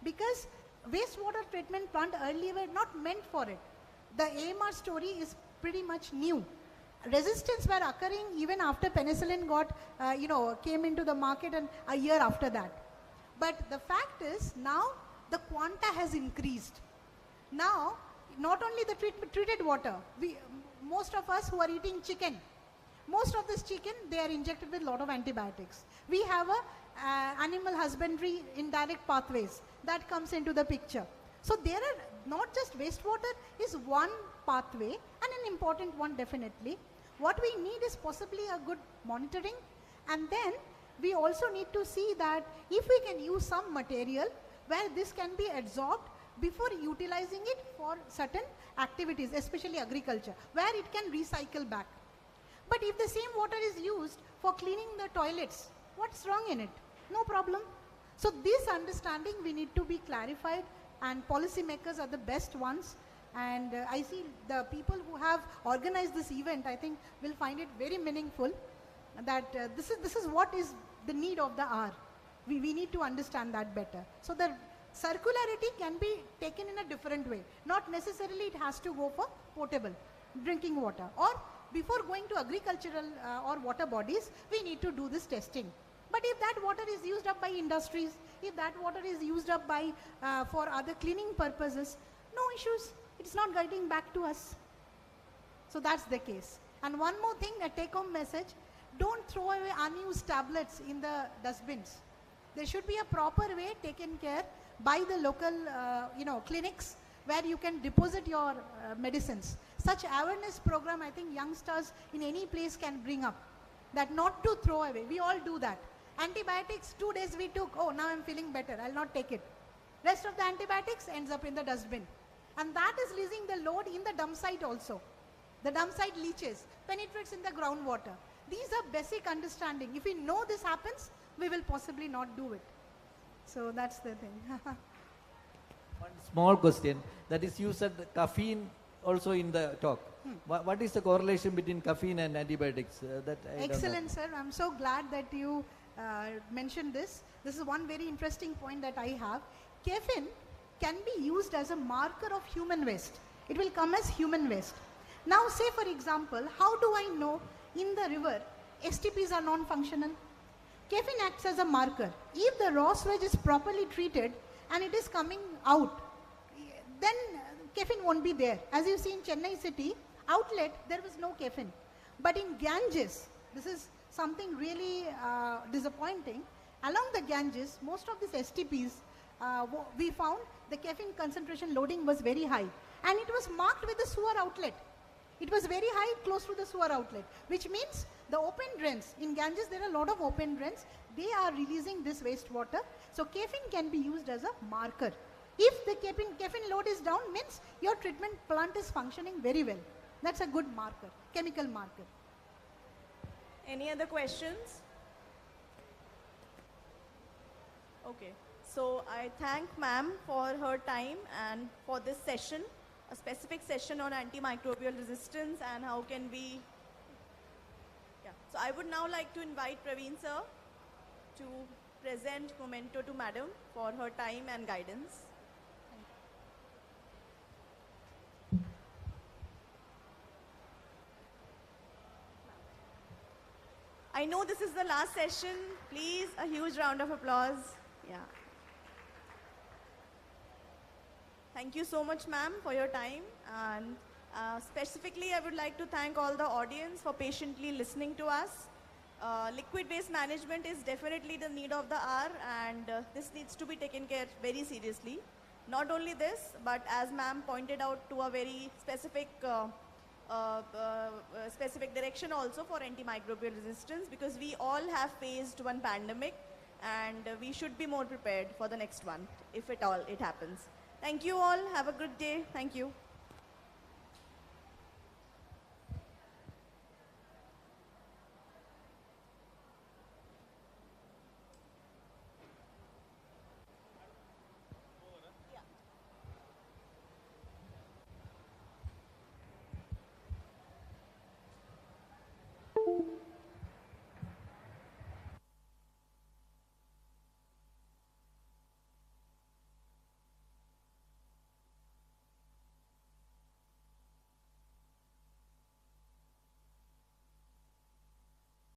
Because wastewater treatment plant earlier were not meant for it. The AMR story is pretty much new. Resistance were occurring even after penicillin got, came into the market and a year after that. But the fact is now the quanta has increased. Now, not only the treated water, most of us who are eating chicken, most of this chicken, they are injected with a lot of antibiotics. We have animal husbandry indirect pathways that comes into the picture. So there are not just wastewater is one pathway and an important one definitely. What we need is possibly a good monitoring, and then we also need to see that if we can use some material where this can be absorbed before utilizing it for certain activities, especially agriculture, where it can recycle back. But if the same water is used for cleaning the toilets, what's wrong in it? No problem. So this understanding we need to be clarified, and policymakers are the best ones. And I see the people who have organized this event, I think will find it very meaningful that this is what is the need of the hour. We need to understand that better. So the circularity can be taken in a different way. Not necessarily it has to go for potable drinking water, or before going to agricultural or water bodies, we need to do this testing. But if that water is used up by industries, if that water is used up by for other cleaning purposes, no issues. It's not getting back to us. So that's the case. And one more thing, a take-home message: don't throw away unused tablets in the dustbins. There should be a proper way taken care by the local clinics where you can deposit your medicines. Such awareness program, I think youngsters in any place can bring up, that not to throw away. We all do that. Antibiotics, 2 days we took, oh, now I'm feeling better, I'll not take it. Rest of the antibiotics ends up in the dustbin. And that is releasing the load in the dump site also. The dump site leaches, penetrates in the groundwater. These are basic understanding. If we know this happens, we will possibly not do it. So that's the thing. One small question, that is, you said caffeine also in the talk. What is the correlation between caffeine and antibiotics? Excellent, sir. I'm so glad that you mentioned this. This is one very interesting point that I have. Caffeine can be used as a marker of human waste. It will come as human waste. Now say for example, how do I know in the river STPs are non-functional? Caffeine acts as a marker. If the raw sewage is properly treated and it is coming out, then caffeine won't be there. As you see in Chennai city outlet, there was no caffeine. But in Ganges, this is something really disappointing. Along the Ganges, most of these STPs, we found the caffeine concentration loading was very high. And it was marked with the sewer outlet. It was very high close to the sewer outlet, which means the open drains. In Ganges, there are a lot of open drains. They are releasing this wastewater. So caffeine can be used as a marker. If the caffeine load is down, means your treatment plant is functioning very well. That's a good marker, chemical marker. Any other questions? Okay. So I thank ma'am for her time and for this session, a specific session on antimicrobial resistance and how can we... Yeah. So I would now like to invite Praveen sir to present memento to madam for her time and guidance. I know this is the last session. Please, a huge round of applause. Yeah. Thank you so much, ma'am, for your time. And specifically, I would like to thank all the audience for patiently listening to us. Liquid waste management is definitely the need of the hour, and this needs to be taken care very seriously. Not only this, but as ma'am pointed out to a very specific specific direction also for antimicrobial resistance, because we all have faced one pandemic and we should be more prepared for the next one if at all it happens. Thank you all. Have a good day. Thank you.